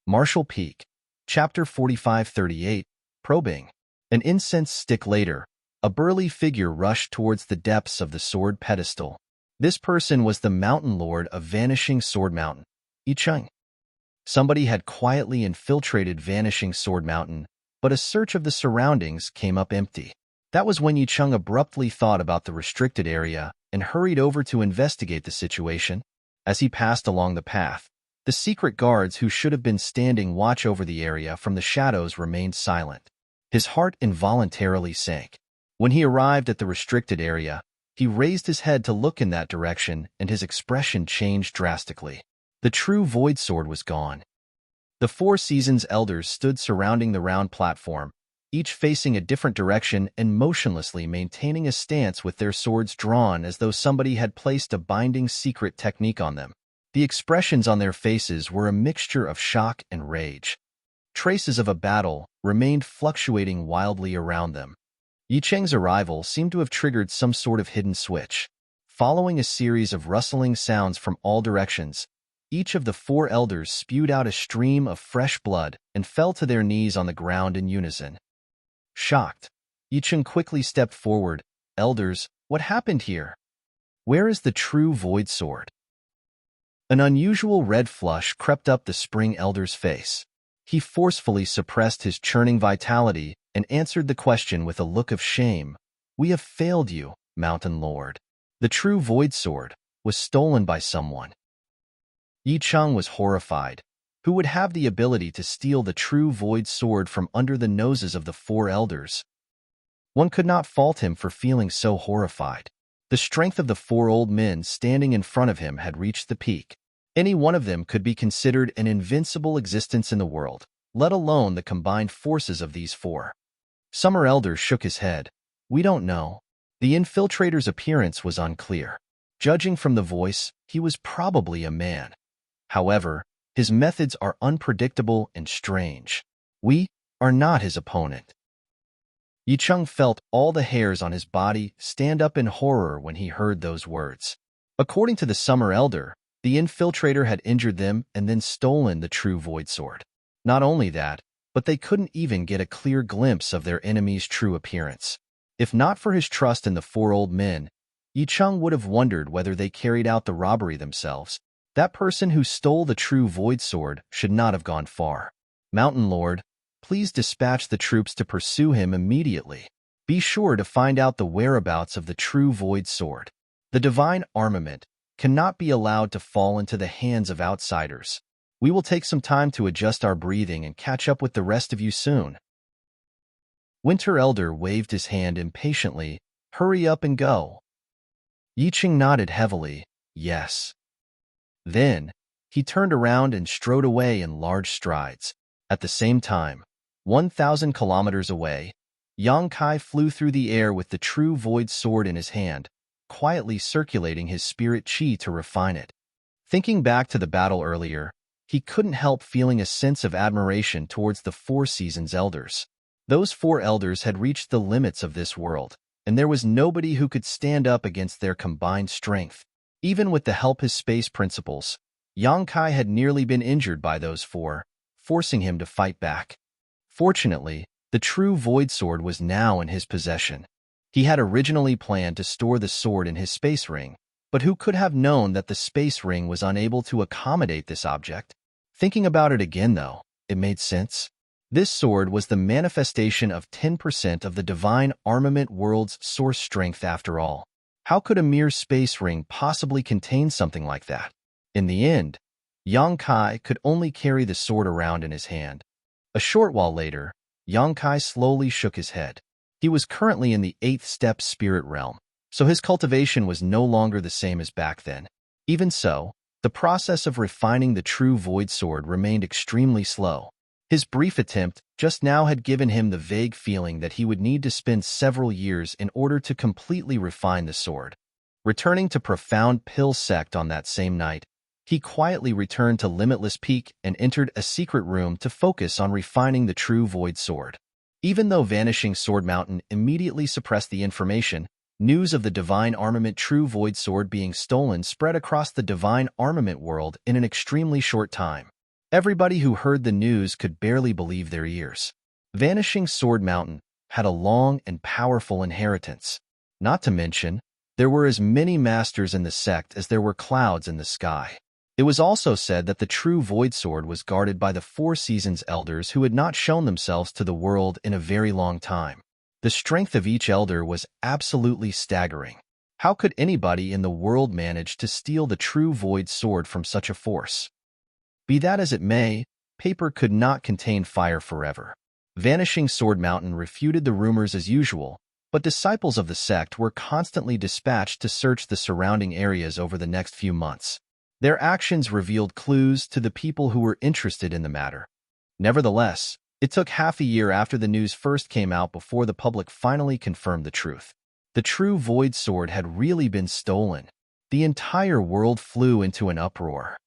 Marshall Peak, Chapter 4538, Probing. An incense stick later, a burly figure rushed towards the depths of the sword pedestal. This person was the Mountain Lord of Vanishing Sword Mountain, Yicheng. Somebody had quietly infiltrated Vanishing Sword Mountain, but a search of the surroundings came up empty. That was when Yicheng abruptly thought about the restricted area and hurried over to investigate the situation. As he passed along the path, the secret guards who should have been standing watch over the area from the shadows remained silent. His heart involuntarily sank. When he arrived at the restricted area, he raised his head to look in that direction, and his expression changed drastically. The true Void Sword was gone. The Four Seasons elders stood surrounding the round platform, each facing a different direction and motionlessly maintaining a stance with their swords drawn as though somebody had placed a binding secret technique on them. The expressions on their faces were a mixture of shock and rage. Traces of a battle remained fluctuating wildly around them. Yicheng's arrival seemed to have triggered some sort of hidden switch. Following a series of rustling sounds from all directions, each of the four elders spewed out a stream of fresh blood and fell to their knees on the ground in unison. Shocked, Yicheng quickly stepped forward. "Elders, what happened here? Where is the true Void Sword?" An unusual red flush crept up the Spring Elder's face. He forcefully suppressed his churning vitality and answered the question with a look of shame. "We have failed you, Mountain Lord. The true Void Sword was stolen by someone." Yicheng was horrified. Who would have the ability to steal the true Void Sword from under the noses of the four elders? One could not fault him for feeling so horrified. The strength of the four old men standing in front of him had reached the peak. Any one of them could be considered an invincible existence in the world, let alone the combined forces of these four. Summer Elder shook his head. "We don't know." The infiltrator's appearance was unclear. Judging from the voice, he was probably a man. However, his methods are unpredictable and strange. We are not his opponent. Yicheng felt all the hairs on his body stand up in horror when he heard those words. According to the Summer Elder, the infiltrator had injured them and then stolen the true Void Sword. Not only that, but they couldn't even get a clear glimpse of their enemy's true appearance. If not for his trust in the four old men, Yicheng would have wondered whether they carried out the robbery themselves. That person who stole the true Void Sword should not have gone far. "Mountain Lord, please dispatch the troops to pursue him immediately. Be sure to find out the whereabouts of the true Void Sword. The divine armament cannot be allowed to fall into the hands of outsiders. We will take some time to adjust our breathing and catch up with the rest of you soon." Winter Elder waved his hand impatiently. "Hurry up and go." Yicheng nodded heavily. "Yes." Then, he turned around and strode away in large strides. At the same time, 1,000 kilometers away, Yang Kai flew through the air with the true Void Sword in his hand, quietly circulating his spirit chi to refine it. Thinking back to the battle earlier, he couldn't help feeling a sense of admiration towards the Four Seasons elders. Those four elders had reached the limits of this world, and there was nobody who could stand up against their combined strength. Even with the help his space principles, Yang Kai had nearly been injured by those four, forcing him to fight back. Fortunately, the true Void Sword was now in his possession. He had originally planned to store the sword in his space ring, but who could have known that the space ring was unable to accommodate this object? Thinking about it again, though, it made sense. This sword was the manifestation of 10% of the divine armament world's source strength after all. How could a mere space ring possibly contain something like that? In the end, Yang Kai could only carry the sword around in his hand. A short while later, Yang Kai slowly shook his head. He was currently in the 8th step spirit realm, so his cultivation was no longer the same as back then. Even so, the process of refining the true Void Sword remained extremely slow. His brief attempt just now had given him the vague feeling that he would need to spend several years in order to completely refine the sword. Returning to Profound Pill Sect on that same night, he quietly returned to Limitless Peak and entered a secret room to focus on refining the true Void Sword. Even though Vanishing Sword Mountain immediately suppressed the information, news of the Divine Armament True Void Sword being stolen spread across the Divine Armament world in an extremely short time. Everybody who heard the news could barely believe their ears. Vanishing Sword Mountain had a long and powerful inheritance. Not to mention, there were as many masters in the sect as there were clouds in the sky. It was also said that the true Void Sword was guarded by the Four Seasons elders who had not shown themselves to the world in a very long time. The strength of each elder was absolutely staggering. How could anybody in the world manage to steal the true Void Sword from such a force? Be that as it may, paper could not contain fire forever. Vanishing Sword Mountain refuted the rumors as usual, but disciples of the sect were constantly dispatched to search the surrounding areas over the next few months. Their actions revealed clues to the people who were interested in the matter. Nevertheless, it took half a year after the news first came out before the public finally confirmed the truth. The true Void Sword had really been stolen. The entire world flew into an uproar.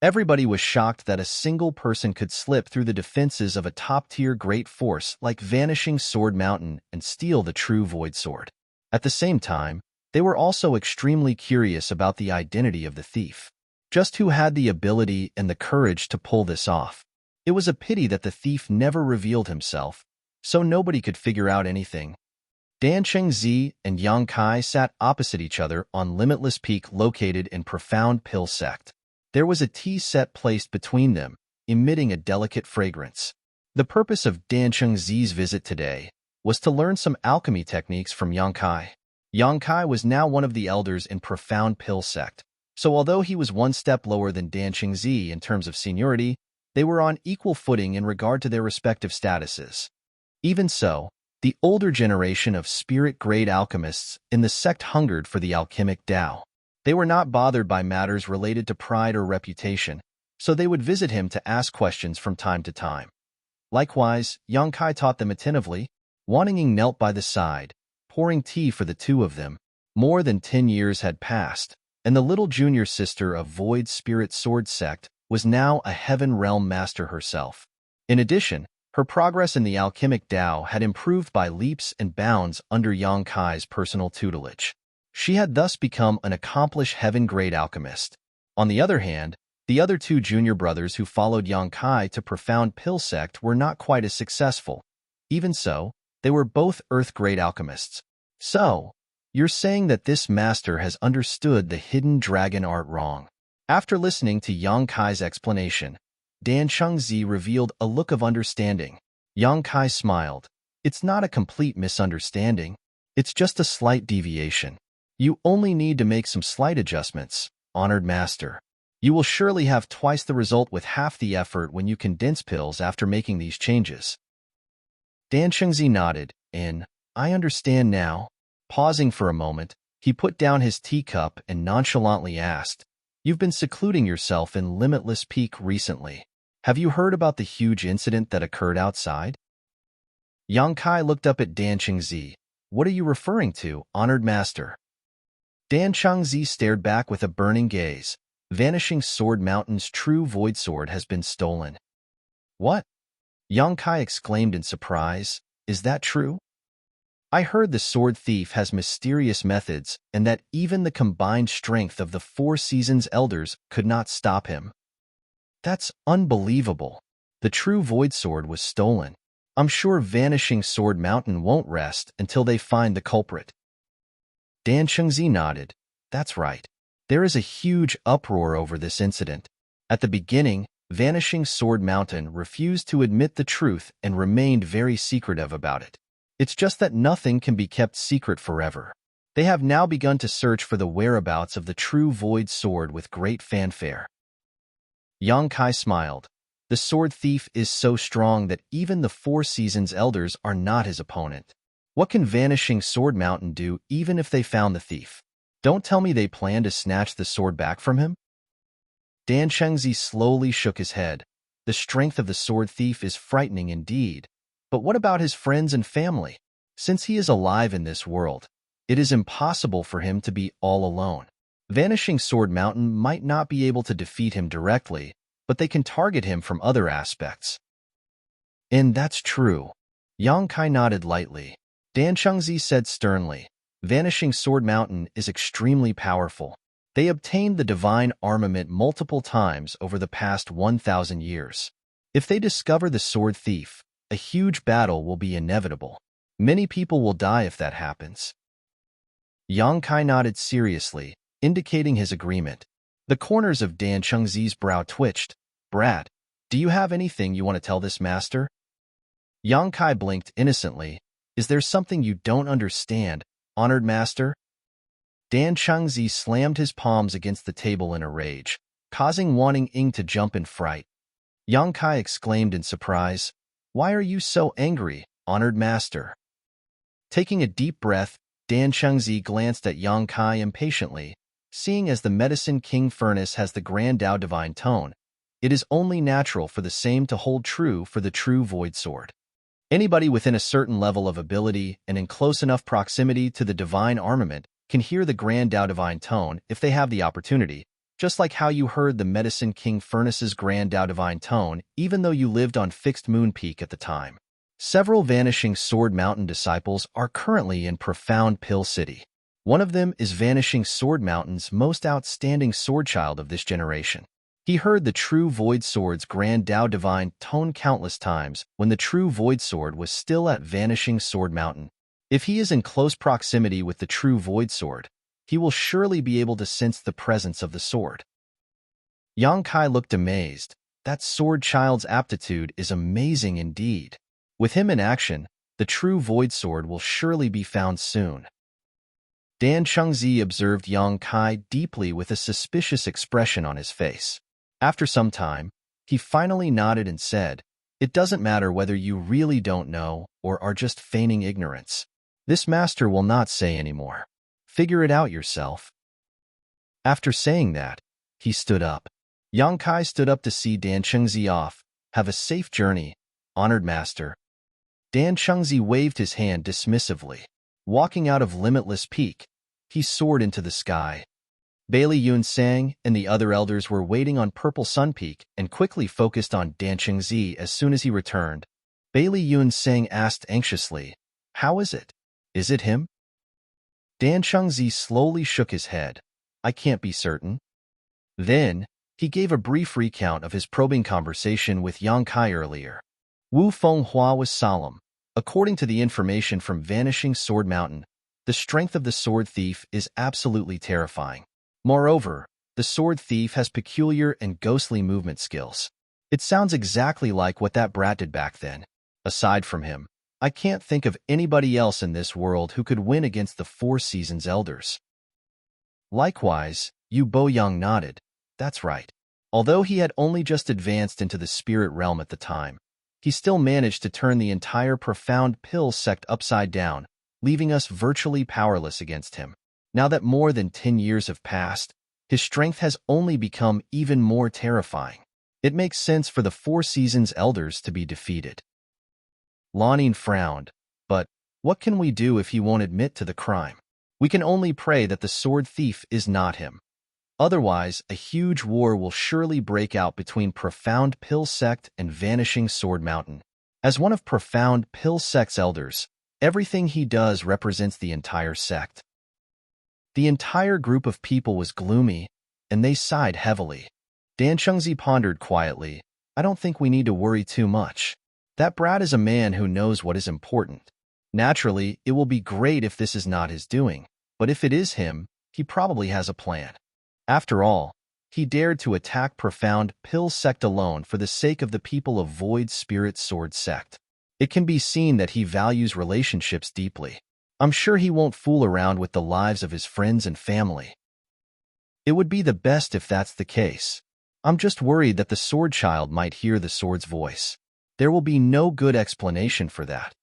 Everybody was shocked that a single person could slip through the defenses of a top-tier great force like Vanishing Sword Mountain and steal the true Void Sword. At the same time, they were also extremely curious about the identity of the thief. Just who had the ability and the courage to pull this off? It was a pity that the thief never revealed himself, so nobody could figure out anything. Dan Chengzi and Yang Kai sat opposite each other on Limitless Peak located in Profound Pill Sect. There was a tea set placed between them, emitting a delicate fragrance. The purpose of Dan Chengzi's visit today was to learn some alchemy techniques from Yang Kai. Yang Kai was now one of the elders in Profound Pill Sect, so although he was one step lower than Dan Chengzi in terms of seniority, they were on equal footing in regard to their respective statuses. Even so, the older generation of spirit-grade alchemists in the sect hungered for the alchemic Tao. They were not bothered by matters related to pride or reputation, so they would visit him to ask questions from time to time. Likewise, Yang Kai taught them attentively. Wan Ying knelt by the side, pouring tea for the two of them. More than 10 years had passed, and the little junior sister of Void Spirit Sword Sect was now a Heaven Realm Master herself. In addition, her progress in the alchemic Tao had improved by leaps and bounds under Yang Kai's personal tutelage. She had thus become an accomplished heaven-grade alchemist. On the other hand, the other two junior brothers who followed Yang Kai to Profound Pill Sect were not quite as successful. Even so, they were both earth-grade alchemists. So, you're saying that this master has understood the hidden dragon art wrong. After listening to Yang Kai's explanation, Dan Chengzi revealed a look of understanding. Yang Kai smiled. It's not a complete misunderstanding. It's just a slight deviation. You only need to make some slight adjustments, honored master. You will surely have twice the result with half the effort when you condense pills after making these changes. Dan Chengzi nodded, and, I understand now. Pausing for a moment, he put down his teacup and nonchalantly asked, You've been secluding yourself in Limitless Peak recently. Have you heard about the huge incident that occurred outside? Yang Kai looked up at Dan Chengzi. What are you referring to, honored master? Dan Chengzi stared back with a burning gaze. Vanishing Sword Mountain's true Void Sword has been stolen. What? Yang Kai exclaimed in surprise. Is that true? I heard the sword thief has mysterious methods and that even the combined strength of the Four Seasons elders could not stop him. That's unbelievable. The true Void Sword was stolen. I'm sure Vanishing Sword Mountain won't rest until they find the culprit. Dan Chengzi nodded. That's right. There is a huge uproar over this incident. At the beginning, Vanishing Sword Mountain refused to admit the truth and remained very secretive about it. It's just that nothing can be kept secret forever. They have now begun to search for the whereabouts of the true Void Sword with great fanfare. Yang Kai smiled. The sword thief is so strong that even the Four Seasons elders are not his opponent. What can Vanishing Sword Mountain do even if they found the thief? Don't tell me they plan to snatch the sword back from him? Dan Chengzi slowly shook his head. The strength of the sword thief is frightening indeed. But what about his friends and family? Since he is alive in this world, it is impossible for him to be all alone. Vanishing Sword Mountain might not be able to defeat him directly, but they can target him from other aspects. And that's true. Yang Kai nodded lightly. Dan Chengzi said sternly, Vanishing Sword Mountain is extremely powerful. They obtained the divine armament multiple times over the past 1,000 years. If they discover the sword thief, a huge battle will be inevitable. Many people will die if that happens. Yang Kai nodded seriously, indicating his agreement. The corners of Dan Chengzi's brow twitched. Brat, do you have anything you want to tell this master? Yang Kai blinked innocently. Is there something you don't understand, honored master? Dan Chengzi slammed his palms against the table in a rage, causing Wanting Ying to jump in fright. Yang Kai exclaimed in surprise, "Why are you so angry, honored master?" Taking a deep breath, Dan Chengzi glanced at Yang Kai impatiently. Seeing as the Medicine King Furnace has the Grand Tao Divine Tone, it is only natural for the same to hold true for the true Void Sword. Anybody within a certain level of ability and in close enough proximity to the divine armament can hear the Grand Tao Divine Tone if they have the opportunity, just like how you heard the Medicine King Furnace's Grand Tao Divine Tone even though you lived on Fixed Moon Peak at the time. Several Vanishing Sword Mountain disciples are currently in Profound Pill City. One of them is Vanishing Sword Mountain's most outstanding sword child of this generation. He heard the true Void Sword's Grand Tao Divine Tone countless times when the true Void Sword was still at Vanishing Sword Mountain. If he is in close proximity with the true Void Sword, he will surely be able to sense the presence of the sword. Yang Kai looked amazed. That sword child's aptitude is amazing indeed. With him in action, the true Void Sword will surely be found soon. Dan Chengzi observed Yang Kai deeply with a suspicious expression on his face. After some time, he finally nodded and said, "It doesn't matter whether you really don't know or are just feigning ignorance. This master will not say anymore. Figure it out yourself." After saying that, he stood up. Yang Kai stood up to see Dan Chengzi off. "Have a safe journey, honored master." Dan Chengzi waved his hand dismissively. Walking out of Limitless Peak, he soared into the sky. Bailey Yun Sang and the other elders were waiting on Purple Sun Peak and quickly focused on Dan Chengzi as soon as he returned. Bailey Yun Sang asked anxiously, "How is it? Is it him?" Dan Chengzi slowly shook his head. "I can't be certain." Then, he gave a brief recount of his probing conversation with Yang Kai earlier. Wu Fenghua was solemn. According to the information from Vanishing Sword Mountain, the strength of the sword thief is absolutely terrifying. Moreover, the sword thief has peculiar and ghostly movement skills. It sounds exactly like what that brat did back then. Aside from him, I can't think of anybody else in this world who could win against the Four Seasons Elders. Likewise, Yu Boyang nodded. That's right. Although he had only just advanced into the spirit realm at the time, he still managed to turn the entire Profound Pill sect upside down, leaving us virtually powerless against him. Now that more than 10 years have passed, his strength has only become even more terrifying. It makes sense for the Four Seasons Elders to be defeated. Lanning frowned. But what can we do if he won't admit to the crime? We can only pray that the sword thief is not him. Otherwise, a huge war will surely break out between Profound Pill Sect and Vanishing Sword Mountain. As one of Profound Pill Sect's elders, everything he does represents the entire sect. The entire group of people was gloomy, and they sighed heavily. Dan Chengzi pondered quietly. I don't think we need to worry too much. That brat is a man who knows what is important. Naturally, it will be great if this is not his doing, but if it is him, he probably has a plan. After all, he dared to attack Profound Pill Sect alone for the sake of the people of Void Spirit Sword Sect. It can be seen that he values relationships deeply. I'm sure he won't fool around with the lives of his friends and family. It would be the best if that's the case. I'm just worried that the sword child might hear the sword's voice. There will be no good explanation for that.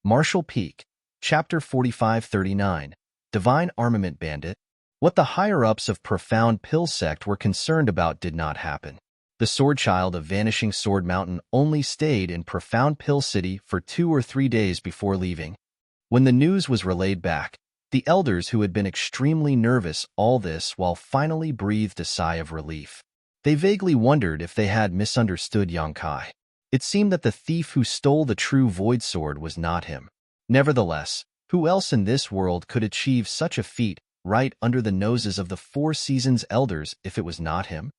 Marshall Peak, Chapter 4539, Divine Armament Bandit. What the higher-ups of Profound Pill Sect were concerned about did not happen. The sword child of Vanishing Sword Mountain only stayed in Profound Pill City for 2 or 3 days before leaving. When the news was relayed back, the elders who had been extremely nervous all this while finally breathed a sigh of relief. They vaguely wondered if they had misunderstood Yang Kai. It seemed that the thief who stole the true Void Sword was not him. Nevertheless, Who else in this world could achieve such a feat right under the noses of the Four Seasons elders if it was not him?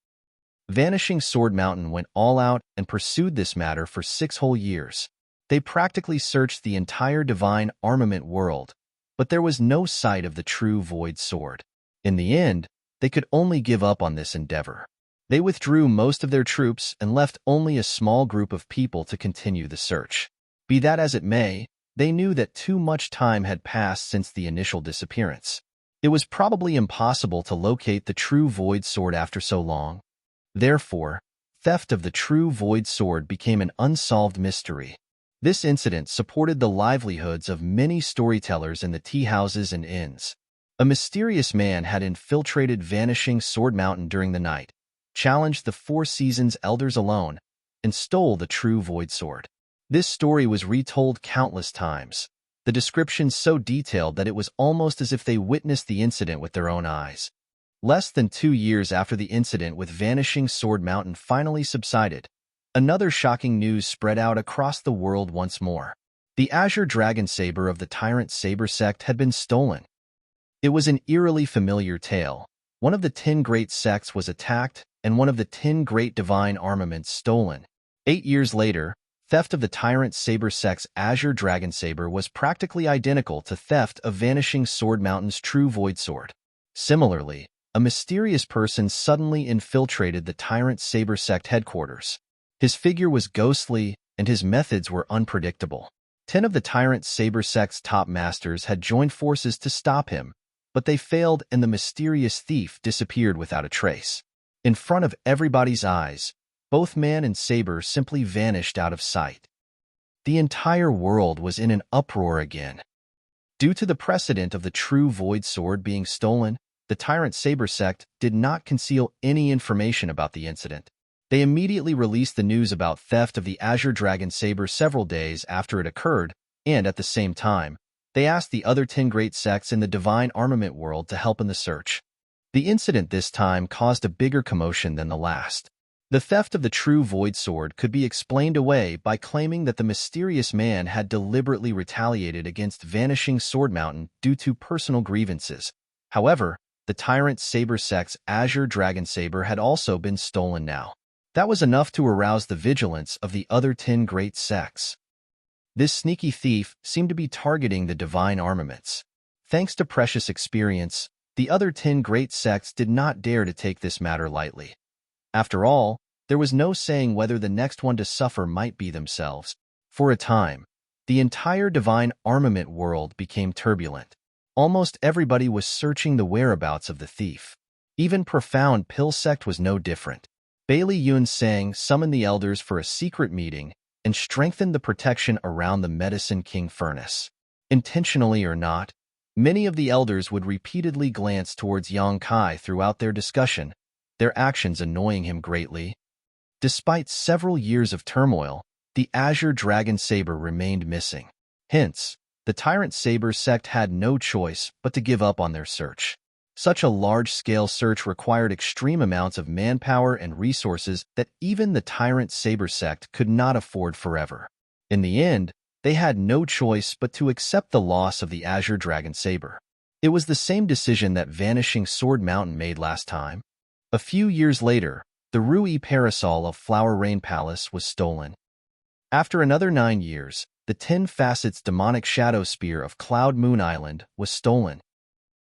Vanishing Sword Mountain went all out and pursued this matter for 6 whole years. They practically searched the entire divine armament world, but there was no sight of the true void sword. In the end, they could only give up on this endeavor. They withdrew most of their troops and left only a small group of people to continue the search. Be that as it may, they knew that too much time had passed since the initial disappearance. It was probably impossible to locate the true void sword after so long. Therefore, theft of the true void sword became an unsolved mystery. This incident supported the livelihoods of many storytellers in the tea houses and inns. A mysterious man had infiltrated Vanishing Sword Mountain during the night, challenged the Four Seasons elders alone, and stole the true void sword. This story was retold countless times, the descriptions so detailed that it was almost as if they witnessed the incident with their own eyes. Less than 2 years after the incident with Vanishing Sword Mountain finally subsided, another shocking news spread out across the world once more. The Azure Dragon Saber of the Tyrant Saber sect had been stolen. It was an eerily familiar tale. One of the 10 great sects was attacked, and one of the 10 great divine armaments stolen. 8 years later, theft of the Tyrant Saber sect's Azure Dragon Saber was practically identical to theft of Vanishing Sword Mountain's true void sword. Similarly, a mysterious person suddenly infiltrated the Tyrant Saber sect headquarters. His figure was ghostly, and his methods were unpredictable. 10 of the Tyrant Saber sect's top masters had joined forces to stop him, but they failed and the mysterious thief disappeared without a trace. In front of everybody's eyes, both man and saber simply vanished out of sight. The entire world was in an uproar again. Due to the precedent of the true void sword being stolen, the Tyrant Saber sect did not conceal any information about the incident. They immediately released the news about theft of the Azure Dragon Saber several days after it occurred, and at the same time, they asked the other 10 great sects in the divine armament world to help in the search. The incident this time caused a bigger commotion than the last. The theft of the true void sword could be explained away by claiming that the mysterious man had deliberately retaliated against Vanishing Sword Mountain due to personal grievances. However, the Tyrant Saber sect's Azure Dragon Saber had also been stolen now. That was enough to arouse the vigilance of the other 10 great sects. This sneaky thief seemed to be targeting the divine armaments. Thanks to precious experience, the other 10 great sects did not dare to take this matter lightly. After all, there was no saying whether the next one to suffer might be themselves. For a time, the entire divine armament world became turbulent. Almost everybody was searching the whereabouts of the thief. Even Profound Pill sect was no different. Bailey Yun Sang summoned the elders for a secret meeting and strengthened the protection around the Medicine King furnace. Intentionally or not, many of the elders would repeatedly glance towards Yang Kai throughout their discussion, their actions annoying him greatly. Despite several years of turmoil, the Azure Dragon Saber remained missing. Hence, the Tyrant Saber sect had no choice but to give up on their search. Such a large-scale search required extreme amounts of manpower and resources that even the Tyrant Saber sect could not afford forever. In the end, they had no choice but to accept the loss of the Azure Dragon Saber. It was the same decision that Vanishing Sword Mountain made last time. A few years later, the Rui Parasol of Flower Rain Palace was stolen. After another 9 years, the 10 Facets Demonic Shadow Spear of Cloud Moon Island was stolen.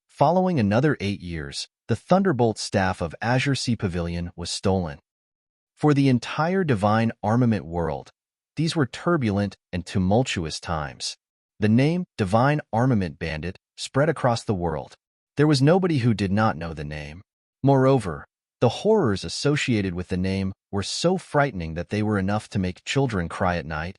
Following another 8 years, the Thunderbolt Staff of Azure Sea Pavilion was stolen. For the entire divine armament world, these were turbulent and tumultuous times. The name Divine Armament Bandit spread across the world. There was nobody who did not know the name. Moreover, the horrors associated with the name were so frightening that they were enough to make children cry at night.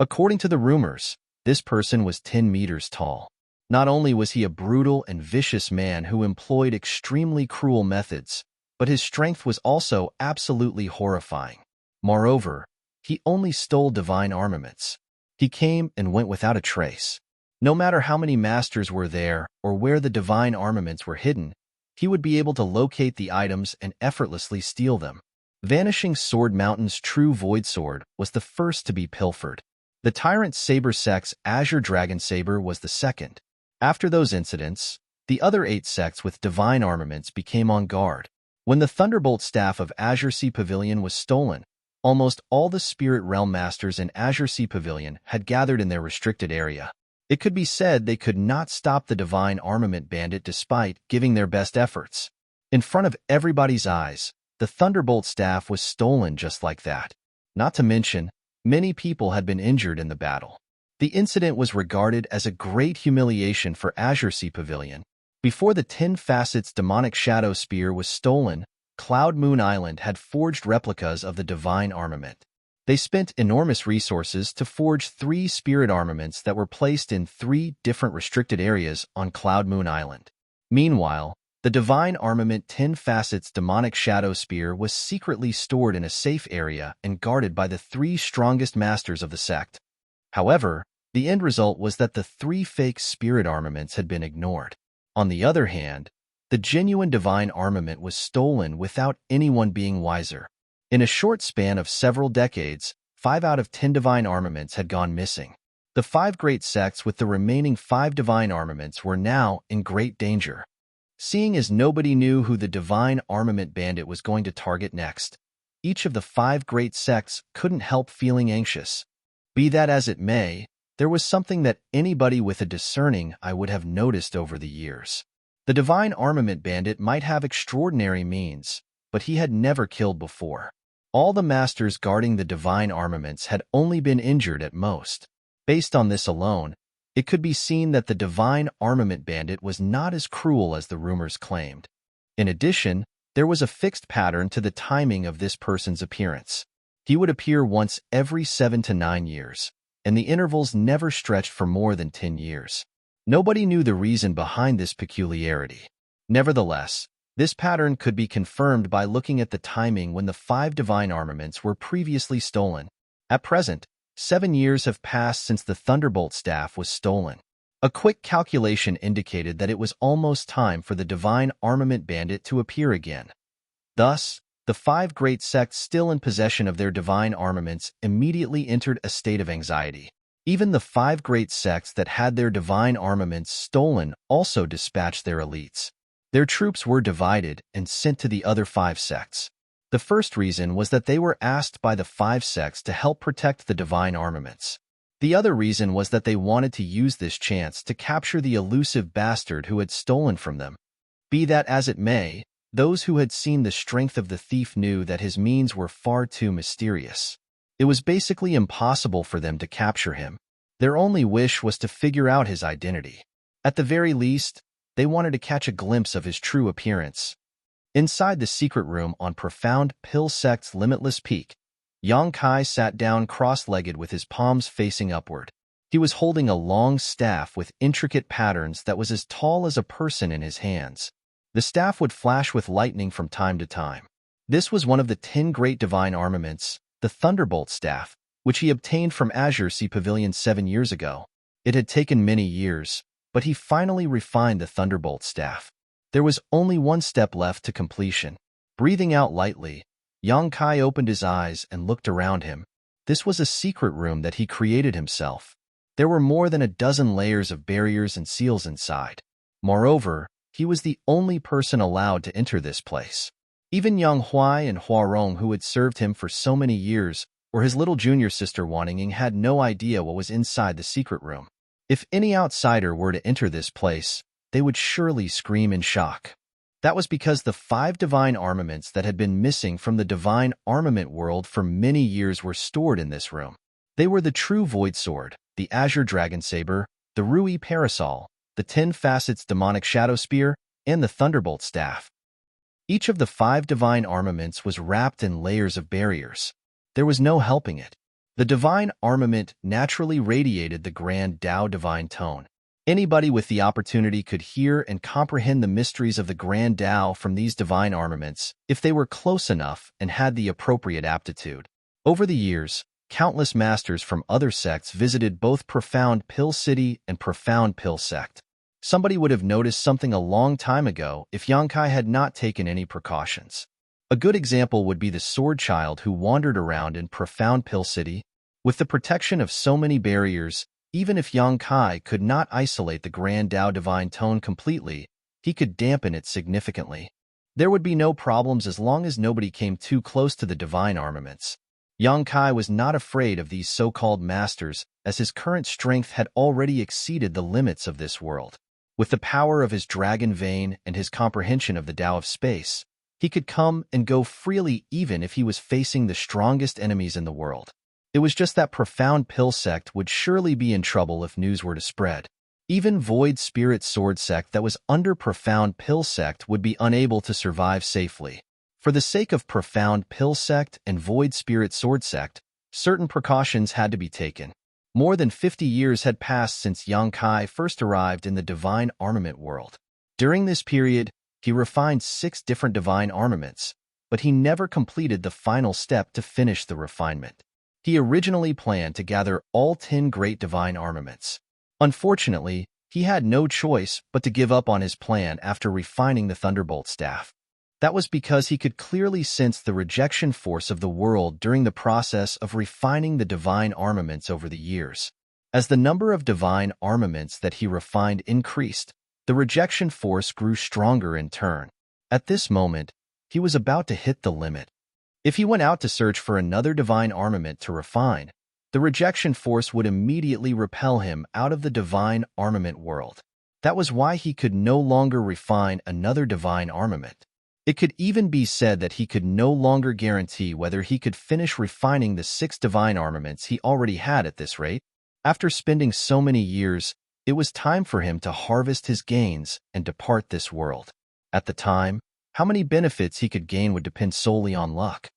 According to the rumors, this person was 10 meters tall. Not only was he a brutal and vicious man who employed extremely cruel methods, but his strength was also absolutely horrifying. Moreover, he only stole divine armaments. He came and went without a trace. No matter how many masters were there or where the divine armaments were hidden, he would be able to locate the items and effortlessly steal them. Vanishing Sword Mountain's true void sword was the first to be pilfered. The Tyrant Saber sect's Azure Dragon Saber was the second. After those incidents, the other 8 sects with divine armaments became on guard. When the Thunderbolt Staff of Azure Sea Pavilion was stolen, almost all the Spirit Realm Masters in Azure Sea Pavilion had gathered in their restricted area. It could be said they could not stop the Divine Armament Bandit despite giving their best efforts. In front of everybody's eyes, the Thunderbolt Staff was stolen just like that. Not to mention, many people had been injured in the battle. The incident was regarded as a great humiliation for Azure Sea Pavilion. Before the 10 Facets Demonic Shadow Spear was stolen, Cloud Moon Island had forged replicas of the Divine Armament. They spent enormous resources to forge 3 spirit armaments that were placed in 3 different restricted areas on Cloud Moon Island. Meanwhile, the Divine Armament 10 Facets Demonic Shadow Spear was secretly stored in a safe area and guarded by the 3 strongest masters of the sect. However, the end result was that the 3 fake spirit armaments had been ignored. On the other hand, the genuine divine armament was stolen without anyone being wiser. In a short span of several decades, 5 out of 10 divine armaments had gone missing. The 5 great sects with the remaining 5 divine armaments were now in great danger. Seeing as nobody knew who the Divine Armament Bandit was going to target next, each of the 5 great sects couldn't help feeling anxious. Be that as it may, there was something that anybody with a discerning eye would have noticed over the years. The Divine Armament Bandit might have extraordinary means, but he had never killed before. All the masters guarding the divine armaments had only been injured at most. Based on this alone, it could be seen that the Divine Armament Bandit was not as cruel as the rumors claimed. In addition, there was a fixed pattern to the timing of this person's appearance. He would appear once every 7 to 9 years, and the intervals never stretched for more than 10 years. Nobody knew the reason behind this peculiarity. Nevertheless, this pattern could be confirmed by looking at the timing when the 5 divine armaments were previously stolen. At present, 7 years have passed since the Thunderbolt Staff was stolen. A quick calculation indicated that it was almost time for the Divine Armament Bandit to appear again. Thus, the 5 great sects still in possession of their divine armaments immediately entered a state of anxiety. Even the 5 great sects that had their divine armaments stolen also dispatched their elites. Their troops were divided and sent to the other 5 sects. The first reason was that they were asked by the 5 sects to help protect the divine armaments. The other reason was that they wanted to use this chance to capture the elusive bastard who had stolen from them. Be that as it may, those who had seen the strength of the thief knew that his means were far too mysterious. It was basically impossible for them to capture him. Their only wish was to figure out his identity. At the very least, they wanted to catch a glimpse of his true appearance. Inside the secret room on Profound Pill Sect's limitless peak, Yang Kai sat down cross-legged with his palms facing upward. He was holding a long staff with intricate patterns that was as tall as a person in his hands. The staff would flash with lightning from time to time. This was one of the 10 great divine armaments, the Thunderbolt Staff, which he obtained from Azure Sea Pavilion 7 years ago. It had taken many years, but he finally refined the Thunderbolt Staff. There was only one step left to completion. Breathing out lightly, Yang Kai opened his eyes and looked around him. This was a secret room that he created himself. There were more than a dozen layers of barriers and seals inside. Moreover, he was the only person allowed to enter this place. Even Yang Huai and Huarong, who had served him for so many years, or his little junior sister Wanning, had no idea what was inside the secret room. If any outsider were to enter this place, they would surely scream in shock. That was because the 5 divine armaments that had been missing from the divine armament world for many years were stored in this room. They were the True Void Sword, the Azure Dragon Saber, the Rui Parasol, the 10 Facets Demonic Shadow Spear, and the Thunderbolt Staff. Each of the 5 divine armaments was wrapped in layers of barriers. There was no helping it. The divine armament naturally radiated the grand Tao divine tone. Anybody with the opportunity could hear and comprehend the mysteries of the grand Tao from these divine armaments if they were close enough and had the appropriate aptitude. Over the years, countless masters from other sects visited both Profound Pill City and Profound Pill Sect. Somebody would have noticed something a long time ago if Yang Kai had not taken any precautions. A good example would be the sword child who wandered around in Profound Pill City. With the protection of so many barriers, even if Yang Kai could not isolate the Grand Tao Divine Tone completely, he could dampen it significantly. There would be no problems as long as nobody came too close to the divine armaments. Yang Kai was not afraid of these so-called masters, as his current strength had already exceeded the limits of this world. With the power of his dragon vein and his comprehension of the Tao of space, he could come and go freely even if he was facing the strongest enemies in the world. It was just that Profound Pill Sect would surely be in trouble if news were to spread. Even Void Spirit Sword Sect that was under Profound Pill Sect would be unable to survive safely. For the sake of Profound Pill Sect and Void Spirit Sword Sect, certain precautions had to be taken. More than 50 years had passed since Yang Kai first arrived in the divine armament world. During this period, he refined 6 different divine armaments, but he never completed the final step to finish the refinement. He originally planned to gather all 10 great divine armaments. Unfortunately, he had no choice but to give up on his plan after refining the Thunderbolt Staff. That was because he could clearly sense the rejection force of the world during the process of refining the divine armaments over the years. As the number of divine armaments that he refined increased, the rejection force grew stronger in turn. At this moment, he was about to hit the limit. If he went out to search for another divine armament to refine, the rejection force would immediately repel him out of the divine armament world. That was why he could no longer refine another divine armament. It could even be said that he could no longer guarantee whether he could finish refining the 6 divine armaments he already had at this rate. After spending so many years, it was time for him to harvest his gains and depart this world. At the time, how many benefits he could gain would depend solely on luck.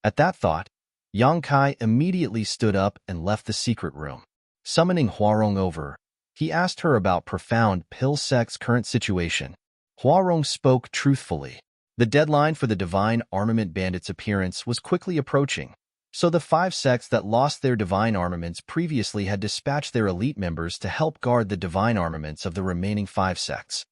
At that thought, Yang Kai immediately stood up and left the secret room. Summoning Huarong over, he asked her about Profound Pill Sect's current situation. Huarong spoke truthfully. The deadline for the Divine Armament Bandits' appearance was quickly approaching, so the 5 sects that lost their divine armaments previously had dispatched their elite members to help guard the divine armaments of the remaining 5 sects.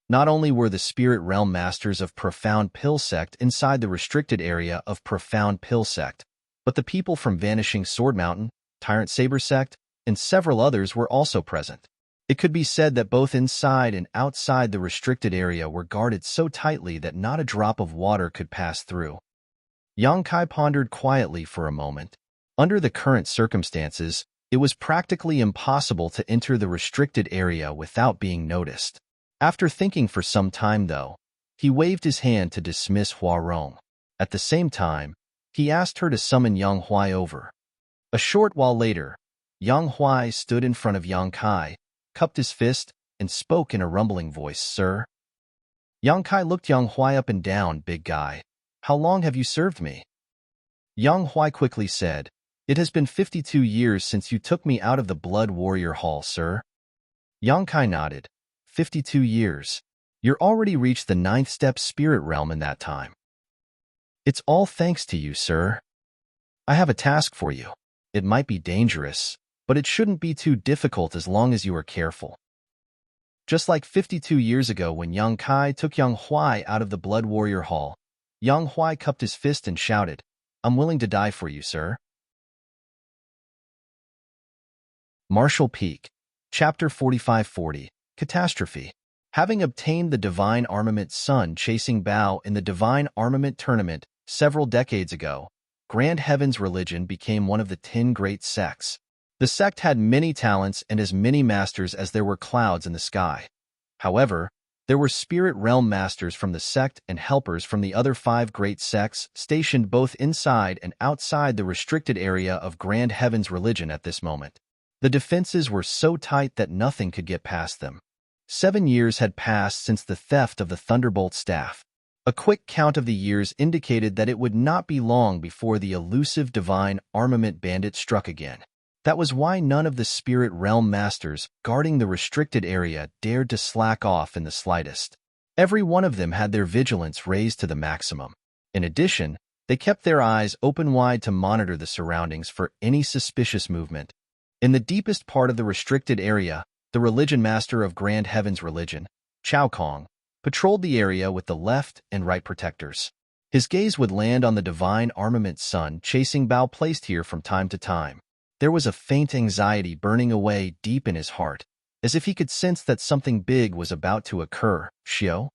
Not only were the Spirit Realm Masters of Profound Pill Sect inside the restricted area of Profound Pill Sect, but the people from Vanishing Sword Mountain, Tyrant Saber Sect, and several others were also present. It could be said that both inside and outside the restricted area were guarded so tightly that not a drop of water could pass through. Yang Kai pondered quietly for a moment. Under the current circumstances, it was practically impossible to enter the restricted area without being noticed. After thinking for some time, though, he waved his hand to dismiss Huarong. At the same time, he asked her to summon Yang Huai over. A short while later, Yang Huai stood in front of Yang Kai, cupped his fist, and spoke in a rumbling voice, "Sir." Yang Kai looked Yang Huai up and down. "Big guy, how long have you served me?" Yang Huai quickly said, "It has been 52 years since you took me out of the Blood Warrior Hall, sir." Yang Kai nodded. 52 years. You're already reached the 9th step spirit realm in that time. It's all thanks to you, sir. I have a task for you. It might be dangerous, but it shouldn't be too difficult as long as you are careful. Just like 52 years ago when Yang Kai took Yang Huai out of the Blood Warrior Hall, Yang Huai cupped his fist and shouted, "I'm willing to die for you, sir." Martial Peak, Chapter 4540, Catastrophe. Having obtained the Divine Armament Sun Chasing Bao in the Divine Armament Tournament several decades ago, Grand Heaven's religion became one of the 10 great sects. The sect had many talents and as many masters as there were clouds in the sky. However, there were spirit realm masters from the sect and helpers from the other 5 great sects stationed both inside and outside the restricted area of Grand Heaven's religion at this moment. The defenses were so tight that nothing could get past them. 7 years had passed since the theft of the Thunderbolt Staff. A quick count of the years indicated that it would not be long before the elusive Divine Armament Bandit struck again. That was why none of the Spirit Realm Masters guarding the restricted area dared to slack off in the slightest. Every one of them had their vigilance raised to the maximum. In addition, they kept their eyes open wide to monitor the surroundings for any suspicious movement. In the deepest part of the restricted area, the religion master of Grand Heaven's religion, Chao Kong, patrolled the area with the left and right protectors. His gaze would land on the Divine Armament Sun Chasing Bao placed here from time to time. There was a faint anxiety burning away deep in his heart, as if he could sense that something big was about to occur. Xiao?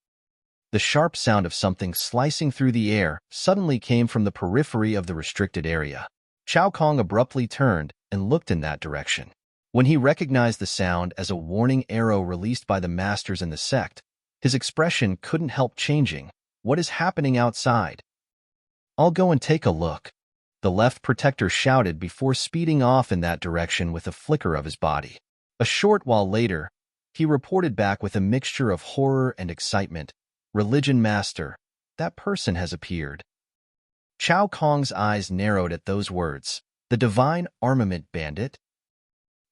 The sharp sound of something slicing through the air suddenly came from the periphery of the restricted area. Chao Kong abruptly turned and looked in that direction. When he recognized the sound as a warning arrow released by the masters in the sect, his expression couldn't help changing. What is happening outside? I'll go and take a look. The left protector shouted before speeding off in that direction with a flicker of his body. A short while later, he reported back with a mixture of horror and excitement. Religion Master, that person has appeared. Chao Kong's eyes narrowed at those words. The Divine Armament Bandit?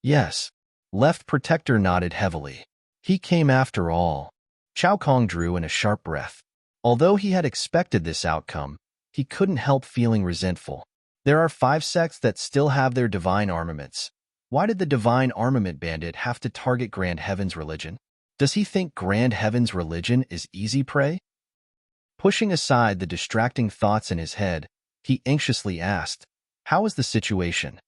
Yes. Left protector nodded heavily. He came after all. Chao Kong drew in a sharp breath. Although he had expected this outcome, he couldn't help feeling resentful. There are 5 sects that still have their divine armaments. Why did the Divine Armament Bandit have to target Grand Heaven's religion? Does he think Grand Heaven's religion is easy prey? Pushing aside the distracting thoughts in his head, he anxiously asked, "How is the situation?"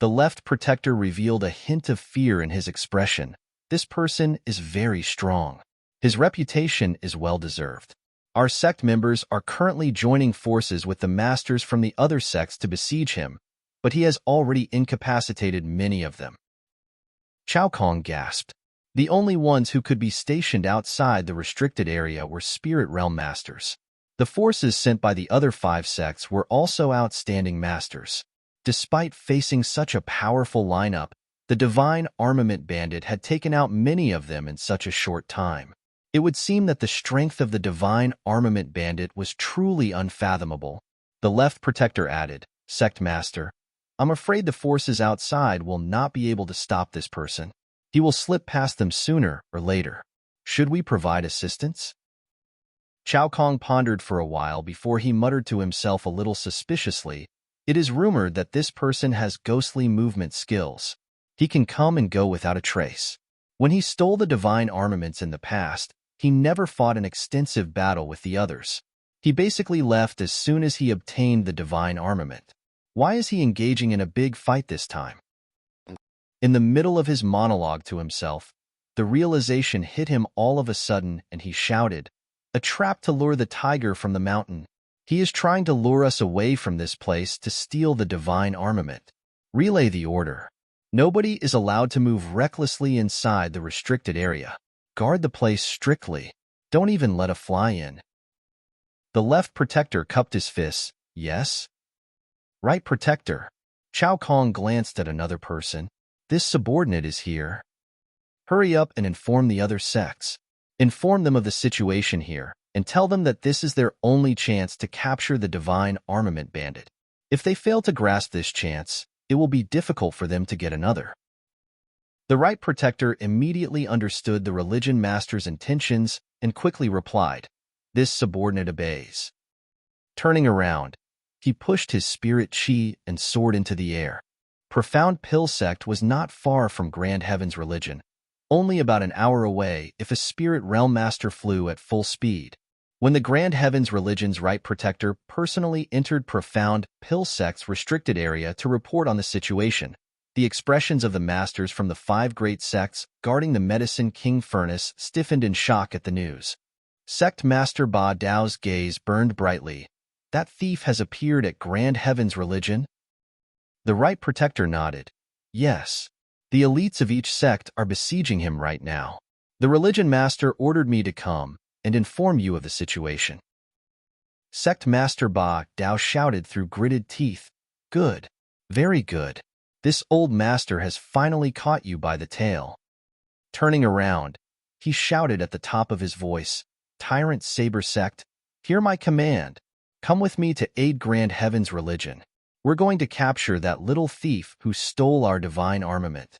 The left protector revealed a hint of fear in his expression. This person is very strong. His reputation is well-deserved. Our sect members are currently joining forces with the masters from the other sects to besiege him, but he has already incapacitated many of them. Chao Kong gasped. The only ones who could be stationed outside the restricted area were Spirit Realm Masters. The forces sent by the other 5 sects were also outstanding masters. Despite facing such a powerful lineup, the Divine Armament Bandit had taken out many of them in such a short time. It would seem that the strength of the Divine Armament Bandit was truly unfathomable. The left protector added, "Sect Master, I'm afraid the forces outside will not be able to stop this person. He will slip past them sooner or later. Should we provide assistance?" Chao Kong pondered for a while before he muttered to himself a little suspiciously, "It is rumored that this person has ghostly movement skills. He can come and go without a trace. When he stole the divine armaments in the past, he never fought an extensive battle with the others. He basically left as soon as he obtained the divine armament. Why is he engaging in a big fight this time?" In the middle of his monologue to himself, the realization hit him all of a sudden and he shouted, "A trap to lure the tiger from the mountain. He is trying to lure us away from this place to steal the divine armament. Relay the order. Nobody is allowed to move recklessly inside the restricted area. Guard the place strictly. Don't even let a fly in." The left protector cupped his fists. "Yes?" "Right protector." Chao Kong glanced at another person. "This subordinate is here. Hurry up and inform the other sects. Inform them of the situation here, and tell them that this is their only chance to capture the Divine Armament Bandit. If they fail to grasp this chance, it will be difficult for them to get another." The right protector immediately understood the religion master's intentions and quickly replied, "This subordinate obeys." Turning around, he pushed his spirit chi and soared into the air. Profound Pill Sect was not far from Grand Heaven's religion, only about an hour away if a spirit realm master flew at full speed. When the Grand Heaven's religion's right protector personally entered Profound Pill Sect's restricted area to report on the situation, the expressions of the masters from the 5 great sects guarding the Medicine King Furnace stiffened in shock at the news. Sect Master Ba Dao's gaze burned brightly. "That thief has appeared at Grand Heaven's religion?" The right protector nodded. "Yes. The elites of each sect are besieging him right now. The religion master ordered me to come and inform you of the situation." Sect Master Ba Dao shouted through gritted teeth, "Good. Very good. This old master has finally caught you by the tail." Turning around, he shouted at the top of his voice, "Tyrant Saber Sect, hear my command. Come with me to aid Grand Heaven's religion. We're going to capture that little thief who stole our divine armament."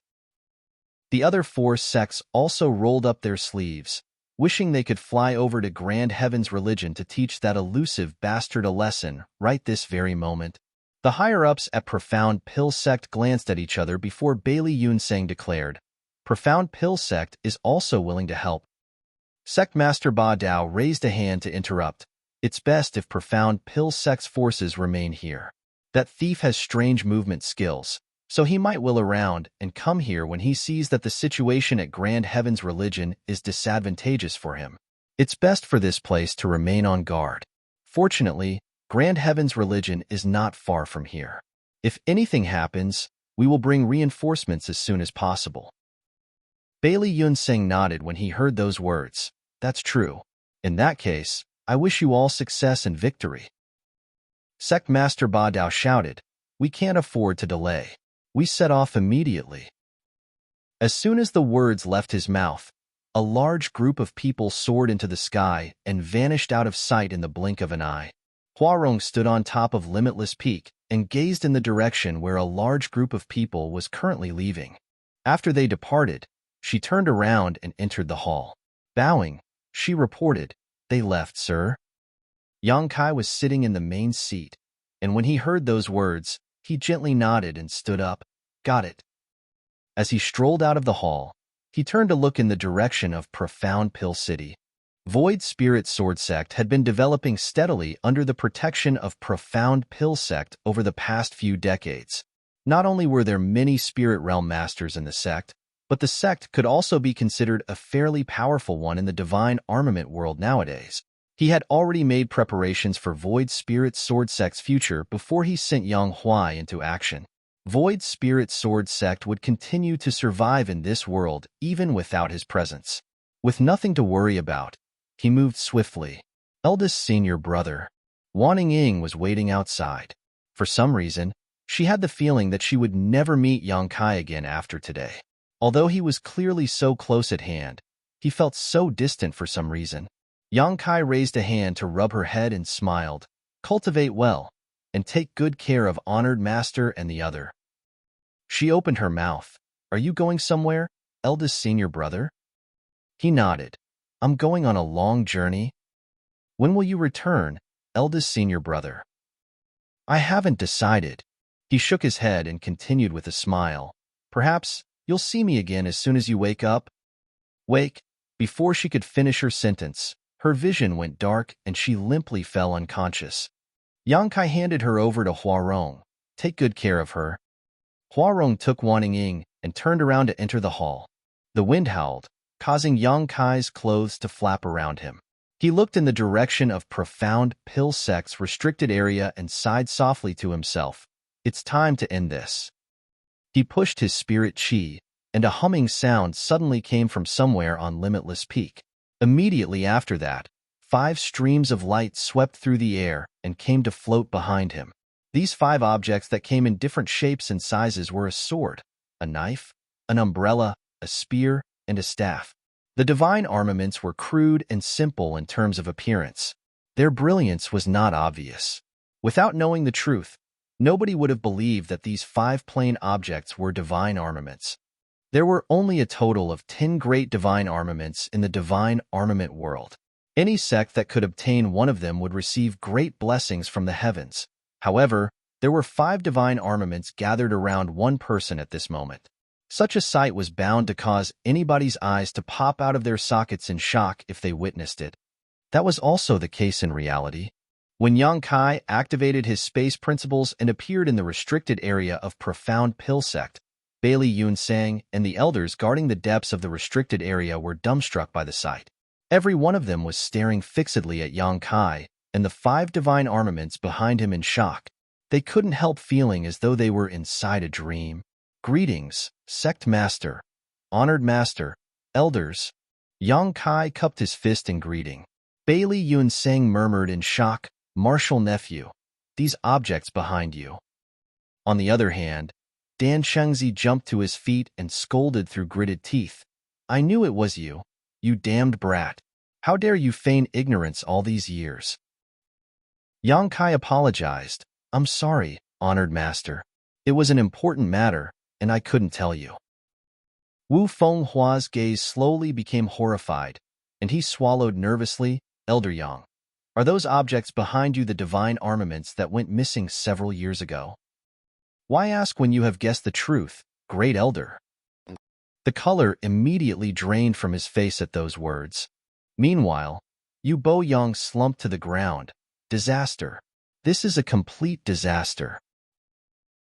The other 4 sects also rolled up their sleeves, wishing they could fly over to Grand Heaven's religion to teach that elusive bastard a lesson right this very moment. The higher-ups at Profound Pill Sect glanced at each other before Bailey Yunsang declared, "Profound Pill Sect is also willing to help." Sect Master Ba Dao raised a hand to interrupt. "It's best if Profound Pill Sect's forces remain here. That thief has strange movement skills, So he might will around and come here when he sees that the situation at Grand Heaven's religion is disadvantageous for him. It's best for this place to remain on guard. Fortunately, Grand Heaven's religion is not far from here. If anything happens, we will bring reinforcements as soon as possible. Bailey Yunseng nodded when he heard those words. That's true. In that case, I wish you all success and victory. Sect Master Ba Dao shouted, we can't afford to delay. We set off immediately. As soon as the words left his mouth, a large group of people soared into the sky and vanished out of sight in the blink of an eye. Huarong stood on top of Limitless Peak and gazed in the direction where a large group of people was currently leaving. After they departed, she turned around and entered the hall. Bowing, she reported, they left, sir. Yang Kai was sitting in the main seat, and when he heard those words, he gently nodded and stood up. Got it. As he strolled out of the hall, he turned to look in the direction of Profound Pill City. Void Spirit Sword Sect had been developing steadily under the protection of Profound Pill Sect over the past few decades. Not only were there many Spirit Realm Masters in the sect, but the sect could also be considered a fairly powerful one in the divine armament world nowadays. He had already made preparations for Void Spirit Sword Sect's future before he sent Yang Huai into action. Void Spirit Sword Sect would continue to survive in this world even without his presence. With nothing to worry about, he moved swiftly. Eldest senior brother, Wan Ying was waiting outside. For some reason, she had the feeling that she would never meet Yang Kai again after today. Although he was clearly so close at hand, he felt so distant for some reason. Yang Kai raised a hand to rub her head and smiled. Cultivate well, and take good care of honored master and the other. She opened her mouth. Are you going somewhere, eldest senior brother? He nodded. I'm going on a long journey. When will you return, eldest senior brother? I haven't decided. He shook his head and continued with a smile. Perhaps you'll see me again as soon as you wake up. Wake. Before she could finish her sentence, her vision went dark and she limply fell unconscious. Yang Kai handed her over to Huarong. Take good care of her. Huarong took Wan Ying and turned around to enter the hall. The wind howled, causing Yang Kai's clothes to flap around him. He looked in the direction of Profound Pill Sect's restricted area and sighed softly to himself. It's time to end this. He pushed his spirit chi, and a humming sound suddenly came from somewhere on Limitless Peak. Immediately after that, 5 streams of light swept through the air and came to float behind him. These 5 objects that came in different shapes and sizes were a sword, a knife, an umbrella, a spear, and a staff. The divine armaments were crude and simple in terms of appearance. Their brilliance was not obvious. Without knowing the truth, nobody would have believed that these 5 plain objects were divine armaments. There were only a total of 10 great divine armaments in the divine armament world. Any sect that could obtain one of them would receive great blessings from the heavens. However, there were 5 divine armaments gathered around one person at this moment. Such a sight was bound to cause anybody's eyes to pop out of their sockets in shock if they witnessed it. That was also the case in reality. When Yang Kai activated his space principles and appeared in the restricted area of Profound Pill Sect, Bailey Yunsang and the elders guarding the depths of the restricted area were dumbstruck by the sight. Every one of them was staring fixedly at Yang Kai and the 5 divine armaments behind him in shock. They couldn't help feeling as though they were inside a dream. Greetings, Sect Master, Honored Master, Elders. Yang Kai cupped his fist in greeting. Bailey Yunsang murmured in shock, Martial Nephew, these objects behind you. On the other hand, Dan Shengzi jumped to his feet and scolded through gritted teeth. I knew it was you, you damned brat. How dare you feign ignorance all these years? Yang Kai apologized. I'm sorry, Honored Master. It was an important matter, and I couldn't tell you. Wu Fenghua's gaze slowly became horrified, and he swallowed nervously. Elder Yang, are those objects behind you the divine armaments that went missing several years ago? Why ask when you have guessed the truth, Great Elder? The color immediately drained from his face at those words. Meanwhile, Yu Bo Yang slumped to the ground. Disaster. This is a complete disaster.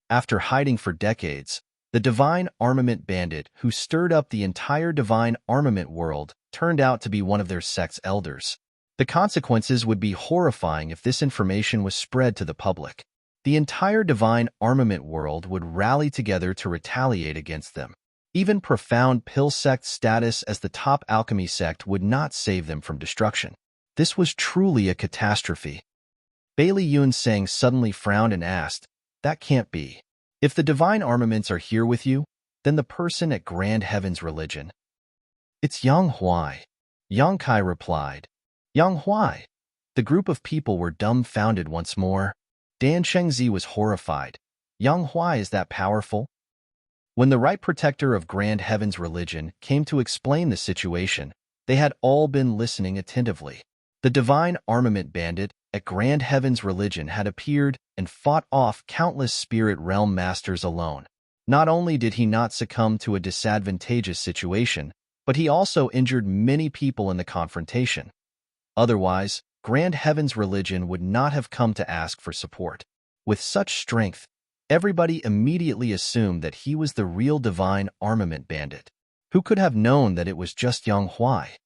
After hiding for decades, the Divine Armament Bandit who stirred up the entire Divine Armament world turned out to be one of their sect's elders. The consequences would be horrifying if this information was spread to the public. The entire Divine Armament world would rally together to retaliate against them. Even profound Pill Sect's status as the top alchemy sect would not save them from destruction. This was truly a catastrophe. Bailey Yunseng suddenly frowned and asked, "That can't be. If the Divine Armaments are here with you, then the person at Grand Heaven's religion." "It's Yang Huai," Yang Kai replied. "Yang Huai?" The group of people were dumbfounded once more. Dan Shengzi was horrified. "Yang Huai is that powerful?" When the right protector of Grand Heaven's religion came to explain the situation, they had all been listening attentively. The Divine Armament Bandit at Grand Heaven's religion had appeared and fought off countless spirit realm masters alone. Not only did he not succumb to a disadvantageous situation, but he also injured many people in the confrontation. Otherwise, Grand Heaven's religion would not have come to ask for support. With such strength, everybody immediately assumed that he was the real Divine Armament Bandit. Who could have known that it was just Yang Huai?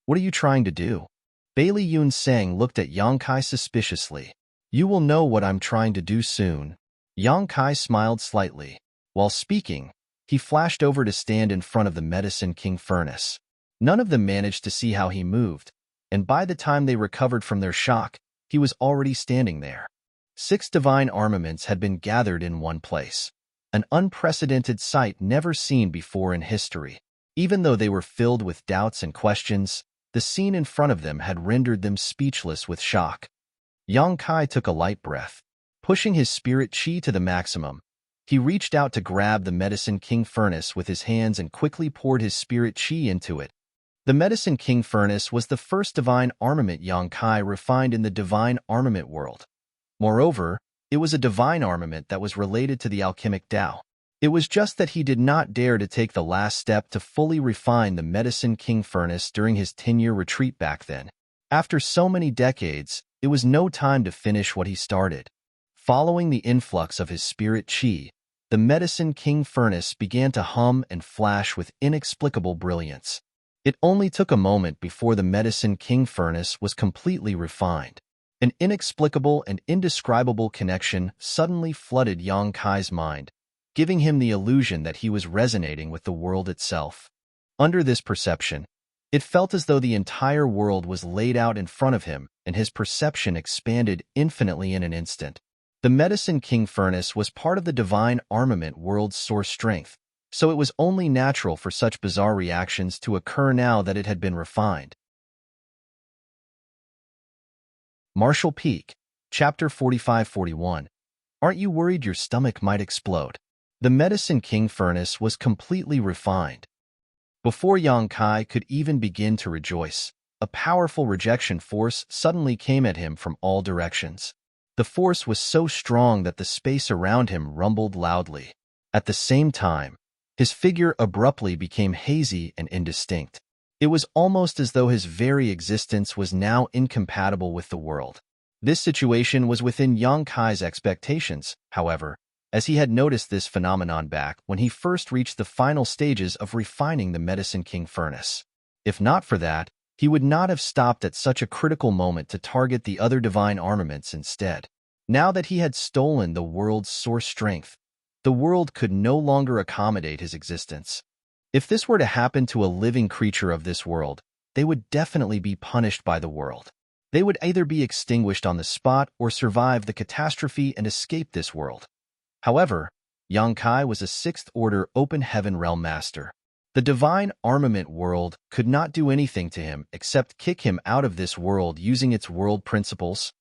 "What are you trying to do?" Bailey Yunseng looked at Yang Kai suspiciously. "You will know what I'm trying to do soon." Yang Kai smiled slightly. While speaking, he flashed over to stand in front of the Medicine King furnace. None of them managed to see how he moved, and by the time they recovered from their shock, he was already standing there. 6 divine armaments had been gathered in one place, an unprecedented sight never seen before in history. Even though they were filled with doubts and questions, the scene in front of them had rendered them speechless with shock. Yang Kai took a light breath. Pushing his spirit chi to the maximum, he reached out to grab the Medicine King furnace with his hands and quickly poured his spirit chi into it. The Medicine King furnace was the first divine armament Yang Kai refined in the divine armament world. Moreover, it was a divine armament that was related to the alchemic Tao. It was just that he did not dare to take the last step to fully refine the Medicine King furnace during his 10-year retreat back then. After so many decades, it was no time to finish what he started. Following the influx of his spirit chi, the Medicine King furnace began to hum and flash with inexplicable brilliance. It only took a moment before the Medicine King furnace was completely refined. An inexplicable and indescribable connection suddenly flooded Yang Kai's mind, giving him the illusion that he was resonating with the world itself. Under this perception, it felt as though the entire world was laid out in front of him, and his perception expanded infinitely in an instant. The Medicine King furnace was part of the divine armament world's source strength, so it was only natural for such bizarre reactions to occur now that it had been refined. Marshall Peak, Chapter 45-41. Aren't you worried your stomach might explode? The Medicine King furnace was completely refined. Before Yang Kai could even begin to rejoice, a powerful rejection force suddenly came at him from all directions. The force was so strong that the space around him rumbled loudly. At the same time, his figure abruptly became hazy and indistinct. It was almost as though his very existence was now incompatible with the world. This situation was within Yang Kai's expectations, however, as he had noticed this phenomenon back when he first reached the final stages of refining the Medicine King furnace. If not for that, he would not have stopped at such a critical moment to target the other divine armaments instead. Now that he had stolen the world's source strength, the world could no longer accommodate his existence. If this were to happen to a living creature of this world, they would definitely be punished by the world. They would either be extinguished on the spot or survive the catastrophe and escape this world. However, Yang Kai was a 6th-order open heaven realm master. The divine armament world could not do anything to him except kick him out of this world using its world principles.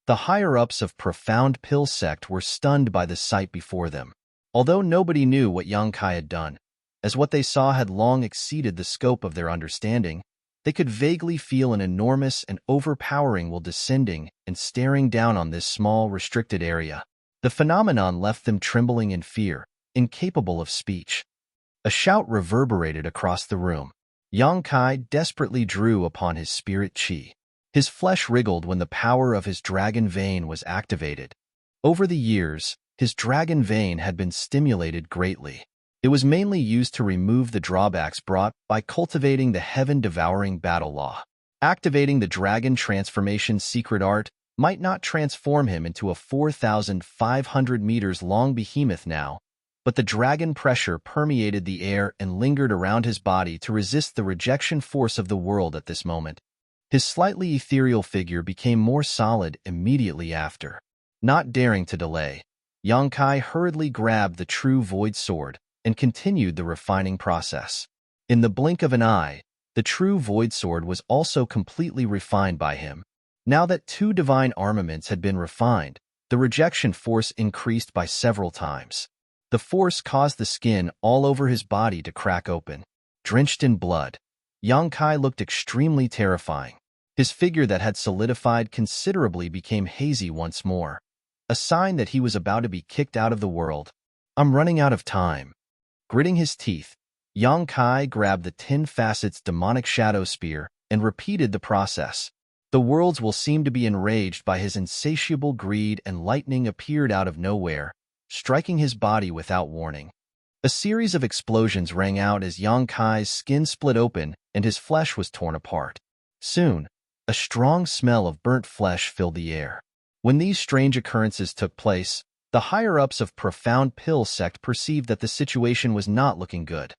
The higher-ups of profound Pill sect were stunned by the sight before them. Although nobody knew what Yang Kai had done, as what they saw had long exceeded the scope of their understanding, they could vaguely feel an enormous and overpowering will descending and staring down on this small, restricted area. The phenomenon left them trembling in fear, incapable of speech. A shout reverberated across the room. Yang Kai desperately drew upon his spirit chi. His flesh wriggled when the power of his dragon vein was activated. Over the years, his dragon vein had been stimulated greatly. It was mainly used to remove the drawbacks brought by cultivating the heaven-devouring battle law. Activating the dragon transformation secret art might not transform him into a 4,500 meters long behemoth now, but the dragon pressure permeated the air and lingered around his body to resist the rejection force of the world at this moment. His slightly ethereal figure became more solid immediately after. Not daring to delay, Yang Kai hurriedly grabbed the true void sword and continued the refining process. In the blink of an eye, the true void sword was also completely refined by him. Now that 2 divine armaments had been refined, the rejection force increased by several times. The force caused the skin all over his body to crack open. Drenched in blood, Yang Kai looked extremely terrifying. His figure that had solidified considerably became hazy once more, a sign that he was about to be kicked out of the world. I'm running out of time. Gritting his teeth, Yang Kai grabbed the 10 facets demonic shadow spear and repeated the process. The worlds will seem to be enraged by his insatiable greed, and lightning appeared out of nowhere, striking his body without warning. A series of explosions rang out as Yang Kai's skin split open and his flesh was torn apart. Soon, a strong smell of burnt flesh filled the air. When these strange occurrences took place, the higher-ups of Profound Pill sect perceived that the situation was not looking good.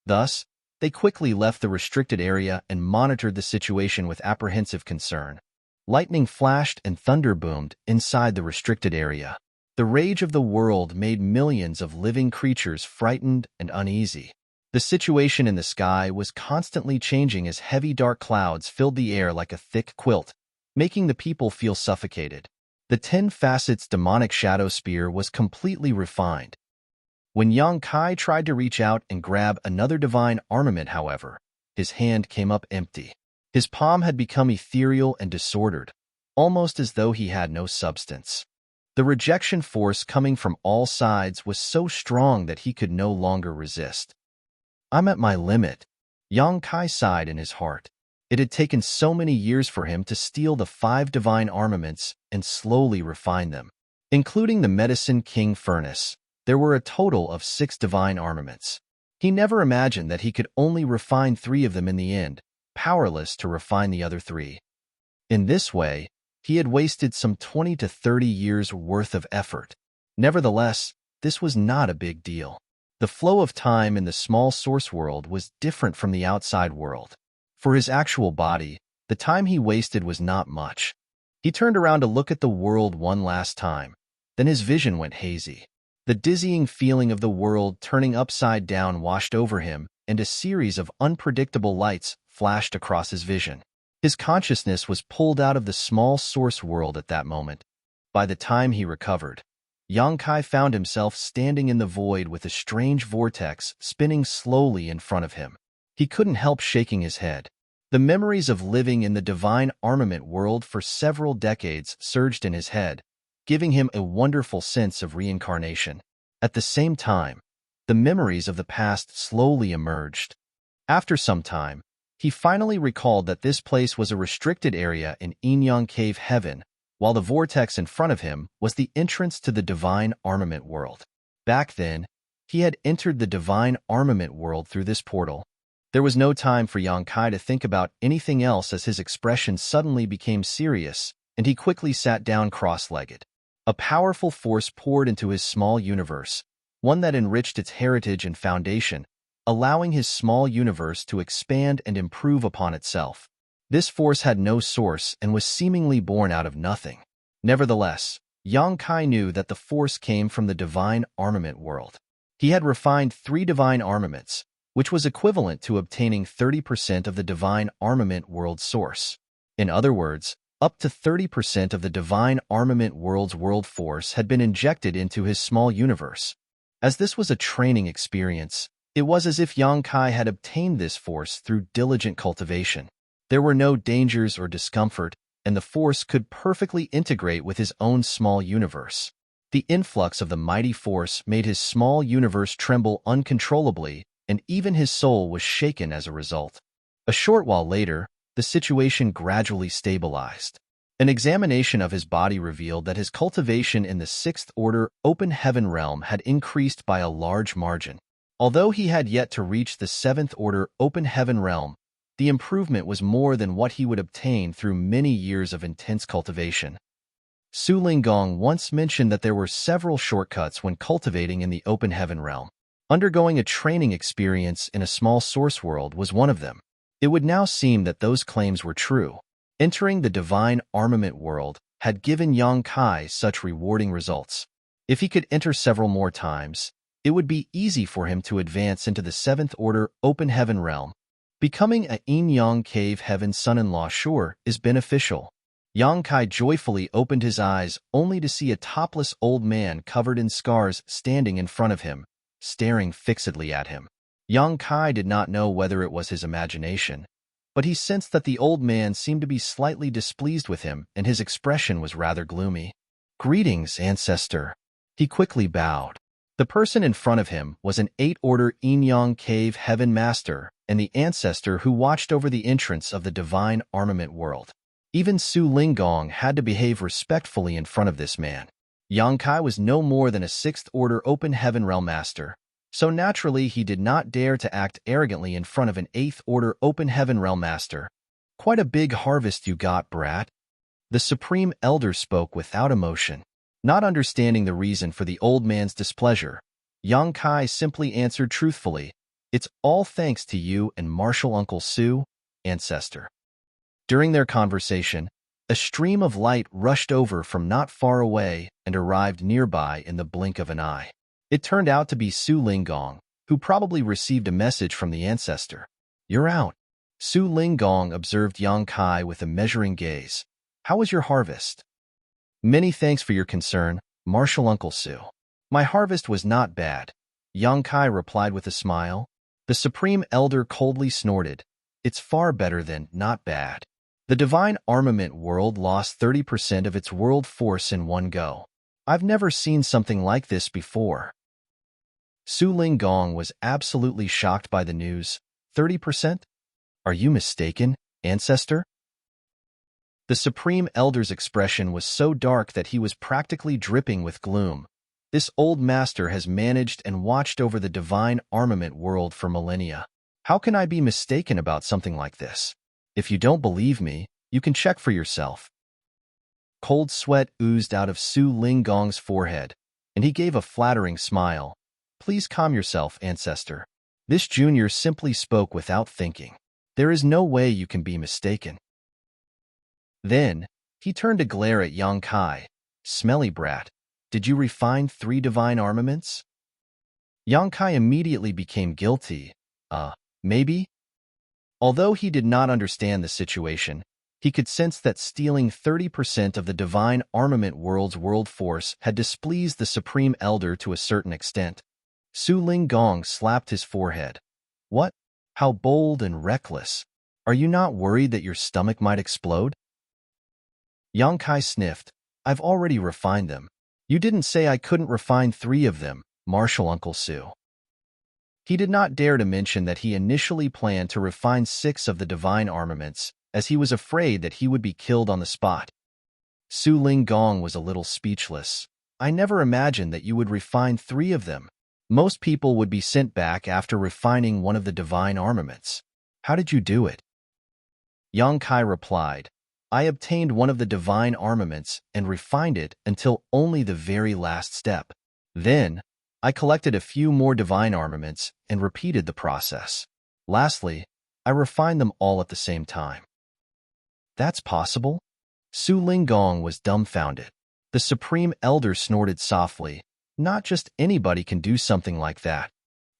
Thus, they quickly left the restricted area and monitored the situation with apprehensive concern. Lightning flashed and thunder boomed inside the restricted area. The rage of the world made millions of living creatures frightened and uneasy. The situation in the sky was constantly changing as heavy dark clouds filled the air like a thick quilt, making the people feel suffocated. The 10 facets demonic shadow spear was completely refined. When Yang Kai tried to reach out and grab another divine armament, however, his hand came up empty. His palm had become ethereal and disordered, almost as though he had no substance. The rejection force coming from all sides was so strong that he could no longer resist. I'm at my limit, Yang Kai sighed in his heart. It had taken so many years for him to steal the 5 divine armaments and slowly refine them. Including the Medicine King Furnace, there were a total of 6 divine armaments. He never imagined that he could only refine 3 of them in the end, powerless to refine the other 3. In this way, he had wasted some 20 to 30 years' worth of effort. Nevertheless, this was not a big deal. The flow of time in the small source world was different from the outside world. For his actual body, the time he wasted was not much. He turned around to look at the world one last time. Then his vision went hazy. The dizzying feeling of the world turning upside down washed over him, and a series of unpredictable lights flashed across his vision. His consciousness was pulled out of the small source world at that moment. By the time he recovered, Yang Kai found himself standing in the void with a strange vortex spinning slowly in front of him. He couldn't help shaking his head. The memories of living in the divine armament world for several decades surged in his head, giving him a wonderful sense of reincarnation. At the same time, the memories of the past slowly emerged. After some time, he finally recalled that this place was a restricted area in Enyang Cave Heaven, while the vortex in front of him was the entrance to the divine armament world. Back then, he had entered the divine armament world through this portal. There was no time for Yang Kai to think about anything else as his expression suddenly became serious, and he quickly sat down cross-legged. A powerful force poured into his small universe, one that enriched its heritage and foundation, allowing his small universe to expand and improve upon itself. This force had no source and was seemingly born out of nothing. Nevertheless, Yang Kai knew that the force came from the divine armament world. He had refined 3 divine armaments, which was equivalent to obtaining 30% of the divine armament world source. In other words, up to 30% of the divine armament world's world force had been injected into his small universe. As this was a training experience, it was as if Yang Kai had obtained this force through diligent cultivation. There were no dangers or discomfort, and the force could perfectly integrate with his own small universe. The influx of the mighty force made his small universe tremble uncontrollably, and even his soul was shaken as a result. A short while later, the situation gradually stabilized. An examination of his body revealed that his cultivation in the sixth order open heaven realm had increased by a large margin. Although he had yet to reach the seventh order open heaven realm, the improvement was more than what he would obtain through many years of intense cultivation. Su Linggong once mentioned that there were several shortcuts when cultivating in the open heaven realm. Undergoing a training experience in a small source world was one of them. It would now seem that those claims were true. Entering the divine armament world had given Yang Kai such rewarding results. If he could enter several more times, it would be easy for him to advance into the seventh order open heaven realm. Becoming a Yin-Yang Cave Heaven son-in-law sure is beneficial. Yang Kai joyfully opened his eyes only to see a topless old man covered in scars standing in front of him, staring fixedly at him. Yang Kai did not know whether it was his imagination, but he sensed that the old man seemed to be slightly displeased with him, and his expression was rather gloomy. "Greetings, ancestor." He quickly bowed. The person in front of him was an eight-order Yin-Yang Cave Heaven Master and the ancestor who watched over the entrance of the divine armament world. Even Su Linggong had to behave respectfully in front of this man. Yang Kai was no more than a sixth-order open heaven realm master, so naturally he did not dare to act arrogantly in front of an eighth-order open heaven realm master. "Quite a big harvest you got, brat." The Supreme Elder spoke without emotion. Not understanding the reason for the old man's displeasure, Yang Kai simply answered truthfully, "It's all thanks to you and Martial Uncle Su, ancestor." During their conversation, a stream of light rushed over from not far away and arrived nearby in the blink of an eye. It turned out to be Su Linggong, who probably received a message from the ancestor. "You're out." Su Linggong observed Yang Kai with a measuring gaze. "How was your harvest?" "Many thanks for your concern, Martial Uncle Su." "My harvest was not bad," Yang Kai replied with a smile. The Supreme Elder coldly snorted. "It's far better than not bad." The divine armament world lost 30% of its world force in one go. "I've never seen something like this before." Su Linggong was absolutely shocked by the news. 30%? Are you mistaken, ancestor? The Supreme Elder's expression was so dark that he was practically dripping with gloom. This old master has managed and watched over the divine armament world for millennia. How can I be mistaken about something like this? If you don't believe me, you can check for yourself. Cold sweat oozed out of Su Linggong's forehead, and he gave a flattering smile. "Please calm yourself, ancestor." This junior simply spoke without thinking. "There is no way you can be mistaken." Then, he turned to glare at Yang Kai. "Smelly brat, did you refine 3 divine armaments?" Yang Kai immediately became guilty. Maybe? Although he did not understand the situation, he could sense that stealing 30% of the divine armament world's world force had displeased the Supreme Elder to a certain extent. Su Linggong slapped his forehead. "What? How bold and reckless. Are you not worried that your stomach might explode?" Yang Kai sniffed. "I've already refined them." "You didn't say I couldn't refine 3 of them, Martial Uncle Su." He did not dare to mention that he initially planned to refine 6 of the divine armaments, as he was afraid that he would be killed on the spot. Su Linggong was a little speechless. "I never imagined that you would refine 3 of them. Most people would be sent back after refining one of the divine armaments. How did you do it?" Yang Kai replied, "I obtained one of the divine armaments and refined it until only the very last step. Then, I collected a few more divine armaments and repeated the process. Lastly, I refined them all at the same time." "That's possible?" Su Linggong was dumbfounded. The Supreme Elder snorted softly. "Not just anybody can do something like that.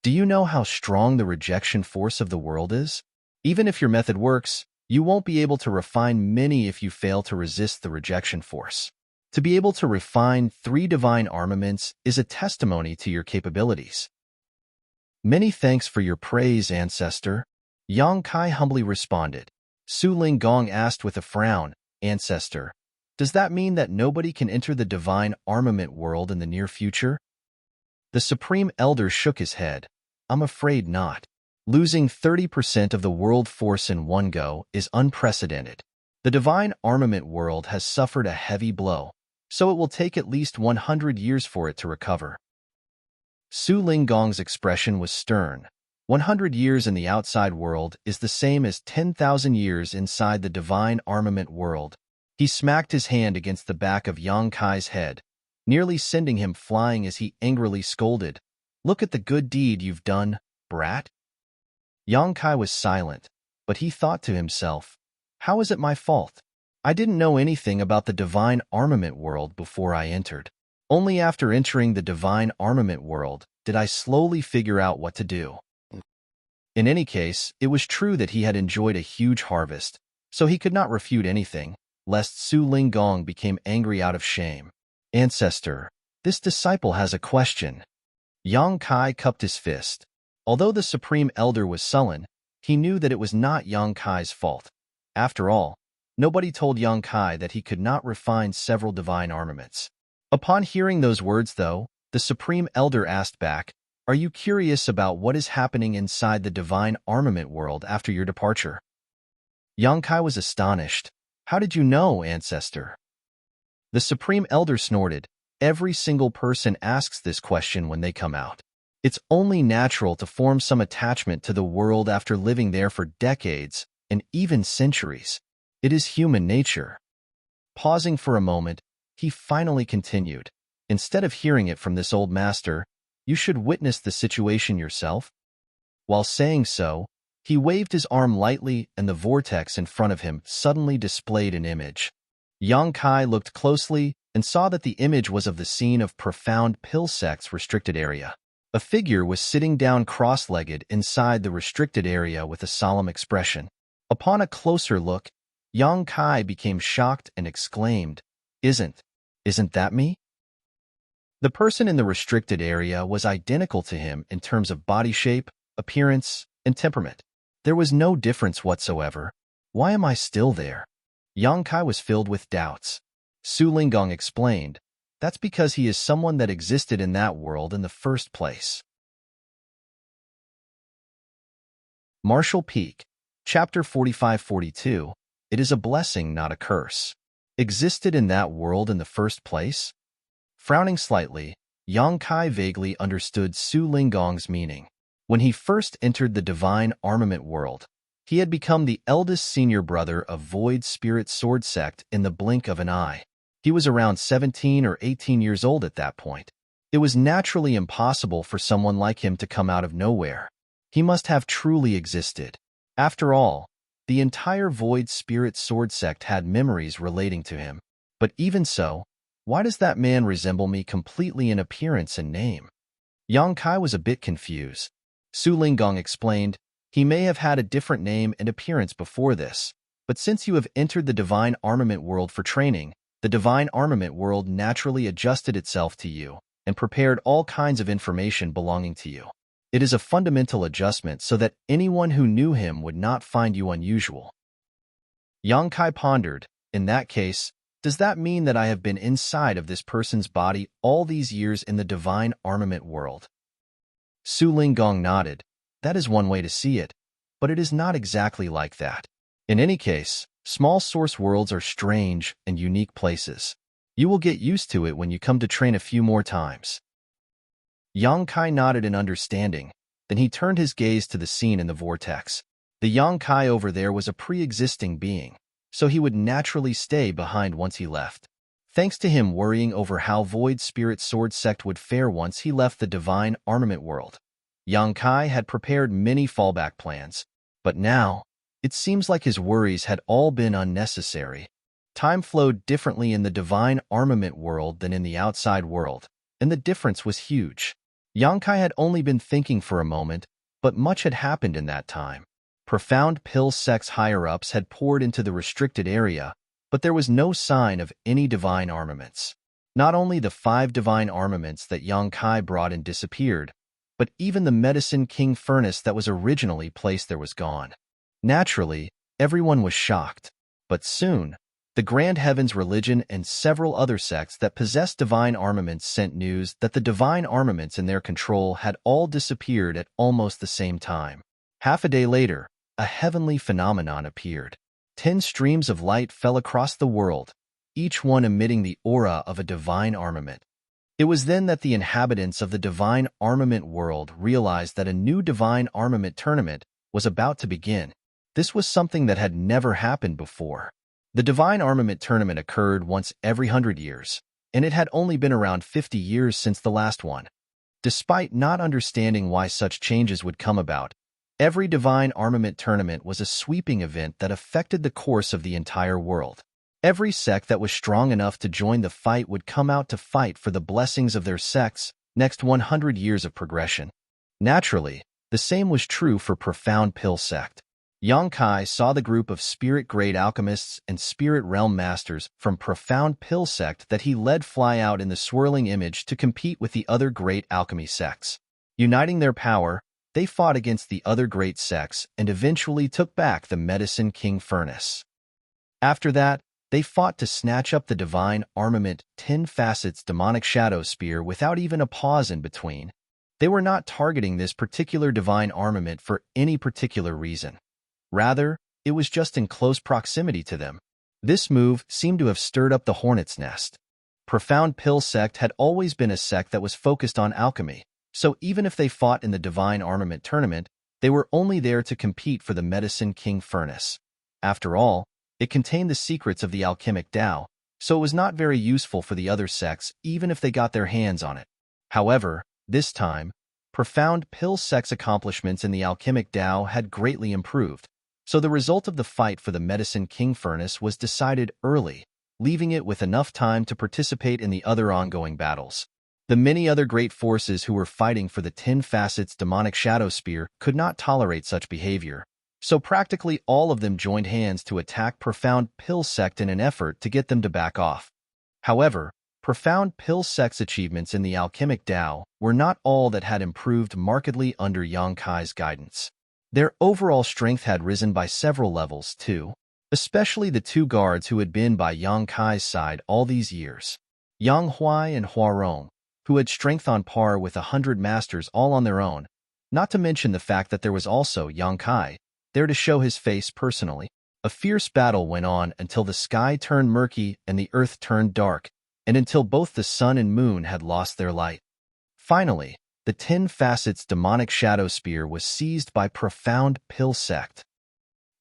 Do you know how strong the rejection force of the world is? Even if your method works, you won't be able to refine many if you fail to resist the rejection force. To be able to refine 3 divine armaments is a testimony to your capabilities." "Many thanks for your praise, ancestor," Yang Kai humbly responded. Su Linggong asked with a frown, "Ancestor, does that mean that nobody can enter the divine armament world in the near future?" The Supreme Elder shook his head. "I'm afraid not. Losing 30% of the world force in one go is unprecedented. The divine armament world has suffered a heavy blow, so it will take at least 100 years for it to recover. Su Linggong's expression was stern. 100 years in the outside world is the same as 10,000 years inside the divine armament world. He smacked his hand against the back of Yang Kai's head, nearly sending him flying as he angrily scolded, "Look at the good deed you've done, brat." Yang Kai was silent, but he thought to himself, "How is it my fault? I didn't know anything about the divine armament world before I entered. Only after entering the divine armament world did I slowly figure out what to do." In any case, it was true that he had enjoyed a huge harvest, so he could not refute anything, lest Su Linggong became angry out of shame. "Ancestor, this disciple has a question." Yang Kai cupped his fist. Although the Supreme Elder was sullen, he knew that it was not Yang Kai's fault. After all, nobody told Yang Kai that he could not refine several divine armaments. Upon hearing those words, though, the Supreme Elder asked back, "Are you curious about what is happening inside the divine armament world after your departure?" Yang Kai was astonished. "How did you know, Ancestor?" The Supreme Elder snorted. "Every single person asks this question when they come out. It's only natural to form some attachment to the world after living there for decades and even centuries. It is human nature." Pausing for a moment, he finally continued, "Instead of hearing it from this old master, you should witness the situation yourself." While saying so, he waved his arm lightly and the vortex in front of him suddenly displayed an image. Yang Kai looked closely and saw that the image was of the scene of profound pill sect's restricted area. A figure was sitting down cross-legged inside the restricted area with a solemn expression. Upon a closer look, Yang Kai became shocked and exclaimed, Isn't that me?" The person in the restricted area was identical to him in terms of body shape, appearance, and temperament. There was no difference whatsoever. Why am I still there? Yang Kai was filled with doubts. Su Linggong explained, "That's because he is someone that existed in that world in the first place." Marshall Peak, Chapter 45-42, It is a blessing, not a curse. Existed in that world in the first place? Frowning slightly, Yang Kai vaguely understood Su Linggong's meaning. When he first entered the divine armament world, he had become the eldest senior brother of Void Spirit Sword Sect in the blink of an eye. He was around 17 or 18 years old at that point. It was naturally impossible for someone like him to come out of nowhere. He must have truly existed. After all, the entire Void Spirit Sword Sect had memories relating to him. But even so, why does that man resemble me completely in appearance and name? Yang Kai was a bit confused. Su Linggong explained, "He may have had a different name and appearance before this, but since you have entered the divine armament world for training, the divine armament world naturally adjusted itself to you and prepared all kinds of information belonging to you. It is a fundamental adjustment so that anyone who knew him would not find you unusual." Yang Kai pondered, "In that case, does that mean that I have been inside of this person's body all these years in the divine armament world?" Su Linggong nodded. "That is one way to see it, but it is not exactly like that. In any case, small source worlds are strange and unique places. You will get used to it when you come to train a few more times." Yang Kai nodded in understanding, then he turned his gaze to the scene in the vortex. The Yang Kai over there was a pre-existing being, so he would naturally stay behind once he left. Thanks to him worrying over how Void Spirit Sword Sect would fare once he left the divine armament world, Yang Kai had prepared many fallback plans, but now, it seems like his worries had all been unnecessary. Time flowed differently in the divine armament world than in the outside world, and the difference was huge. Yang Kai had only been thinking for a moment, but much had happened in that time. Profound Pill Sect's higher-ups had poured into the restricted area, but there was no sign of any divine armaments. Not only the 5 divine armaments that Yang Kai brought in disappeared, but even the Medicine King furnace that was originally placed there was gone. Naturally, everyone was shocked, but soon, the Grand Heavens religion and several other sects that possessed divine armaments sent news that the divine armaments in their control had all disappeared at almost the same time. Half a day later, a heavenly phenomenon appeared. 10 streams of light fell across the world, each one emitting the aura of a divine armament. It was then that the inhabitants of the divine armament world realized that a new divine armament tournament was about to begin. This was something that had never happened before. The divine armament tournament occurred once every 100 years, and it had only been around 50 years since the last one. Despite not understanding why such changes would come about, every divine armament tournament was a sweeping event that affected the course of the entire world. Every sect that was strong enough to join the fight would come out to fight for the blessings of their sect's next 100 years of progression. Naturally, the same was true for Profound Pill sect. Yang Kai saw the group of spirit-grade alchemists and spirit realm masters from Profound Pill sect that he led fly out in the swirling image to compete with the other great alchemy sects. Uniting their power, they fought against the other great sects and eventually took back the Medicine King Furnace. After that, they fought to snatch up the divine armament 10 facets demonic shadow spear without even a pause in between. They were not targeting this particular divine armament for any particular reason. Rather, it was just in close proximity to them. This move seemed to have stirred up the hornet's nest. Profound Pill sect had always been a sect that was focused on alchemy, so even if they fought in the divine armament tournament, they were only there to compete for the Medicine King Furnace. After all, it contained the secrets of the alchemic Tao, so it was not very useful for the other sects even if they got their hands on it. However, this time, Profound Pill sect's accomplishments in the alchemic Tao had greatly improved, so the result of the fight for the Medicine King Furnace was decided early, leaving it with enough time to participate in the other ongoing battles. The many other great forces who were fighting for the 10 facets demonic shadow spear could not tolerate such behavior, so practically all of them joined hands to attack Profound Pill sect in an effort to get them to back off. However, Profound Pill sect's achievements in the alchemic Tao were not all that had improved markedly under Yang Kai's guidance. Their overall strength had risen by several levels, too, especially the two guards who had been by Yang Kai's side all these years. Yang Huai and Huarong, who had strength on par with 100 masters all on their own, not to mention the fact that there was also Yang Kai, there to show his face personally. A fierce battle went on until the sky turned murky and the earth turned dark, and until both the sun and moon had lost their light. Finally, the 10 facets demonic shadow spear was seized by Profound Pill sect.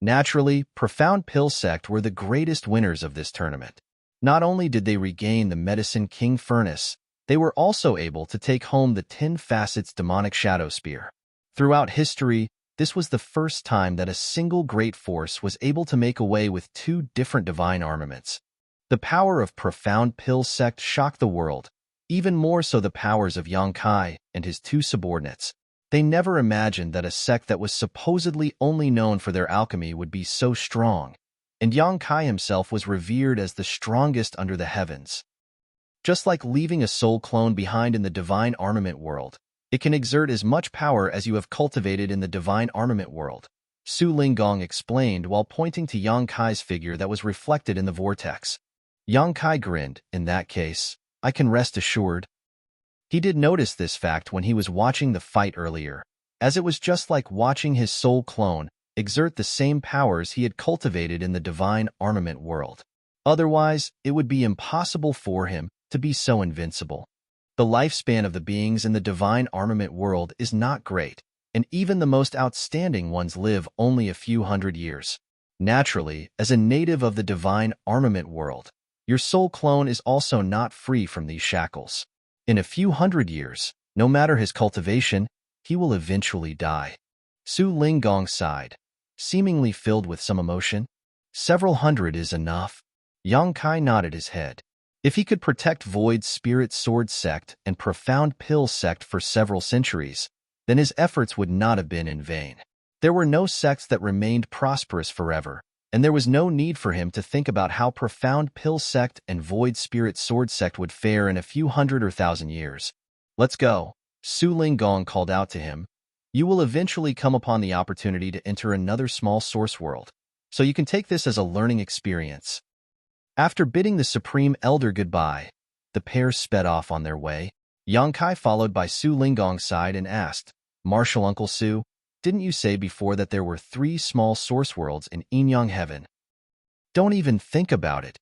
Naturally, Profound Pill sect were the greatest winners of this tournament. Not only did they regain the Medicine King Furnace, they were also able to take home the 10 facets demonic shadow spear. Throughout history, this was the first time that a single great force was able to make away with two different divine armaments. The power of Profound Pill sect shocked the world, even more so the powers of Yang Kai and his two subordinates. They never imagined that a sect that was supposedly only known for their alchemy would be so strong, and Yang Kai himself was revered as the strongest under the heavens. Just like leaving a soul clone behind in the divine armament world, it can exert as much power as you have cultivated in the divine armament world, Su Linggong explained while pointing to Yang Kai's figure that was reflected in the vortex. Yang Kai grinned. In that case, I can rest assured. He did notice this fact when he was watching the fight earlier, as it was just like watching his soul clone exert the same powers he had cultivated in the divine armament world. Otherwise, it would be impossible for him to be so invincible. The lifespan of the beings in the divine armament world is not great, and even the most outstanding ones live only a few hundred years. Naturally, as a native of the divine armament world, your soul clone is also not free from these shackles. In a few hundred years, no matter his cultivation, he will eventually die. Su Linggong sighed, seemingly filled with some emotion. Several hundred is enough. Yang Kai nodded his head. If he could protect Void Spirit Sword sect and Profound Pill sect for several centuries, then his efforts would not have been in vain. There were no sects that remained prosperous forever, and there was no need for him to think about how Profound Pill sect and Void Spirit Sword sect would fare in a few hundred or thousand years. Let's go, Su Linggong called out to him. You will eventually come upon the opportunity to enter another small source world, so you can take this as a learning experience. After bidding the Supreme Elder goodbye, the pair sped off on their way. Yang Kai followed by Su Linggong's side and asked, Marshal Uncle Su, didn't you say before that there were 3 small source worlds in Yin Yang Heaven? Don't even think about it.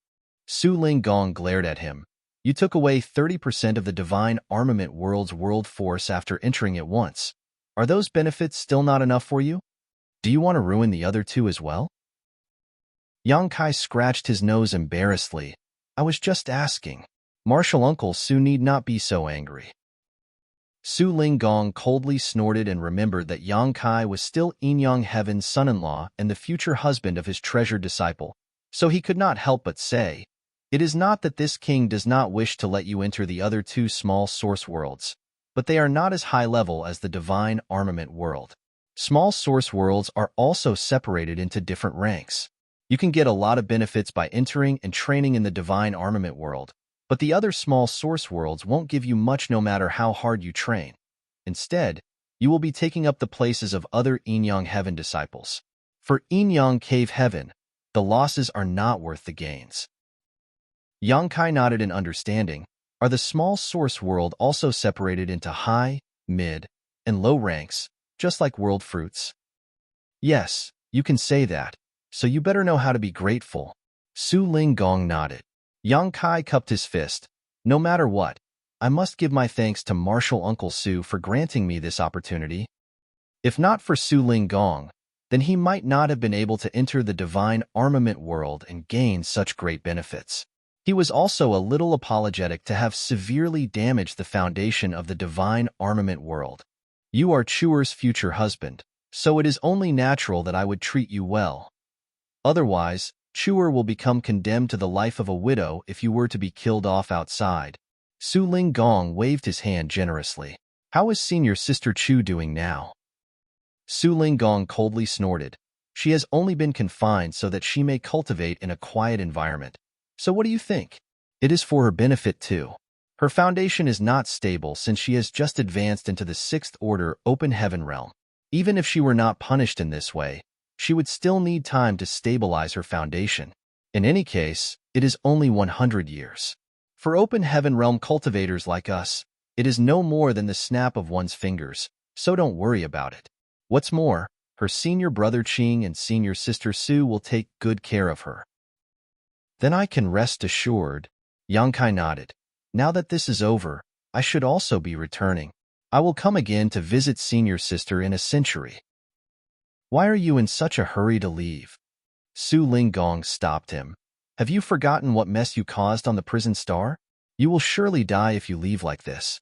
Su Ling Gong glared at him. You took away 30% of the divine armament world's world force after entering it once. Are those benefits still not enough for you? Do you want to ruin the other two as well? Yang Kai scratched his nose embarrassedly. I was just asking. Martial Uncle Su need not be so angry. Su Ling Gong coldly snorted and remembered that Yang Kai was still Yin Heaven's son-in-law and the future husband of his treasured disciple, so he could not help but say, "It is not that this king does not wish to let you enter the other two small source worlds, but they are not as high level as the divine armament world. Small source worlds are also separated into different ranks. You can get a lot of benefits by entering and training in the divine armament world, but the other small source worlds won't give you much no matter how hard you train. Instead, you will be taking up the places of other Yin Heaven disciples. For Yin Cave Heaven, the losses are not worth the gains." Yang Kai nodded in understanding. Are the small source world also separated into high, mid, and low ranks, just like world fruits? Yes, you can say that, so you better know how to be grateful. Su Ling Gong nodded. Yang Kai cupped his fist. No matter what, I must give my thanks to Martial Uncle Su for granting me this opportunity. If not for Su Ling Gong, then he might not have been able to enter the divine armament world and gain such great benefits. He was also a little apologetic to have severely damaged the foundation of the divine armament world. You are Chuer's future husband, so it is only natural that I would treat you well. Otherwise, Chuer will become condemned to the life of a widow if you were to be killed off outside. Su Ling Gong waved his hand generously. How is senior sister Chu doing now? Su Ling Gong coldly snorted. She has only been confined so that she may cultivate in a quiet environment. So what do you think? It is for her benefit too. Her foundation is not stable since she has just advanced into the 6th order open heaven realm. Even if she were not punished in this way, she would still need time to stabilize her foundation. In any case, it is only 100 years. For open heaven realm cultivators like us, it is no more than the snap of one's fingers, so don't worry about it. What's more, her senior brother Qing and senior sister Su will take good care of her. Then I can rest assured. Yang Kai nodded. Now that this is over, I should also be returning. I will come again to visit senior sister in a century. Why are you in such a hurry to leave? Su Ling Gong stopped him. Have you forgotten what mess you caused on the prison star? You will surely die if you leave like this.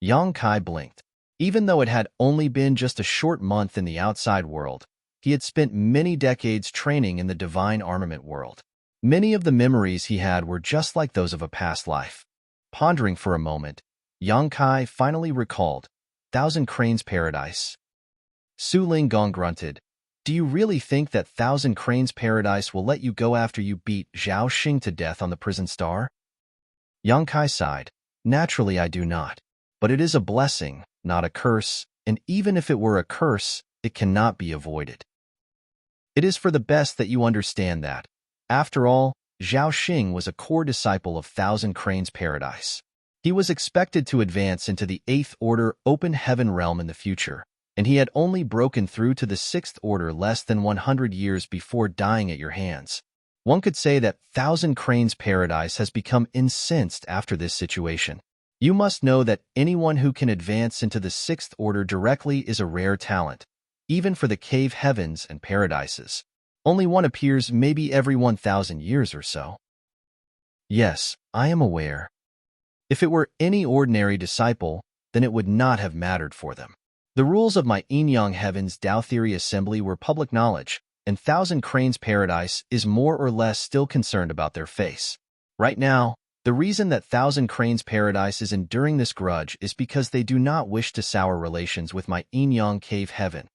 Yang Kai blinked. Even though it had only been just a short month in the outside world, he had spent many decades training in the divine armament world. Many of the memories he had were just like those of a past life. Pondering for a moment, Yang Kai finally recalled, Thousand Cranes Paradise. Su Ling Gong grunted. Do you really think that Thousand Cranes Paradise will let you go after you beat Zhao Xing to death on the prison star? Yang Kai sighed. Naturally I do not. But it is a blessing, not a curse, and even if it were a curse, it cannot be avoided. It is for the best that you understand that. After all, Zhao Xing was a core disciple of Thousand Cranes Paradise. He was expected to advance into the 8th Order Open Heaven realm in the future, and he had only broken through to the 6th Order less than 100 years before dying at your hands. One could say that Thousand Cranes Paradise has become incensed after this situation. You must know that anyone who can advance into the 6th Order directly is a rare talent, even for the cave heavens and paradises. Only one appears maybe every 1,000 years or so. Yes, I am aware. If it were any ordinary disciple, then it would not have mattered for them. The rules of my Yin Heaven's Tao Theory Assembly were public knowledge, and Thousand Cranes Paradise is more or less still concerned about their face. Right now, the reason that Thousand Cranes Paradise is enduring this grudge is because they do not wish to sour relations with my Yin Cave Heaven.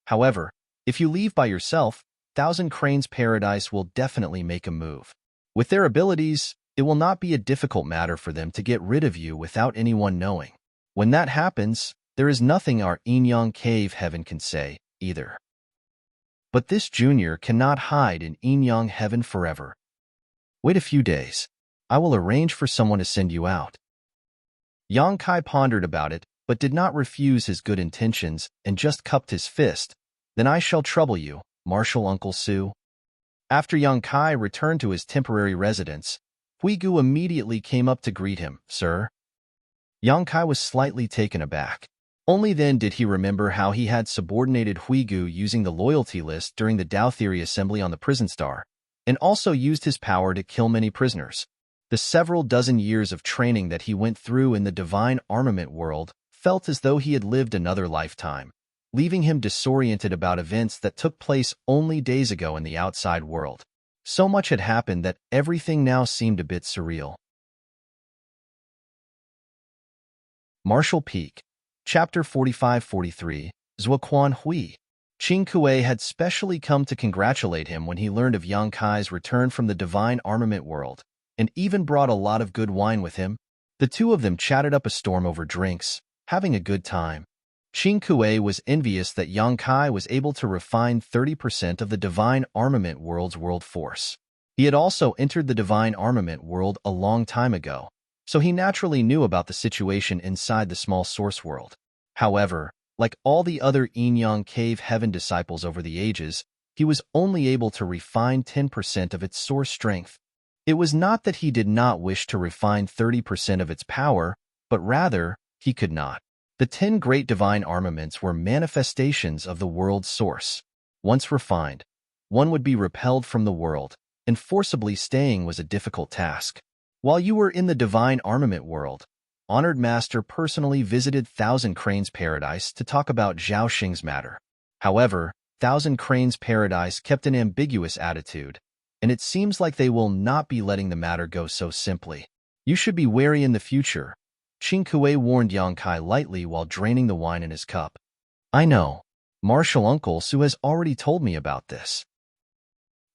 However, if you leave by yourself, Thousand Cranes Paradise will definitely make a move. With their abilities, it will not be a difficult matter for them to get rid of you without anyone knowing. When that happens, there is nothing our Yin Cave Heaven can say, either. But this junior cannot hide in Yin Heaven forever. Wait a few days. I will arrange for someone to send you out. Yang Kai pondered about it, but did not refuse his good intentions and just cupped his fist. Then I shall trouble you, Martial Uncle Su. After Yang Kai returned to his temporary residence, Huigu immediately came up to greet him. "Sir?" Yang Kai was slightly taken aback. Only then did he remember how he had subordinated Huigu using the loyalty list during the Tao Theory assembly on the prison star, and also used his power to kill many prisoners. The several dozen years of training that he went through in the divine armament world felt as though he had lived another lifetime, leaving him disoriented about events that took place only days ago in the outside world. So much had happened that everything now seemed a bit surreal. Martial Peak, Chapter 45-43, Zuoquan Hui. Qing Kuei had specially come to congratulate him when he learned of Yang Kai's return from the divine armament world, and even brought a lot of good wine with him. The two of them chatted up a storm over drinks, having a good time. Qing Kuei was envious that Yang Kai was able to refine 30% of the divine armament world's world force. He had also entered the divine armament world a long time ago, so he naturally knew about the situation inside the small source world. However, like all the other Yin-Yang Cave Heaven disciples over the ages, he was only able to refine 10% of its source strength. It was not that he did not wish to refine 30% of its power, but rather, he could not. The 10 great divine armaments were manifestations of the world's source. Once refined, one would be repelled from the world, and forcibly staying was a difficult task. While you were in the divine armament world, Honored Master personally visited Thousand Cranes Paradise to talk about Zhao Xing's matter. However, Thousand Cranes Paradise kept an ambiguous attitude, and it seems like they will not be letting the matter go so simply. You should be wary in the future, Qing Kuei warned Yang Kai lightly while draining the wine in his cup. I know. Martial Uncle Su has already told me about this.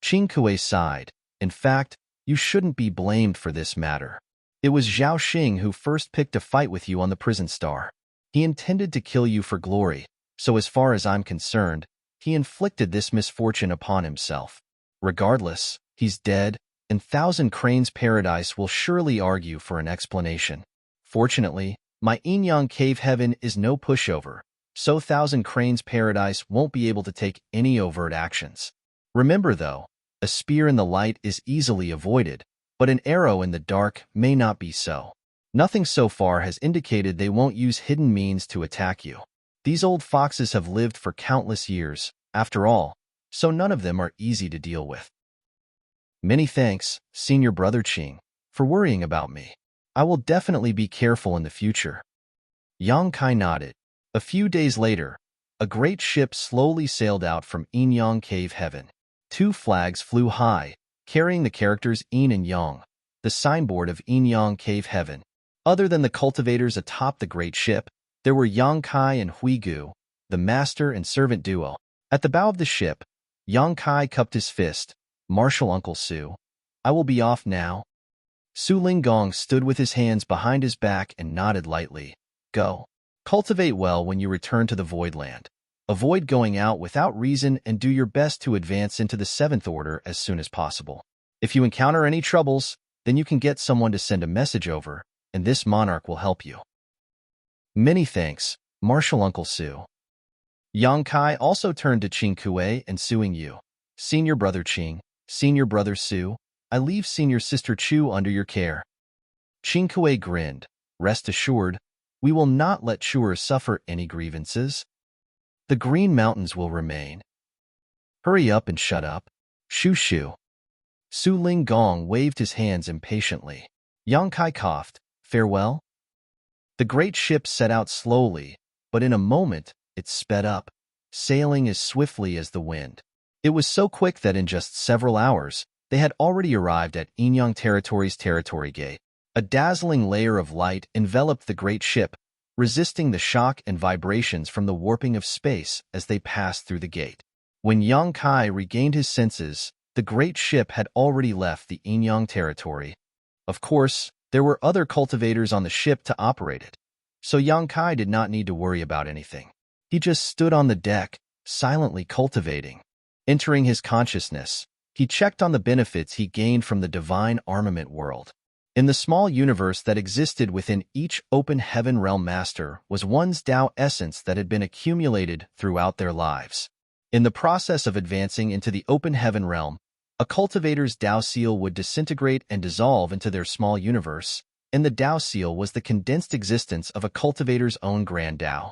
Qing Kuei sighed. In fact, you shouldn't be blamed for this matter. It was Zhao Xing who first picked a fight with you on the prison star. He intended to kill you for glory, so as far as I'm concerned, he inflicted this misfortune upon himself. Regardless, he's dead, and Thousand Cranes Paradise will surely argue for an explanation. Fortunately, my Yin-Yang Cave Heaven is no pushover, so Thousand Cranes Paradise won't be able to take any overt actions. Remember though, a spear in the light is easily avoided, but an arrow in the dark may not be so. Nothing so far has indicated they won't use hidden means to attack you. These old foxes have lived for countless years, after all, so none of them are easy to deal with. Many thanks, Senior Brother Qing, for worrying about me. I will definitely be careful in the future. Yang Kai nodded. A few days later, a great ship slowly sailed out from Yin-Yang Cave Heaven. 2 flags flew high, carrying the characters Yin and Yang, the signboard of Yin-Yang Cave Heaven. Other than the cultivators atop the great ship, there were Yang Kai and Huigu, the master and servant duo. At the bow of the ship, Yang Kai cupped his fist. Martial Uncle Su, I will be off now. Su Linggong stood with his hands behind his back and nodded lightly. Go. Cultivate well when you return to the Void Land. Avoid going out without reason and do your best to advance into the 7th Order as soon as possible. If you encounter any troubles, then you can get someone to send a message over, and this monarch will help you. Many thanks, Martial Uncle Su. Yang Kai also turned to Qing Kuei and Suing Yu. Senior Brother Qing, Senior Brother Su, I leave Senior Sister Chu under your care. Qing Kuei grinned. Rest assured, we will not let Chuer suffer any grievances. The Green Mountains will remain. Hurry up and shut up. Shoo shoo. Su Linggong waved his hands impatiently. Yang Kai coughed. Farewell? The great ship set out slowly, but in a moment, it sped up, sailing as swiftly as the wind. It was so quick that in just several hours, they had already arrived at Yin-Yang Territory's territory gate. A dazzling layer of light enveloped the great ship, resisting the shock and vibrations from the warping of space as they passed through the gate. When Yang Kai regained his senses, the great ship had already left the Yin-Yang Territory. Of course, there were other cultivators on the ship to operate it, so Yang Kai did not need to worry about anything. He just stood on the deck, silently cultivating. Entering his consciousness, he checked on the benefits he gained from the divine armament world. In the small universe that existed within each open heaven realm master was one's Tao essence that had been accumulated throughout their lives. In the process of advancing into the open heaven realm, A cultivator's Tao seal would disintegrate and dissolve into their small universe, and the Tao seal was the condensed existence of a cultivator's own grand Tao.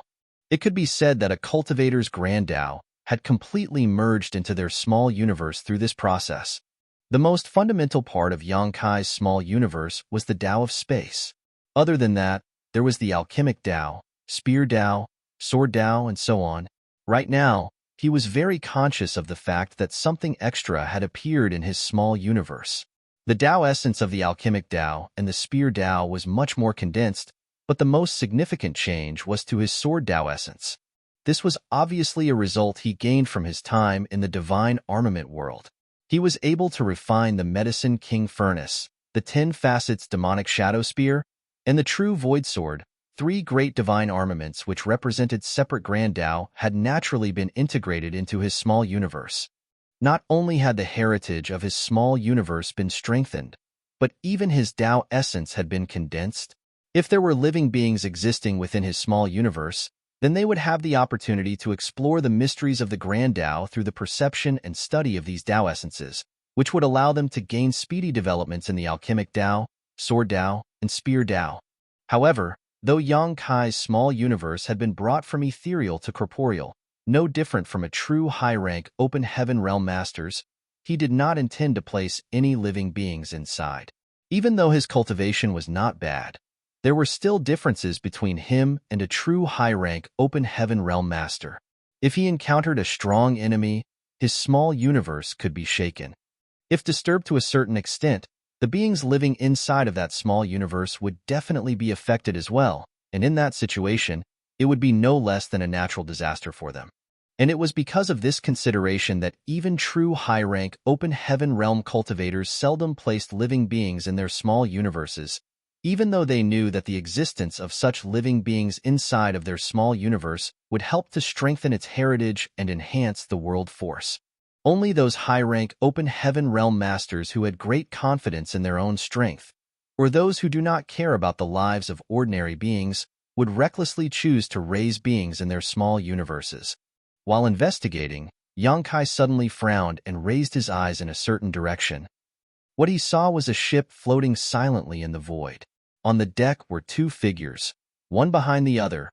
It could be said that a cultivator's grand Tao had completely merged into their small universe through this process. The most fundamental part of Yang Kai's small universe was the Tao of space. Other than that, there was the alchemic Tao, spear Tao, sword Tao, and so on. Right now, he was very conscious of the fact that something extra had appeared in his small universe. The Tao essence of the alchemic Tao and the spear Tao was much more condensed, but the most significant change was to his sword Tao essence. This was obviously a result he gained from his time in the divine armament world. He was able to refine the Medicine King Furnace, the 10 Facets Demonic Shadow Spear, and the True Void Sword. 3 great divine armaments which represented separate grand Tao had naturally been integrated into his small universe. Not only had the heritage of his small universe been strengthened, but even his Tao essence had been condensed. If there were living beings existing within his small universe, then they would have the opportunity to explore the mysteries of the grand Tao through the perception and study of these Tao essences, which would allow them to gain speedy developments in the alchemic Tao, sword Tao, and spear Tao. However, though Yang Kai's small universe had been brought from ethereal to corporeal, no different from a true high-rank open heaven realm master's, he did not intend to place any living beings inside. Even though his cultivation was not bad, there were still differences between him and a true high-rank open heaven realm master. If he encountered a strong enemy, his small universe could be shaken. If disturbed to a certain extent, the beings living inside of that small universe would definitely be affected as well, and in that situation, it would be no less than a natural disaster for them. And it was because of this consideration that even true high-rank open heaven realm cultivators seldom placed living beings in their small universes, even though they knew that the existence of such living beings inside of their small universe would help to strengthen its heritage and enhance the world force. Only those high-rank open heaven realm masters who had great confidence in their own strength, or those who do not care about the lives of ordinary beings, would recklessly choose to raise beings in their small universes. While investigating, Yang Kai suddenly frowned and raised his eyes in a certain direction. What he saw was a ship floating silently in the void. On the deck were 2 figures, one behind the other,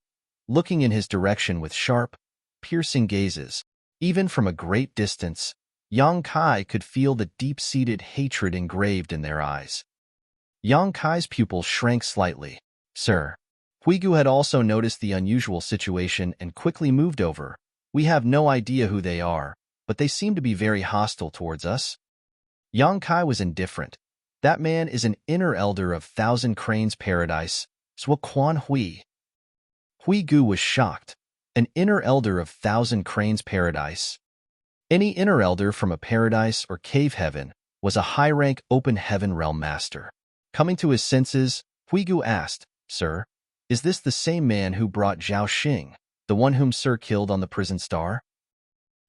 looking in his direction with sharp, piercing gazes. Even from a great distance, Yang Kai could feel the deep-seated hatred engraved in their eyes. Yang Kai's pupils shrank slightly. "Sir." Huigu had also noticed the unusual situation and quickly moved over. "We have no idea who they are, but they seem to be very hostile towards us." Yang Kai was indifferent. "That man is an inner elder of Thousand Cranes Paradise, Quan Hui." Huigu was shocked. An inner elder of Thousand Cranes Paradise. Any inner elder from a paradise or cave heaven was a high-rank open heaven realm master. Coming to his senses, Huigu asked, "Sir, is this the same man who brought Zhao Xing, the one whom Sir killed on the prison star?"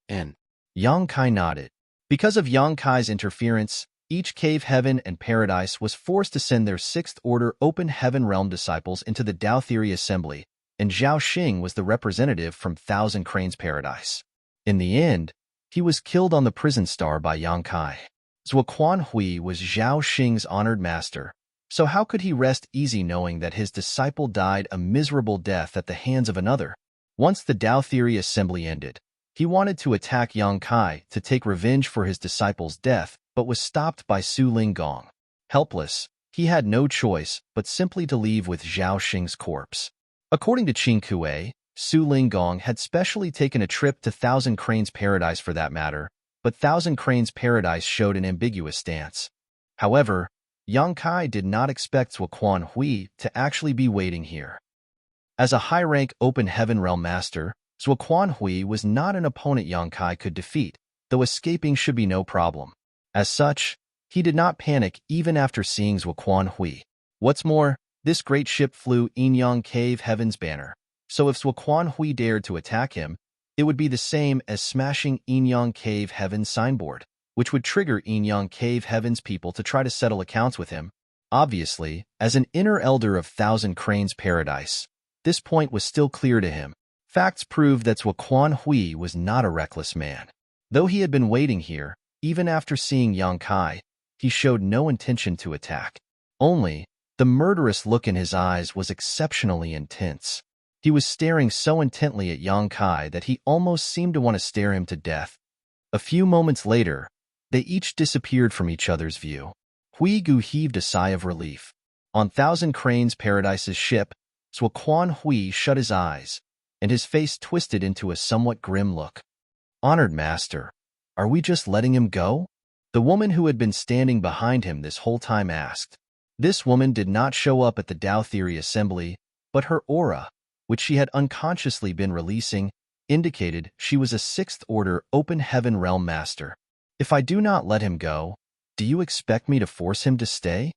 And Yang Kai nodded. Because of Yang Kai's interference, each cave heaven and paradise was forced to send their 6th-order open heaven realm disciples into the Tao Theory Assembly, and Zhao Xing was the representative from Thousand Cranes Paradise. In the end, he was killed on the prison star by Yang Kai. Quan Hui was Zhao Xing's honored master, so how could he rest easy knowing that his disciple died a miserable death at the hands of another? Once the Tao Theory Assembly ended, he wanted to attack Yang Kai to take revenge for his disciple's death, but was stopped by Su Linggong. Helpless, he had no choice but simply to leave with Zhao Xing's corpse. According to Qing Kue, Su Linggong had specially taken a trip to Thousand Cranes Paradise for that matter, but Thousand Cranes Paradise showed an ambiguous stance. However, Yang Kai did not expect Quan Hui to actually be waiting here. As a high-rank open heaven realm master, Quan Hui was not an opponent Yang Kai could defeat, though escaping should be no problem. As such, he did not panic even after seeing Quan Hui. What's more, this great ship flew Enyang Cave Heaven's banner, so if Quan Hui dared to attack him, it would be the same as smashing Enyang Cave Heaven's signboard, which would trigger Enyang Cave Heaven's people to try to settle accounts with him. Obviously, as an inner elder of Thousand Cranes Paradise, this point was still clear to him. Facts proved that Quan Hui was not a reckless man. Though he had been waiting here, Even after seeing Yang Kai, he showed no intention to attack. Only, the murderous look in his eyes was exceptionally intense. He was staring so intently at Yang Kai that he almost seemed to want to stare him to death. A few moments later, they each disappeared from each other's view. Hui Gu heaved a sigh of relief. On Thousand Cranes Paradise's ship, Quan Hui shut his eyes, and his face twisted into a somewhat grim look. "Honored Master, are we just letting him go?" The woman who had been standing behind him this whole time asked. This woman did not show up at the Tao Theory Assembly, but her aura, which she had unconsciously been releasing, indicated she was a sixth-order Open Heaven Realm Master. "If I do not let him go, do you expect me to force him to stay?"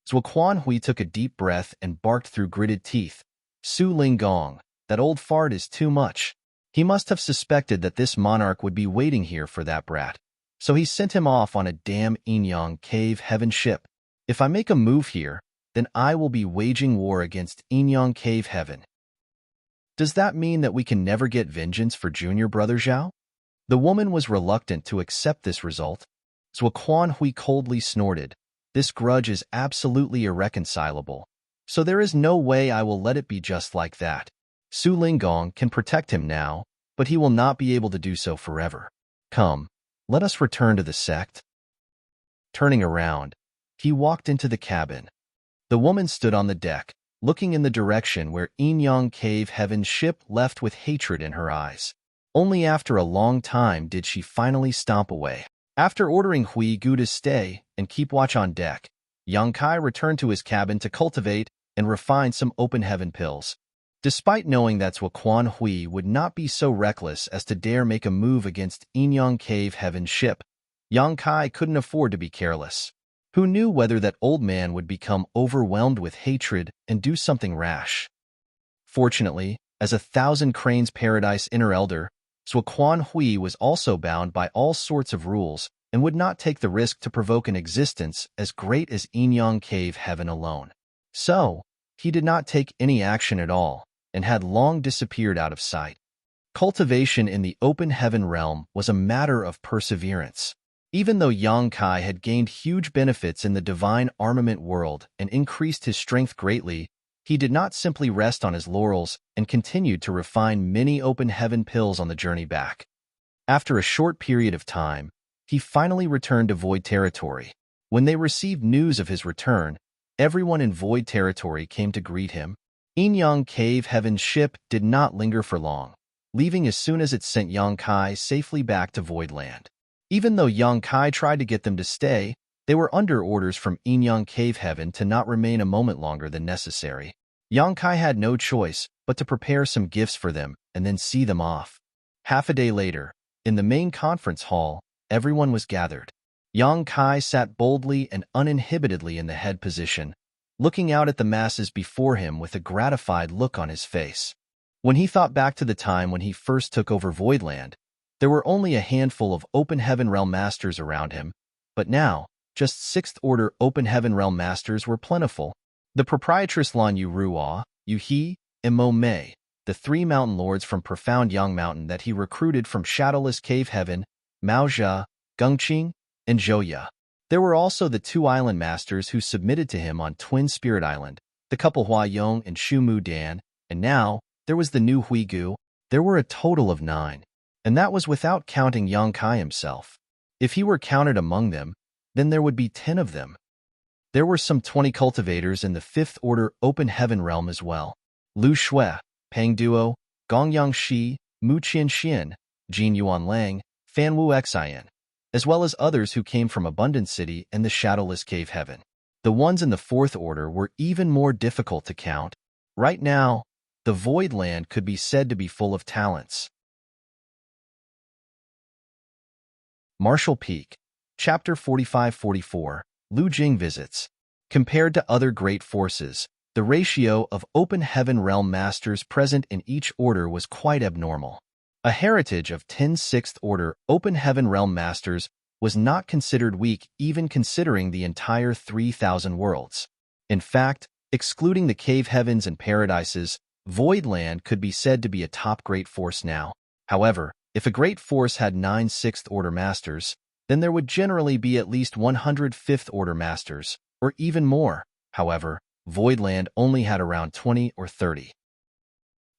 Quan Hui took a deep breath and barked through gritted teeth. "Su Ling Gong, that old fart is too much." He must have suspected that this monarch would be waiting here for that brat, so he sent him off on a damn Enyang Cave Heaven ship. "If I make a move here, then I will be waging war against Enyang Cave Heaven. Does that mean that we can never get vengeance for Junior Brother Zhao?" The woman was reluctant to accept this result. Quan Hui coldly snorted. "This grudge is absolutely irreconcilable, so there is no way I will let it be just like that. Su Linggong can protect him now, but he will not be able to do so forever. Come, let us return to the sect." Turning around, he walked into the cabin. The woman stood on the deck, looking in the direction where Enyang Cave Heaven's ship left with hatred in her eyes. Only after a long time did she finally stomp away. After ordering Hui Gu to stay and keep watch on deck, Yang Kai returned to his cabin to cultivate and refine some open heaven pills. Despite knowing that Quan Hui would not be so reckless as to dare make a move against Enyang Cave Heaven's ship, Yang Kai couldn't afford to be careless. Who knew whether that old man would become overwhelmed with hatred and do something rash? Fortunately, as a Thousand Cranes Paradise Inner Elder, Quan Hui was also bound by all sorts of rules and would not take the risk to provoke an existence as great as Enyang Cave Heaven alone. So, he did not take any action at all and had long disappeared out of sight. Cultivation in the open heaven realm was a matter of perseverance. Even though Yang Kai had gained huge benefits in the divine armament world and increased his strength greatly, he did not simply rest on his laurels and continued to refine many open heaven pills on the journey back. After a short period of time, he finally returned to Void Territory. When they received news of his return, everyone in Void Territory came to greet him. Enyang Cave Heaven's ship did not linger for long, leaving as soon as it sent Yang Kai safely back to Voidland. Even though Yang Kai tried to get them to stay, they were under orders from Enyang Cave Heaven to not remain a moment longer than necessary. Yang Kai had no choice but to prepare some gifts for them and then see them off. Half a day later, in the main conference hall, everyone was gathered. Yang Kai sat boldly and uninhibitedly in the head position, looking out at the masses before him with a gratified look on his face. When he thought back to the time when he first took over Voidland, there were only a handful of Open Heaven Realm Masters around him, but now, just 6th Order Open Heaven Realm Masters were plentiful. The proprietress Lan Yu Ruo, Yu He, and Mo Mei, the 3 mountain lords from Profound Yang Mountain that he recruited from Shadowless Cave Heaven, Mao Jia, Gengqing, and Zhouya. There were also the 2 island masters who submitted to him on Twin Spirit Island, the couple Hua Yong and Shu Mu Dan, and now there was the new Hui Gu. There were a total of 9, and that was without counting Yang Kai himself. If he were counted among them, then there would be 10 of them. There were some 20 cultivators in the 5th Order Open Heaven Realm as well. Lu Shui, Pang Duo, Gongyang Shi, Mu Qian Xian, Jin Yuan Lang, Fan Wu Xian, as well as others who came from Abundant City and the Shadowless Cave Heaven. The ones in the 4th Order were even more difficult to count. Right now, the Void Land could be said to be full of talents. Martial Peak, Chapter 45-44, Lu Jing Visits. Compared to other great forces, the ratio of Open Heaven Realm Masters present in each order was quite abnormal. A heritage of 10 6th Order Open Heaven Realm Masters was not considered weak even considering the entire 3,000 worlds. In fact, excluding the Cave Heavens and Paradises, Voidland could be said to be a top great force now. However, if a great force had 9 6th Order Masters, then there would generally be at least 100 fifth-order masters, or even more. However, Voidland only had around 20 or 30.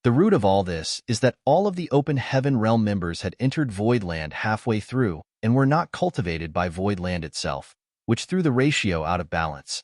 The root of all this is that all of the Open Heaven Realm members had entered Voidland halfway through and were not cultivated by Voidland itself, which threw the ratio out of balance.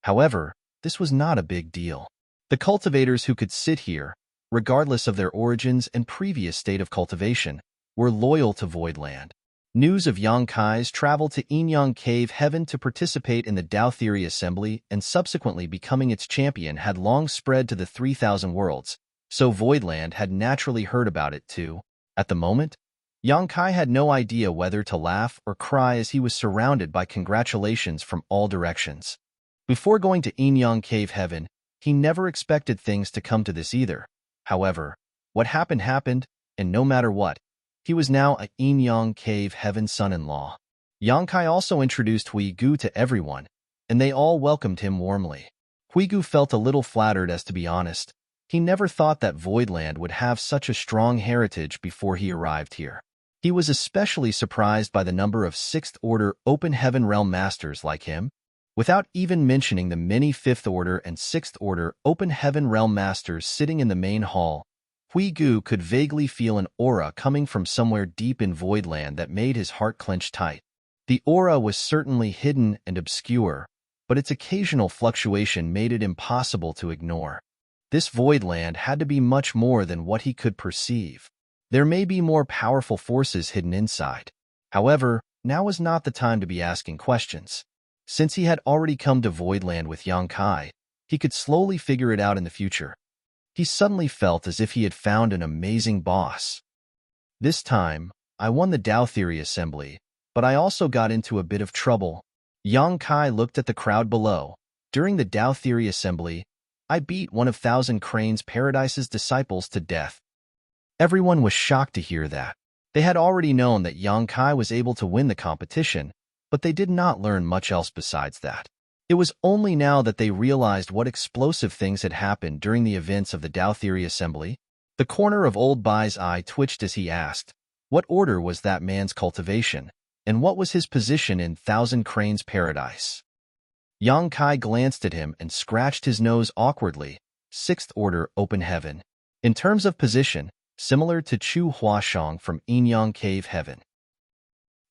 However, this was not a big deal. The cultivators who could sit here, regardless of their origins and previous state of cultivation, were loyal to Voidland. News of Yang Kai's travel to Inyang Cave Heaven to participate in the Dao Theory Assembly and subsequently becoming its champion had long spread to the 3,000 worlds, so Voidland had naturally heard about it too. At the moment, Yang Kai had no idea whether to laugh or cry as he was surrounded by congratulations from all directions. Before going to Inyang Cave Heaven, he never expected things to come to this either. However, what happened happened, and no matter what, he was now a Inyang Cave Heaven son-in-law. Yang Kai also introduced Hui Gu to everyone, and they all welcomed him warmly. Hui Gu felt a little flattered, as to be honest. He never thought that Voidland would have such a strong heritage before he arrived here. He was especially surprised by the number of 6th-order Open Heaven Realm Masters like him, without even mentioning the many 5th-order and 6th-order Open Heaven Realm Masters sitting in the main hall. Hui Gu could vaguely feel an aura coming from somewhere deep in Voidland that made his heart clench tight. The aura was certainly hidden and obscure, but its occasional fluctuation made it impossible to ignore. This Voidland had to be much more than what he could perceive. There may be more powerful forces hidden inside. However, now was not the time to be asking questions. Since he had already come to Voidland with Yang Kai, he could slowly figure it out in the future. He suddenly felt as if he had found an amazing boss. This time, I won the Dao Theory Assembly, but I also got into a bit of trouble. Yang Kai looked at the crowd below. During the Dao Theory Assembly, I beat one of Thousand Cranes Paradise's disciples to death. Everyone was shocked to hear that. They had already known that Yang Kai was able to win the competition, but they did not learn much else besides that. It was only now that they realized what explosive things had happened during the events of the Dao Theory Assembly. The corner of Old Bai's eye twitched as he asked, what order was that man's cultivation, and what was his position in Thousand Cranes Paradise? Yang Kai glanced at him and scratched his nose awkwardly. 6th Order Open Heaven. In terms of position, similar to Chu Huashang from Inyang Cave Heaven.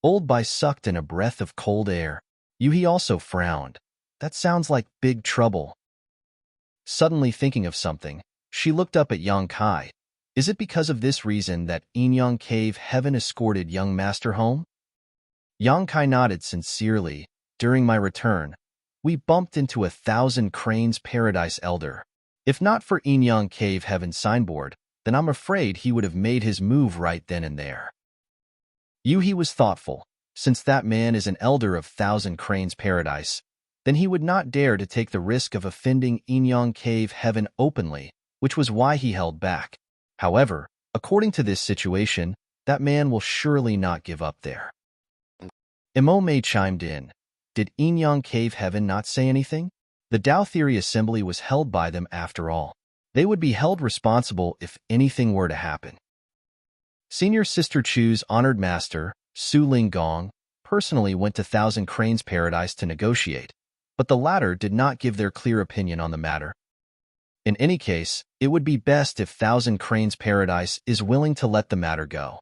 Old Bai sucked in a breath of cold air. Yuhi also frowned. That sounds like big trouble. Suddenly thinking of something, she looked up at Yang Kai. Is it because of this reason that Inyang Cave Heaven escorted young master home? Yang Kai nodded sincerely. During my return, we bumped into a Thousand Cranes Paradise elder. If not for Inyang Cave Heaven's signboard, then I'm afraid he would have made his move right then and there. Yuhi was thoughtful. Since that man is an elder of Thousand Cranes Paradise, then he would not dare to take the risk of offending Inyang Cave Heaven openly, which was why he held back. However, according to this situation, that man will surely not give up there. Imome chimed in. Did Inyang Cave Heaven not say anything? The Dao Theory Assembly was held by them after all. They would be held responsible if anything were to happen. Senior Sister Chu's honored master, Su Ling Gong, personally went to Thousand Cranes Paradise to negotiate, but the latter did not give their clear opinion on the matter. In any case, it would be best if Thousand Cranes Paradise is willing to let the matter go.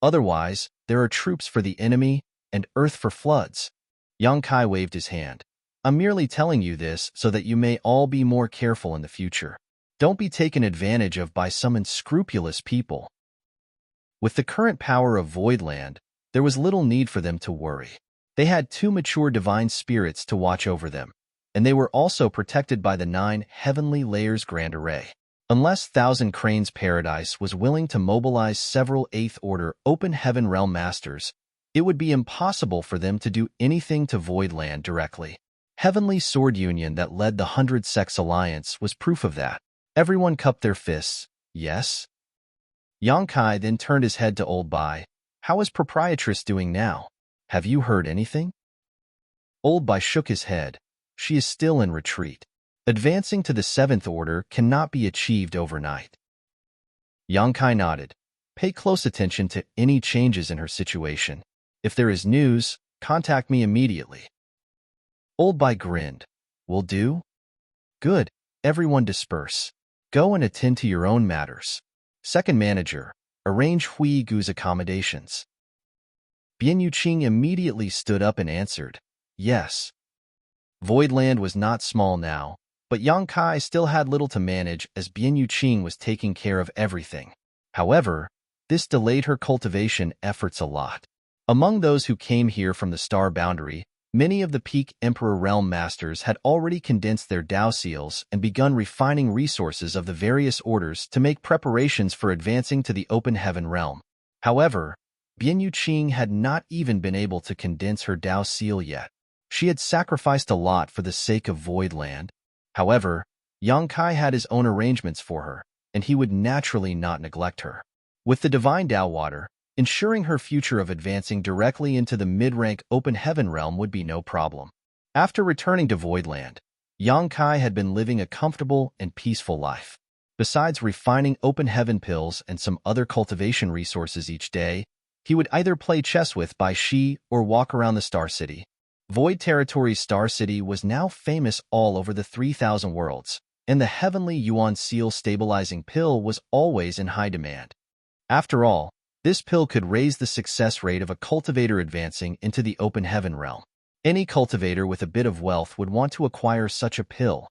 Otherwise, there are troops for the enemy and earth for floods. Yang Kai waved his hand. I'm merely telling you this so that you may all be more careful in the future. Don't be taken advantage of by some unscrupulous people. With the current power of Voidland, there was little need for them to worry. They had 2 mature divine spirits to watch over them, and they were also protected by the 9 heavenly layers grand array. Unless Thousand Cranes Paradise was willing to mobilize several 8th Order Open Heaven Realm Masters, it would be impossible for them to do anything to Voidland directly. Heavenly Sword Union that led the 100 Sects Alliance was proof of that. Everyone cupped their fists. Yes? Yang Kai then turned his head to Old Bai. How is Proprietress doing now? Have you heard anything? Old Bai shook his head. She is still in retreat. Advancing to the 7th Order cannot be achieved overnight. Yang Kai nodded. Pay close attention to any changes in her situation. If there is news, contact me immediately. Old Bai grinned. Will do? Good. Everyone disperse. Go and attend to your own matters. Second manager, arrange Hui Gu's accommodations. Bian Yuqing immediately stood up and answered, yes. Voidland was not small now, but Yang Kai still had little to manage as Bian Yuqing was taking care of everything. However, this delayed her cultivation efforts a lot. Among those who came here from the star boundary, many of the peak Emperor Realm Masters had already condensed their Dao seals and begun refining resources of the various orders to make preparations for advancing to the Open Heaven Realm. However, Bian Yuqing had not even been able to condense her Dao seal yet. She had sacrificed a lot for the sake of Voidland. However, Yang Kai had his own arrangements for her, and he would naturally not neglect her. With the Divine Dao Water, ensuring her future of advancing directly into the mid-rank Open Heaven Realm would be no problem. After returning to Voidland, Yang Kai had been living a comfortable and peaceful life. Besides refining Open Heaven pills and some other cultivation resources each day, he would either play chess with Bai Shi or walk around the Star City. Void Territory's Star City was now famous all over the 3,000 worlds, and the Heavenly Yuan Seal stabilizing pill was always in high demand. After all, this pill could raise the success rate of a cultivator advancing into the Open Heaven Realm. Any cultivator with a bit of wealth would want to acquire such a pill.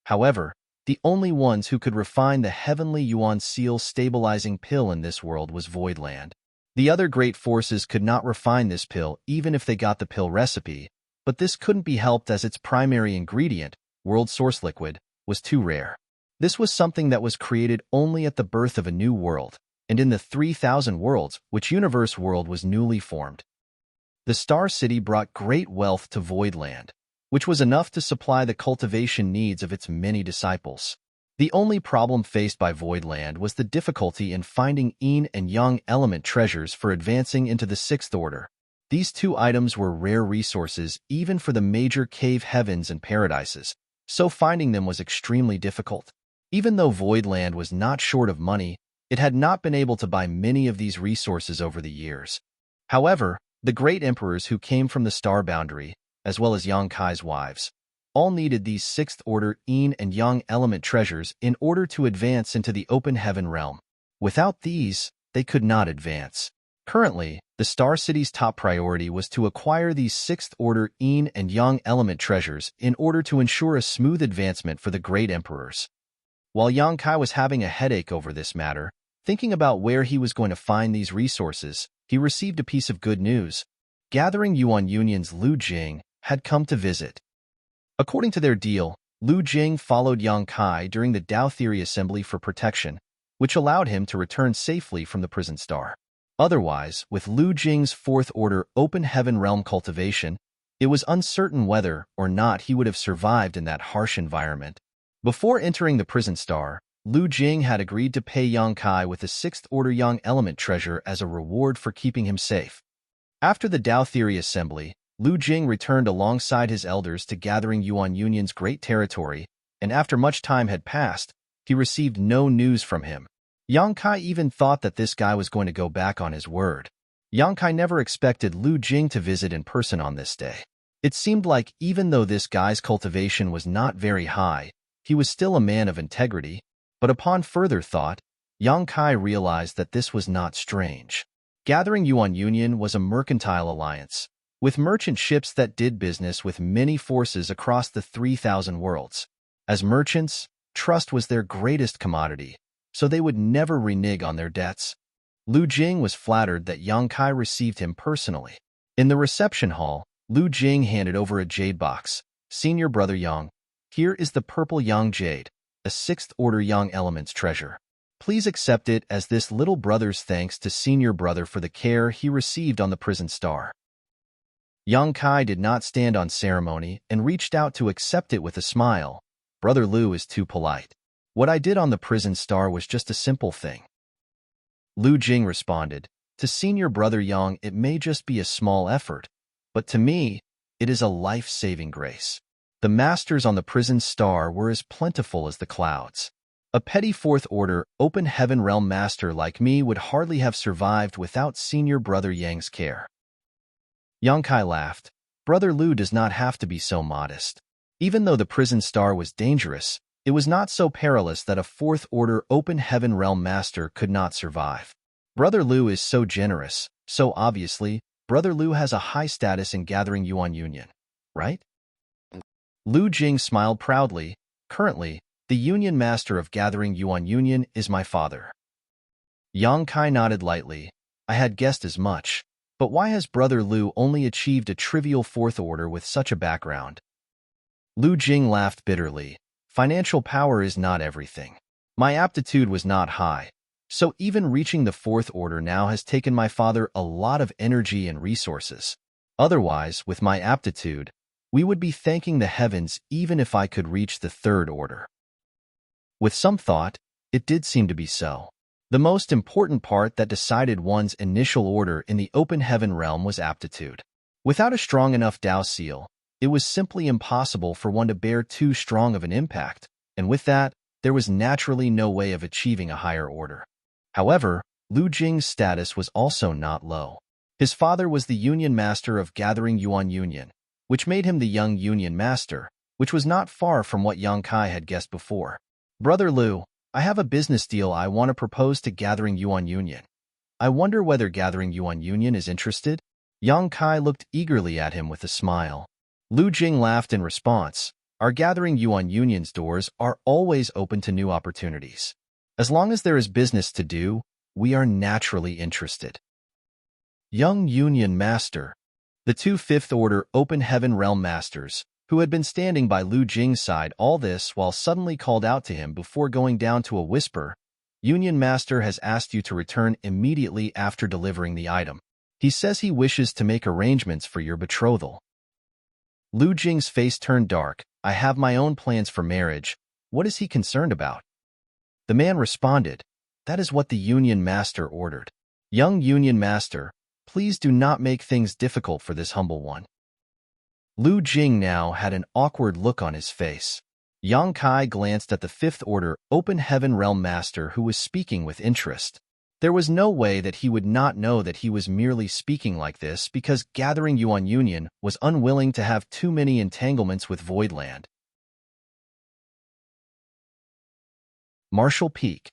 However, the only ones who could refine the Heavenly Yuan Seal stabilizing pill in this world was Voidland. The other great forces could not refine this pill even if they got the pill recipe, but this couldn't be helped as its primary ingredient, world source liquid, was too rare. This was something that was created only at the birth of a new world, and in the 3,000 worlds, which universe world was newly formed. The Star City brought great wealth to Voidland, which was enough to supply the cultivation needs of its many disciples. The only problem faced by Voidland was the difficulty in finding Yin and Yang element treasures for advancing into the Sixth Order. These two items were rare resources even for the major cave heavens and paradises, so finding them was extremely difficult. Even though Voidland was not short of money, it had not been able to buy many of these resources over the years. However, the great emperors who came from the star boundary, as well as Yang Kai's wives, all needed these Sixth Order Yin and Yang element treasures in order to advance into the Open Heaven Realm. Without these, they could not advance. Currently, the Star City's top priority was to acquire these Sixth Order Yin and Yang element treasures in order to ensure a smooth advancement for the great emperors. While Yang Kai was having a headache over this matter, thinking about where he was going to find these resources, he received a piece of good news. Gathering Yuan Union's Lu Jing had come to visit. According to their deal, Lu Jing followed Yang Kai during the Dao Theory Assembly for protection, which allowed him to return safely from the prison star. Otherwise, with Lu Jing's Fourth Order Open Heaven Realm cultivation, it was uncertain whether or not he would have survived in that harsh environment. Before entering the prison star, Lu Jing had agreed to pay Yang Kai with the Sixth Order Yang element treasure as a reward for keeping him safe. After the Dao Theory Assembly, Lu Jing returned alongside his elders to gathering Yuan Union's great territory, and after much time had passed, he received no news from him. Yang Kai even thought that this guy was going to go back on his word. Yang Kai never expected Lu Jing to visit in person on this day. It seemed like even though this guy's cultivation was not very high, he was still a man of integrity, but upon further thought, Yang Kai realized that this was not strange. Gathering Yuan Union was a mercantile alliance, with merchant ships that did business with many forces across the 3,000 worlds. As merchants, trust was their greatest commodity, so they would never renege on their debts. Lu Jing was flattered that Yang Kai received him personally. In the reception hall, Lu Jing handed over a jade box. Senior Brother Yang, here is the purple Yang jade, a Sixth Order Yang elements treasure. Please accept it as this little brother's thanks to Senior Brother for the care he received on the prison star. Yang Kai did not stand on ceremony and reached out to accept it with a smile. Brother Lu is too polite. What I did on the prison star was just a simple thing. Lu Jing responded, to Senior Brother Yang it may just be a small effort, but to me, it is a life-saving grace. The masters on the prison star were as plentiful as the clouds. A petty Fourth Order, Open Heaven Realm master like me would hardly have survived without Senior Brother Yang's care. Yang Kai laughed. Brother Lu does not have to be so modest. Even though the prison star was dangerous, it was not so perilous that a fourth-order open heaven realm master could not survive. Brother Lu is so generous, so obviously, Brother Lu has a high status in gathering Yuan Union, right? Lu Jing smiled proudly. Currently, the Union Master of Gathering Yuan Union is my father. Yang Kai nodded lightly. I had guessed as much. But why has Brother Lu only achieved a trivial fourth order with such a background? Lu Jing laughed bitterly. Financial power is not everything. My aptitude was not high, so even reaching the fourth order now has taken my father a lot of energy and resources. Otherwise, with my aptitude, we would be thanking the heavens even if I could reach the third order. With some thought, it did seem to be so. The most important part that decided one's initial order in the open heaven realm was aptitude. Without a strong enough Dao seal, it was simply impossible for one to bear too strong of an impact, and with that, there was naturally no way of achieving a higher order. However, Lu Jing's status was also not low. His father was the Union Master of Gathering Yuan Union, which made him the young Union Master, which was not far from what Yang Kai had guessed before. Brother Lu, I have a business deal I want to propose to Gathering Yuan Union. I wonder whether Gathering Yuan Union is interested? Yang Kai looked eagerly at him with a smile. Lu Jing laughed in response. Our Gathering Yuan Union's doors are always open to new opportunities. As long as there is business to do, we are naturally interested. Young Union Master. The two fifth-order Open Heaven Realm Masters, who had been standing by Lu Jing's side all this while suddenly called out to him before going down to a whisper, Union Master has asked you to return immediately after delivering the item. He says he wishes to make arrangements for your betrothal. Lu Jing's face turned dark. I have my own plans for marriage. What is he concerned about? The man responded, that is what the Union Master ordered. Young Union Master, please do not make things difficult for this humble one. Lu Jing now had an awkward look on his face. Yang Kai glanced at the fifth-order Open Heaven Realm Master who was speaking with interest. There was no way that he would not know that he was merely speaking like this because Gathering Yuan Union was unwilling to have too many entanglements with Voidland. Martial Peak.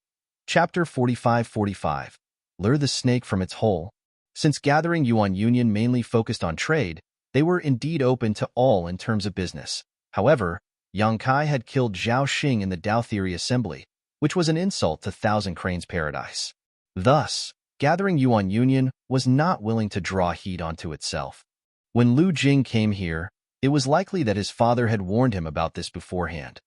Chapter 45-45. Lure the snake from its hole. Since Gathering Yuan Union mainly focused on trade, they were indeed open to all in terms of business. However, Yang Kai had killed Zhao Xing in the Dao Theory Assembly, which was an insult to Thousand Cranes Paradise. Thus, Gathering Yuan Union was not willing to draw heat onto itself. When Lu Jing came here, it was likely that his father had warned him about this beforehand.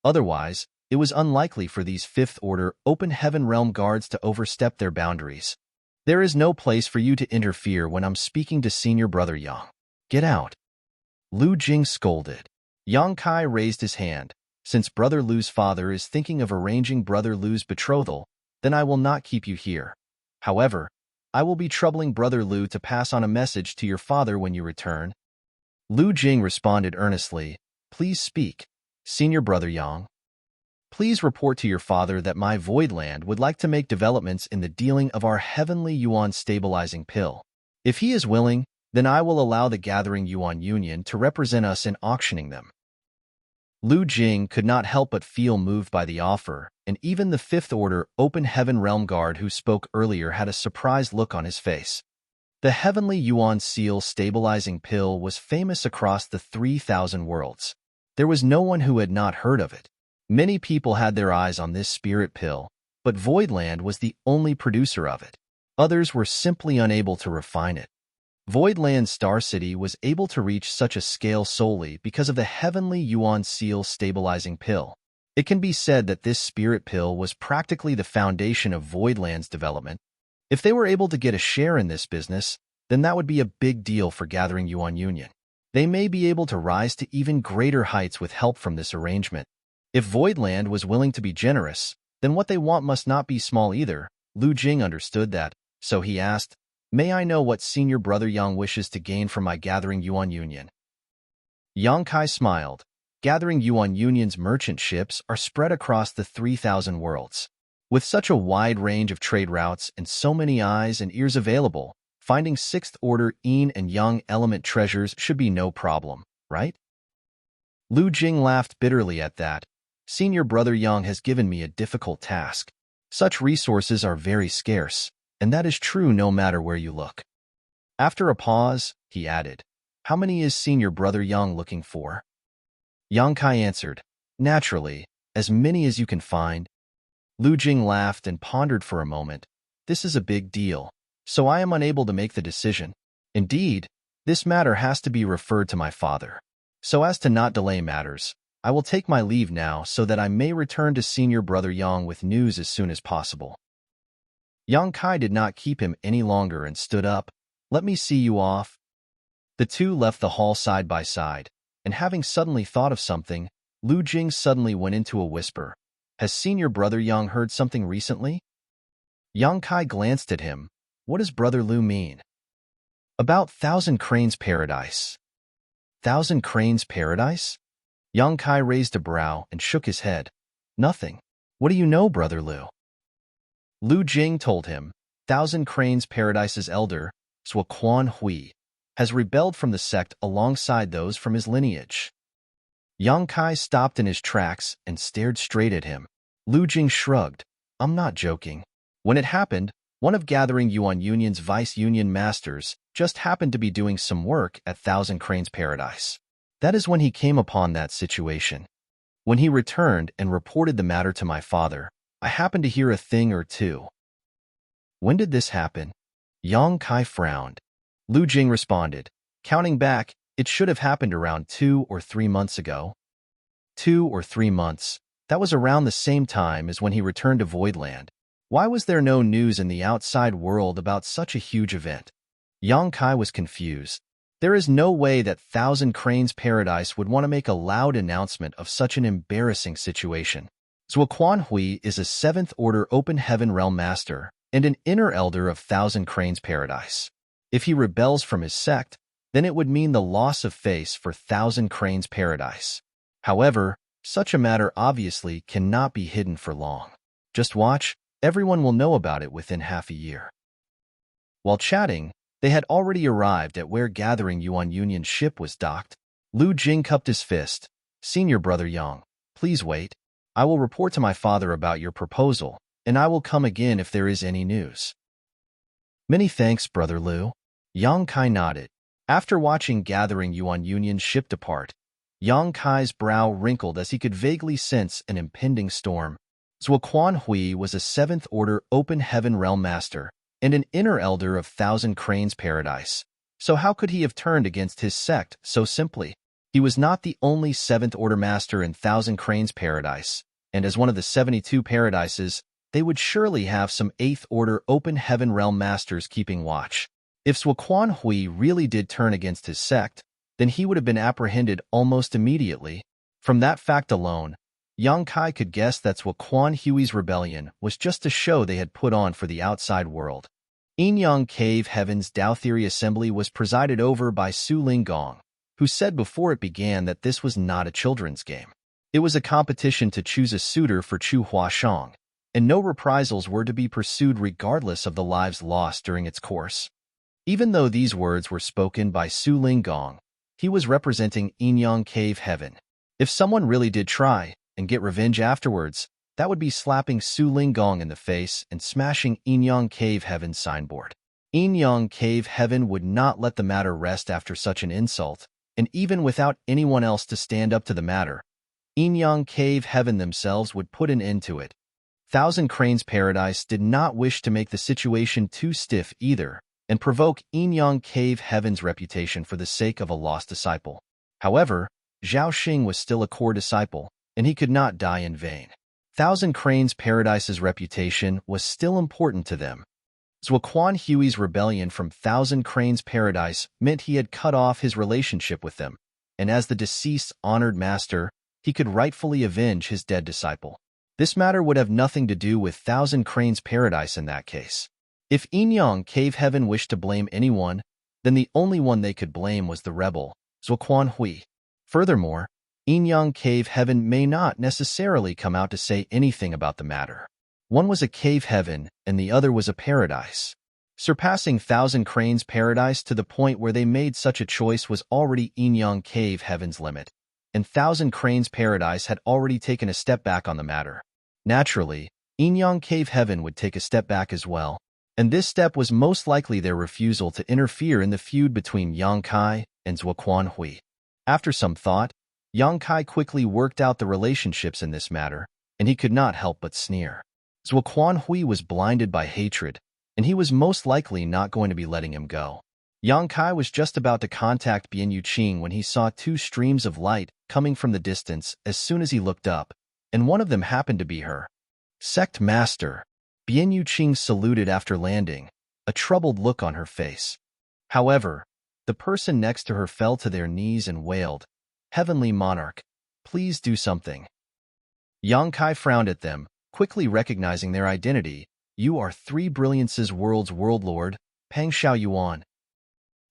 Otherwise, it was unlikely for these fifth-order Open Heaven Realm guards to overstep their boundaries. There is no place for you to interfere when I'm speaking to Senior Brother Yang. Get out. Lu Jing scolded. Yang Kai raised his hand. Since Brother Lu's father is thinking of arranging Brother Lu's betrothal, then I will not keep you here. However, I will be troubling Brother Lu to pass on a message to your father when you return. Lu Jing responded earnestly. Please speak, Senior Brother Yang. Please report to your father that my Voidland would like to make developments in the dealing of our Heavenly Yuan stabilizing pill. If he is willing, then I will allow the Gathering Yuan Union to represent us in auctioning them. Lu Jing could not help but feel moved by the offer, and even the fifth-order Open Heaven Realm Guard who spoke earlier had a surprised look on his face. The Heavenly Yuan Seal stabilizing pill was famous across the 3,000 worlds. There was no one who had not heard of it. Many people had their eyes on this spirit pill, but Voidland was the only producer of it. Others were simply unable to refine it. Voidland Star City was able to reach such a scale solely because of the Heavenly Yuan Seal stabilizing pill. It can be said that this spirit pill was practically the foundation of Voidland's development. If they were able to get a share in this business, then that would be a big deal for Gathering Yuan Union. They may be able to rise to even greater heights with help from this arrangement. If Voidland was willing to be generous, then what they want must not be small either. Lu Jing understood that, so he asked, May I know what Senior Brother Yang wishes to gain from my Gathering Yuan Union? Yang Kai smiled. Gathering Yuan Union's merchant ships are spread across the 3,000 worlds. With such a wide range of trade routes and so many eyes and ears available, Finding 6th order yin and yang element treasures should be no problem, right? Lu Jing laughed bitterly at that. Senior brother Yang has given me a difficult task. Such resources are very scarce, and that is true no matter where you look. After a pause, he added, how many is senior brother Yang looking for? Yang Kai answered, naturally, as many as you can find. Lu Jing laughed and pondered for a moment. This is a big deal, so I am unable to make the decision. Indeed, this matter has to be referred to my father. So as to not delay matters, I will take my leave now so that I may return to senior brother Yang with news as soon as possible. Yang Kai did not keep him any longer and stood up. Let me see you off. The two left the hall side by side, and having suddenly thought of something, Lu Jing suddenly went into a whisper. Has senior brother Yang heard something recently? Yang Kai glanced at him. What does brother Lu mean? About Thousand Cranes Paradise. Thousand Cranes Paradise? Yang Kai raised a brow and shook his head. Nothing. What do you know, brother Lu? Lu Jing told him, Thousand Cranes Paradise's elder, Zhuo Quan Hui, has rebelled from the sect alongside those from his lineage. Yang Kai stopped in his tracks and stared straight at him. Lu Jing shrugged. I'm not joking. When it happened, one of Gathering Yuan Union's vice-union masters just happened to be doing some work at Thousand Cranes Paradise. That is when he came upon that situation. When he returned and reported the matter to my father, I happened to hear a thing or two. When did this happen? Yang Kai frowned. Lu Jing responded, counting back, it should have happened around 2 or 3 months ago. 2 or 3 months. That was around the same time as when he returned to Voidland. Why was there no news in the outside world about such a huge event? Yang Kai was confused. There is no way that Thousand Cranes Paradise would want to make a loud announcement of such an embarrassing situation. Zhuo Quan Hui is a 7th Order Open Heaven Realm Master and an inner elder of Thousand Cranes Paradise. If he rebels from his sect, then it would mean the loss of face for Thousand Cranes Paradise. However, such a matter obviously cannot be hidden for long. Just watch, everyone will know about it within half a year. While chatting, they had already arrived at where Gathering Yuan Union's ship was docked. Lu Jing cupped his fist. Senior brother Yang, please wait. I will report to my father about your proposal, and I will come again if there is any news. Many thanks, brother Lu. Yang Kai nodded. After watching Gathering Yuan Union's ship depart, Yang Kai's brow wrinkled as he could vaguely sense an impending storm. Zhuo Quan Hui was a 7th Order Open Heaven Realm Master and an inner elder of Thousand Cranes Paradise. So how could he have turned against his sect so simply? He was not the only 7th Order Master in Thousand Cranes Paradise, and as one of the 72 Paradises, they would surely have some 8th Order Open Heaven Realm Masters keeping watch. If Zhuo Quan Hui really did turn against his sect, then he would have been apprehended almost immediately. From that fact alone, Yang Kai could guess that Zhuo Quan Hui's rebellion was just a show they had put on for the outside world. Yin Yang Cave Heaven's Tao Theory Assembly was presided over by Su Linggong, who said before it began that this was not a children's game. It was a competition to choose a suitor for Chu Huashang, and no reprisals were to be pursued regardless of the lives lost during its course. Even though these words were spoken by Su Linggong, he was representing Yin Yang Cave Heaven. If someone really did try and get revenge afterwards, that would be slapping Su Linggong in the face and smashing Yin Yang Cave Heaven's signboard. Yin Yang Cave Heaven would not let the matter rest after such an insult, and even without anyone else to stand up to the matter, Yin Yang Cave Heaven themselves would put an end to it. Thousand Cranes Paradise did not wish to make the situation too stiff either, and provoke Yin Yang Cave Heaven's reputation for the sake of a lost disciple. However, Zhao Xing was still a core disciple, and he could not die in vain. Thousand Cranes Paradise's reputation was still important to them. Zhuo Quan Hui's rebellion from Thousand Cranes Paradise meant he had cut off his relationship with them, and as the deceased honored master, he could rightfully avenge his dead disciple. This matter would have nothing to do with Thousand Cranes Paradise in that case. If Yin Yang Cave Heaven wished to blame anyone, then the only one they could blame was the rebel, Zhuo Quan Hui. Furthermore, Yin Yang Cave Heaven may not necessarily come out to say anything about the matter. One was a cave heaven, and the other was a paradise. Surpassing Thousand Cranes Paradise to the point where they made such a choice was already Enyang Cave Heaven's limit, and Thousand Cranes Paradise had already taken a step back on the matter. Naturally, Enyang Cave Heaven would take a step back as well, and this step was most likely their refusal to interfere in the feud between Yang Kai and Zuoquan Hui. After some thought, Yang Kai quickly worked out the relationships in this matter, and he could not help but sneer. Zuoquan Hui was blinded by hatred, and he was most likely not going to be letting him go. Yang Kai was just about to contact Bian Yuqing when he saw two streams of light coming from the distance as soon as he looked up, and one of them happened to be her. Sect Master. Bian Yuqing saluted after landing, a troubled look on her face. However, the person next to her fell to their knees and wailed, "Heavenly Monarch, please do something." Yang Kai frowned at them, quickly recognizing their identity. "You are Three Brilliances World's World Lord, Pang Xiaoyuan."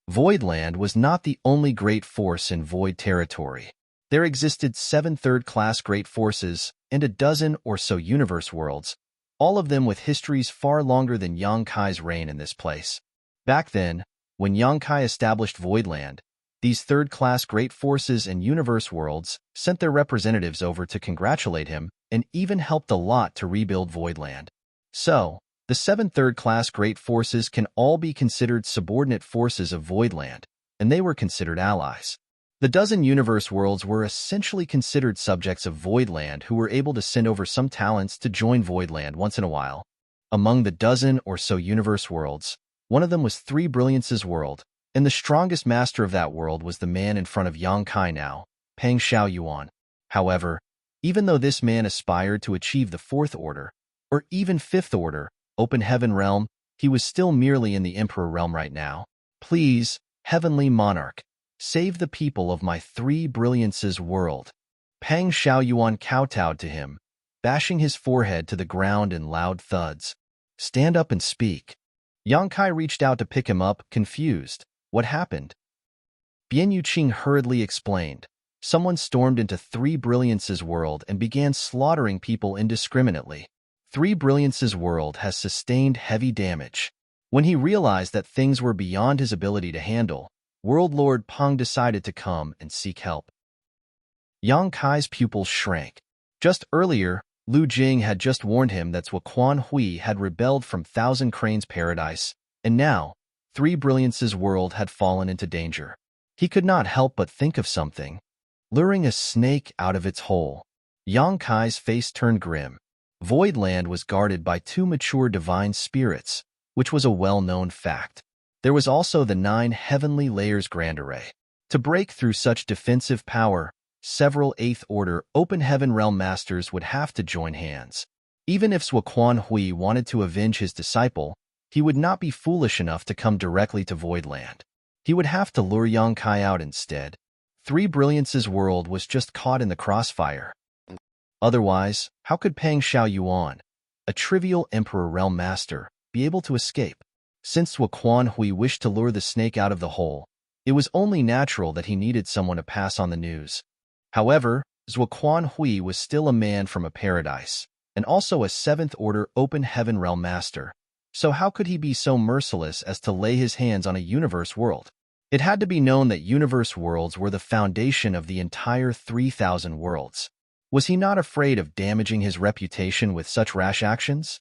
Voidland was not the only great force in Void territory. There existed 7 third-class great forces and a dozen or so universe worlds, all of them with histories far longer than Yang Kai's reign in this place. Back then, when Yang Kai established Voidland, these third-class great forces and universe worlds sent their representatives over to congratulate him and even helped a lot to rebuild Voidland. So, the 7 third-class great forces can all be considered subordinate forces of Voidland, and they were considered allies. The dozen universe worlds were essentially considered subjects of Voidland who were able to send over some talents to join Voidland once in a while. Among the dozen or so universe worlds, one of them was Three Brilliances World, and the strongest master of that world was the man in front of Yang Kai now, Pang Xiaoyuan. However, even though this man aspired to achieve the 4th order, or even 5th order, Open Heaven Realm, he was still merely in the Emperor Realm right now. "Please, Heavenly Monarch, save the people of my Three Brilliances world." Pang Xiaoyuan kowtowed to him, bashing his forehead to the ground in loud thuds. "Stand up and speak." Yang Kai reached out to pick him up, confused. What happened? Bian Yuqing hurriedly explained. Someone stormed into Three Brilliances world and began slaughtering people indiscriminately. Three Brilliances world has sustained heavy damage. When he realized that things were beyond his ability to handle, World Lord Peng decided to come and seek help. Yang Kai's pupils shrank. Just earlier, Lu Jing had just warned him that Zuoquan Hui had rebelled from Thousand Cranes Paradise, and now, Three Brilliances world had fallen into danger. He could not help but think of something. Luring a snake out of its hole. Yang Kai's face turned grim. Voidland was guarded by 2 mature divine spirits, which was a well-known fact. There was also the 9 heavenly layers grand array. To break through such defensive power, several 8th Order Open Heaven Realm Masters would have to join hands. Even if Zuoquan Hui wanted to avenge his disciple, he would not be foolish enough to come directly to Voidland. He would have to lure Yang Kai out instead. Three Brilliances world was just caught in the crossfire. Otherwise, how could Pang Xiaoyuan, a trivial Emperor Realm Master, be able to escape? Since Zuoquan Hui wished to lure the snake out of the hole, it was only natural that he needed someone to pass on the news. However, Zuoquan Hui was still a man from a paradise, and also a 7th Order Open Heaven Realm Master. So how could he be so merciless as to lay his hands on a universe world? It had to be known that universe worlds were the foundation of the entire 3,000 worlds. Was he not afraid of damaging his reputation with such rash actions?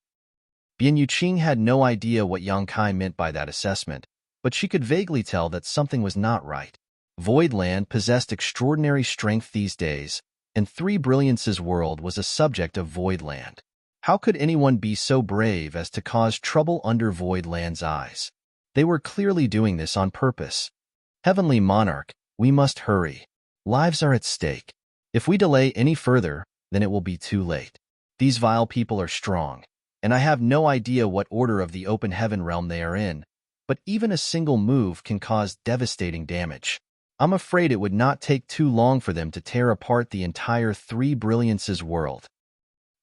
Bian Yuqing had no idea what Yang Kai meant by that assessment, but she could vaguely tell that something was not right. Voidland possessed extraordinary strength these days, and Three Brilliances world was a subject of Voidland. How could anyone be so brave as to cause trouble under Voidland's eyes? They were clearly doing this on purpose. Heavenly Monarch, we must hurry. Lives are at stake. If we delay any further, then it will be too late. These vile people are strong, and I have no idea what order of the Open Heaven realm they are in, but even a single move can cause devastating damage. I'm afraid it would not take too long for them to tear apart the entire Three Brilliances world.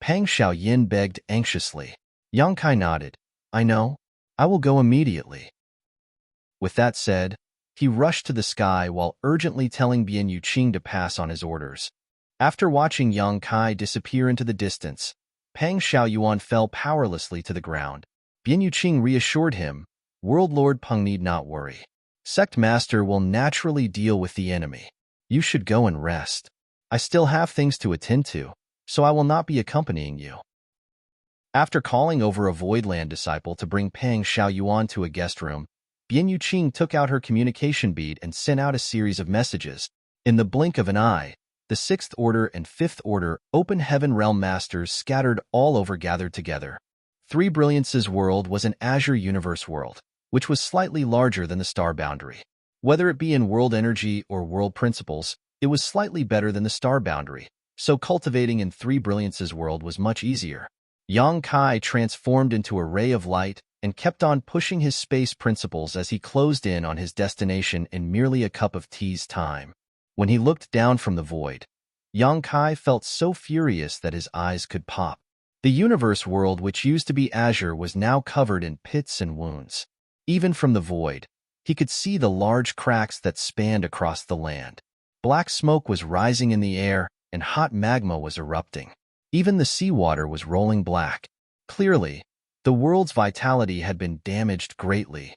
Pang Xiaoyin begged anxiously. Yang Kai nodded. I know. I will go immediately. With that said, he rushed to the sky while urgently telling Bian Yuqing to pass on his orders. After watching Yang Kai disappear into the distance, Pang Xiaoyuan fell powerlessly to the ground. Bian Yuqing reassured him, World Lord Peng need not worry. Sect Master will naturally deal with the enemy. You should go and rest. I still have things to attend to, so I will not be accompanying you. After calling over a Voidland disciple to bring Peng Xiaoyuan to a guest room, Bian Yuqing took out her communication bead and sent out a series of messages. In the blink of an eye, the 6th Order and 5th Order Open Heaven Realm Masters scattered all over gathered together. Three Brilliance's world was an Azure Universe world, which was slightly larger than the star boundary. Whether it be in world energy or world principles, it was slightly better than the star boundary, so cultivating in Three Brilliance's world was much easier. Yang Kai transformed into a ray of light and kept on pushing his space principles as he closed in on his destination in merely a cup of tea's time. When he looked down from the void, Yang Kai felt so furious that his eyes could pop. The universe world, which used to be azure, was now covered in pits and wounds. Even from the void, he could see the large cracks that spanned across the land. Black smoke was rising in the air, and hot magma was erupting. Even the seawater was rolling black. Clearly, the world's vitality had been damaged greatly.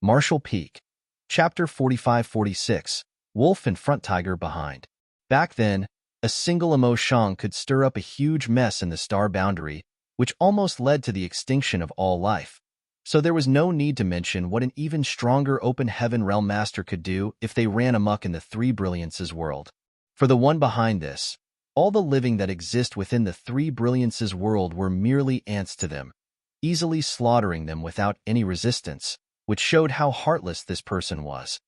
Marshall Peak. Chapter 45-46. Wolf in front, tiger behind. Back then, a single emotion could stir up a huge mess in the star boundary, which almost led to the extinction of all life. So there was no need to mention what an even stronger Open Heaven Realm Master could do if they ran amok in the Three Brilliance's world. For the one behind this, all the living that exist within the Three Brilliance's world were merely ants to them, easily slaughtering them without any resistance, which showed how heartless this person was.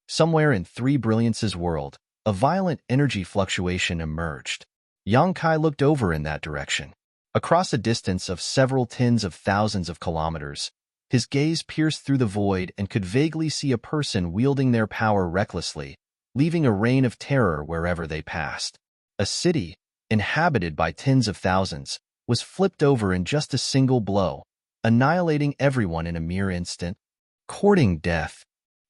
Somewhere in Three Brilliance's world, a violent energy fluctuation emerged. Yang Kai looked over in that direction. Across a distance of several tens of thousands of kilometers, his gaze pierced through the void and could vaguely see a person wielding their power recklessly, leaving a reign of terror wherever they passed. A city, inhabited by tens of thousands, was flipped over in just a single blow, annihilating everyone in a mere instant. Courting death,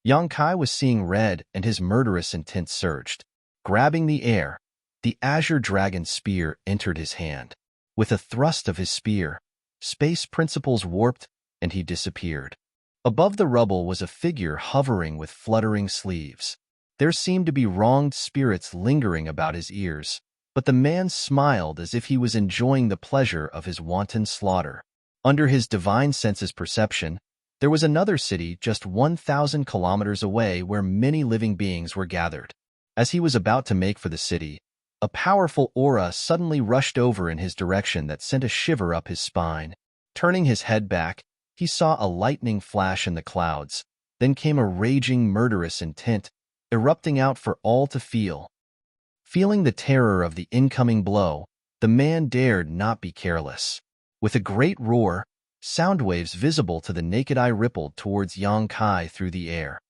Yang Kai was seeing red and his murderous intent surged. Grabbing the air, the azure dragon spear entered his hand. With a thrust of his spear, space principles warped and he disappeared. Above the rubble was a figure hovering with fluttering sleeves. There seemed to be wronged spirits lingering about his ears, but the man smiled as if he was enjoying the pleasure of his wanton slaughter. Under his divine senses perception, there was another city just 1,000 kilometers away where many living beings were gathered. As he was about to make for the city, a powerful aura suddenly rushed over in his direction that sent a shiver up his spine. Turning his head back, he saw a lightning flash in the clouds. Then came a raging, murderous intent, erupting out for all to feel. Feeling the terror of the incoming blow, the man dared not be careless. With a great roar, sound waves visible to the naked eye rippled towards Yang Kai through the air.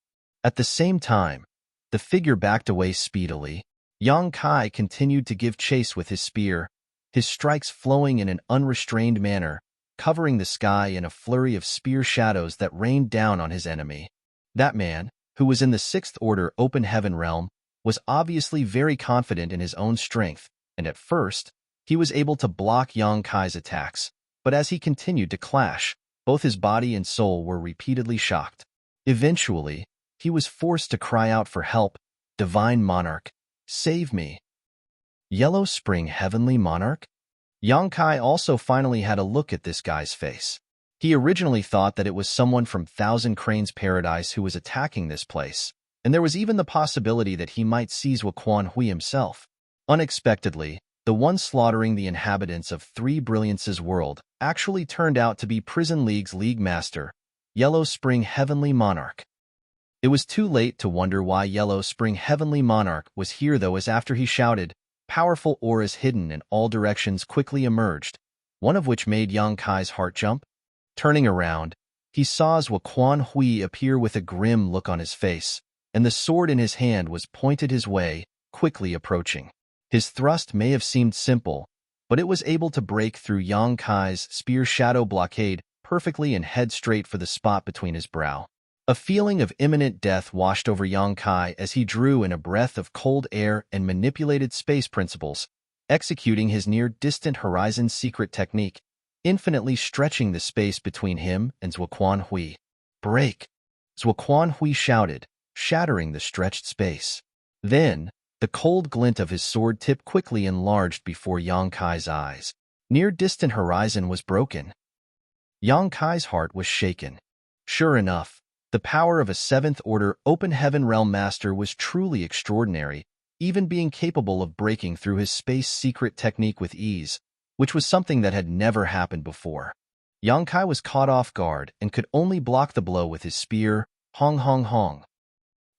At the same time, the figure backed away speedily. Yang Kai continued to give chase with his spear, his strikes flowing in an unrestrained manner, covering the sky in a flurry of spear shadows that rained down on his enemy. That man, who was in the 6th Order Open Heaven realm, was obviously very confident in his own strength, and at first, he was able to block Yang Kai's attacks, but as he continued to clash, both his body and soul were repeatedly shocked. Eventually, he was forced to cry out for help. Divine Monarch, save me. Yellow Spring Heavenly Monarch? Yang Kai also finally had a look at this guy's face. He originally thought that it was someone from Thousand Cranes Paradise who was attacking this place, and there was even the possibility that he might seize Waquan Hui himself. Unexpectedly, the one slaughtering the inhabitants of Three Brilliance's world actually turned out to be Prison League's League Master, Yellow Spring Heavenly Monarch. It was too late to wonder why Yellow Spring Heavenly Monarch was here, though, as after he shouted, powerful auras hidden in all directions quickly emerged, one of which made Yang Kai's heart jump. Turning around, he saw Waquan Hui appear with a grim look on his face, and the sword in his hand was pointed his way, quickly approaching. His thrust may have seemed simple, but it was able to break through Yang Kai's spear shadow blockade perfectly and head straight for the spot between his brow. A feeling of imminent death washed over Yang Kai as he drew in a breath of cold air and manipulated space principles, executing his near-distant horizon secret technique. infinitely stretching the space between him and Zuoquan Hui. "Break!" Zuoquan Hui shouted, shattering the stretched space. Then, the cold glint of his sword tip quickly enlarged before Yang Kai's eyes. Near-distant horizon was broken. Yang Kai's heart was shaken. Sure enough, the power of a seventh-order open heaven realm master was truly extraordinary, even being capable of breaking through his space secret technique with ease, which was something that had never happened before. Yang Kai was caught off guard and could only block the blow with his spear, hong hong hong.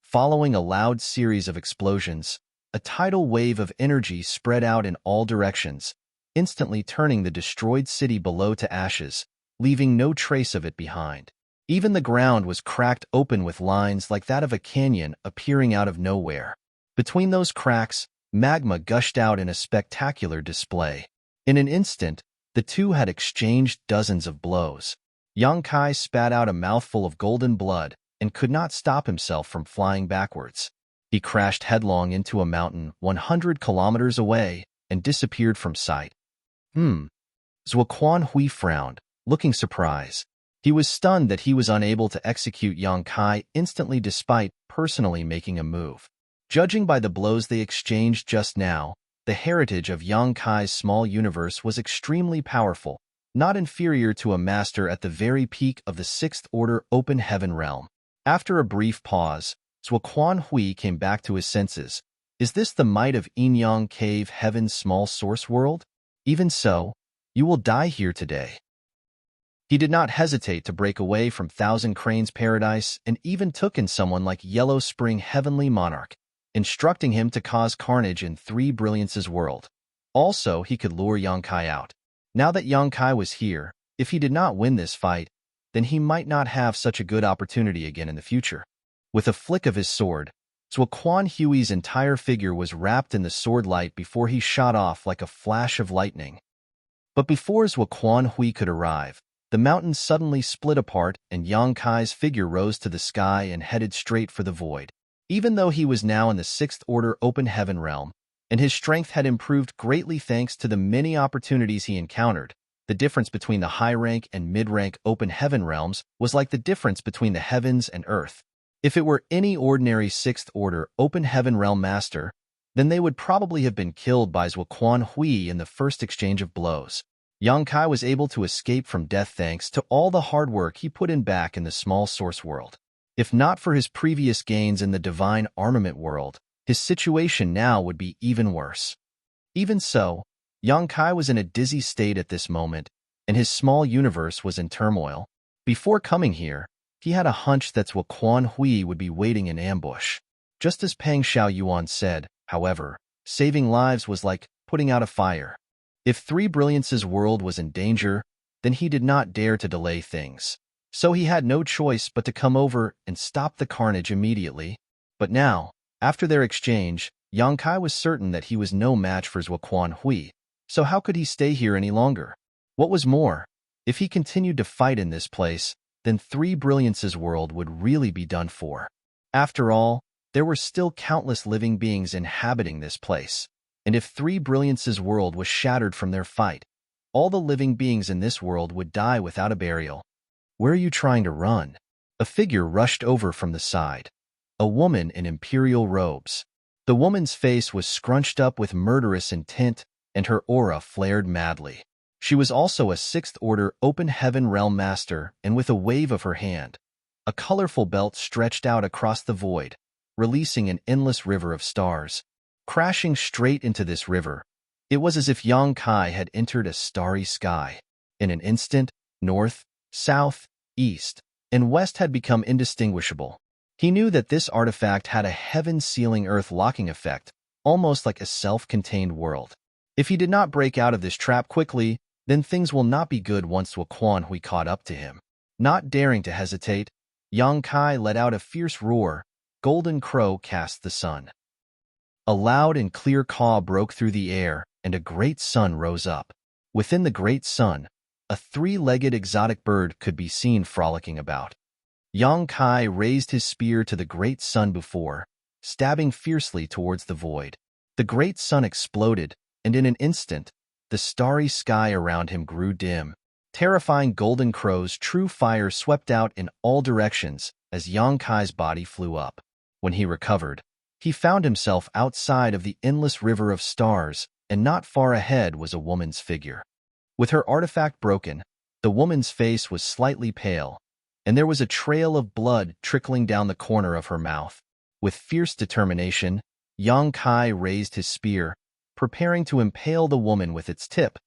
Following a loud series of explosions, a tidal wave of energy spread out in all directions, instantly turning the destroyed city below to ashes, leaving no trace of it behind. Even the ground was cracked open with lines like that of a canyon appearing out of nowhere. Between those cracks, magma gushed out in a spectacular display. In an instant, the two had exchanged dozens of blows. Yang Kai spat out a mouthful of golden blood and could not stop himself from flying backwards. He crashed headlong into a mountain 100 kilometers away and disappeared from sight. Zuoquan Hui frowned, looking surprised. He was stunned that he was unable to execute Yang Kai instantly despite personally making a move. Judging by the blows they exchanged just now, the heritage of Yang Kai's small universe was extremely powerful, not inferior to a master at the very peak of the sixth-order open heaven realm. After a brief pause, Zuoquan Hui came back to his senses. Is this the might of Yin-Yang Cave Heaven's small source world? Even so, you will die here today. He did not hesitate to break away from Thousand Cranes Paradise and even took in someone like Yellow Spring Heavenly Monarch, instructing him to cause carnage in Three Brilliance's world. Also, he could lure Yang Kai out. Now that Yang Kai was here, if he did not win this fight, then he might not have such a good opportunity again in the future. With a flick of his sword, Zuoquan Hui's entire figure was wrapped in the sword light before he shot off like a flash of lightning. But before Zuoquan Hui could arrive, the mountains suddenly split apart and Yang Kai's figure rose to the sky and headed straight for the void. Even though he was now in the sixth-order open heaven realm, and his strength had improved greatly thanks to the many opportunities he encountered, the difference between the high-rank and mid-rank open heaven realms was like the difference between the heavens and earth. If it were any ordinary sixth-order open heaven realm master, then they would probably have been killed by Zuoquan Hui in the first exchange of blows. Yang Kai was able to escape from death thanks to all the hard work he put in back in the small source world. If not for his previous gains in the divine armament world, his situation now would be even worse. Even so, Yang Kai was in a dizzy state at this moment, and his small universe was in turmoil. Before coming here, he had a hunch that Zuoquan Hui would be waiting in ambush. Just as Peng Xiaoyuan said, however, saving lives was like putting out a fire. If Three Brilliance's world was in danger, then he did not dare to delay things. So he had no choice but to come over and stop the carnage immediately. But now, after their exchange, Yang Kai was certain that he was no match for Zuoquan Hui, so how could he stay here any longer? What was more, if he continued to fight in this place, then Three Brilliance's world would really be done for. After all, there were still countless living beings inhabiting this place, and if Three Brilliance's world was shattered from their fight, all the living beings in this world would die without a burial. Where are you trying to run? A figure rushed over from the side. A woman in imperial robes. The woman's face was scrunched up with murderous intent, and her aura flared madly. She was also a sixth-order open heaven realm master, and with a wave of her hand, a colorful belt stretched out across the void, releasing an endless river of stars. Crashing straight into this river, it was as if Yang Kai had entered a starry sky. In an instant, north, south, east, and west had become indistinguishable. He knew that this artifact had a heaven-sealing earth-locking effect, almost like a self-contained world. If he did not break out of this trap quickly, then things will not be good once Zuoquan Hui caught up to him. Not daring to hesitate, Yang Kai let out a fierce roar. Golden Crow cast the sun. A loud and clear caw broke through the air, and a great sun rose up. Within the great sun, a three-legged exotic bird could be seen frolicking about. Yang Kai raised his spear to the great sun before, stabbing fiercely towards the void. The great sun exploded, and in an instant, the starry sky around him grew dim. Terrifying golden crow's true fire swept out in all directions as Yang Kai's body flew up. When he recovered, he found himself outside of the endless river of stars, and not far ahead was a woman's figure. With her artifact broken, the woman's face was slightly pale, and there was a trail of blood trickling down the corner of her mouth. With fierce determination, Yang Kai raised his spear, preparing to impale the woman with its tip,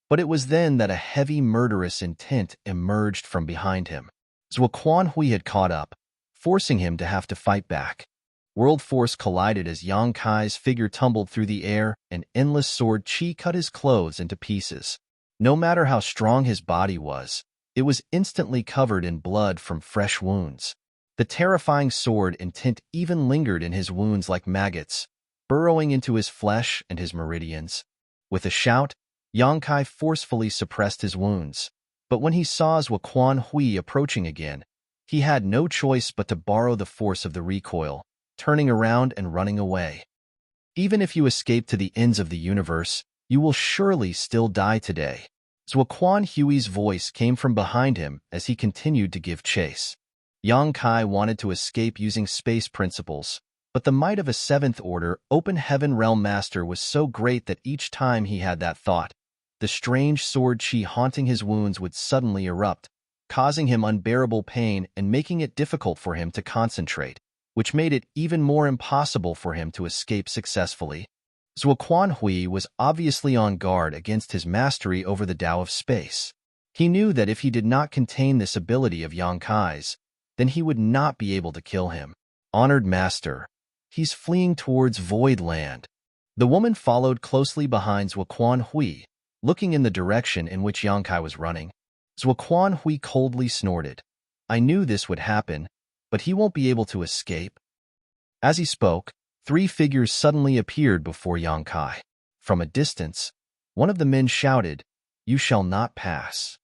but it was then that a heavy murderous intent emerged from behind him. Zuo Hui had caught up, forcing him to have to fight back. World force collided as Yang Kai's figure tumbled through the air, and endless sword chi cut his clothes into pieces. No matter how strong his body was, it was instantly covered in blood from fresh wounds. The terrifying sword intent even lingered in his wounds like maggots, burrowing into his flesh and his meridians. With a shout, Yang Kai forcefully suppressed his wounds, but when he saw Zuo Hui approaching again, he had no choice but to borrow the force of the recoil, turning around and running away. Even if you escape to the ends of the universe, you will surely still die today. Zuo Hui's voice came from behind him as he continued to give chase. Yang Kai wanted to escape using space principles, but the might of a seventh order open heaven realm master was so great that each time he had that thought, the strange sword chi haunting his wounds would suddenly erupt, causing him unbearable pain and making it difficult for him to concentrate, which made it even more impossible for him to escape successfully. Zuo Hui was obviously on guard against his mastery over the Tao of space. He knew that if he did not contain this ability of Yang Kai's, then he would not be able to kill him. Honored master, he's fleeing towards Void Land. The woman followed closely behind Zuo Hui, looking in the direction in which Yang Kai was running. Zuo Hui coldly snorted. I knew this would happen, but he won't be able to escape. As he spoke, three figures suddenly appeared before Yang Kai. From a distance, one of the men shouted, "You shall not pass."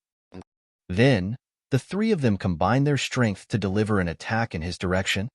Then, the three of them combined their strength to deliver an attack in his direction.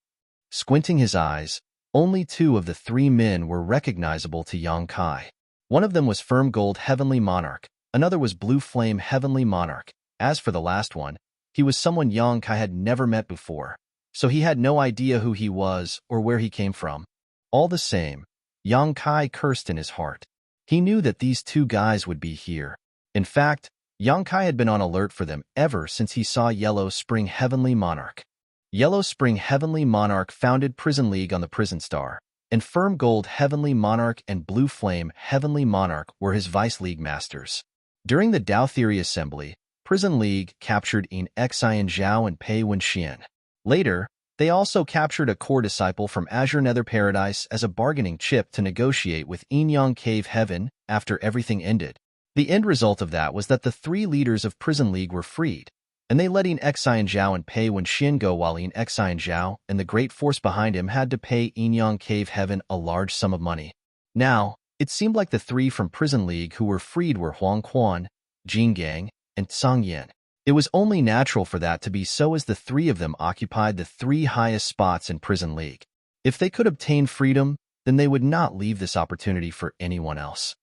Squinting his eyes, only two of the three men were recognizable to Yang Kai. One of them was Firm Gold Heavenly Monarch, another was Blue Flame Heavenly Monarch. As for the last one, he was someone Yang Kai had never met before, so he had no idea who he was or where he came from. All the same, Yang Kai cursed in his heart. He knew that these two guys would be here. In fact, Yang Kai had been on alert for them ever since he saw Yellow Spring Heavenly Monarch. Yellow Spring Heavenly Monarch founded Prison League on the Prison Star, and Firm Gold Heavenly Monarch and Blue Flame Heavenly Monarch were his Vice League masters. During the Tao Theory Assembly, Prison League captured In Xian Zhao and Pei Wenxian. Later, they also captured a core disciple from Azure Nether Paradise as a bargaining chip to negotiate with Yang Cave Heaven after everything ended. The end result of that was that the three leaders of Prison League were freed, and they let In Xian Zhao and Pei Wenxian go while In Xian Zhao and the great force behind him had to pay Yang Cave Heaven a large sum of money. Now, it seemed like the three from Prison League who were freed were Huang Quan, Jin Gang, and Tsang Yin. It was only natural for that to be so as the three of them occupied the three highest spots in Prison League. If they could obtain freedom, then they would not leave this opportunity for anyone else.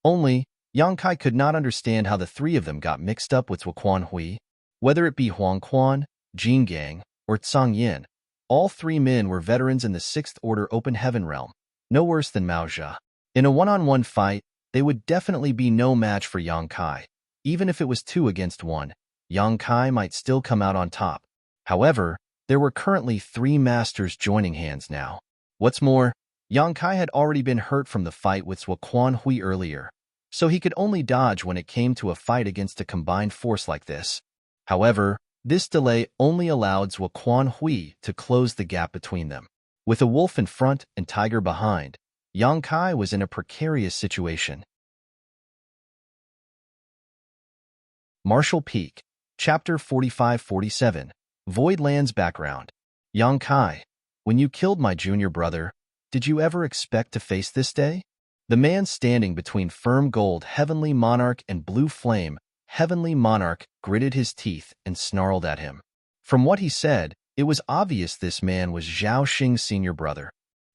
Only, Yang Kai could not understand how the three of them got mixed up with Zuo Hui. Whether it be Huang Quan, Jin Gang, or Tsang Yin, all three men were veterans in the Sixth Order Open Heaven realm, no worse than Mao Jia. In a one-on-one fight, they would definitely be no match for Yang Kai. Even if it was 2 against 1, Yang Kai might still come out on top. However, there were currently 3 masters joining hands now. What's more, Yang Kai had already been hurt from the fight with Zuo Hui earlier, so he could only dodge when it came to a fight against a combined force like this. However, this delay only allowed Zuo Hui to close the gap between them. With a wolf in front and tiger behind, Yang Kai was in a precarious situation. Marshall Peak, Chapter 45-47, Void Land's Background. Yang Kai, when you killed my junior brother, did you ever expect to face this day? The man standing between Firm Gold Heavenly Monarch and Blue Flame Heavenly Monarch gritted his teeth and snarled at him. From what he said, it was obvious this man was Zhao Xing's senior brother.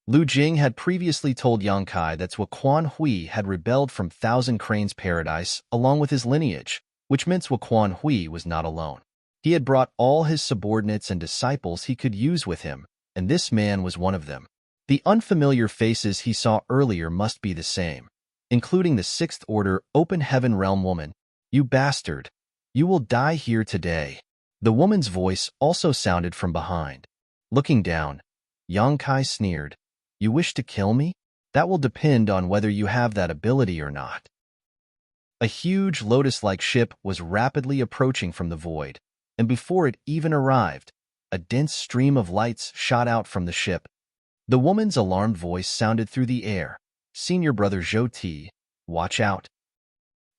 Lu Jing had previously told Yang Kai that Zuo Hui had rebelled from Thousand Cranes Paradise along with his lineage, which meant Quan Hui was not alone. He had brought all his subordinates and disciples he could use with him, and this man was one of them. The unfamiliar faces he saw earlier must be the same, including the Sixth Order Open Heaven Realm woman. "You bastard! You will die here today." The woman's voice also sounded from behind. Looking down, Yang Kai sneered. "You wish to kill me? That will depend on whether you have that ability or not." A huge lotus-like ship was rapidly approaching from the void, and before it even arrived, a dense stream of lights shot out from the ship. The woman's alarmed voice sounded through the air. "Senior brother Zhou Ti, watch out."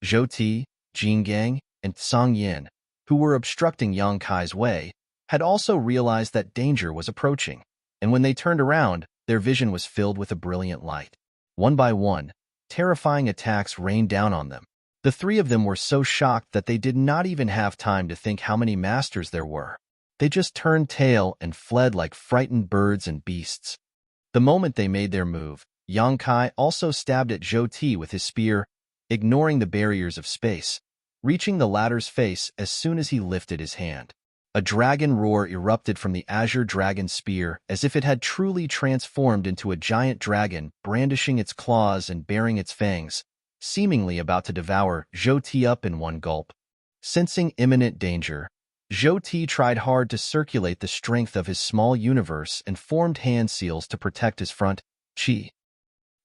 Zhou Ti, Jin Gang, and Song Yin, who were obstructing Yang Kai's way, had also realized that danger was approaching, and when they turned around, their vision was filled with a brilliant light. One by one, terrifying attacks rained down on them. The three of them were so shocked that they did not even have time to think how many masters there were. They just turned tail and fled like frightened birds and beasts. The moment they made their move, Yang Kai also stabbed at Zhou Ti with his spear, ignoring the barriers of space, reaching the latter's face as soon as he lifted his hand. A dragon roar erupted from the azure dragon spear as if it had truly transformed into a giant dragon, brandishing its claws and baring its fangs, seemingly about to devour Zhou Ti up in one gulp. Sensing imminent danger, Zhou Ti tried hard to circulate the strength of his small universe and formed hand seals to protect his front chi.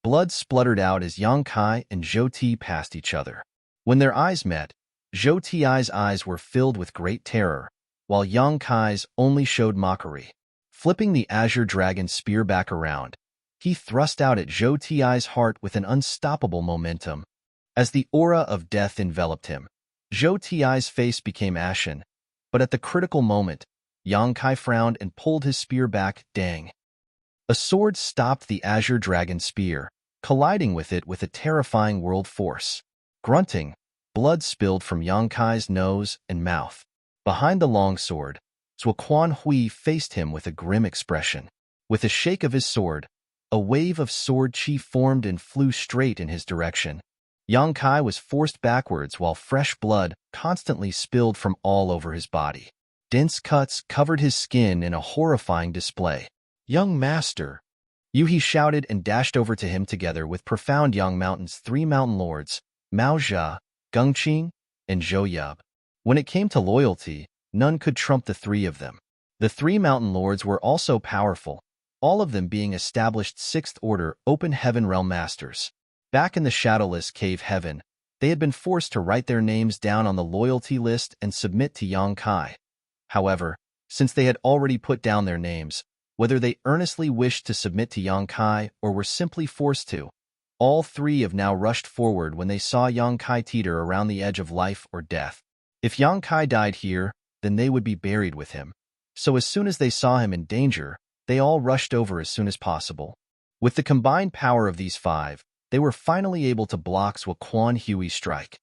Blood spluttered out as Yang Kai and Zhou Ti passed each other. When their eyes met, Zhou Ti's eyes were filled with great terror, while Yang Kai's only showed mockery. Flipping the azure dragon spear back around, he thrust out at Zhou Ti's heart with an unstoppable momentum. As the aura of death enveloped him, Zhou Ti's face became ashen, but at the critical moment, Yang Kai frowned and pulled his spear back. Dang! A sword stopped the azure dragon spear, colliding with it with a terrifying world force. Grunting, blood spilled from Yang Kai's nose and mouth. Behind the long sword, Quan Hui faced him with a grim expression. With a shake of his sword, a wave of sword chi formed and flew straight in his direction. Yang Kai was forced backwards while fresh blood constantly spilled from all over his body. Dense cuts covered his skin in a horrifying display. "Young master!" He shouted and dashed over to him together with profound Yang Mountain's three mountain lords, Mao Jia, Gengqing, and Zhou Yub. When it came to loyalty, none could trump the three of them. The three mountain lords were also powerful, all of them being established Sixth Order Open Heaven Realm Masters. Back in the Shadowless Cave Heaven, they had been forced to write their names down on the loyalty list and submit to Yang Kai. However, since they had already put down their names, whether they earnestly wished to submit to Yang Kai or were simply forced to, all three have now rushed forward when they saw Yang Kai teeter around the edge of life or death. If Yang Kai died here, then they would be buried with him. So as soon as they saw him in danger, they all rushed over as soon as possible. With the combined power of these five, they were finally able to block Quan Hui's strike.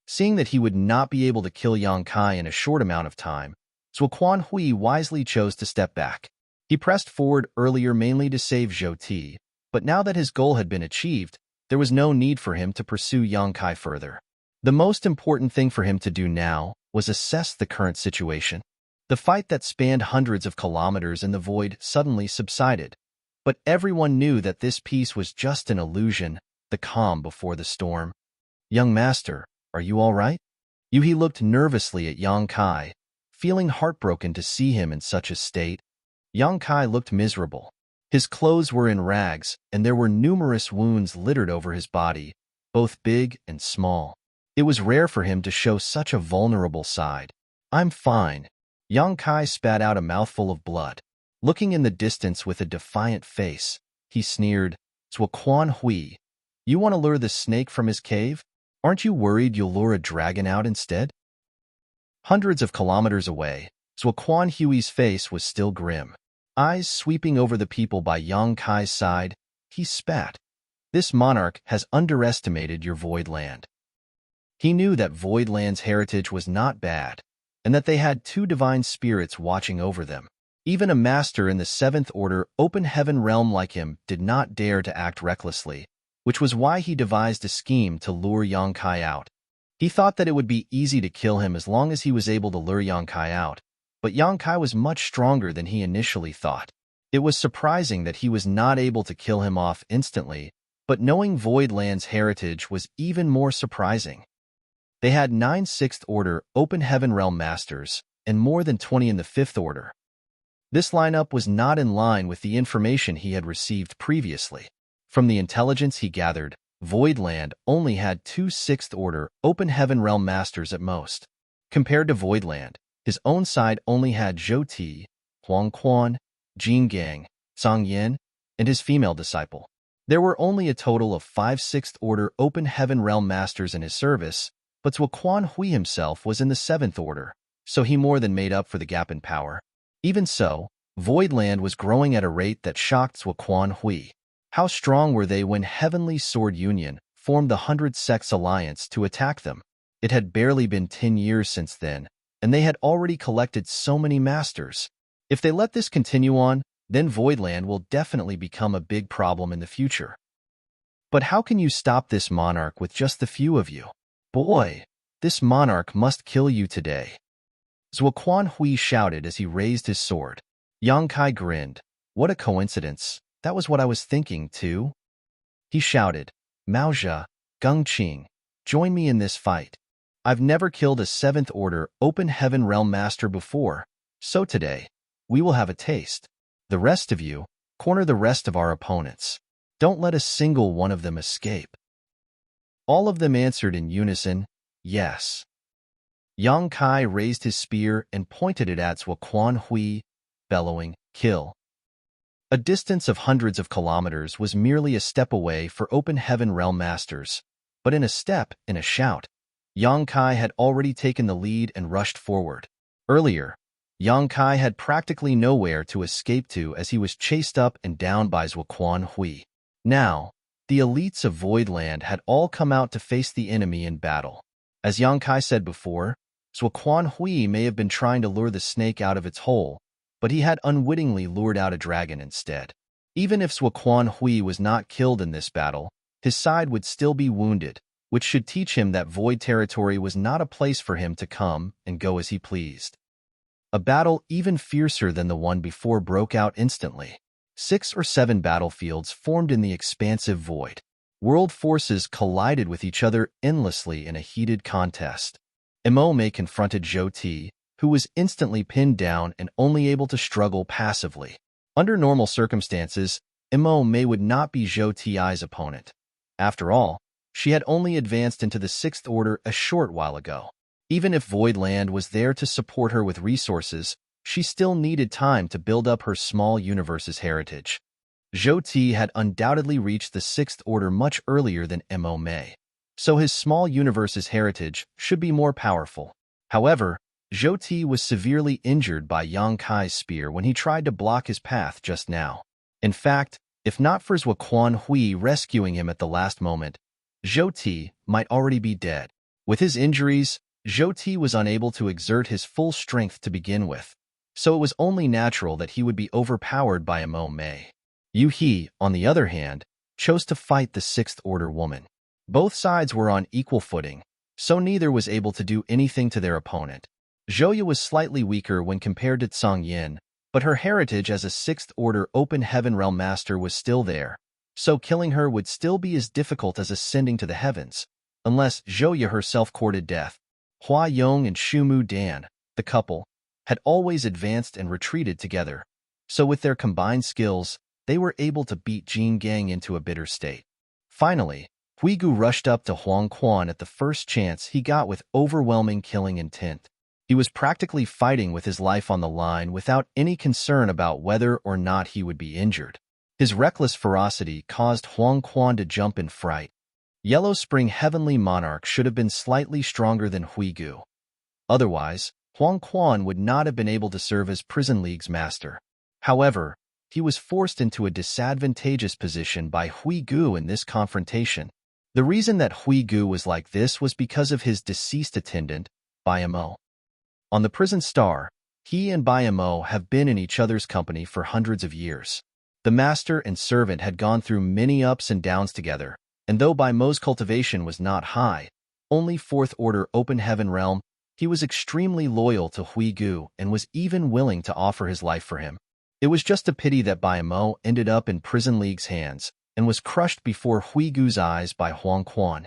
Seeing that he would not be able to kill Yang Kai in a short amount of time, Quan Hui wisely chose to step back. He pressed forward earlier mainly to save Zhou Ti, but now that his goal had been achieved, there was no need for him to pursue Yang Kai further. The most important thing for him to do now was assess the current situation. The fight that spanned hundreds of kilometers in the void suddenly subsided, but everyone knew that this peace was just an illusion, the calm before the storm. "Young master, are you all right?" He looked nervously at Yang Kai, feeling heartbroken to see him in such a state. Yang Kai looked miserable. His clothes were in rags, and there were numerous wounds littered over his body, both big and small. It was rare for him to show such a vulnerable side. "I'm fine." Yang Kai spat out a mouthful of blood. Looking in the distance with a defiant face, he sneered, "Quan Hui, you want to lure the snake from his cave? Aren't you worried you'll lure a dragon out instead?" Hundreds of kilometers away, Quan Hui's face was still grim. Eyes sweeping over the people by Yang Kai's side, he spat. "This monarch has underestimated your Void Land." He knew that Void Land's heritage was not bad, and that they had two divine spirits watching over them. Even a master in the Seventh Order Open Heaven realm like him did not dare to act recklessly, which was why he devised a scheme to lure Yang Kai out. He thought that it would be easy to kill him as long as he was able to lure Yang Kai out, but Yang Kai was much stronger than he initially thought. It was surprising that he was not able to kill him off instantly, but knowing Voidland's heritage was even more surprising. They had 9 Sixth Order Open Heaven Realm Masters and more than 20 in the Fifth Order. This lineup was not in line with the information he had received previously. From the intelligence he gathered, Voidland only had 2 Sixth Order Open Heaven Realm Masters at most. Compared to Voidland, his own side only had Zhou Ti, Huang Quan, Jin Gang, Song Yin, and his female disciple. There were only a total of 5 Sixth Order Open Heaven Realm Masters in his service, but Zhuo Quan Hui himself was in the 7th Order, so he more than made up for the gap in power. Even so, Voidland was growing at a rate that shocked Zhuo Quan Hui. How strong were they when Heavenly Sword Union formed the 100 Sects Alliance to attack them? It had barely been 10 years since then, and they had already collected so many masters. If they let this continue on, then Voidland will definitely become a big problem in the future. But how can you stop this monarch with just the few of you? Boy, this monarch must kill you today. Zhuo Quan Hui shouted as he raised his sword. Yang Kai grinned. What a coincidence. That was what I was thinking, too. He shouted, Maozha, Gung Qing, join me in this fight. I've never killed a 7th Order Open Heaven Realm Master before, so today, we will have a taste. The rest of you, corner the rest of our opponents. Don't let a single one of them escape. All of them answered in unison, yes. Yang Kai raised his spear and pointed it at Zhuo Quan Hui, bellowing, kill. A distance of hundreds of kilometers was merely a step away for Open Heaven Realm Masters, but in a step, in a shout, Yang Kai had already taken the lead and rushed forward. Earlier, Yang Kai had practically nowhere to escape to as he was chased up and down by Zhuo Quan Hui. Now, the elites of Voidland had all come out to face the enemy in battle. As Yang Kai said before, Zhuo Quan Hui may have been trying to lure the snake out of its hole, but he had unwittingly lured out a dragon instead. Even if Zhuo Quan Hui was not killed in this battle, his side would still be wounded, which should teach him that Void territory was not a place for him to come and go as he pleased. A battle even fiercer than the one before broke out instantly. 6 or 7 battlefields formed in the expansive void. World forces collided with each other endlessly in a heated contest. Embark confronted Zhou Ti, who was instantly pinned down and only able to struggle passively. Under normal circumstances, Embark would not be Zhou Ti's opponent. After all, she had only advanced into the 6th Order a short while ago. Even if Voidland was there to support her with resources, she still needed time to build up her small universe's heritage. Zhou Ti had undoubtedly reached the 6th Order much earlier than Embark, so his small universe's heritage should be more powerful. However, Zhou Ti was severely injured by Yang Kai's spear when he tried to block his path just now. In fact, if not for Zhuo Quan Hui rescuing him at the last moment, Zhou Ti might already be dead. With his injuries, Zhou Ti was unable to exert his full strength to begin with, so it was only natural that he would be overpowered by Embark. Yu He, on the other hand, chose to fight the 6th Order woman. Both sides were on equal footing, so neither was able to do anything to their opponent. Zhouya was slightly weaker when compared to Song Yin, but her heritage as a 6th Order Open Heaven Realm Master was still there, so killing her would still be as difficult as ascending to the heavens, unless Zhouya herself courted death. Hua Yong and Shumu Dan, the couple, had always advanced and retreated together, so with their combined skills, they were able to beat Jin Gang into a bitter state. Finally, Huigu rushed up to Huang Quan at the first chance he got with overwhelming killing intent. He was practically fighting with his life on the line without any concern about whether or not he would be injured. His reckless ferocity caused Huang Quan to jump in fright. Yellow Spring Heavenly Monarch should have been slightly stronger than Huigu. Otherwise, Huang Quan would not have been able to serve as Prison League's master. However, he was forced into a disadvantageous position by Huigu in this confrontation. The reason that Huigu was like this was because of his deceased attendant, Bayamo. On the Prison Star, he and Bayamo have been in each other's company for hundreds of years. The master and servant had gone through many ups and downs together, and though Bayamo's cultivation was not high, only Fourth Order Open Heaven Realm, he was extremely loyal to Hui Gu and was even willing to offer his life for him. It was just a pity that Bai Mo ended up in Prison League's hands and was crushed before Hui Gu's eyes by Huang Quan.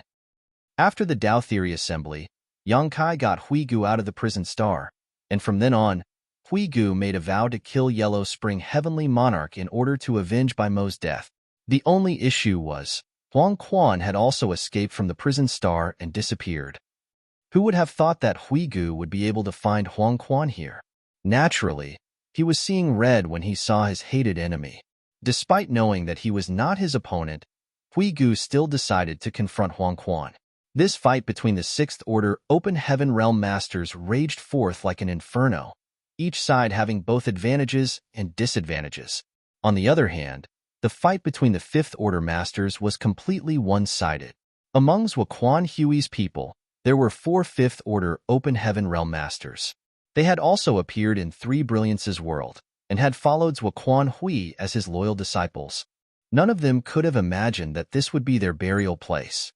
After the Tao Theory Assembly, Yang Kai got Hui Gu out of the prison star, and from then on, Hui Gu made a vow to kill Yellow Spring Heavenly Monarch in order to avenge Bai Mo's death. The only issue was, Huang Quan had also escaped from the prison star and disappeared. Who would have thought that Hui Gu would be able to find Huang Quan here? Naturally, he was seeing red when he saw his hated enemy. Despite knowing that he was not his opponent, Hui Gu still decided to confront Huang Quan. This fight between the Sixth Order Open Heaven Realm Masters raged forth like an inferno, each side having both advantages and disadvantages. On the other hand, the fight between the Fifth Order Masters was completely one-sided. Among Zhou Quan Hui's people, there were 4 Fifth Order Open Heaven Realm Masters. They had also appeared in Three Brilliance's world and had followed Zhou Quan Hui as his loyal disciples. None of them could have imagined that this would be their burial place.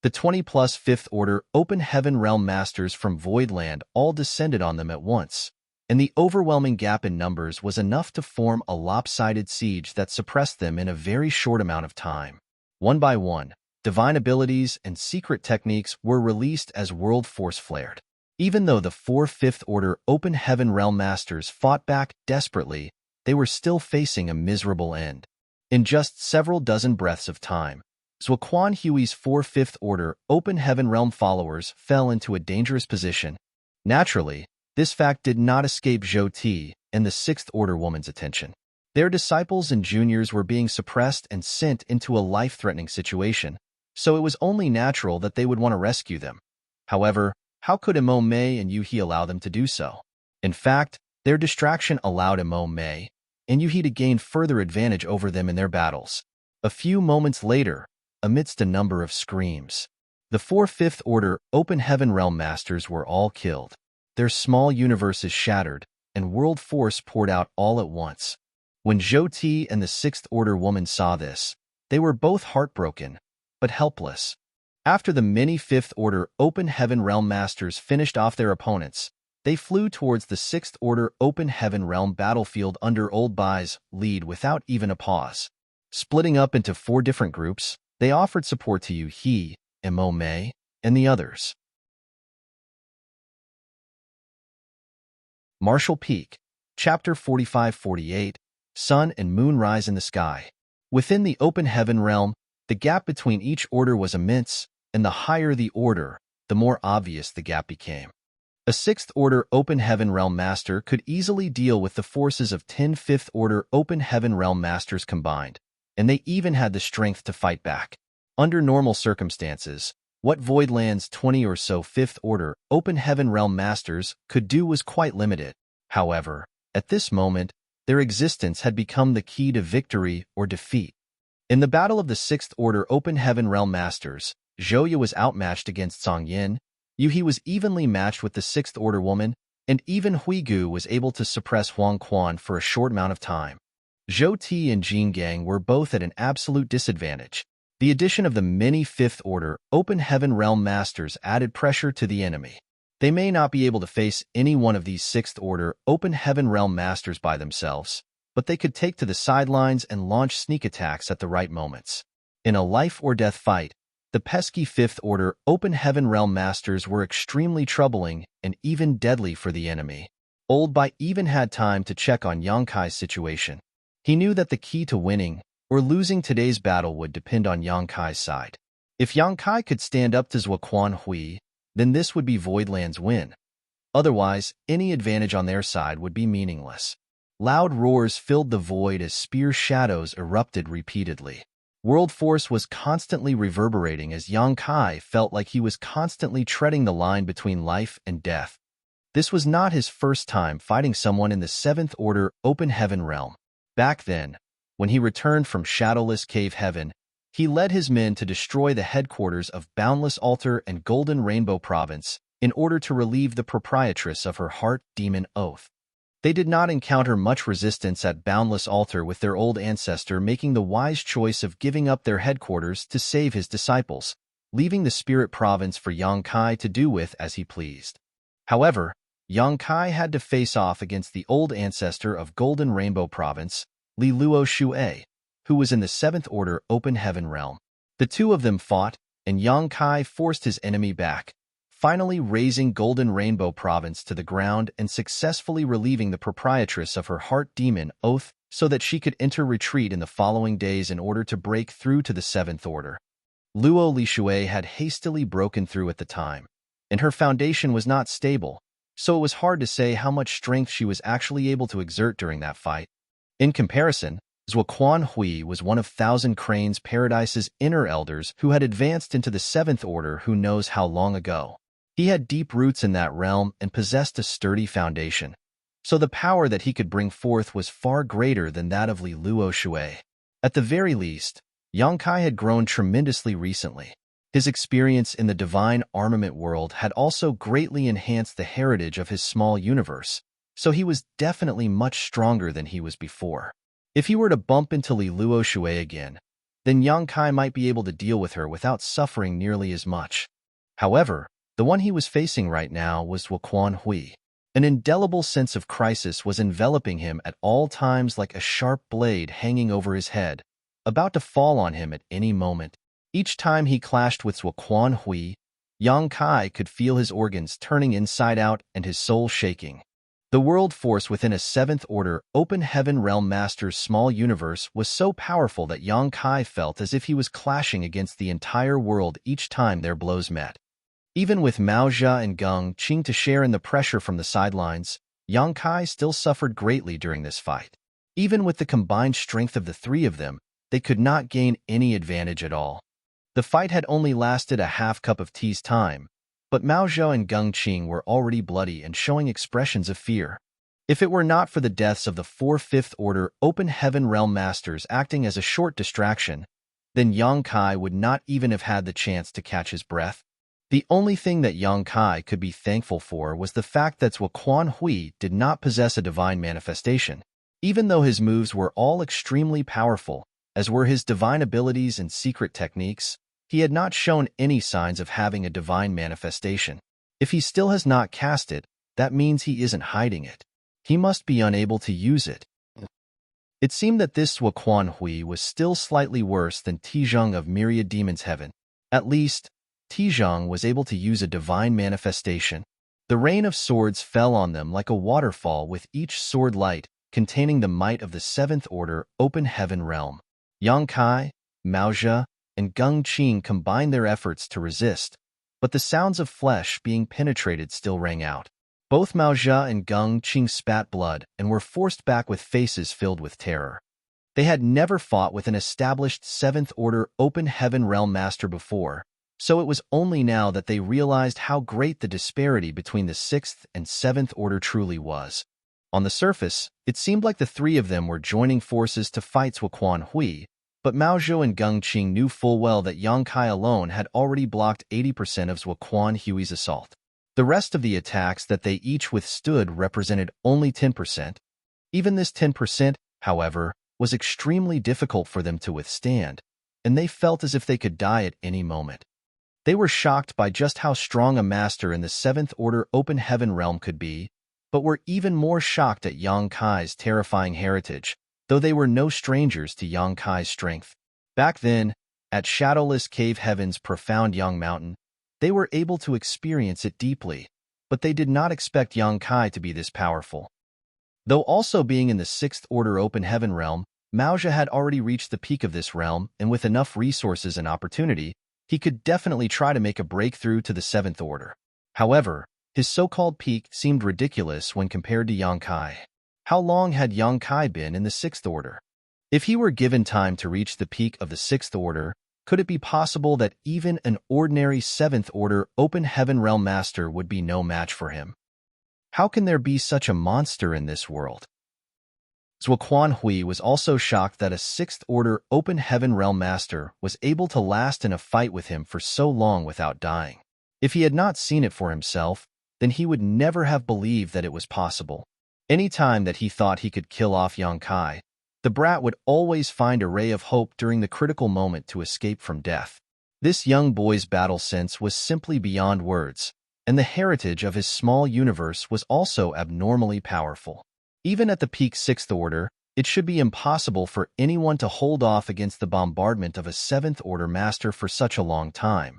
The 20-plus Fifth Order Open Heaven Realm Masters from Voidland all descended on them at once, and the overwhelming gap in numbers was enough to form a lopsided siege that suppressed them in a very short amount of time. One by one, divine abilities and secret techniques were released as world force flared. Even though the 4 Fifth Order Open Heaven Realm Masters fought back desperately, they were still facing a miserable end. In just several dozen breaths of time, Zhou Quan Hui's 4 Fifth Order Open Heaven Realm followers fell into a dangerous position. Naturally, this fact did not escape Zhou Ti and the Sixth Order woman's attention. Their disciples and juniors were being suppressed and sent into a life-threatening situation, so it was only natural that they would want to rescue them. However, how could Imo Mei and Yu He allow them to do so? In fact, their distraction allowed Imo Mei and Yu He to gain further advantage over them in their battles. A few moments later, amidst a number of screams, the 4 Fifth Order Open Heaven Realm Masters were all killed. Their small universes shattered, and world force poured out all at once. When Zhou Ti and the Sixth Order woman saw this, they were both heartbroken, but helpless. After the many Fifth Order Open Heaven Realm Masters finished off their opponents, they flew towards the Sixth Order Open Heaven Realm battlefield under Old Bai's lead without even a pause. Splitting up into 4 different groups, they offered support to Yu He, Imo Mei, and the others. Martial Peak, Chapter 45-48, Sun and Moon Rise in the Sky. Within the Open Heaven Realm, the gap between each order was immense, and the higher the order, the more obvious the gap became. A Sixth Order Open Heaven Realm Master could easily deal with the forces of 10 Fifth Order Open Heaven Realm Masters combined, and they even had the strength to fight back. Under normal circumstances, what Voidland's 20 or so Fifth Order Open Heaven Realm Masters could do was quite limited. However, at this moment, their existence had become the key to victory or defeat. In the battle of the Sixth Order Open Heaven Realm Masters, Zhou Yu was outmatched against Song Yin, Yu He was evenly matched with the Sixth Order woman, and even Hui Gu was able to suppress Huang Quan for a short amount of time. Zhou Ti and Jin Gang were both at an absolute disadvantage. The addition of the many Fifth Order Open Heaven Realm Masters added pressure to the enemy. They may not be able to face any one of these Sixth Order Open Heaven Realm Masters by themselves, but they could take to the sidelines and launch sneak attacks at the right moments. In a life-or-death fight, the pesky Fifth Order Open Heaven Realm Masters were extremely troubling and even deadly for the enemy. Old Bai even had time to check on Yang Kai's situation. He knew that the key to winning or losing today's battle would depend on Yang Kai's side. If Yang Kai could stand up to Zhou Quan Hui, then this would be Voidland's win. Otherwise, any advantage on their side would be meaningless. Loud roars filled the void as spear shadows erupted repeatedly. World force was constantly reverberating as Yang Kai felt like he was constantly treading the line between life and death. This was not his first time fighting someone in the Seventh Order Open Heaven Realm. Back then, when he returned from Shadowless Cave Heaven, he led his men to destroy the headquarters of Boundless Altar and Golden Rainbow Province in order to relieve the proprietress of her heart demon oath. They did not encounter much resistance at Boundless Altar, with their old ancestor making the wise choice of giving up their headquarters to save his disciples. leaving the spirit province for Yang Kai to do with as he pleased. However, Yang Kai had to face off against the old ancestor of Golden Rainbow Province, Li Luo Shui, who was in the 7th Order Open Heaven realm. The two of them fought, and Yang Kai forced his enemy back, finally razing Golden Rainbow Province to the ground and successfully relieving the proprietress of her heart demon oath so that she could enter retreat in the following days in order to break through to the 7th Order. Luo Li Shui had hastily broken through at the time, and her foundation was not stable, so it was hard to say how much strength she was actually able to exert during that fight. In comparison, Zuoquan Hui was one of Thousand Cranes Paradise's inner elders who had advanced into the 7th Order who knows how long ago. He had deep roots in that realm and possessed a sturdy foundation, so the power that he could bring forth was far greater than that of Li Luo Shui. At the very least, Yang Kai had grown tremendously recently. His experience in the divine armament world had also greatly enhanced the heritage of his small universe, so he was definitely much stronger than he was before. If he were to bump into Li Luo Shui again, then Yang Kai might be able to deal with her without suffering nearly as much. However, the one he was facing right now was Zuoquan Hui. An indelible sense of crisis was enveloping him at all times like a sharp blade hanging over his head, about to fall on him at any moment. Each time he clashed with Zuoquan Hui, Yang Kai could feel his organs turning inside out and his soul shaking. The world force within a 7th Order Open Heaven Realm Master's small universe was so powerful that Yang Kai felt as if he was clashing against the entire world each time their blows met. Even with Mao Jia and Geng Qing to share in the pressure from the sidelines, Yang Kai still suffered greatly during this fight. Even with the combined strength of the three of them, they could not gain any advantage at all. The fight had only lasted a half cup of tea's time, but Mao Zhou and Geng Qing were already bloody and showing expressions of fear. If it were not for the deaths of the 4 5th Order Open Heaven Realm Masters acting as a short distraction, then Yang Kai would not even have had the chance to catch his breath. The only thing that Yang Kai could be thankful for was the fact that Zuoquan Hui did not possess a divine manifestation. Even though his moves were all extremely powerful, as were his divine abilities and secret techniques, he had not shown any signs of having a divine manifestation. If he still has not cast it, that means he isn't hiding it. He must be unable to use it. It seemed that this Zuoquan Hui was still slightly worse than Tizhong of Myriad Demons Heaven. At least, Tizhong was able to use a divine manifestation. The rain of swords fell on them like a waterfall with each sword light containing the might of the 7th Order Open Heaven Realm. Yang Kai, Mao Jia, and Geng Qing combined their efforts to resist, but the sounds of flesh being penetrated still rang out. Both Mao Jia and Geng Qing spat blood and were forced back with faces filled with terror. They had never fought with an established 7th Order Open Heaven Realm Master before, so it was only now that they realized how great the disparity between the 6th and 7th Order truly was. On the surface, it seemed like the three of them were joining forces to fight Zuoquan Hui, but Mao Zhou and Geng Qing knew full well that Yang Kai alone had already blocked 80% of Zuoquan Hui's assault. The rest of the attacks that they each withstood represented only 10%. Even this 10%, however, was extremely difficult for them to withstand, and they felt as if they could die at any moment. They were shocked by just how strong a master in the 7th Order Open Heaven Realm could be, but were even more shocked at Yang Kai's terrifying heritage, though they were no strangers to Yang Kai's strength. Back then, at Shadowless Cave Heaven's profound Yang Mountain, they were able to experience it deeply, but they did not expect Yang Kai to be this powerful. Though also being in the 6th Order Open Heaven Realm, Mao Jia had already reached the peak of this realm, and with enough resources and opportunity, he could definitely try to make a breakthrough to the 7th Order. However, his so-called peak seemed ridiculous when compared to Yang Kai. How long had Yang Kai been in the 6th Order? If he were given time to reach the peak of the 6th Order, could it be possible that even an ordinary 7th Order Open Heaven Realm Master would be no match for him? How can there be such a monster in this world? Zuoquan Hui was also shocked that a 6th Order Open Heaven Realm Master was able to last in a fight with him for so long without dying. If he had not seen it for himself, then he would never have believed that it was possible. Any time that he thought he could kill off Yang Kai, the brat would always find a ray of hope during the critical moment to escape from death. This young boy's battle sense was simply beyond words, and the heritage of his small universe was also abnormally powerful. Even at the peak Sixth Order, it should be impossible for anyone to hold off against the bombardment of a Seventh Order master for such a long time.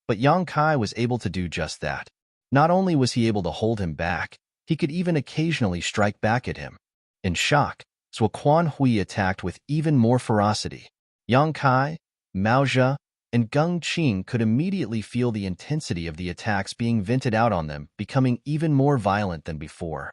But Yang Kai was able to do just that. Not only was he able to hold him back, he could even occasionally strike back at him. In shock, Zhuo Quanhui attacked with even more ferocity. Yang Kai, Mao Zhe, and Geng Qing could immediately feel the intensity of the attacks being vented out on them, becoming even more violent than before.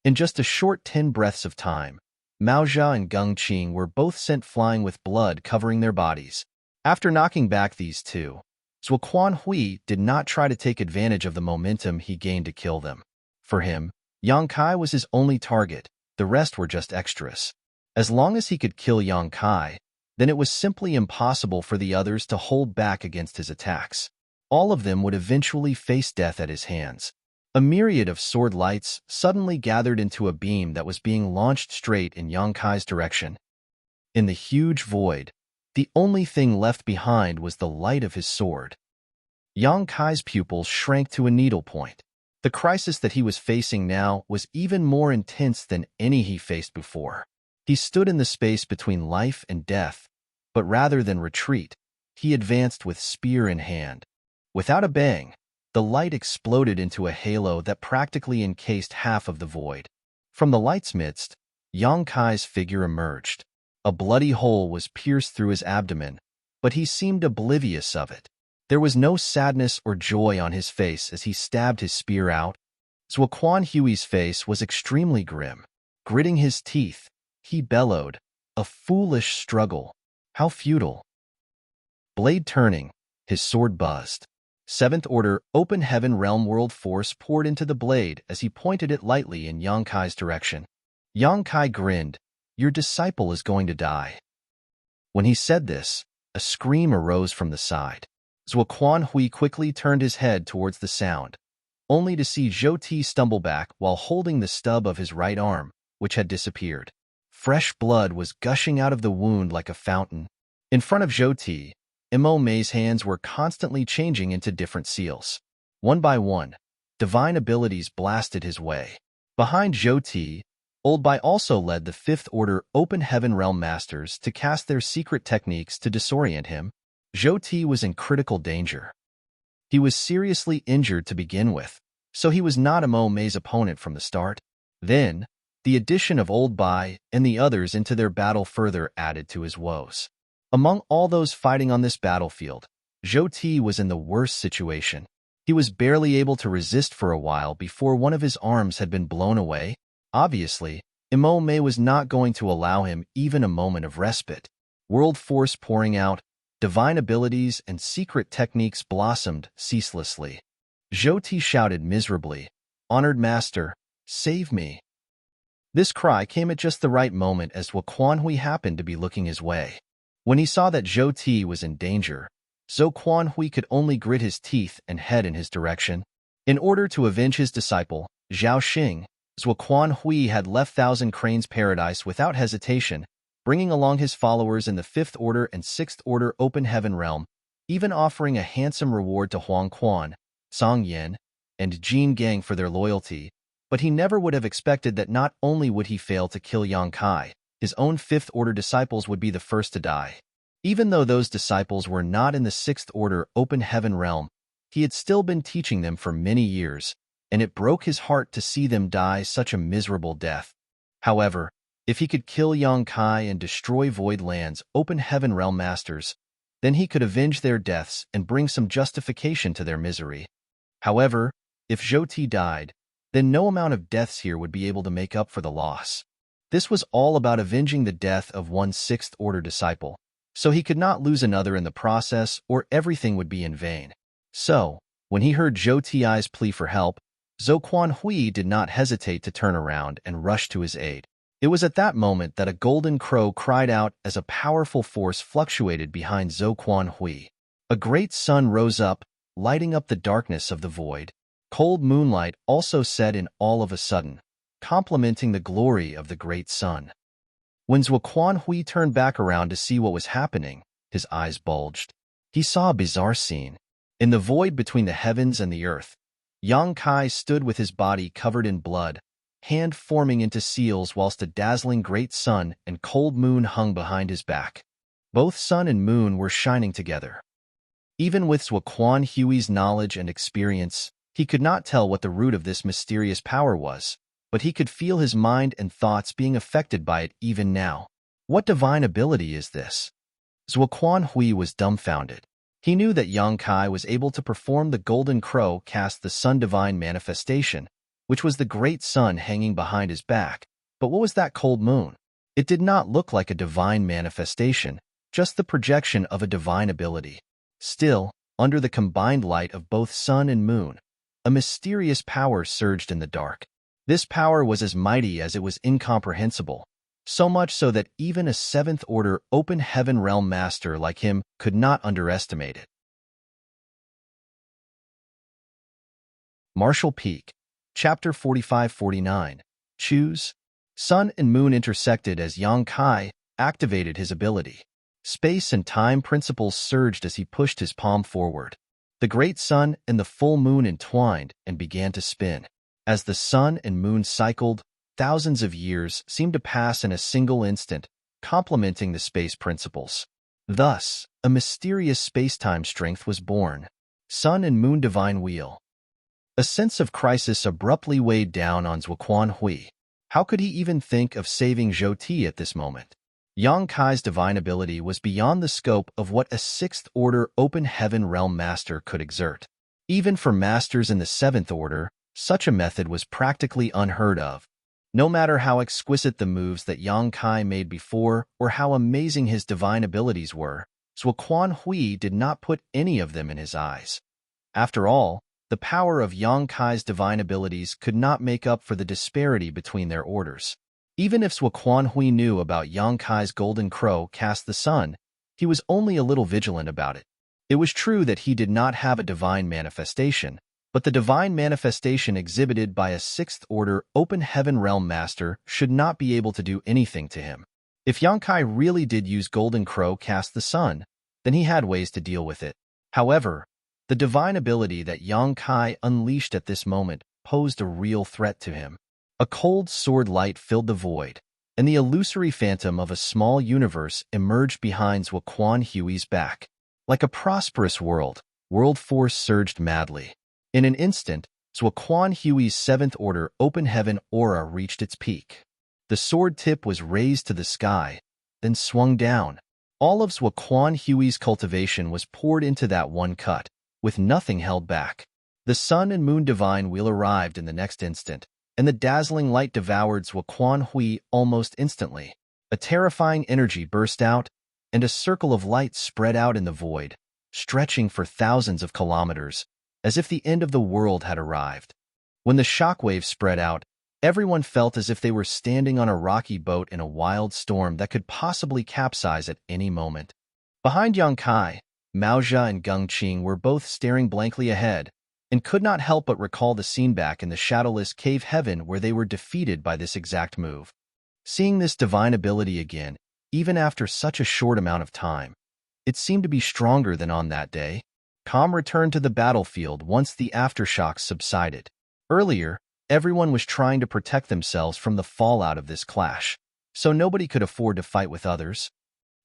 In just a short 10 breaths of time, Mao Zhe and Geng Qing were both sent flying with blood covering their bodies. After knocking back these two, Zhuo Quanhui did not try to take advantage of the momentum he gained to kill them. For him, Yang Kai was his only target, the rest were just extras. As long as he could kill Yang Kai, then it was simply impossible for the others to hold back against his attacks. All of them would eventually face death at his hands. A myriad of sword lights suddenly gathered into a beam that was being launched straight in Yang Kai's direction. In the huge void, the only thing left behind was the light of his sword. Yang Kai's pupils shrank to a needlepoint. The crisis that he was facing now was even more intense than any he faced before. He stood in the space between life and death, but rather than retreat, he advanced with spear in hand. Without a bang, the light exploded into a halo that practically encased half of the void. From the light's midst, Yang Kai's figure emerged. A bloody hole was pierced through his abdomen, but he seemed oblivious of it. There was no sadness or joy on his face as he stabbed his spear out. Zhuo Quanhui's face was extremely grim. Gritting his teeth, he bellowed, "A foolish struggle. How futile." Blade turning, his sword buzzed. Seventh Order Open Heaven Realm World Force poured into the blade as he pointed it lightly in Yang Kai's direction. Yang Kai grinned, "Your disciple is going to die." When he said this, a scream arose from the side. Zhuo Quanhui quickly turned his head towards the sound, only to see Zhou Ti stumble back while holding the stub of his right arm, which had disappeared. Fresh blood was gushing out of the wound like a fountain. In front of Zhou Ti, Mo Mei's hands were constantly changing into different seals. One by one, divine abilities blasted his way. Behind Zhou Ti, Old Bai also led the Fifth Order Open Heaven Realm Masters to cast their secret techniques to disorient him. Zhou Ti was in critical danger. He was seriously injured to begin with, so he was not Mo Mei's opponent from the start. Then, the addition of Old Bai and the others into their battle further added to his woes. Among all those fighting on this battlefield, Zhou Ti was in the worst situation. He was barely able to resist for a while before one of his arms had been blown away. Obviously, Mo Mei was not going to allow him even a moment of respite. World force pouring out, divine abilities and secret techniques blossomed ceaselessly. Zhou Ti shouted miserably, "Honored Master, save me." This cry came at just the right moment as Zhuo Quanhui happened to be looking his way. When he saw that Zhou Ti was in danger, Zhou Quanhui could only grit his teeth and head in his direction. In order to avenge his disciple, Zhao Xing, Zhuo Quanhui had left Thousand Cranes Paradise without hesitation, bringing along his followers in the Fifth Order and Sixth Order Open Heaven Realm, even offering a handsome reward to Huang Quan, Song Yan, and Jin Gang for their loyalty. But he never would have expected that not only would he fail to kill Yang Kai, his own Fifth Order disciples would be the first to die. Even though those disciples were not in the Sixth Order Open Heaven Realm, he had still been teaching them for many years, and it broke his heart to see them die such a miserable death. However, if he could kill Yang Kai and destroy Void Land's Open Heaven Realm Masters, then he could avenge their deaths and bring some justification to their misery. However, if Zhou Ti died, then no amount of deaths here would be able to make up for the loss. This was all about avenging the death of one Sixth Order disciple, so he could not lose another in the process or everything would be in vain. So, when he heard Zhou Ti's plea for help, Zhou Quanhui did not hesitate to turn around and rush to his aid. It was at that moment that a golden crow cried out as a powerful force fluctuated behind Zhou Quanhui. A great sun rose up, lighting up the darkness of the void. Cold moonlight also set in all of a sudden, complementing the glory of the great sun. When Zhuo Quanhui turned back around to see what was happening, his eyes bulged. He saw a bizarre scene. In the void between the heavens and the earth, Yang Kai stood with his body covered in blood, hand forming into seals whilst a dazzling great sun and cold moon hung behind his back. Both sun and moon were shining together. Even with Zuoquan Hui's knowledge and experience, he could not tell what the root of this mysterious power was, but he could feel his mind and thoughts being affected by it even now. What divine ability is this? Zuoquan Hui was dumbfounded. He knew that Yang Kai was able to perform the golden crow cast the sun divine manifestation, which was the great sun hanging behind his back. But what was that cold moon? It did not look like a divine manifestation, just the projection of a divine ability. Still, under the combined light of both sun and moon, a mysterious power surged in the dark. This power was as mighty as it was incomprehensible, so much so that even a seventh-order open heaven realm master like him could not underestimate it. Martial Peak, Chapter 45-49. Choose. Sun and moon intersected as Yang Kai activated his ability. Space and time principles surged as he pushed his palm forward. The great sun and the full moon entwined and began to spin. As the sun and moon cycled, thousands of years seemed to pass in a single instant, complementing the space principles. Thus, a mysterious space-time strength was born. Sun and Moon Divine Wheel. A sense of crisis abruptly weighed down on Zuoquan Hui. How could he even think of saving Zhou Ti at this moment? Yang Kai's divine ability was beyond the scope of what a sixth-order open heaven realm master could exert. Even for masters in the seventh order, such a method was practically unheard of. No matter how exquisite the moves that Yang Kai made before or how amazing his divine abilities were, Zuoquan Hui did not put any of them in his eyes. After all, the power of Yang Kai's divine abilities could not make up for the disparity between their orders. Even if Zuoquan Hui knew about Yang Kai's golden crow cast the sun, he was only a little vigilant about it. It was true that he did not have a divine manifestation, but the divine manifestation exhibited by a sixth-order open heaven realm master should not be able to do anything to him. If Yang Kai really did use golden crow cast the sun, then he had ways to deal with it. However, the divine ability that Yang Kai unleashed at this moment posed a real threat to him. A cold sword light filled the void, and the illusory phantom of a small universe emerged behind Zuoquan Hui's back. Like a prosperous world force surged madly. In an instant, Zuoquan Hui's seventh-order open heaven aura reached its peak. The sword tip was raised to the sky, then swung down. All of Zuoquan Hui's cultivation was poured into that one cut, with nothing held back. The sun and moon divine wheel arrived in the next instant, and the dazzling light devoured Zuoquan Hui almost instantly. A terrifying energy burst out, and a circle of light spread out in the void, stretching for thousands of kilometers, as if the end of the world had arrived. When the shockwave spread out, everyone felt as if they were standing on a rocky boat in a wild storm that could possibly capsize at any moment. Behind Yang Kai, Maozha and Geng Qing were both staring blankly ahead, and could not help but recall the scene back in the shadowless cave heaven where they were defeated by this exact move. Seeing this divine ability again, even after such a short amount of time, it seemed to be stronger than on that day. Calm returned to the battlefield once the aftershocks subsided. Earlier, everyone was trying to protect themselves from the fallout of this clash, so nobody could afford to fight with others.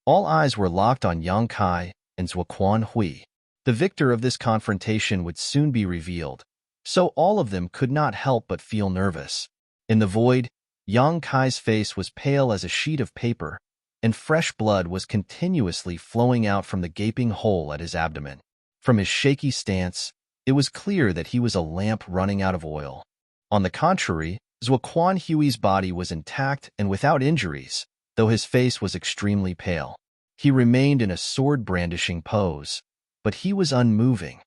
All eyes were locked on Yang Kai and Zuoquan Hui. The victor of this confrontation would soon be revealed, so all of them could not help but feel nervous. In the void, Yang Kai's face was pale as a sheet of paper, and fresh blood was continuously flowing out from the gaping hole at his abdomen. From his shaky stance, it was clear that he was a lamp running out of oil. On the contrary, Zuoquan Hui's body was intact and without injuries, though his face was extremely pale. He remained in a sword-brandishing pose, but he was unmoving.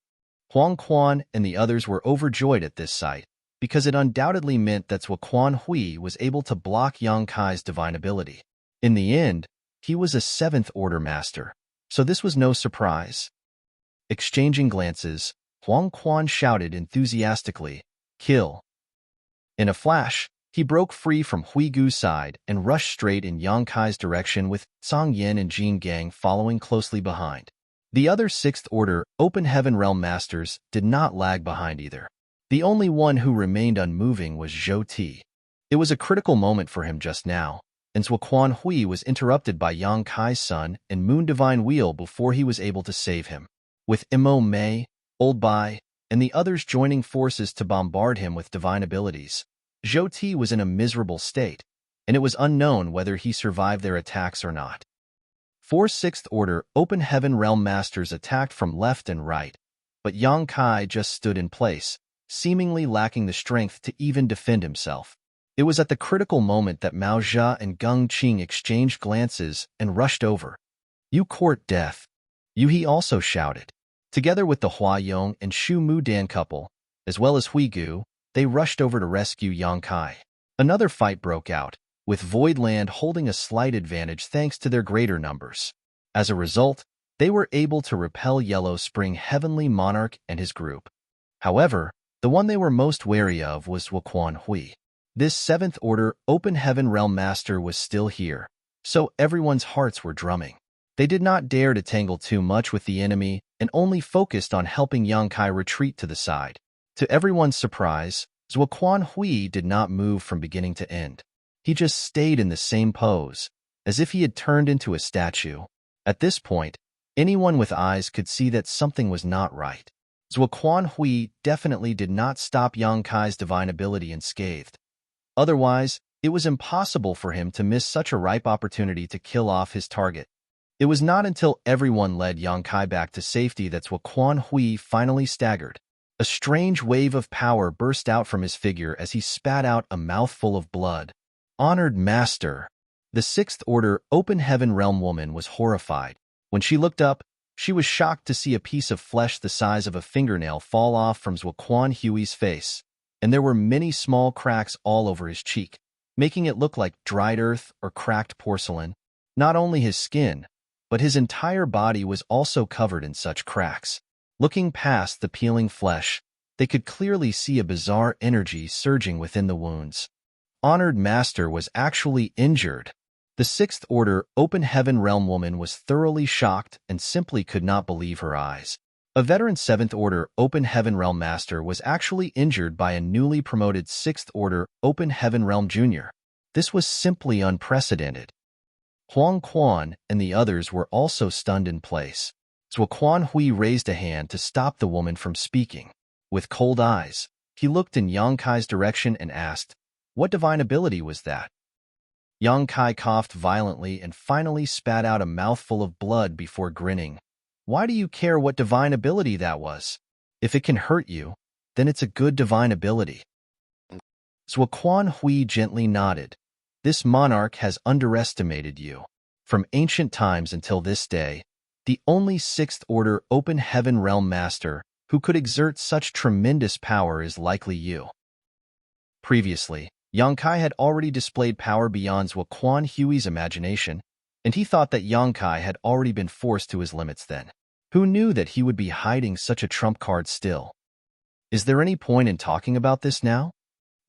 Huang Quan and the others were overjoyed at this sight, because it undoubtedly meant that Zuoquan Hui was able to block Yang Kai's divine ability. In the end, he was a seventh-order master, so this was no surprise. Exchanging glances, Huang Quan shouted enthusiastically, "Kill!" In a flash, he broke free from Hui Gu's side and rushed straight in Yang Kai's direction with Zhang Yan and Jin Gang following closely behind. The other Sixth Order Open Heaven Realm Masters did not lag behind either. The only one who remained unmoving was Zhou Ti. It was a critical moment for him just now, and Zuoquan Hui was interrupted by Yang Kai's son and Moon Divine Wheel before he was able to save him. With Imo Mei, Old Bai, and the others joining forces to bombard him with divine abilities, Zhou Ti was in a miserable state, and it was unknown whether he survived their attacks or not. 4 Sixth Order Open Heaven Realm Masters attacked from left and right, but Yang Kai just stood in place, seemingly lacking the strength to even defend himself. It was at the critical moment that Mao Zha and Geng Qing exchanged glances and rushed over. "You court death," Yu He also shouted. Together with the Hua Yong and Shu Mu Dan couple, as well as Hui Gu, they rushed over to rescue Yang Kai. Another fight broke out, with Voidland holding a slight advantage thanks to their greater numbers. As a result, they were able to repel Yellow Spring Heavenly Monarch and his group. However, the one they were most wary of was Zuoquan Hui. This 7th Order Open Heaven Realm Master was still here, so everyone's hearts were drumming. They did not dare to tangle too much with the enemy and only focused on helping Yang Kai retreat to the side. To everyone's surprise, Zuoquan Hui did not move from beginning to end. He just stayed in the same pose, as if he had turned into a statue. At this point, anyone with eyes could see that something was not right. Zuoquan Hui definitely did not stop Yang Kai's divine ability unscathed. Otherwise, it was impossible for him to miss such a ripe opportunity to kill off his target. It was not until everyone led Yang Kai back to safety that Zuoquan Hui finally staggered. A strange wave of power burst out from his figure as he spat out a mouthful of blood. "Honored Master!" The 6th Order Open Heaven Realm woman was horrified. When she looked up, she was shocked to see a piece of flesh the size of a fingernail fall off from Zuoquan Hui's face, and there were many small cracks all over his cheek, making it look like dried earth or cracked porcelain. Not only his skin, but his entire body was also covered in such cracks. Looking past the peeling flesh, they could clearly see a bizarre energy surging within the wounds. Honored Master was actually injured. The 6th Order Open Heaven Realm woman was thoroughly shocked and simply could not believe her eyes. A veteran 7th Order Open Heaven Realm Master was actually injured by a newly promoted 6th Order Open Heaven Realm Junior. This was simply unprecedented. Huang Quan and the others were also stunned in place. Zuoquan Hui raised a hand to stop the woman from speaking. With cold eyes, he looked in Yang Kai's direction and asked, "What divine ability was that?" Yang Kai coughed violently and finally spat out a mouthful of blood before grinning. "Why do you care what divine ability that was? If it can hurt you, then it's a good divine ability." Zuoquan Hui gently nodded. "This monarch has underestimated you. From ancient times until this day, the only 6th Order Open Heaven Realm Master who could exert such tremendous power is likely you." Previously, Yang Kai had already displayed power beyond Zuoquan Hui's imagination, and he thought that Yang Kai had already been forced to his limits then. Who knew that he would be hiding such a trump card still? Is there any point in talking about this now?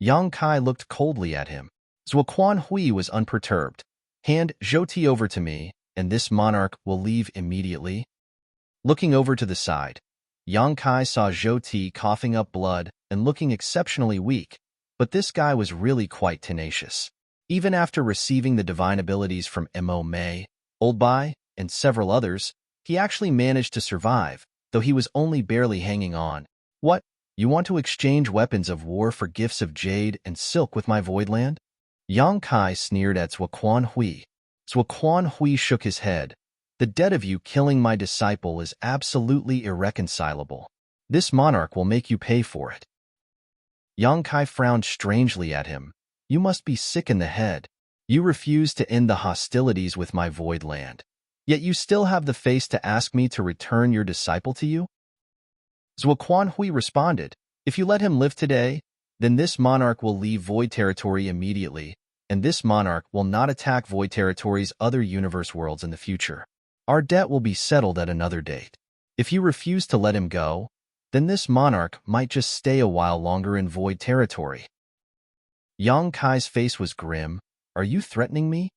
Yang Kai looked coldly at him. Zuoquan Hui was unperturbed. "Hand Zhou Ti over to me, and this monarch will leave immediately." Looking over to the side, Yang Kai saw Zhou Ti coughing up blood and looking exceptionally weak, but this guy was really quite tenacious. Even after receiving the divine abilities from Mo Mei, Old Bai, and several others, he actually managed to survive, though he was only barely hanging on. "What? You want to exchange weapons of war for gifts of jade and silk with my Voidland?" Yang Kai sneered at Zuoquan Hui. Zuoquan Hui shook his head. "The debt of you killing my disciple is absolutely irreconcilable. This monarch will make you pay for it." Yang Kai frowned strangely at him. "You must be sick in the head. You refuse to end the hostilities with my Voidland. Yet you still have the face to ask me to return your disciple to you?" Zuoquan Hui responded, "If you let him live today, then this monarch will leave Void Territory immediately, and this monarch will not attack Void Territory's other universe worlds in the future. Our debt will be settled at another date. If you refuse to let him go, then this monarch might just stay a while longer in Void Territory." Yang Kai's face was grim. "Are you threatening me?"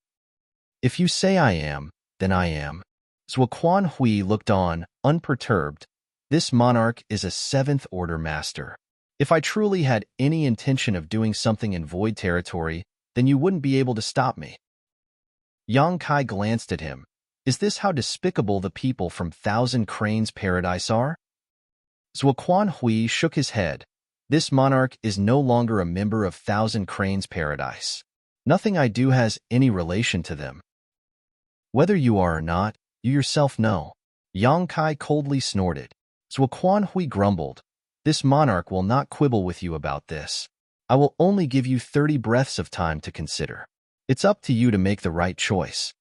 "If you say I am, then I am." Zuoquan Hui looked on, unperturbed. This monarch is a seventh-order master. If I truly had any intention of doing something in void territory, then you wouldn't be able to stop me. Yang Kai glanced at him. Is this how despicable the people from Thousand Cranes Paradise are? Zuoquan Hui shook his head. This monarch is no longer a member of Thousand Cranes Paradise. Nothing I do has any relation to them. Whether you are or not, you yourself know. Yang Kai coldly snorted. Zuoquan Hui grumbled. This monarch will not quibble with you about this. I will only give you 30 breaths of time to consider. It's up to you to make the right choice.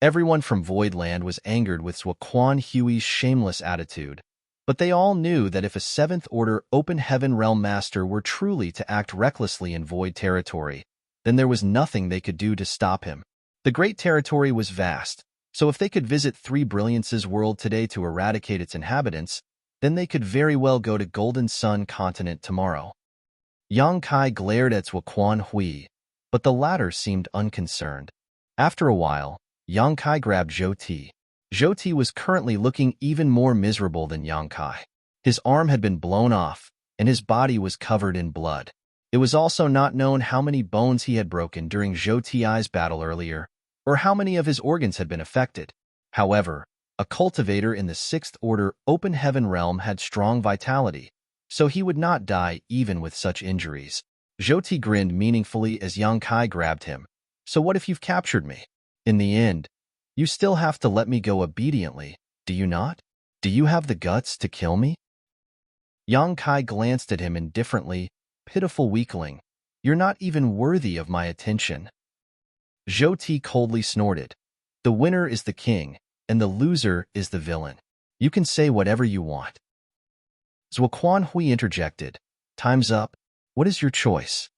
Everyone from Voidland was angered with Zuoquan Hui's shameless attitude, but they all knew that if a seventh-order open heaven realm master were truly to act recklessly in void territory, then there was nothing they could do to stop him. The great territory was vast, so if they could visit Three Brilliance's world today to eradicate its inhabitants, then they could very well go to Golden Sun continent tomorrow. Yang Kai glared at Zuoquan Hui, but the latter seemed unconcerned. After a while, Yang Kai grabbed Zhou Ti. Zhou Ti was currently looking even more miserable than Yang Kai. His arm had been blown off, and his body was covered in blood. It was also not known how many bones he had broken during Zhou Ti's battle earlier, or how many of his organs had been affected. However, a cultivator in the Sixth Order Open Heaven realm had strong vitality, so he would not die even with such injuries. Zhou Ti grinned meaningfully as Yang Kai grabbed him. So what if you've captured me? In the end, you still have to let me go obediently, do you not? Do you have the guts to kill me? Yang Kai glanced at him indifferently. Pitiful weakling, you're not even worthy of my attention. Zhou Ti coldly snorted. The winner is the king, and the loser is the villain. You can say whatever you want. Zuoquan Hui interjected. Time's up. What is your choice?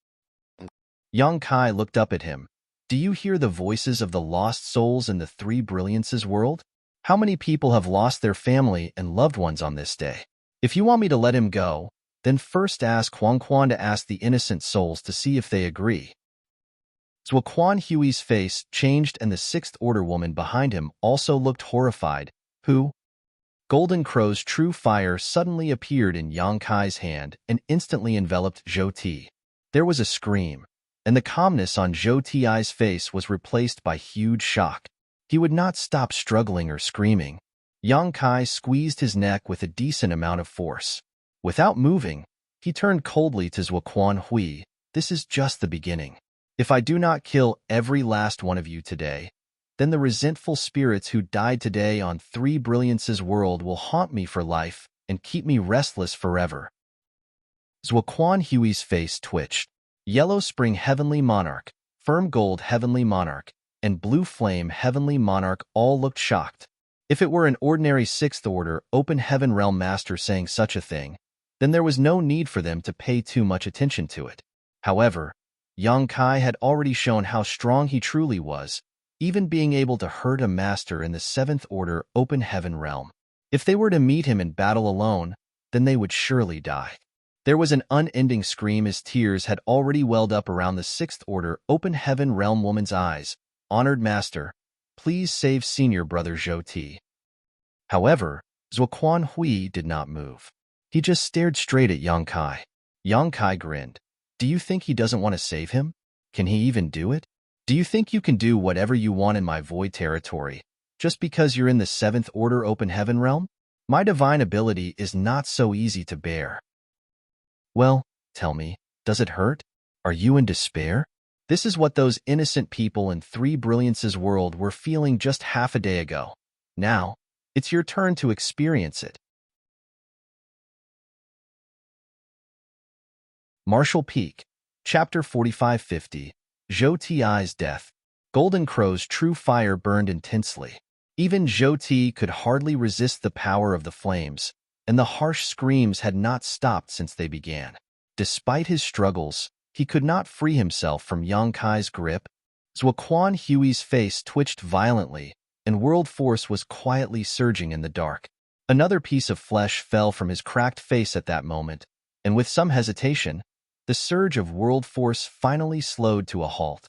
Yang Kai looked up at him. Do you hear the voices of the lost souls in the Three Brilliances world? How many people have lost their family and loved ones on this day? If you want me to let him go, then first ask Huang Quan to ask the innocent souls to see if they agree. Zuoquan Hui's face changed and the Sixth Order woman behind him also looked horrified. Who? Golden Crow's true fire suddenly appeared in Yang Kai's hand and instantly enveloped Zhou Ti. There was a scream, and the calmness on Zhou Ti's face was replaced by huge shock. He would not stop struggling or screaming. Yang Kai squeezed his neck with a decent amount of force. Without moving, he turned coldly to Zuoquan Hui. This is just the beginning. If I do not kill every last one of you today, then the resentful spirits who died today on Three Brilliance's world will haunt me for life and keep me restless forever. Zuoquan Hui's face twitched. Yellow Spring Heavenly Monarch, Firm Gold Heavenly Monarch, and Blue Flame Heavenly Monarch all looked shocked. If it were an ordinary Sixth Order Open Heaven Realm Master saying such a thing, then there was no need for them to pay too much attention to it. However, Yang Kai had already shown how strong he truly was, even being able to hurt a master in the Seventh Order Open Heaven Realm. If they were to meet him in battle alone, then they would surely die. There was an unending scream as tears had already welled up around the Sixth Order Open Heaven Realm woman's eyes. Honored Master, please save senior brother Zhou Ti. However, Zuoquan Hui did not move. He just stared straight at Yang Kai. Yang Kai grinned. Do you think he doesn't want to save him? Can he even do it? Do you think you can do whatever you want in my void territory, just because you're in the Seventh Order Open Heaven Realm? My divine ability is not so easy to bear. Well, tell me, does it hurt? Are you in despair? This is what those innocent people in Three Brilliance's world were feeling just half a day ago. Now, it's your turn to experience it. Marshall Peak, Chapter 4550, Zhou Ti's Death. Golden Crow's true fire burned intensely. Even Zhou Ti could hardly resist the power of the flames, and the harsh screams had not stopped since they began. Despite his struggles, he could not free himself from Yang Kai's grip. Zuoquan Hui's face twitched violently, and world force was quietly surging in the dark. Another piece of flesh fell from his cracked face at that moment, and with some hesitation, the surge of world force finally slowed to a halt.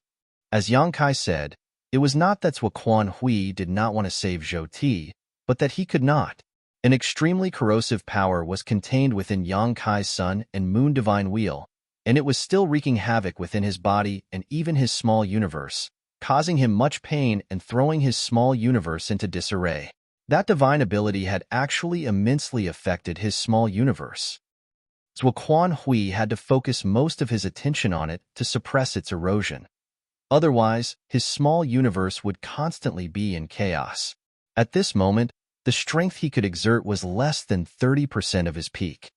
As Yang Kai said, It was not that Quan Hui did not want to save Zhou Ti, but that he could not. An extremely corrosive power was contained within Yang Kai's Sun and Moon Divine Wheel, and it was still wreaking havoc within his body and even his small universe, causing him much pain and throwing his small universe into disarray. That divine ability had actually immensely affected his small universe. Quan Hui had to focus most of his attention on it to suppress its erosion. Otherwise, his small universe would constantly be in chaos. At this moment, the strength he could exert was less than 30% of his peak.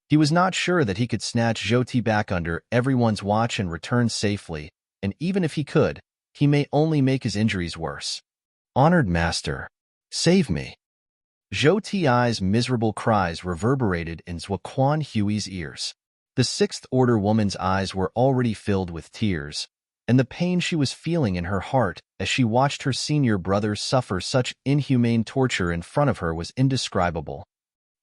He was not sure that he could snatch Zhou Ti back under everyone's watch and return safely, and even if he could, he may only make his injuries worse. Honored Master, save me. Zhou Ti's miserable cries reverberated in Quan Hui's ears. The Sixth Order woman's eyes were already filled with tears, and the pain she was feeling in her heart as she watched her senior brother suffer such inhumane torture in front of her was indescribable.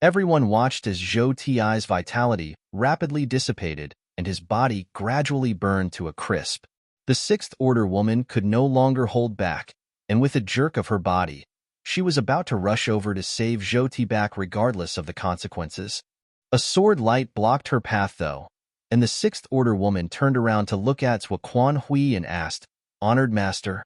Everyone watched as Zhou Ti's vitality rapidly dissipated and his body gradually burned to a crisp. The Sixth Order woman could no longer hold back, and with a jerk of her body, she was about to rush over to save Zhou Ti back regardless of the consequences. A sword light blocked her path, though, and the Sixth Order woman turned around to look at Quan Hui and asked, Honored Master?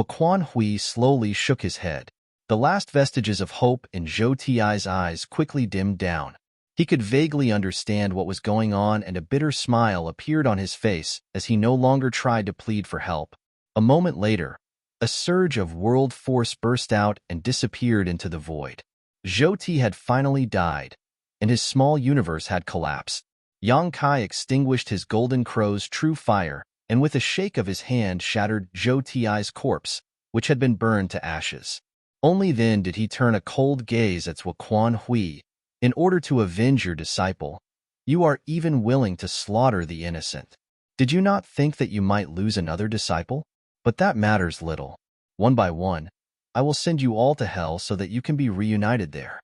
Quan Hui slowly shook his head. The last vestiges of hope in Zhou Ti's eyes quickly dimmed down. He could vaguely understand what was going on, and a bitter smile appeared on his face as he no longer tried to plead for help. A moment later, a surge of world force burst out and disappeared into the void. Zhou Ti had finally died, and his small universe had collapsed. Yang Kai extinguished his golden crow's true fire, and with a shake of his hand shattered Zhou Ti's corpse, which had been burned to ashes. Only then did he turn a cold gaze at Quan Hui. In order to avenge your disciple, you are even willing to slaughter the innocent. Did you not think that you might lose another disciple? But that matters little. One by one, I will send you all to hell so that you can be reunited there.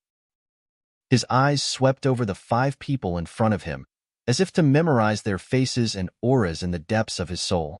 His eyes swept over the 5 people in front of him, as if to memorize their faces and auras in the depths of his soul.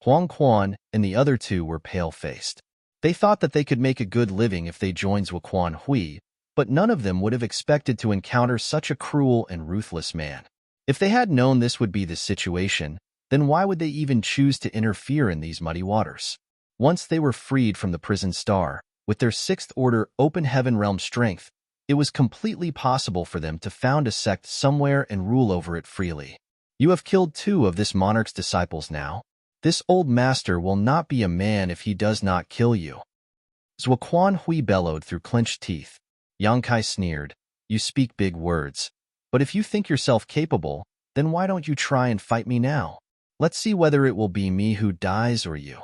Huang Quan and the other 2 were pale-faced. They thought that they could make a good living if they joined Quan Hui, but none of them would have expected to encounter such a cruel and ruthless man. If they had known this would be the situation, then why would they even choose to interfere in these muddy waters? Once they were freed from the prison star, with their Sixth Order open heaven realm strength, it was completely possible for them to found a sect somewhere and rule over it freely. You have killed 2 of this monarch's disciples now. This old master will not be a man if he does not kill you. Quan Hui bellowed through clenched teeth. Yang Kai sneered, You speak big words, but if you think yourself capable, then why don't you try and fight me now? Let's see whether it will be me who dies or you.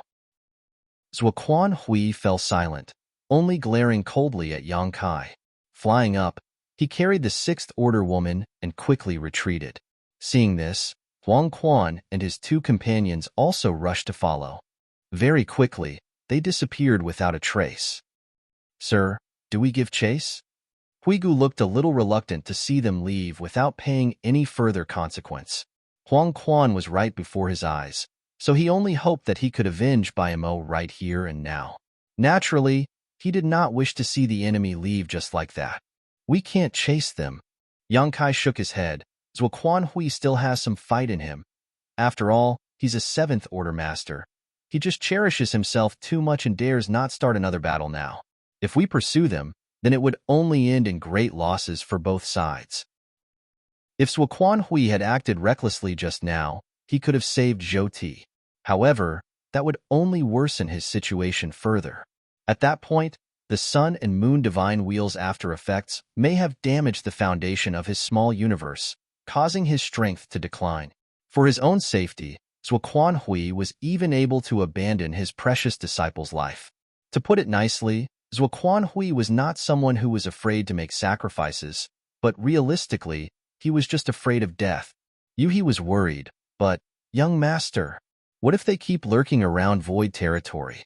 Quan Hui fell silent, only glaring coldly at Yang Kai. Flying up, he carried the Sixth Order woman and quickly retreated. Seeing this, Huang Quan and his 2 companions also rushed to follow. Very quickly, they disappeared without a trace. Sir, do we give chase? Huigu looked a little reluctant to see them leave without paying any further consequence. Huang Quan was right before his eyes, so he only hoped that he could avenge Baimo right here and now. Naturally, he did not wish to see the enemy leave just like that. We can't chase them. Yang Kai shook his head. Quan Hui still has some fight in him. After all, he's a 7th Order master. He just cherishes himself too much and dares not start another battle now. If we pursue them, then it would only end in great losses for both sides. If Quan Hui had acted recklessly just now, he could have saved Zhou Ti. However, that would only worsen his situation further. At that point, the Sun and Moon Divine Wheel's after effects may have damaged the foundation of his small universe, causing his strength to decline. For his own safety, Quan Hui was even able to abandon his precious disciple's life. To put it nicely, Quan Hui was not someone who was afraid to make sacrifices, but realistically, he was just afraid of death. He was worried, but, young master, what if they keep lurking around void territory?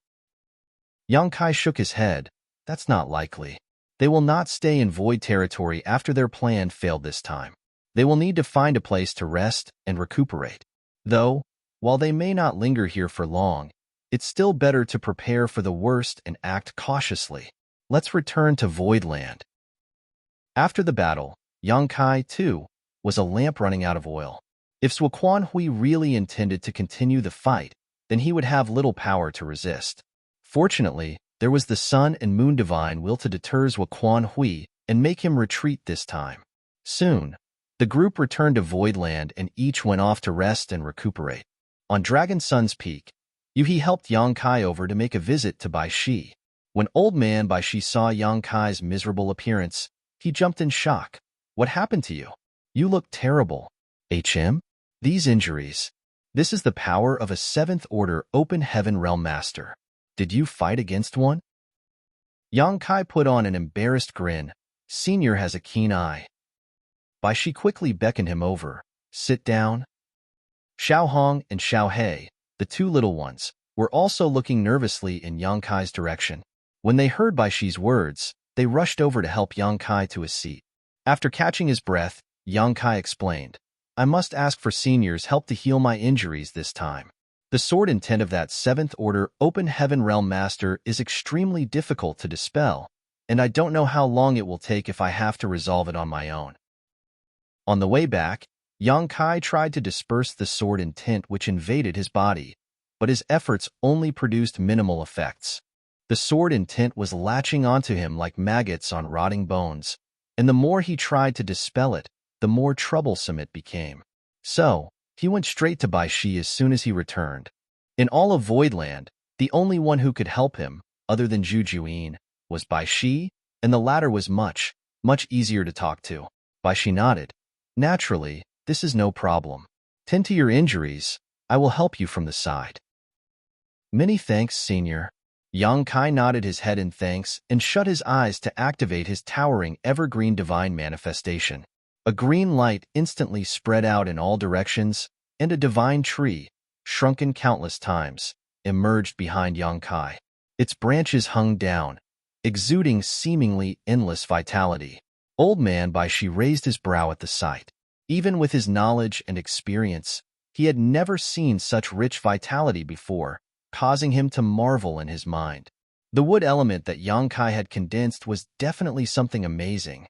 Yang Kai shook his head. That's not likely. They will not stay in void territory after their plan failed this time. They will need to find a place to rest and recuperate. Though, while they may not linger here for long, it's still better to prepare for the worst and act cautiously. Let's return to Voidland. After the battle, Yang Kai, too, was a lamp running out of oil. If Quan Hui really intended to continue the fight, then he would have little power to resist. Fortunately, there was the Sun and Moon divine will to deter Quan Hui and make him retreat this time. Soon, the group returned to Voidland and each went off to rest and recuperate. On Dragon Sun's peak, Yuhi helped Yang Kai over to make a visit to Bai Shi. When Old Man Bai Shi saw Yang Kai's miserable appearance, he jumped in shock. What happened to you? You look terrible. HM? These injuries. This is the power of a 7th Order Open Heaven Realm Master. Did you fight against one? Yang Kai put on an embarrassed grin. Senior has a keen eye. Bai Shi quickly beckoned him over. Sit down. Xiao Hong and Xiao He, the two little ones, were also looking nervously in Yang Kai's direction. When they heard Bai Shi's words, they rushed over to help Yang Kai to his seat. After catching his breath, Yang Kai explained, I must ask for Senior's help to heal my injuries this time. The sword intent of that 7th Order Open Heaven Realm Master is extremely difficult to dispel, and I don't know how long it will take if I have to resolve it on my own. On the way back, Yang Kai tried to disperse the sword intent which invaded his body, but his efforts only produced minimal effects. The sword intent was latching onto him like maggots on rotting bones, and the more he tried to dispel it, the more troublesome it became. So, he went straight to Bai Shi as soon as he returned. In all of Voidland, the only one who could help him, other than Zhu Juyin, was Bai Shi, and the latter was much easier to talk to. Bai Shi nodded. Naturally, this is no problem. Tend to your injuries. I will help you from the side. Many thanks, Senior. Yang Kai nodded his head in thanks and shut his eyes to activate his towering evergreen divine manifestation. A green light instantly spread out in all directions, and a divine tree, shrunken countless times, emerged behind Yang Kai. Its branches hung down, exuding seemingly endless vitality. Old Man Bai Shi raised his brow at the sight. Even with his knowledge and experience, he had never seen such rich vitality before, causing him to marvel in his mind. The wood element that Yang Kai had condensed was definitely something amazing.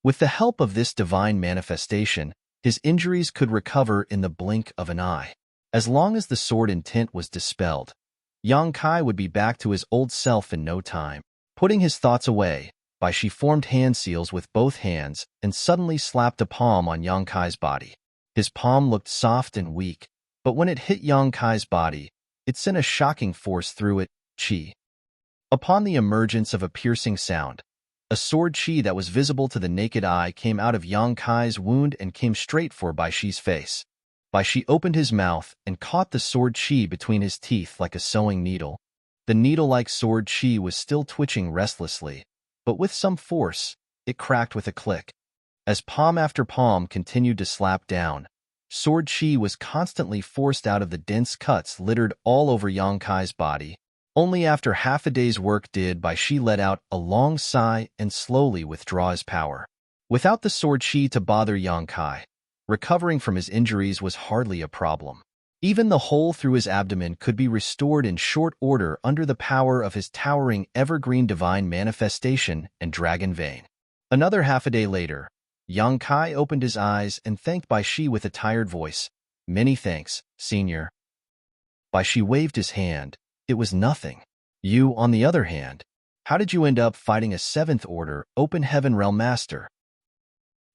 With the help of this divine manifestation, his injuries could recover in the blink of an eye. As long as the sword intent was dispelled, Yang Kai would be back to his old self in no time. Putting his thoughts away, Bai Shi formed hand seals with both hands and suddenly slapped a palm on Yang Kai's body. His palm looked soft and weak, but when it hit Yang Kai's body, it sent a shocking force through it, chi. Upon the emergence of a piercing sound, a sword chi that was visible to the naked eye came out of Yang Kai's wound and came straight for Bai Shi's face. Bai Shi opened his mouth and caught the sword chi between his teeth like a sewing needle. The needle-like sword chi was still twitching restlessly, but with some force, it cracked with a click. As palm after palm continued to slap down, sword chi was constantly forced out of the dense cuts littered all over Yang Kai's body. Only after half a day's work did Bai Shi let out a long sigh and slowly withdraw his power. Without the sword chi to bother Yang Kai, recovering from his injuries was hardly a problem. Even the hole through his abdomen could be restored in short order under the power of his towering evergreen divine manifestation and dragon vein. Another half a day later, Yang Kai opened his eyes and thanked Bai Shi with a tired voice. Many thanks, Senior. Bai Shi waved his hand. It was nothing. You, on the other hand, how did you end up fighting a 7th Order Open Heaven Realm Master?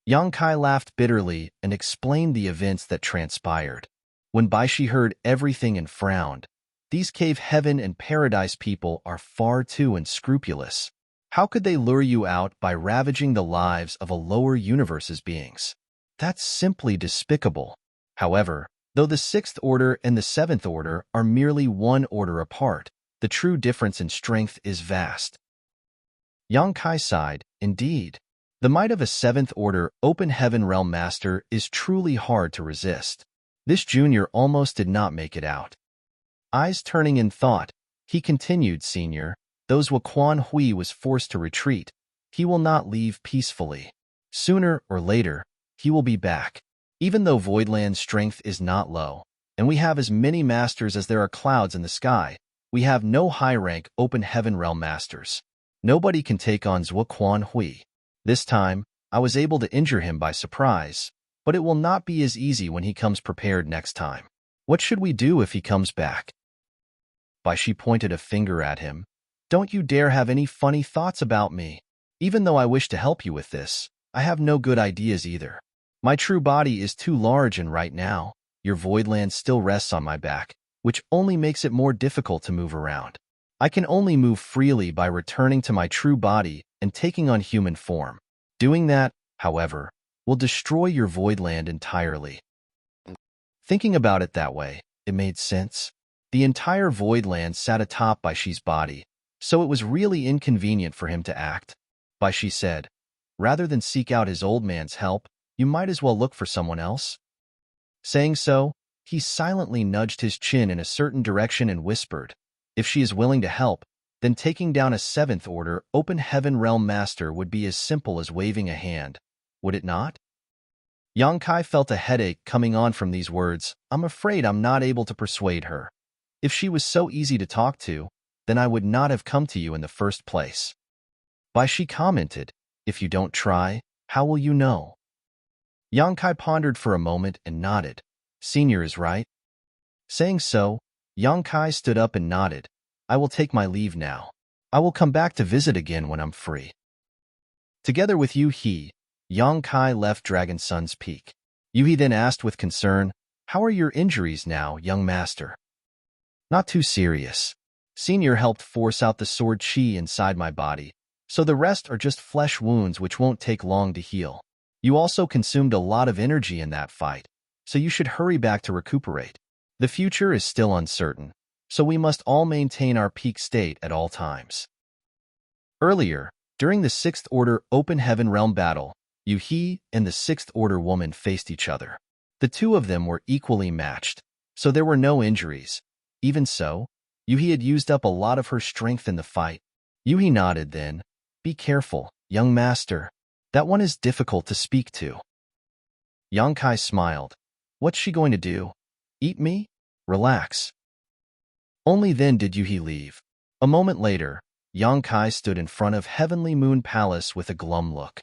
Yang Kai laughed bitterly and explained the events that transpired. When Bai Shi heard everything and frowned, these cave heaven and paradise people are far too unscrupulous. How could they lure you out by ravaging the lives of a lower universe's beings? That's simply despicable. However, though the 6th Order and the 7th Order are merely one order apart, the true difference in strength is vast. Yang Kai sighed, indeed. The might of a 7th Order Open Heaven Realm Master is truly hard to resist. This junior almost did not make it out. Eyes turning in thought, he continued, Senior, those Quan Hui was forced to retreat. He will not leave peacefully. Sooner or later, he will be back. Even though Voidland's strength is not low, and we have as many masters as there are clouds in the sky, We have no high-rank open heaven realm masters. Nobody can take on Zhuo Quan Hui. This time, I was able to injure him by surprise, but it will not be as easy when he comes prepared next time. What should we do if he comes back? She pointed a finger at him. Don't you dare have any funny thoughts about me. Even though I wish to help you with this, I have no good ideas either. My true body is too large, and right now, your voidland still rests on my back, which only makes it more difficult to move around. I can only move freely by returning to my true body and taking on human form. Doing that, however, will destroy your voidland entirely. Thinking about it that way, it made sense. The entire voidland sat atop Baishi's body, so it was really inconvenient for him to act. Baishi said, rather than seek out his old man's help, you might as well look for someone else. Saying so, he silently nudged his chin in a certain direction and whispered, if she is willing to help, then taking down a 7th order open heaven realm master would be as simple as waving a hand, would it not? Yang Kai felt a headache coming on from these words. I'm afraid I'm not able to persuade her. If she was so easy to talk to, then I would not have come to you in the first place. Baishi commented, if you don't try, how will you know? Yang Kai pondered for a moment and nodded. Senior is right. Saying so, Yang Kai stood up and nodded. I will take my leave now. I will come back to visit again when I'm free. Together with Yu He, Yang Kai left Dragon Sun's Peak. Yu He then asked with concern, how are your injuries now, young master? Not too serious. Senior helped force out the sword chi inside my body, so the rest are just flesh wounds which won't take long to heal. You also consumed a lot of energy in that fight, so you should hurry back to recuperate. The future is still uncertain, so we must all maintain our peak state at all times. Earlier, during the 6th Order Open Heaven Realm battle, Yu He and the 6th Order woman faced each other. The two of them were equally matched, so there were no injuries. Even so, Yu He had used up a lot of her strength in the fight. Yu He nodded then. Be careful, young master. That one is difficult to speak to. Yang Kai smiled. What's she going to do? Eat me? Relax. Only then did Yu He leave. A moment later, Yang Kai stood in front of Heavenly Moon Palace with a glum look.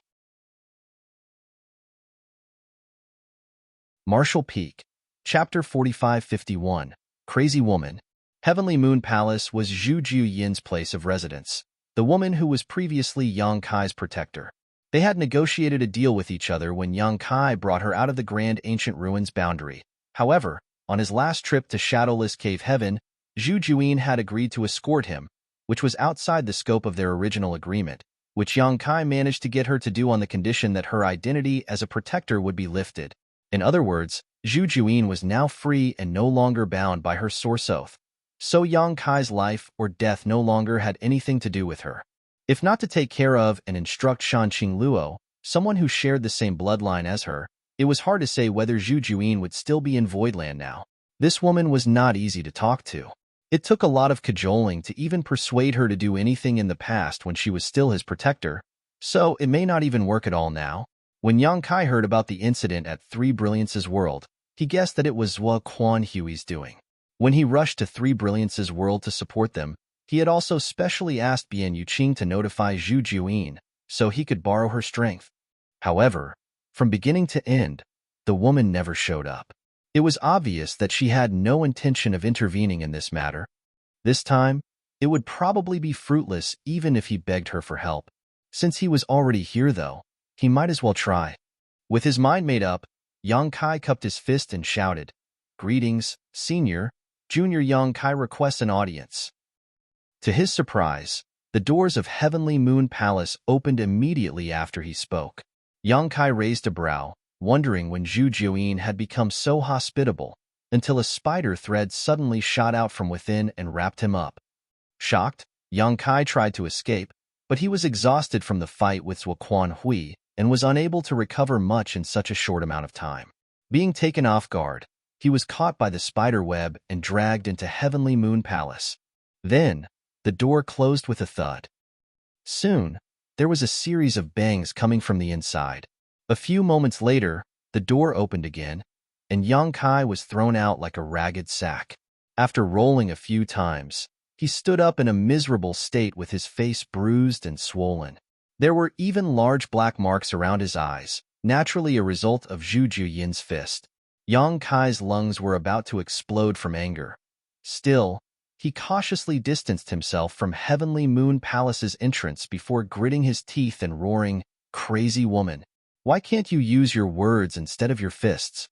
Martial Peak, Chapter 4551, Crazy Woman. Heavenly Moon Palace was Zhu Yin's place of residence, the woman who was previously Yang Kai's protector. They had negotiated a deal with each other when Yang Kai brought her out of the Grand Ancient Ruins boundary. However, on his last trip to Shadowless Cave Heaven, Zhu Yin had agreed to escort him, which was outside the scope of their original agreement, which Yang Kai managed to get her to do on the condition that her identity as a protector would be lifted. In other words, Zhu Yin was now free and no longer bound by her source oath. So Yang Kai's life or death no longer had anything to do with her. If not to take care of and instruct Shanqing Luo, someone who shared the same bloodline as her, it was hard to say whether Zhu Yin would still be in Voidland now. This woman was not easy to talk to. It took a lot of cajoling to even persuade her to do anything in the past when she was still his protector, so it may not even work at all now. When Yang Kai heard about the incident at Three Brilliance's world, he guessed that it was Zhuo Quan Hui's doing. When he rushed to Three Brilliance's world to support them, he had also specially asked Bian Yuqing to notify Zhu Yin, so he could borrow her strength. However, from beginning to end, the woman never showed up. It was obvious that she had no intention of intervening in this matter. This time, it would probably be fruitless even if he begged her for help. Since he was already here, though, he might as well try. With his mind made up, Yang Kai cupped his fist and shouted, Greetings, Senior. Junior Yang Kai requests an audience. To his surprise, the doors of Heavenly Moon Palace opened immediately after he spoke. Yang Kai raised a brow, wondering when Zhu Yin had become so hospitable, until a spider thread suddenly shot out from within and wrapped him up. Shocked, Yang Kai tried to escape, but he was exhausted from the fight with Zhuo Quan Hui and was unable to recover much in such a short amount of time. Being taken off guard, he was caught by the spider web and dragged into Heavenly Moon Palace. Then, the door closed with a thud. Soon, there was a series of bangs coming from the inside. A few moments later, the door opened again, and Yang Kai was thrown out like a ragged sack. After rolling a few times, He stood up in a miserable state with his face bruised and swollen. There were even large black marks around his eyes, naturally a result of Zhu Juyin's fist. Yang Kai's lungs were about to explode from anger. Still, he cautiously distanced himself from Heavenly Moon Palace's entrance before gritting his teeth and roaring, "Crazy woman! Why can't you use your words instead of your fists?"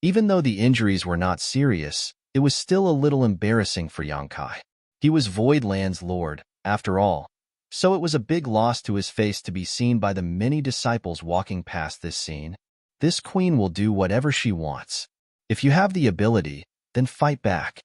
Even though the injuries were not serious, it was still a little embarrassing for Yang Kai. He was Voidland's lord, after all, so it was a big loss to his face to be seen by the many disciples walking past this scene. This queen will do whatever she wants. If you have the ability, then fight back.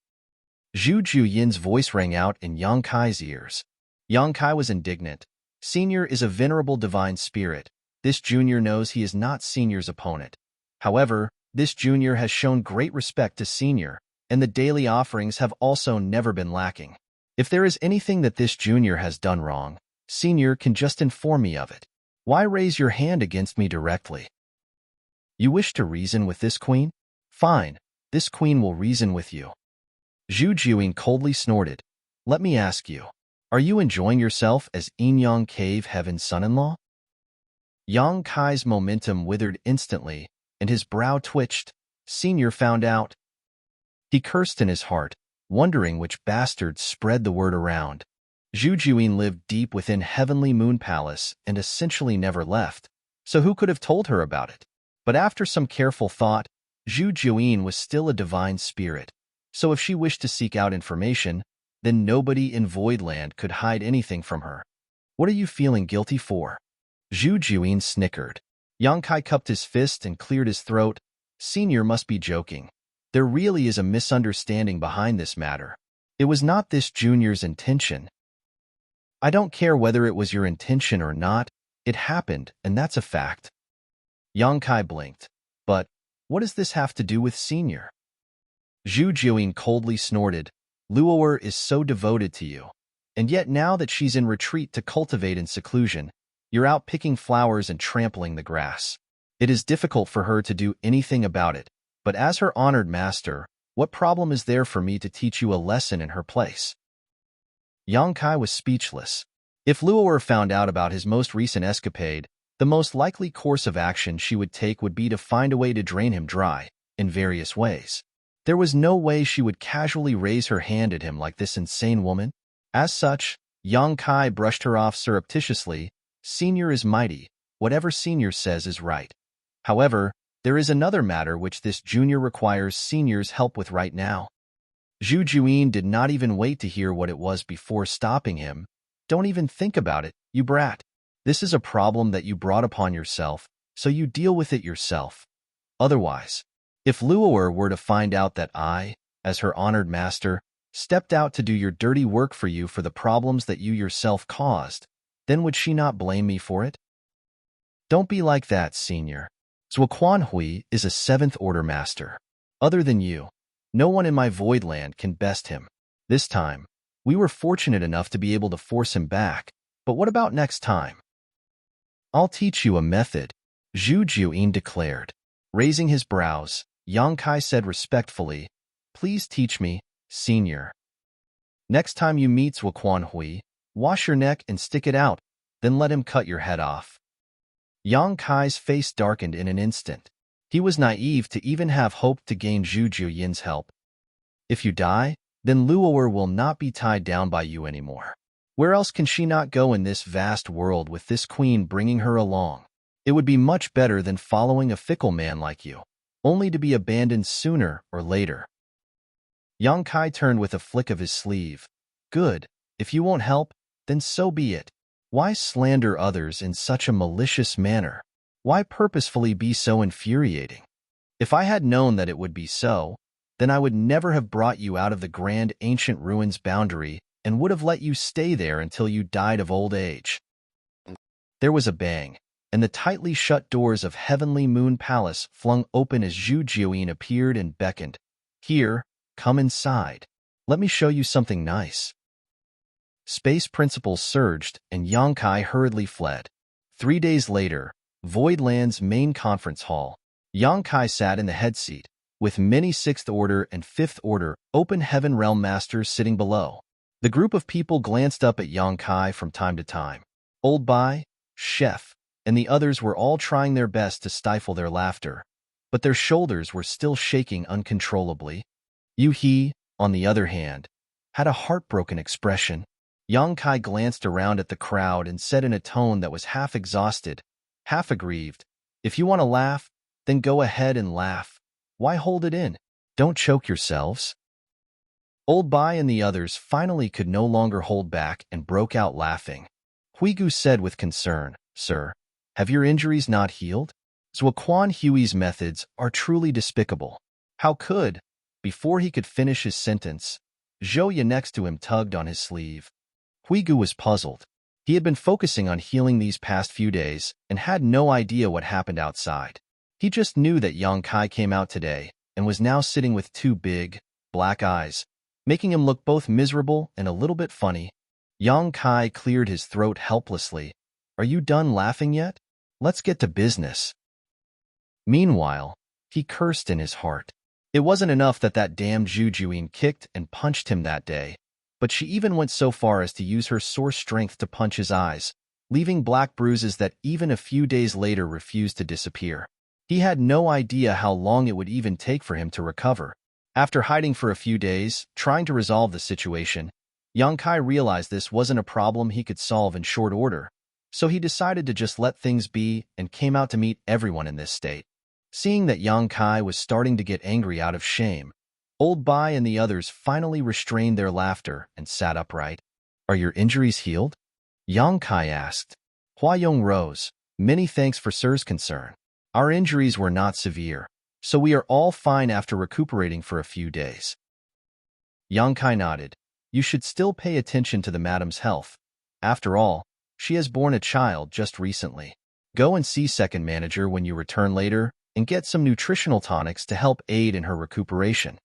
Zhu Juyin's voice rang out in Yang Kai's ears. Yang Kai was indignant. Senior is a venerable divine spirit. This junior knows he is not Senior's opponent. However, this junior has shown great respect to Senior, and the daily offerings have also never been lacking. If there is anything that this junior has done wrong, Senior can just inform me of it. Why raise your hand against me directly? You wish to reason with this queen? Fine, this queen will reason with you. Zhu Juyin coldly snorted. Let me ask you, are you enjoying yourself as Enyang Cave Heaven's son-in-law? Yang Kai's momentum withered instantly, and his brow twitched. Senior found out. He cursed in his heart, wondering which bastard spread the word around. Zhu Juyin lived deep within Heavenly Moon Palace and essentially never left, so who could have told her about it? But after some careful thought, Zhu Juyin was still a divine spirit, so if she wished to seek out information, then nobody in Voidland could hide anything from her. What are you feeling guilty for? Zhu Juyin snickered. Yang Kai cupped his fist and cleared his throat. Senior must be joking. There really is a misunderstanding behind this matter. It was not this junior's intention. I don't care whether it was your intention or not. It happened, and that's a fact. Yang Kai blinked. But what does this have to do with Senior? Zhu Juyin coldly snorted. Luo'er is so devoted to you. And yet now that she's in retreat to cultivate in seclusion, you're out picking flowers and trampling the grass. It is difficult for her to do anything about it, but as her honored master, what problem is there for me to teach you a lesson in her place? Yang Kai was speechless. If Luo'er found out about his most recent escapade, the most likely course of action she would take would be to find a way to drain him dry, in various ways. There was no way she would casually raise her hand at him like this insane woman. As such, Yang Kai brushed her off surreptitiously. Senior is mighty. Whatever Senior says is right. However, there is another matter which this junior requires Senior's help with right now. Zhu Juyin did not even wait to hear what it was before stopping him. Don't even think about it, you brat. This is a problem that you brought upon yourself, so you deal with it yourself. Otherwise, if Luo'er were to find out that I, as her honored master, stepped out to do your dirty work for you for the problems that you yourself caused, then would she not blame me for it? Don't be like that, Senior. Zuoquan Hui is a 7th Order master. Other than you, no one in my Voidland can best him. This time, we were fortunate enough to be able to force him back, but what about next time? I'll teach you a method, Zhu Juyin declared. Raising his brows, Yang Kai said respectfully, Please teach me, Senior. Next time you meet Zuoquan Hui, wash your neck and stick it out, then let him cut your head off. Yang Kai's face darkened in an instant. He was naive to even have hoped to gain Zhu Juyin's help. If you die, then Luo'er will not be tied down by you anymore. Where else can she not go in this vast world with this queen bringing her along? It would be much better than following a fickle man like you, only to be abandoned sooner or later. Yang Kai turned with a flick of his sleeve. Good, if you won't help, then so be it. Why slander others in such a malicious manner? Why purposefully be so infuriating? If I had known that it would be so, then I would never have brought you out of the grand ancient ruins boundary and would have let you stay there until you died of old age. There was a bang, and the tightly shut doors of Heavenly Moon Palace flung open as Zhu Juyin appeared and beckoned. Here, come inside. Let me show you something nice. Space principles surged, and Yang Kai hurriedly fled. 3 days later, Voidland's main conference hall. Yang Kai sat in the head seat, with many 6th Order and 5th Order Open Heaven Realm Masters sitting below. The group of people glanced up at Yang Kai from time to time. Old Bai, Chef, and the others were all trying their best to stifle their laughter, but their shoulders were still shaking uncontrollably. Yu He, on the other hand, had a heartbroken expression. Yang Kai glanced around at the crowd and said in a tone that was half exhausted, half aggrieved, "If you want to laugh, then go ahead and laugh. Why hold it in? Don't choke yourselves." Old Bai and the others finally could no longer hold back and broke out laughing. Huigu said with concern, "Sir, have your injuries not healed? Zuoquan Hui's methods are truly despicable. How could?" Before he could finish his sentence, Zhouya next to him tugged on his sleeve. Huigu was puzzled. He had been focusing on healing these past few days and had no idea what happened outside. He just knew that Yang Kai came out today and was now sitting with two big, black eyes, making him look both miserable and a little bit funny. Yang Kai cleared his throat helplessly. "Are you done laughing yet? Let's get to business." Meanwhile, he cursed in his heart. It wasn't enough that damned Jujuin kicked and punched him that day, but she even went so far as to use her sore strength to punch his eyes, leaving black bruises that even a few days later refused to disappear. He had no idea how long it would even take for him to recover. After hiding for a few days, trying to resolve the situation, Yang Kai realized this wasn't a problem he could solve in short order, so he decided to just let things be and came out to meet everyone in this state. Seeing that Yang Kai was starting to get angry out of shame, Old Bai and the others finally restrained their laughter and sat upright. "Are your injuries healed?" Yang Kai asked. Huayong rose. "Many thanks for Sir's concern. Our injuries were not severe, so we are all fine after recuperating for a few days." Yang Kai nodded. "You should still pay attention to the madam's health. After all, she has borne a child just recently. Go and see second manager when you return later and get some nutritional tonics to help aid in her recuperation."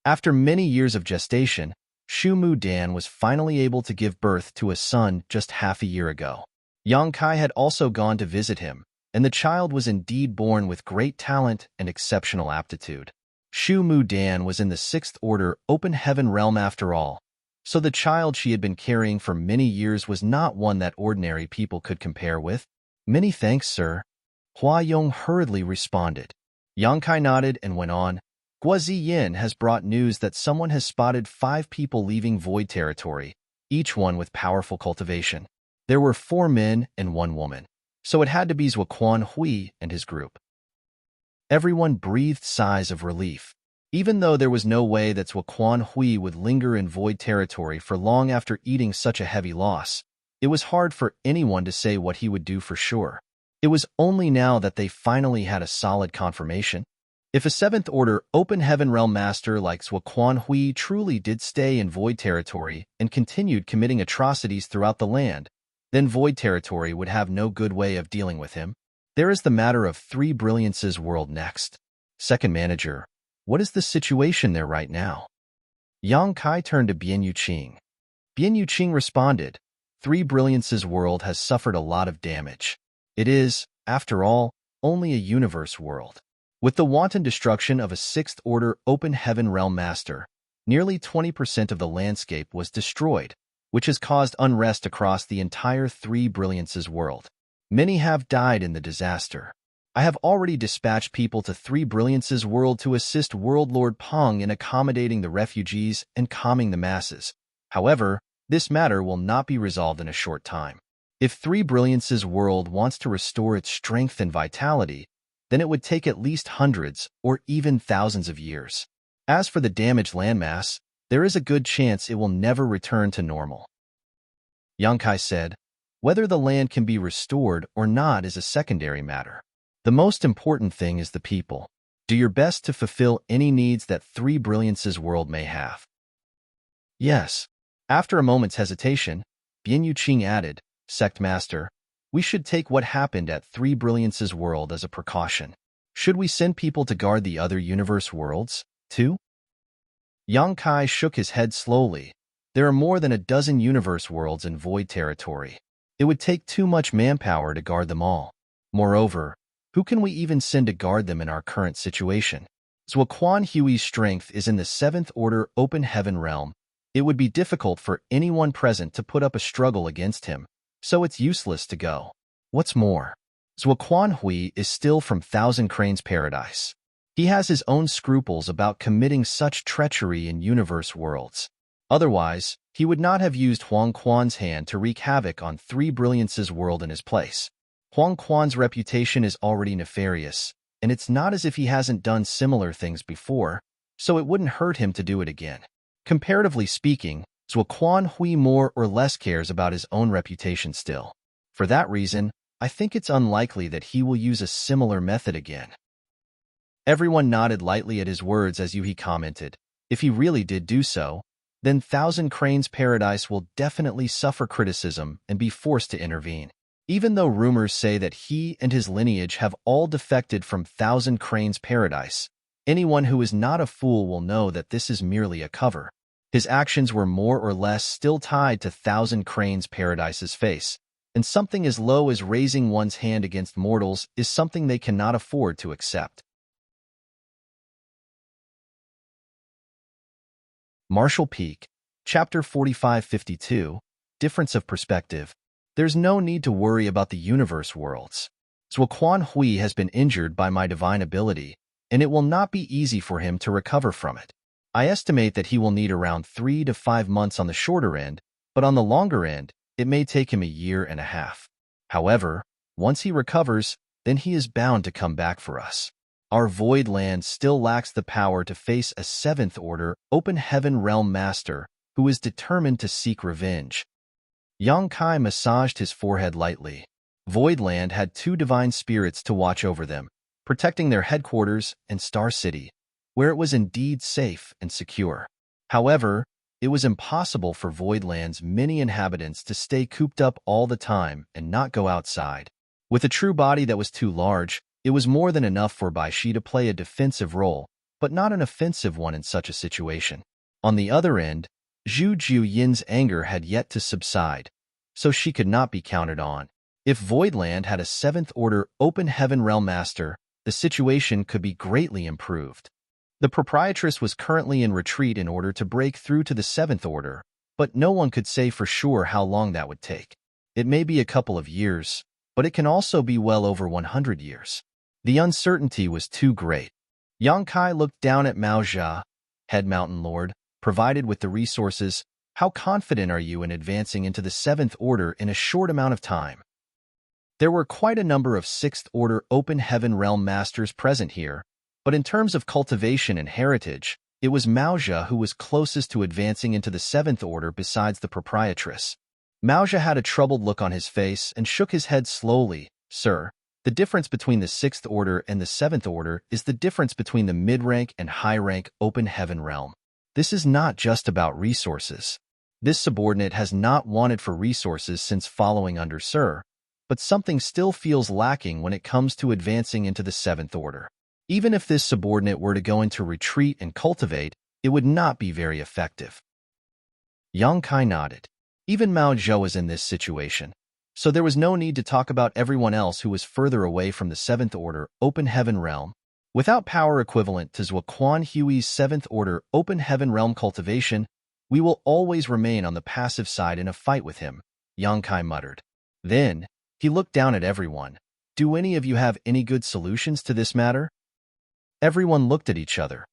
After many years of gestation, Shu Mu Dan was finally able to give birth to a son just half a year ago. Yang Kai had also gone to visit him, and the child was indeed born with great talent and exceptional aptitude. Shu Mu Dan was in the 6th Order Open Heaven Realm after all, so the child she had been carrying for many years was not one that ordinary people could compare with. "Many thanks, sir," Huayong hurriedly responded. Yang Kai nodded and went on. "Guazi Yin has brought news that someone has spotted 5 people leaving Void Territory, each one with powerful cultivation. There were 4 men and 1 woman, so it had to be Zuoquan Hui and his group." Everyone breathed sighs of relief. Even though there was no way that Zuoquan Hui would linger in Void Territory for long after eating such a heavy loss, it was hard for anyone to say what he would do for sure. It was only now that they finally had a solid confirmation. If a 7th Order Open Heaven Realm Master like Zuoquan Hui truly did stay in Void Territory and continued committing atrocities throughout the land, then Void Territory would have no good way of dealing with him. There is the matter of 3 Brilliance's world next. Second manager, what is the situation there right now? Yang Kai turned to Bian Yuqing. Bian Yuqing responded, 3 Brilliance's world has suffered a lot of damage. It is, after all, only a universe world. With the wanton destruction of a 6th Order Open Heaven Realm Master, nearly 20% of the landscape was destroyed, which has caused unrest across the entire 3 Brilliance's world. Many have died in the disaster. I have already dispatched people to 3 Brilliance's world to assist World Lord Peng in accommodating the refugees and calming the masses. However, this matter will not be resolved in a short time. If 3 Brilliance's world wants to restore its strength and vitality, then it would take at least hundreds or even thousands of years. As for the damaged landmass, there is a good chance it will never return to normal. Yang Kai said, "Whether the land can be restored or not is a secondary matter. The most important thing is the people. Do your best to fulfill any needs that 3 Brilliance's world may have." "Yes." After a moment's hesitation, Bian Yuqing added, "Sect Master, we should take what happened at 3 Brilliance's world as a precaution. Should we send people to guard the other universe worlds, too?" Yang Kai shook his head slowly. There are more than a dozen universe worlds in Void Territory. It would take too much manpower to guard them all. Moreover, who can we even send to guard them in our current situation? Zuoquan Hui's strength is in the 7th Order Open Heaven realm. It would be difficult for anyone present to put up a struggle against him, so it's useless to go. What's more, Zuoquan Hui is still from Thousand Cranes Paradise. He has his own scruples about committing such treachery in universe worlds. Otherwise, he would not have used Huang Quan's hand to wreak havoc on Three Brilliance's world in his place. Huang Quan's reputation is already nefarious, and it's not as if he hasn't done similar things before, so it wouldn't hurt him to do it again. Comparatively speaking, Zuoquan Hui more or less cares about his own reputation still. For that reason, I think it's unlikely that he will use a similar method again. Everyone nodded lightly at his words as Yuhi commented, if he really did do so, then Thousand Cranes Paradise will definitely suffer criticism and be forced to intervene. Even though rumors say that he and his lineage have all defected from Thousand Cranes Paradise, anyone who is not a fool will know that this is merely a cover. His actions were more or less still tied to Thousand Cranes Paradise's face, and something as low as raising one's hand against mortals is something they cannot afford to accept. Martial Peak, Chapter 4552, Difference of Perspective. There's no need to worry about the universe worlds. Zuoquan Hui has been injured by my divine ability, and it will not be easy for him to recover from it. I estimate that he will need around 3 to 5 months on the shorter end, but on the longer end, it may take him a year and a half. However, once he recovers, then he is bound to come back for us. Our Void Land still lacks the power to face a 7th Order Open Heaven Realm Master who is determined to seek revenge. Yang Kai massaged his forehead lightly. Voidland had 2 divine spirits to watch over them, protecting their headquarters and Star City, where it was indeed safe and secure. However, it was impossible for Voidland's many inhabitants to stay cooped up all the time and not go outside. With a true body that was too large, it was more than enough for Baishi to play a defensive role, but not an offensive one in such a situation. On the other end, Zhu Yin's anger had yet to subside, so she could not be counted on. If Voidland had a 7th Order Open Heaven Realm Master, the situation could be greatly improved. The proprietress was currently in retreat in order to break through to the 7th Order, but no one could say for sure how long that would take. It may be a couple of years, but it can also be well over 100 years. The uncertainty was too great. Yang Kai looked down at Mao Jia, head Mountain Lord. Provided with the resources, how confident are you in advancing into the 7th Order in a short amount of time? There were quite a number of 6th Order Open Heaven Realm Masters present here, but in terms of cultivation and heritage, it was Mao Jia who was closest to advancing into the 7th Order besides the proprietress. Mao Jia had a troubled look on his face and shook his head slowly. Sir, the difference between the 6th Order and the 7th Order is the difference between the mid-rank and high-rank Open Heaven Realm. This is not just about resources. This subordinate has not wanted for resources since following under Sir, but something still feels lacking when it comes to advancing into the 7th Order. Even if this subordinate were to go into retreat and cultivate, it would not be very effective. Yang Kai nodded. Even Mao Zhou was in this situation, so there was no need to talk about everyone else who was further away from the 7th Order Open Heaven Realm. Without power equivalent to Zuoquan Hui's 7th Order Open Heaven Realm cultivation, we will always remain on the passive side in a fight with him, Yang Kai muttered. Then, he looked down at everyone. Do any of you have any good solutions to this matter? Everyone looked at each other,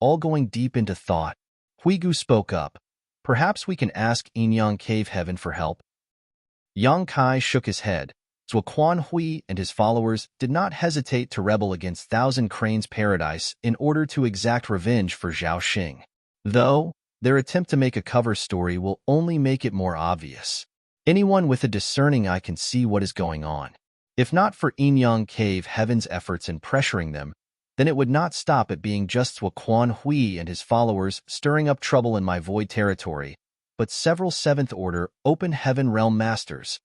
all going deep into thought. Huigu spoke up. Perhaps we can ask Inyang Cave Heaven for help. Yang Kai shook his head. Zuoquan Hui and his followers did not hesitate to rebel against Thousand Cranes Paradise in order to exact revenge for Zhao Xing. Though, their attempt to make a cover story will only make it more obvious. Anyone with a discerning eye can see what is going on. If not for Inyang Cave Heaven's efforts in pressuring them, then it would not stop at being just Zuoquan Hui and his followers stirring up trouble in my void territory, but several 7th Order Open Heaven Realm Masters.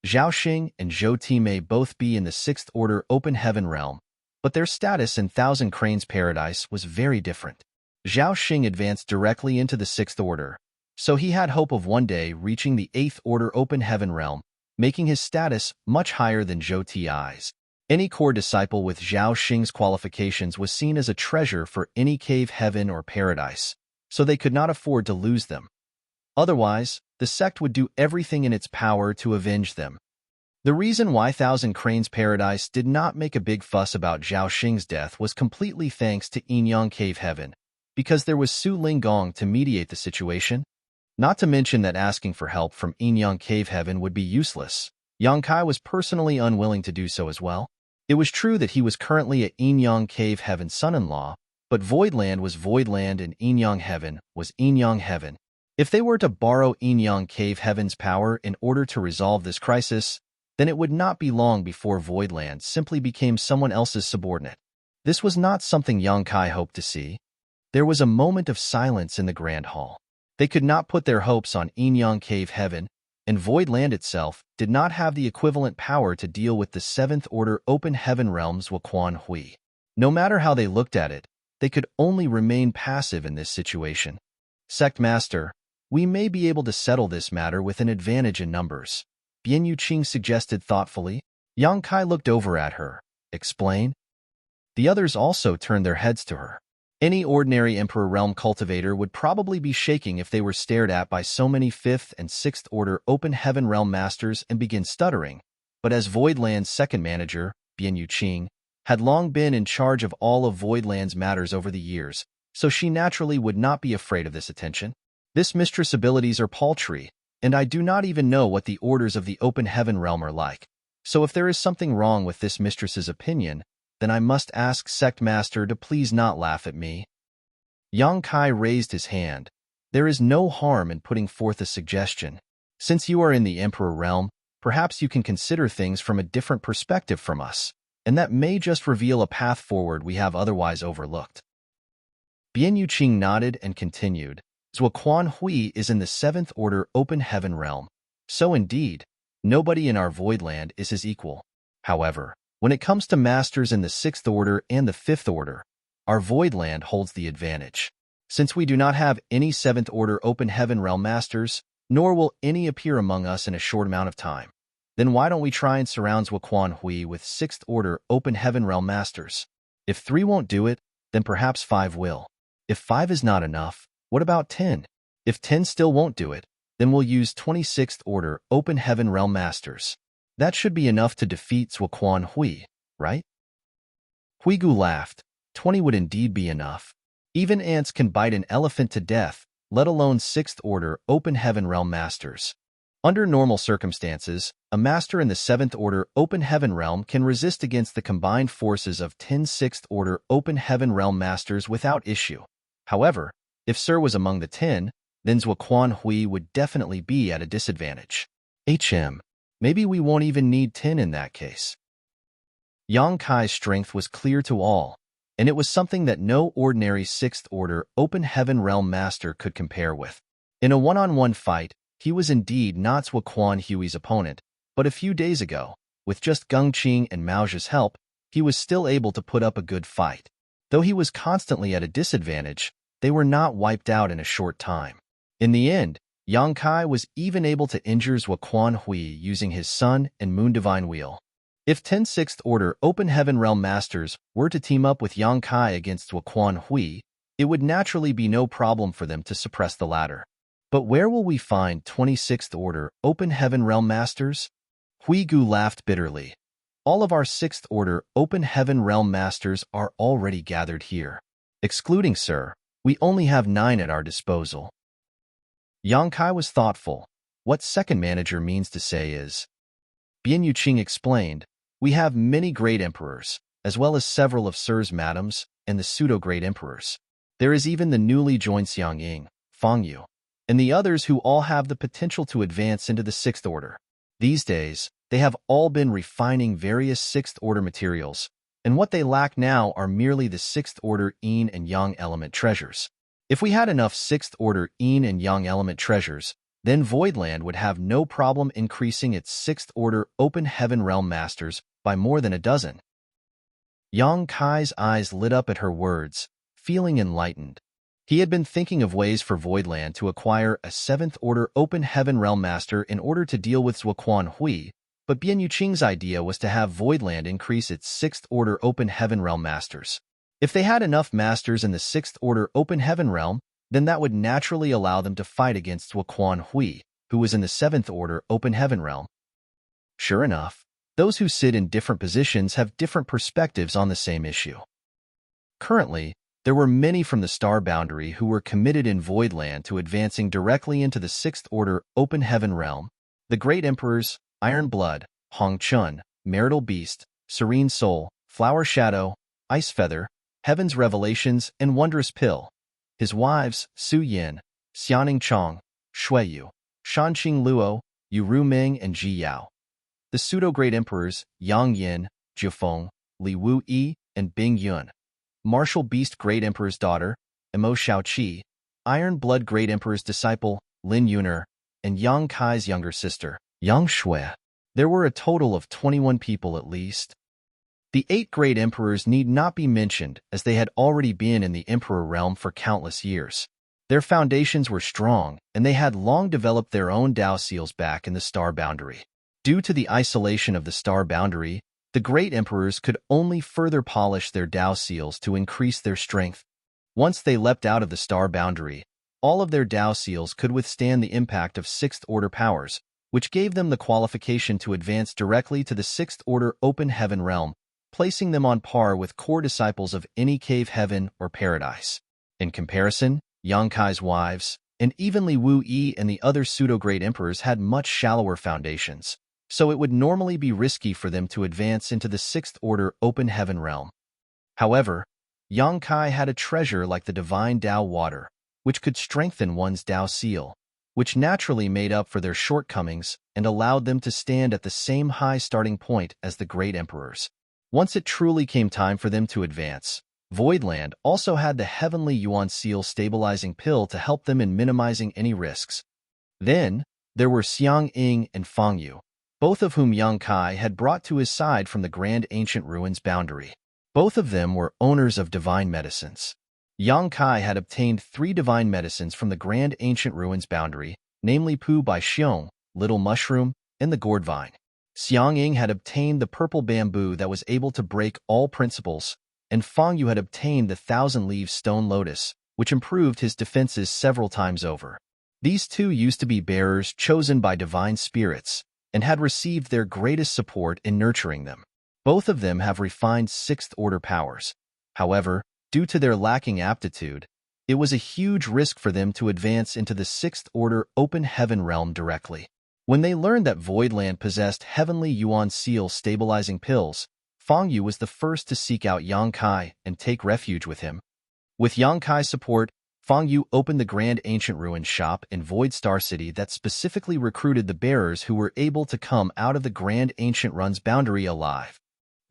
Zhao Xing and Zhou Ti may both be in the 6th Order Open Heaven Realm, but their status in Thousand Cranes Paradise was very different. Zhao Xing advanced directly into the 6th Order, so he had hope of one day reaching the 8th Order Open Heaven Realm, making his status much higher than Zhou Ti's. Any core disciple with Zhao Xing's qualifications was seen as a treasure for any cave heaven or paradise, so they could not afford to lose them. Otherwise, the sect would do everything in its power to avenge them. The reason why Thousand Cranes Paradise did not make a big fuss about Zhao Xing's death was completely thanks to Yinyang Cave Heaven, because there was Su Linggong to mediate the situation. Not to mention that asking for help from Yinyang Cave Heaven would be useless. Yang Kai was personally unwilling to do so as well. It was true that he was currently at Yinyang Cave Heaven's son-in-law, but Voidland was Voidland and Yinyang Heaven was Yinyang Heaven. If they were to borrow Yinyang Cave Heaven's power in order to resolve this crisis, then it would not be long before Voidland simply became someone else's subordinate. This was not something Yang Kai hoped to see. There was a moment of silence in the Grand Hall. They could not put their hopes on Yinyang Cave Heaven, and Voidland itself did not have the equivalent power to deal with the Seventh Order Open Heaven Realms Waquan Hui. No matter how they looked at it, they could only remain passive in this situation. Sect Master, we may be able to settle this matter with an advantage in numbers, Bian Yuqing suggested thoughtfully. Yang Kai looked over at her. Explain? The others also turned their heads to her. Any ordinary Emperor Realm cultivator would probably be shaking if they were stared at by so many 5th and 6th Order Open Heaven Realm Masters and begin stuttering. But as Voidland's second manager, Bian Yuqing, had long been in charge of all of Voidland's matters over the years, so she naturally would not be afraid of this attention. This mistress' abilities are paltry, and I do not even know what the orders of the Open Heaven Realm are like. So if there is something wrong with this mistress's opinion, then I must ask Sect Master to please not laugh at me. Yang Kai raised his hand. There is no harm in putting forth a suggestion. Since you are in the Emperor Realm, perhaps you can consider things from a different perspective from us, and that may just reveal a path forward we have otherwise overlooked. Bian Yuqing nodded and continued. Zhuaquan Hui is in the 7th Order Open Heaven Realm. So indeed, nobody in our Voidland is his equal. However, when it comes to masters in the 6th Order and the 5th Order, our Voidland holds the advantage. Since we do not have any 7th Order Open Heaven Realm masters, nor will any appear among us in a short amount of time, then why don't we try and surround Zhuaquan Hui with 6th Order Open Heaven Realm masters? If 3 won't do it, then perhaps 5 will. If 5 is not enough, what about 10? If 10 still won't do it, then we'll use 26th Order Open Heaven Realm masters. That should be enough to defeat Zhuaquan Hui, right? Huigu laughed. 20 would indeed be enough. Even ants can bite an elephant to death, let alone 6th Order Open Heaven Realm masters. Under normal circumstances, a master in the 7th Order Open Heaven Realm can resist against the combined forces of 10 6th Order Open Heaven Realm masters without issue. However, if Sir was among the 10, then Zhuaquan Hui would definitely be at a disadvantage. Maybe we won't even need 10 in that case. Yang Kai's strength was clear to all, and it was something that no ordinary 6th Order Open Heaven Realm Master could compare with. In a one-on-one fight, he was indeed not Zhuaquan Hui's opponent, but a few days ago, with just Gengqing and Maozhi's help, he was still able to put up a good fight. Though he was constantly at a disadvantage, they were not wiped out in a short time. In the end, Yang Kai was even able to injure Zhuaquan Hui using his Sun and Moon Divine Wheel. If 10 6th Order Open Heaven Realm Masters were to team up with Yang Kai against Zhuaquan Hui, it would naturally be no problem for them to suppress the latter. But where will we find 26th Order Open Heaven Realm Masters? Huigu laughed bitterly. All of our 6th Order Open Heaven Realm Masters are already gathered here. Excluding Sir, we only have 9 at our disposal. Yang Kai was thoughtful. What second manager means to say is, Bian Yuqing explained, we have many great emperors, as well as several of Sir's madams and the pseudo-great emperors. There is even the newly joined Xiang Ying, Fang Yu, and the others who all have the potential to advance into the 6th Order. These days, they have all been refining various 6th Order materials, and what they lack now are merely the 6th Order Yin and Yang element treasures. If we had enough 6th Order Yin and Yang element treasures, then Voidland would have no problem increasing its 6th Order Open Heaven Realm Masters by more than a dozen. Yang Kai's eyes lit up at her words, feeling enlightened. He had been thinking of ways for Voidland to acquire a 7th Order Open Heaven Realm Master in order to deal with Zhuaquan Hui, But Bian Yuqing's idea was to have Voidland increase its 6th Order Open Heaven Realm masters. If they had enough masters in the 6th Order Open Heaven Realm, then that would naturally allow them to fight against Quan Hui, who was in the 7th Order Open Heaven Realm. Sure enough, those who sit in different positions have different perspectives on the same issue. Currently, there were many from the Star Boundary who were committed in Voidland to advancing directly into the 6th Order Open Heaven Realm. The Great Emperors, Iron Blood, Hong Chun, Marital Beast, Serene Soul, Flower Shadow, Ice Feather, Heaven's Revelations, and Wondrous Pill. His wives, Su Yin, Xianing Chong, Shui Yu, Shanqing Luo, Yu Ru Ming, and Ji Yao. The Pseudo-Great Emperors, Yang Yin, Jiufeng, Li Wu Yi, and Bing Yun. Martial Beast Great Emperor's daughter, Emo Shaoqi, Iron Blood Great Emperor's disciple, Lin Yuner, and Yang Kai's younger sister, Yang Shui. There were a total of 21 people at least. The 8 Great Emperors need not be mentioned, as they had already been in the Emperor realm for countless years. Their foundations were strong, and they had long developed their own Dao seals back in the Star Boundary. Due to the isolation of the Star Boundary, the Great Emperors could only further polish their Dao seals to increase their strength. Once they leapt out of the Star Boundary, all of their Dao seals could withstand the impact of 6th Order powers, which gave them the qualification to advance directly to the 6th Order Open Heaven Realm, placing them on par with core disciples of any cave heaven or paradise. In comparison, Yang Kai's wives, and even Li Wu Yi and the other pseudo-Great Emperors had much shallower foundations, so it would normally be risky for them to advance into the 6th Order Open Heaven Realm. However, Yang Kai had a treasure like the Divine Dao Water, which could strengthen one's Dao seal, which naturally made up for their shortcomings and allowed them to stand at the same high starting point as the Great Emperors. Once it truly came time for them to advance, Voidland also had the Heavenly Yuan Seal stabilizing pill to help them in minimizing any risks. Then, there were Xiang Ying and Fang Yu, both of whom Yang Kai had brought to his side from the Grand Ancient Ruins Boundary. Both of them were owners of divine medicines. Yang Kai had obtained 3 divine medicines from the Grand Ancient Ruins Boundary, namely Pu Bai Xiong, Little Mushroom, and the Gourd Vine. Xiang Ying had obtained the purple bamboo that was able to break all principles, and Fang Yu had obtained the 1,000-leaf stone lotus, which improved his defenses several times over. These 2 used to be bearers chosen by divine spirits, and had received their greatest support in nurturing them. Both of them have refined 6th Order powers. However, due to their lacking aptitude, it was a huge risk for them to advance into the 6th Order Open Heaven Realm directly. When they learned that Voidland possessed Heavenly Yuan Seal stabilizing pills, Fang Yu was the first to seek out Yang Kai and take refuge with him. With Yang Kai's support, Fang Yu opened the Grand Ancient Ruins shop in Void Star City that specifically recruited the bearers who were able to come out of the Grand Ancient Ruins Boundary alive.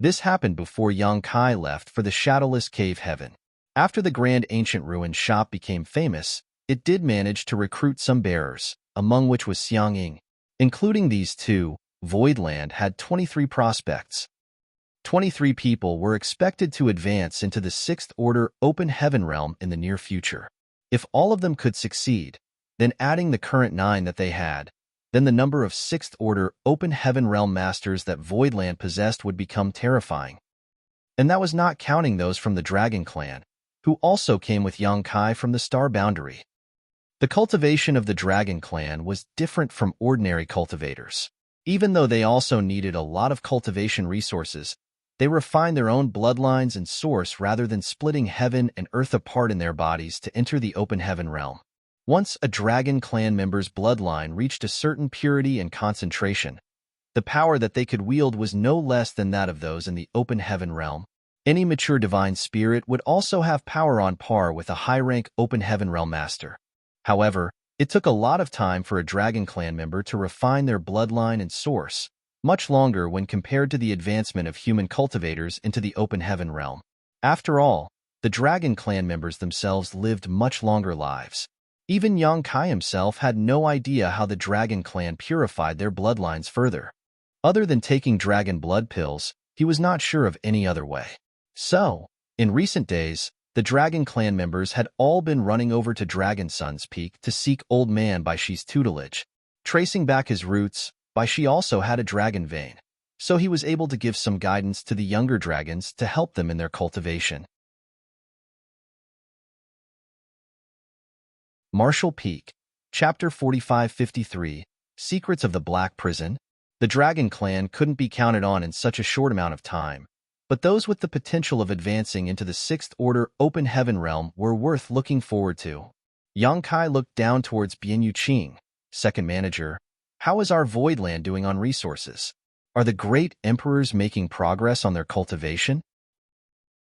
This happened before Yang Kai left for the Shadowless Cave Heaven. After the Grand Ancient Ruins shop became famous, it did manage to recruit some bearers, among which was Xiang Ying. Including these 2, Voidland had 23 prospects. 23 people were expected to advance into the 6th Order Open Heaven Realm in the near future. If all of them could succeed, then adding the current 9 that they had, then the number of 6th Order Open Heaven Realm Masters that Voidland possessed would become terrifying. And that was not counting those from the Dragon Clan, who also came with Yang Kai from the Star Boundary. The cultivation of the Dragon Clan was different from ordinary cultivators. Even though they also needed a lot of cultivation resources, they refined their own bloodlines and source rather than splitting heaven and earth apart in their bodies to enter the Open Heaven Realm. Once a Dragon Clan member's bloodline reached a certain purity and concentration, the power that they could wield was no less than that of those in the Open Heaven Realm. Any mature divine spirit would also have power on par with a high-rank Open Heaven Realm master. However, it took a lot of time for a Dragon Clan member to refine their bloodline and source, much longer when compared to the advancement of human cultivators into the Open Heaven Realm. After all, the Dragon Clan members themselves lived much longer lives. Even Yang Kai himself had no idea how the Dragon Clan purified their bloodlines further. Other than taking dragon blood pills, he was not sure of any other way. So, in recent days, the Dragon Clan members had all been running over to Dragon Sun's Peak to seek Old Man Baishi's tutelage. Tracing back his roots, Bai Shi also had a dragon vein, so he was able to give some guidance to the younger dragons to help them in their cultivation. Martial Peak, Chapter 4553, Secrets of the Black Prison. The Dragon Clan couldn't be counted on in such a short amount of time, but those with the potential of advancing into the Sixth Order Open Heaven realm were worth looking forward to. Yang Kai looked down towards Bian Yuqing, second manager. How is our Voidland doing on resources? Are the great emperors making progress on their cultivation?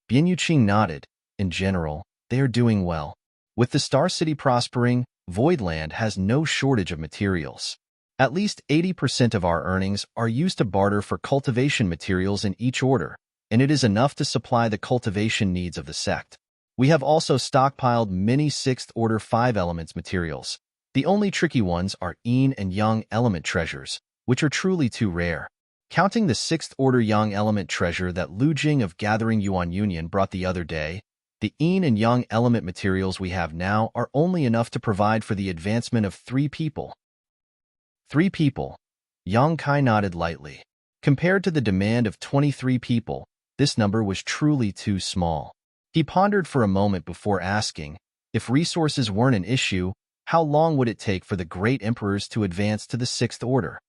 Bian Yuqing nodded. In general, they are doing well. With the Star City prospering, Voidland has no shortage of materials. At least 80% of our earnings are used to barter for cultivation materials in each order, and it is enough to supply the cultivation needs of the sect. We have also stockpiled many Sixth Order 5 Elements materials. The only tricky ones are Yin and Yang Element treasures, which are truly too rare. Counting the Sixth Order Yang Element treasure that Lu Jing of Gathering Yuan Union brought the other day, the Yin and Yang Element materials we have now are only enough to provide for the advancement of 3 people. 3 people. Yang Kai nodded lightly. Compared to the demand of 23 people, this number was truly too small. He pondered for a moment before asking, if resources weren't an issue, how long would it take for the great emperors to advance to the Sixth Order?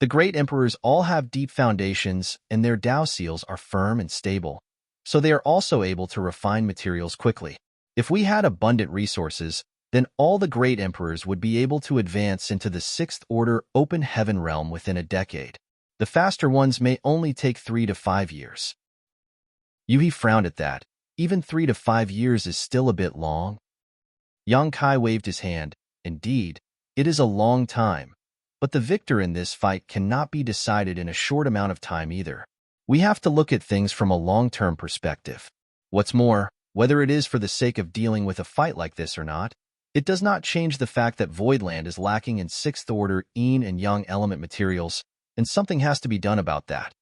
The great emperors all have deep foundations, and their Dao seals are firm and stable, so they are also able to refine materials quickly. If we had abundant resources, then all the great emperors would be able to advance into the Sixth Order Open Heaven realm within a decade. The faster ones may only take 3 to 5 years. Yuhi frowned at that. Even 3 to 5 years is still a bit long. Yang Kai waved his hand. Indeed, it is a long time, but the victor in this fight cannot be decided in a short amount of time either. We have to look at things from a long-term perspective. What's more, whether it is for the sake of dealing with a fight like this or not, it does not change the fact that Voidland is lacking in Sixth Order Yin and Yang Element materials, and something has to be done about that.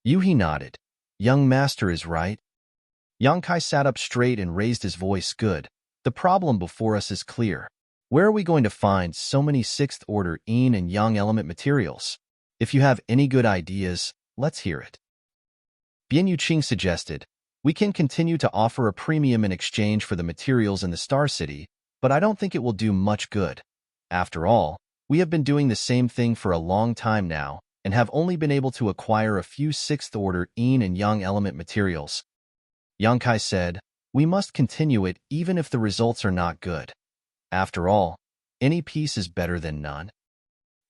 Yuhi nodded. Young Master is right. Yang Kai sat up straight and raised his voice. Good. The problem before us is clear. Where are we going to find so many Sixth Order Yin and Yang Element materials? If you have any good ideas, let's hear it. Bian Yuqing suggested, we can continue to offer a premium in exchange for the materials in the Star City, but I don't think it will do much good. After all, we have been doing the same thing for a long time now, and have only been able to acquire a few Sixth Order Yin and Yang Element materials. Yang Kai said, we must continue it even if the results are not good. After all, any peace is better than none.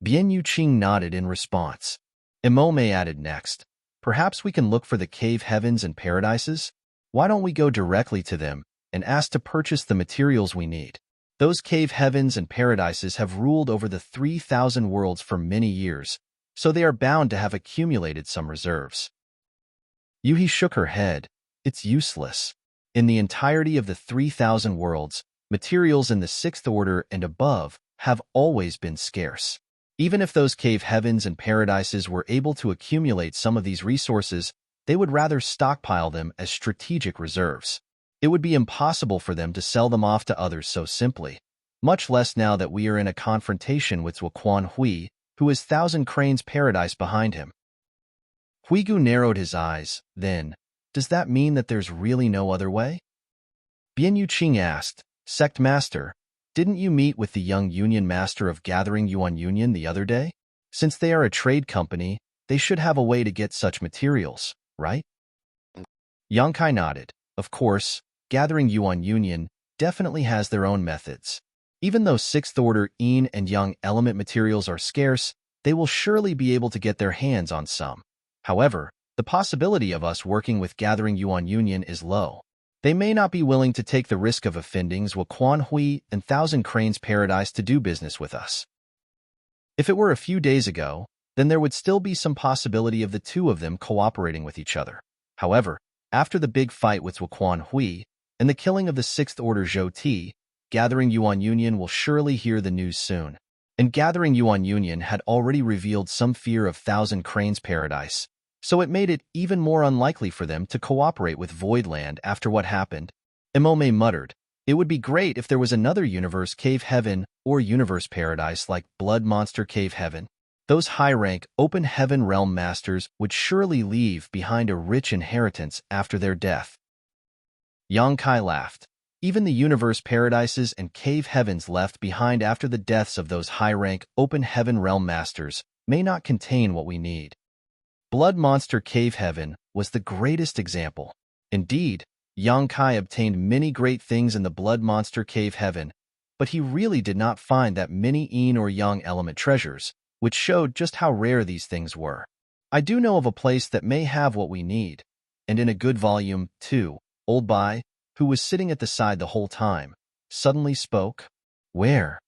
Bian Yuqing nodded in response. Emome added next, perhaps we can look for the cave heavens and paradises? Why don't we go directly to them and ask to purchase the materials we need? Those cave heavens and paradises have ruled over the 3,000 worlds for many years, so they are bound to have accumulated some reserves. Yuhi shook her head. It's useless. In the entirety of the 3,000 worlds, materials in the Sixth Order and above have always been scarce. Even if those cave heavens and paradises were able to accumulate some of these resources, they would rather stockpile them as strategic reserves. It would be impossible for them to sell them off to others so simply, much less now that we are in a confrontation with Zuoquan Hui, who has Thousand Cranes Paradise behind him. Huigu narrowed his eyes, then, does that mean that there's really no other way? Bian Yuqing asked, Sect Master, didn't you meet with the young Union Master of Gathering Yuan Union the other day? Since they are a trade company, they should have a way to get such materials, right? Yang Kai nodded. Of course, Gathering Yuan Union definitely has their own methods. Even though Sixth Order Yin and Yang Element materials are scarce, they will surely be able to get their hands on some. However, the possibility of us working with Gathering Yuan Union is low. They may not be willing to take the risk of offending Zuoquan Hui and Thousand Cranes Paradise to do business with us. If it were a few days ago, then there would still be some possibility of the two of them cooperating with each other. However, after the big fight with Zuoquan Hui and the killing of the Sixth Order Zhou Ti, Gathering Yuan Union will surely hear the news soon. And Gathering Yuan Union had already revealed some fear of Thousand Cranes Paradise, so it made it even more unlikely for them to cooperate with Voidland after what happened. Emome muttered, it would be great if there was another universe cave heaven or universe paradise like Blood Monster Cave Heaven. Those high-rank, open heaven realm masters would surely leave behind a rich inheritance after their death. Yang Kai laughed. Even the universe paradises and cave heavens left behind after the deaths of those high-rank, open heaven realm masters may not contain what we need. Blood Monster Cave Heaven was the greatest example. Indeed, Yang Kai obtained many great things in the Blood Monster Cave Heaven, but he really did not find that many Yin or Yang element treasures, which showed just how rare these things were. I do know of a place that may have what we need, and in a good volume, too. Old Bai, who was sitting at the side the whole time, suddenly spoke. Where?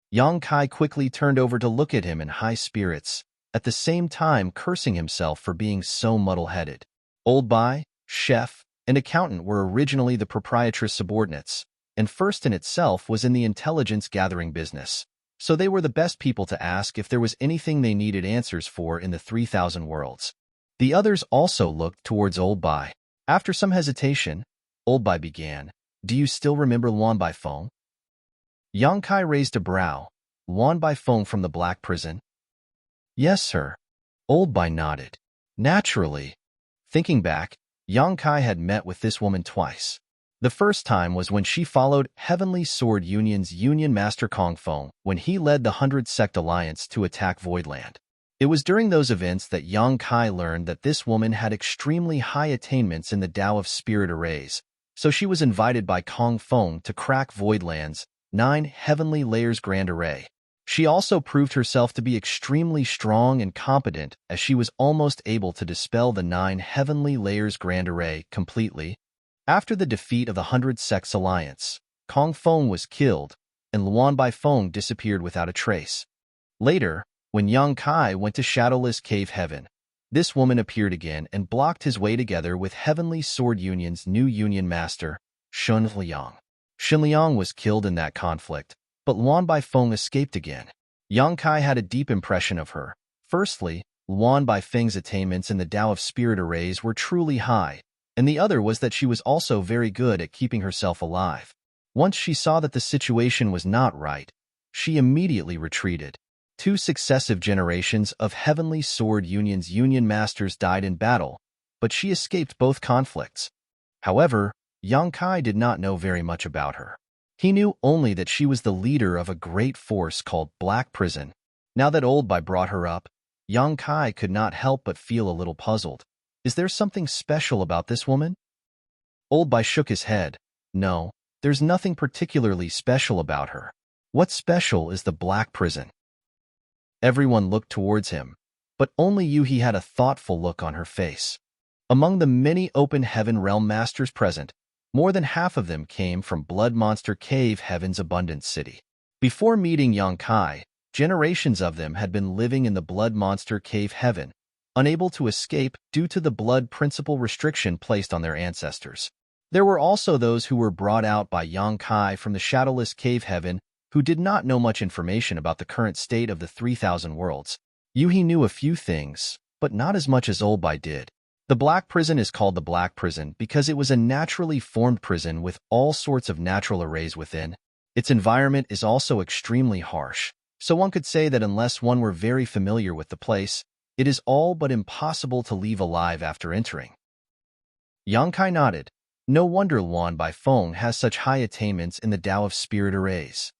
Yang Kai quickly turned over to look at him in high spirits, at the same time cursing himself for being so muddle-headed. Old Bai, chef, and accountant were originally the proprietress' subordinates, and First in itself was in the intelligence-gathering business, so they were the best people to ask if there was anything they needed answers for in the 3,000 worlds. The others also looked towards Old Bai. After some hesitation, Old Bai began, Do you still remember Luan Bai Feng? Yang Kai raised a brow. Luan Bai Feng from the Black Prison? Yes, sir. Old Bai nodded. Naturally. Thinking back, Yang Kai had met with this woman twice. The first time was when she followed Heavenly Sword Union's Union Master Kong Feng when he led the 100 Sect Alliance to attack Voidland. It was during those events that Yang Kai learned that this woman had extremely high attainments in the Tao of Spirit Arrays, so she was invited by Kong Feng to crack Voidland's 9 Heavenly Layers Grand Array. She also proved herself to be extremely strong and competent as she was almost able to dispel the 9 Heavenly Layers Grand Array completely. After the defeat of the 100 Sects Alliance, Kong Feng was killed, and Luan Bai Feng disappeared without a trace. Later, when Yang Kai went to Shadowless Cave Heaven, this woman appeared again and blocked his way together with Heavenly Sword Union's new Union Master, Shun Liang. Shun Liang was killed in that conflict, but Luan Bai Feng escaped again. Yang Kai had a deep impression of her. Firstly, Luan Bai Feng's attainments in the Tao of Spirit Arrays were truly high, and the other was that she was also very good at keeping herself alive. Once she saw that the situation was not right, she immediately retreated. 2 successive generations of Heavenly Sword Union's Union Masters died in battle, but she escaped both conflicts. However, Yang Kai did not know very much about her. He knew only that she was the leader of a great force called Black Prison. Now that Old Bai brought her up, Yang Kai could not help but feel a little puzzled. Is there something special about this woman? Old Bai shook his head. No, there's nothing particularly special about her. What's special is the Black Prison. Everyone looked towards him, but only Yuhi had a thoughtful look on her face. Among the many open heaven realm masters present, more than half of them came from Blood Monster Cave Heaven's abundant city. Before meeting Yang Kai, generations of them had been living in the Blood Monster Cave Heaven, unable to escape due to the blood principle restriction placed on their ancestors. There were also those who were brought out by Yang Kai from the Shadowless Cave Heaven who did not know much information about the current state of the 3,000 worlds. Yuhi knew a few things, but not as much as Old Bai did. The Black Prison is called the Black Prison because it was a naturally formed prison with all sorts of natural arrays within. Its environment is also extremely harsh, so one could say that unless one were very familiar with the place, it is all but impossible to leave alive after entering. Yang Kai nodded. No wonder Luan Bai Feng has such high attainments in the Tao of Spirit Arrays.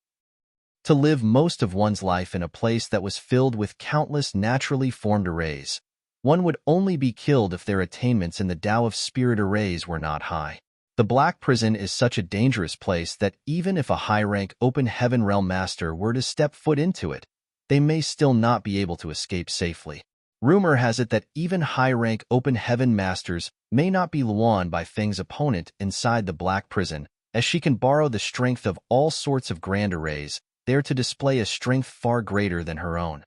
To live most of one's life in a place that was filled with countless naturally formed arrays, one would only be killed if their attainments in the Tao of Spirit Arrays were not high. The Black Prison is such a dangerous place that even if a high-rank open heaven realm master were to step foot into it, they may still not be able to escape safely. Rumor has it that even high-rank open heaven masters may not be Luan Bai Feng's opponent inside the Black Prison, as she can borrow the strength of all sorts of grand arrays, there to display a strength far greater than her own.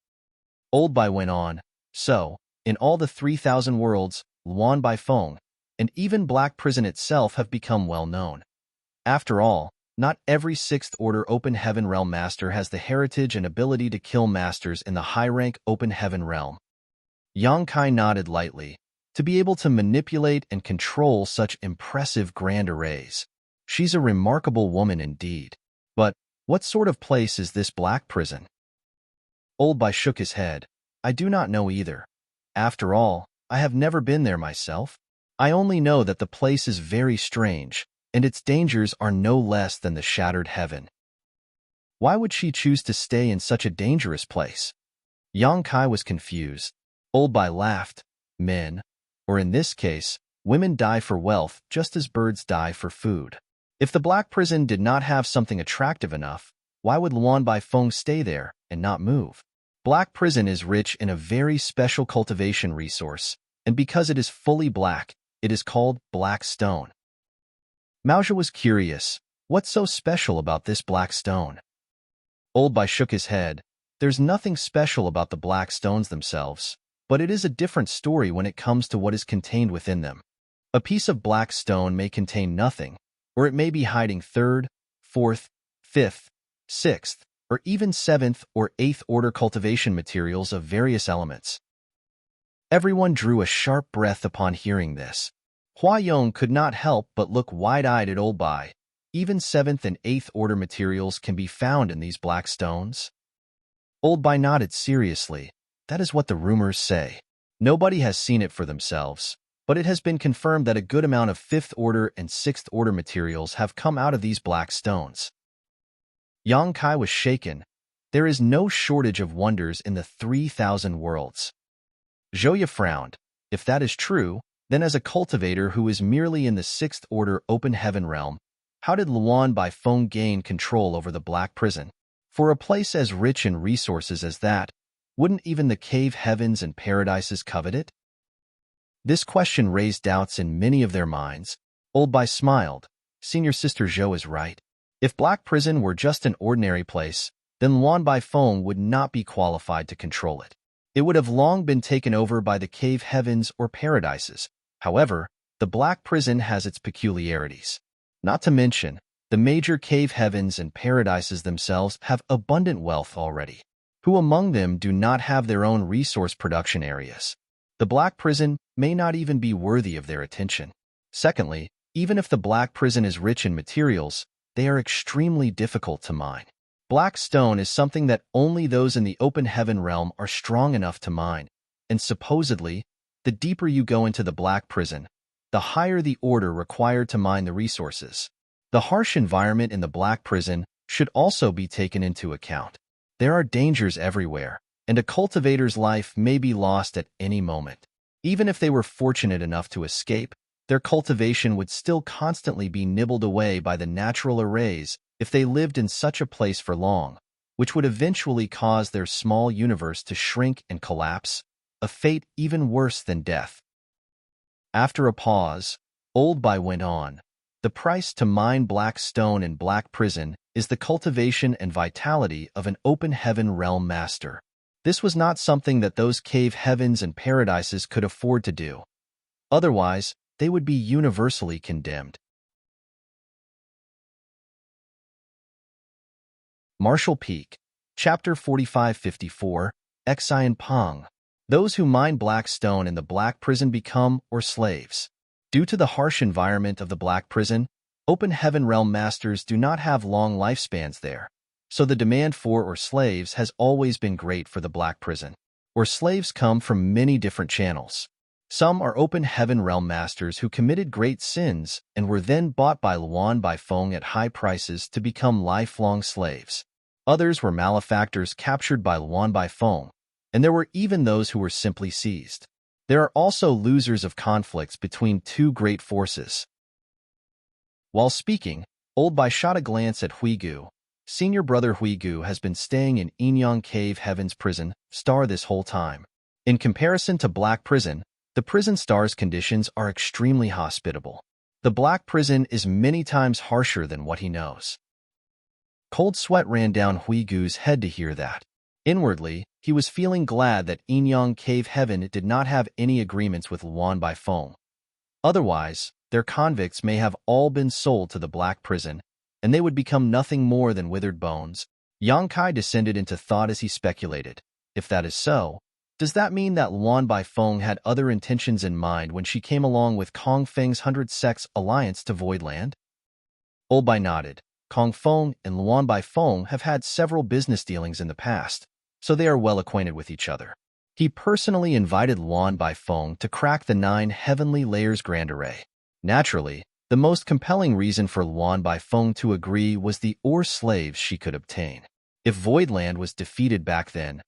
Old Bai went on, so, in all the 3,000 worlds, Luan Bai Feng, and even Black Prison itself have become well known. After all, not every 6th Order Open Heaven Realm Master has the heritage and ability to kill masters in the high-rank Open Heaven Realm. Yang Kai nodded lightly, to be able to manipulate and control such impressive grand arrays. She's a remarkable woman indeed. But what sort of place is this Black Prison? Old Bai shook his head. I do not know either. After all, I have never been there myself. I only know that the place is very strange, and its dangers are no less than the shattered heaven. Why would she choose to stay in such a dangerous place? Yang Kai was confused. Old Bai laughed. Men, or in this case, women die for wealth just as birds die for food. If the Black Prison did not have something attractive enough, why would Luan Bai Feng stay there and not move? Black Prison is rich in a very special cultivation resource, and because it is fully black, it is called black stone. Maozha was curious. What's so special about this black stone? Old Bai shook his head. There's nothing special about the black stones themselves, but it is a different story when it comes to what is contained within them. A piece of black stone may contain nothing, or it may be hiding third, fourth, fifth, sixth, or even seventh or eighth order cultivation materials of various elements. Everyone drew a sharp breath upon hearing this. Hua Yong could not help but look wide-eyed at Old Bai. Even seventh and eighth order materials can be found in these black stones. Old Bai nodded seriously. That is what the rumors say. Nobody has seen it for themselves, but it has been confirmed that a good amount of fifth order and sixth order materials have come out of these black stones. Yang Kai was shaken. There is no shortage of wonders in the 3,000 worlds. Zhouya frowned. If that is true, then as a cultivator who is merely in the sixth order open heaven realm, how did Luan Bai Feng gain control over the Black Prison? For a place as rich in resources as that, wouldn't even the cave heavens and paradises covet it? This question raised doubts in many of their minds. Old Bai smiled. Senior Sister Zhou is right. If Black Prison were just an ordinary place, then Luan Bai Feng would not be qualified to control it. It would have long been taken over by the cave heavens or paradises. However, the Black Prison has its peculiarities. Not to mention, the major cave heavens and paradises themselves have abundant wealth already. Who among them do not have their own resource production areas? The Black Prison may not even be worthy of their attention. Secondly, even if the Black Prison is rich in materials, they are extremely difficult to mine. Black stone is something that only those in the open heaven realm are strong enough to mine, and supposedly, the deeper you go into the Black Prison, the higher the order required to mine the resources. The harsh environment in the Black Prison should also be taken into account. There are dangers everywhere, and a cultivator's life may be lost at any moment. Even if they were fortunate enough to escape, their cultivation would still constantly be nibbled away by the natural arrays if they lived in such a place for long, which would eventually cause their small universe to shrink and collapse, a fate even worse than death. After a pause, Old Bai went on. The price to mine black stone in Black Prison is the cultivation and vitality of an open heaven realm master. This was not something that those cave heavens and paradises could afford to do. Otherwise, they would be universally condemned. Martial Peak, Chapter 4554, Xian Peng. Those who mine black stone in the Black Prison become or slaves. Due to the harsh environment of the Black Prison, open heaven realm masters do not have long lifespans there, so the demand for or slaves has always been great for the Black Prison. Or slaves come from many different channels. Some are open heaven realm masters who committed great sins and were then bought by Luan Bai Feng at high prices to become lifelong slaves. Others were malefactors captured by Luan Bai Feng, and there were even those who were simply seized. There are also losers of conflicts between two great forces. While speaking, Old Bai shot a glance at Huigu. Senior brother Huigu has been staying in Yinyang Cave Heaven's prison star this whole time. In comparison to Black Prison, the prison star's conditions are extremely hospitable. The Black Prison is many times harsher than what he knows. Cold sweat ran down Huigu's head to hear that. Inwardly, he was feeling glad that Yinyang Cave Heaven did not have any agreements with Luan Bai Feng. Otherwise, their convicts may have all been sold to the Black Prison, and they would become nothing more than withered bones. Yang Kai descended into thought as he speculated. If that is so, does that mean that Luan Bai Feng had other intentions in mind when she came along with Kong Feng's 100 Sects alliance to Voidland? Old Bai nodded. Kong Feng and Luan Bai Feng have had several business dealings in the past, so they are well acquainted with each other. He personally invited Luan Baifeng to crack the 9 heavenly layers grand array. Naturally, the most compelling reason for Luan Baifeng to agree was the ore slaves she could obtain. If Voidland was defeated back then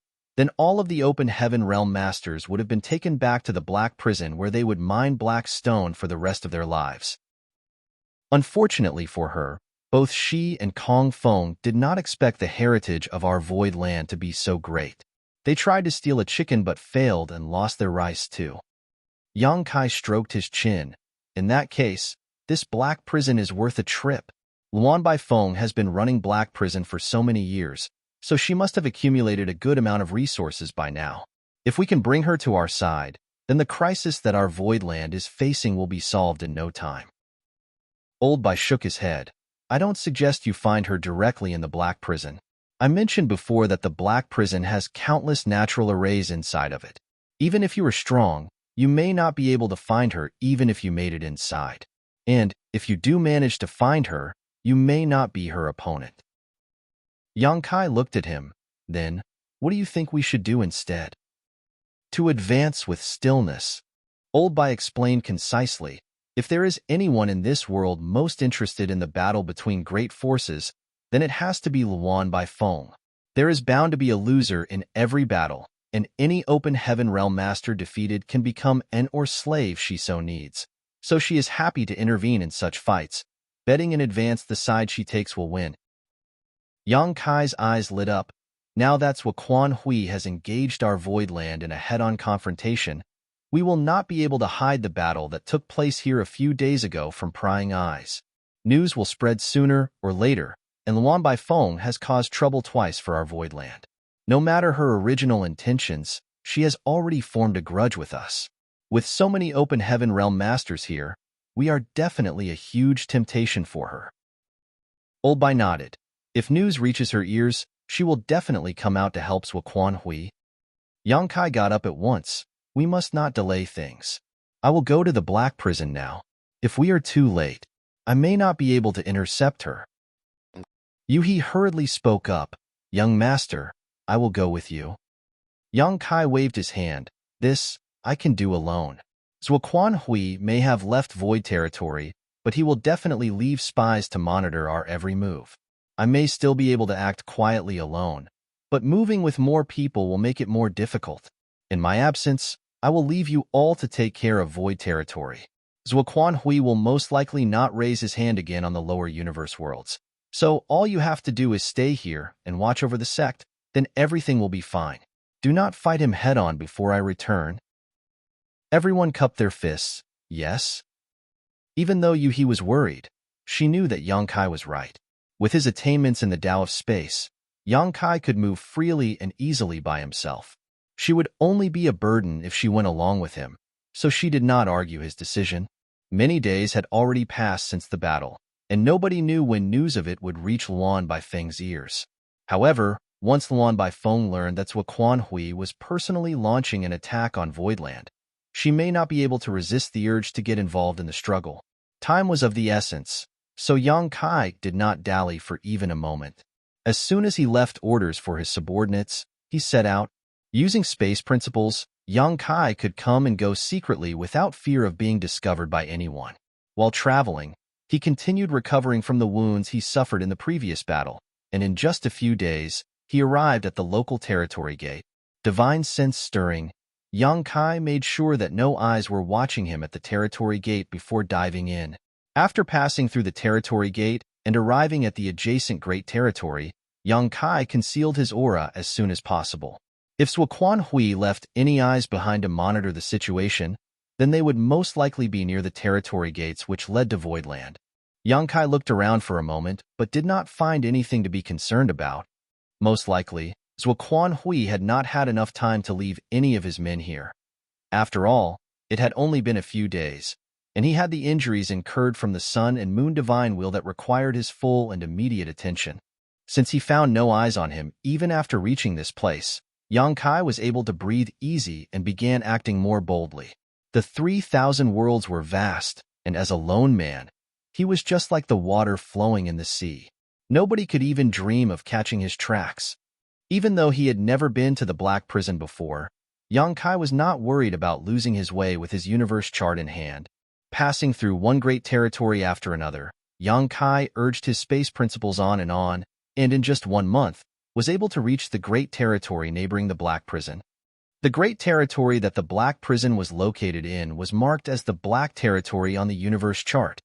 all of the open heaven realm masters would have been taken back to the Black Prison where they would mine black stone for the rest of their lives. Unfortunately for her, both she and Kong Feng did not expect the heritage of our void land to be so great. They tried to steal a chicken but failed and lost their rice too. Yang Kai stroked his chin. In that case, this Black Prison is worth a trip. Luan Baifeng has been running Black Prison for so many years, so she must have accumulated a good amount of resources by now. If we can bring her to our side, then the crisis that our void land is facing will be solved in no time. Old Bai shook his head. I don't suggest you find her directly in the Black Prison. I mentioned before that the Black Prison has countless natural arrays inside of it. Even if you are strong, you may not be able to find her even if you made it inside. And if you do manage to find her, you may not be her opponent. Yang Kai looked at him. Then, what do you think we should do instead? To advance with stillness. Old Bai explained concisely. If there is anyone in this world most interested in the battle between great forces, then it has to be Luan Baifeng. There is bound to be a loser in every battle, and any open heaven realm master defeated can become an or slave she so needs. So she is happy to intervene in such fights, betting in advance the side she takes will win. Yang Kai's eyes lit up. Now that's what Quan Hui has engaged our void land in a head-on confrontation. We will not be able to hide the battle that took place here a few days ago from prying eyes. News will spread sooner or later, and Luan Baifeng has caused trouble twice for our void land. No matter her original intentions, she has already formed a grudge with us. With so many open heaven realm masters here, we are definitely a huge temptation for her. Old Bai nodded. If news reaches her ears, she will definitely come out to help Swa Quan Hui. Yang Kai got up at once. We must not delay things. I will go to the Black Prison now. If we are too late, I may not be able to intercept her. Yu He hurriedly spoke up. Young master, I will go with you. Yang Kai waved his hand. This, I can do alone. Swa Quan Hui may have left void territory, but he will definitely leave spies to monitor our every move. I may still be able to act quietly alone, but moving with more people will make it more difficult. In my absence, I will leave you all to take care of void territory. Swa Quan Hui will most likely not raise his hand again on the lower universe worlds. So all you have to do is stay here and watch over the sect, then everything will be fine. Do not fight him head-on before I return. Everyone cupped their fists. Yes? Even though Yu He was worried, she knew that Yang Kai was right. With his attainments in the Tao of space, Yang Kai could move freely and easily by himself. She would only be a burden if she went along with him, so she did not argue his decision. Many days had already passed since the battle, and nobody knew when news of it would reach Luan Baifeng's ears. However, once Luan Baifeng learned that Swa Quan Hui was personally launching an attack on Voidland, she may not be able to resist the urge to get involved in the struggle. Time was of the essence, so Yang Kai did not dally for even a moment. As soon as he left orders for his subordinates, he set out. Using space principles, Yang Kai could come and go secretly without fear of being discovered by anyone. While traveling, he continued recovering from the wounds he suffered in the previous battle, and in just a few days, he arrived at the local territory gate. Divine sense stirring, Yang Kai made sure that no eyes were watching him at the territory gate before diving in. After passing through the territory gate and arriving at the adjacent Great Territory, Yang Kai concealed his aura as soon as possible. If Swa Quan Hui left any eyes behind to monitor the situation, then they would most likely be near the territory gates which led to Voidland. Yang Kai looked around for a moment but did not find anything to be concerned about. Most likely, Swa Quan Hui had not had enough time to leave any of his men here. After all, it had only been a few days, and he had the injuries incurred from the Sun and Moon Divine Wheel that required his full and immediate attention. Since he found no eyes on him even after reaching this place, Yang Kai was able to breathe easy and began acting more boldly. The 3,000 worlds were vast, and as a lone man, he was just like the water flowing in the sea. Nobody could even dream of catching his tracks. Even though he had never been to the Black Prison before, Yang Kai was not worried about losing his way with his universe chart in hand. Passing through one great territory after another, Yang Kai urged his space principles on, and in just 1 month, was able to reach the great territory neighboring the Black Prison. The great territory that the Black Prison was located in was marked as the Black Territory on the universe chart.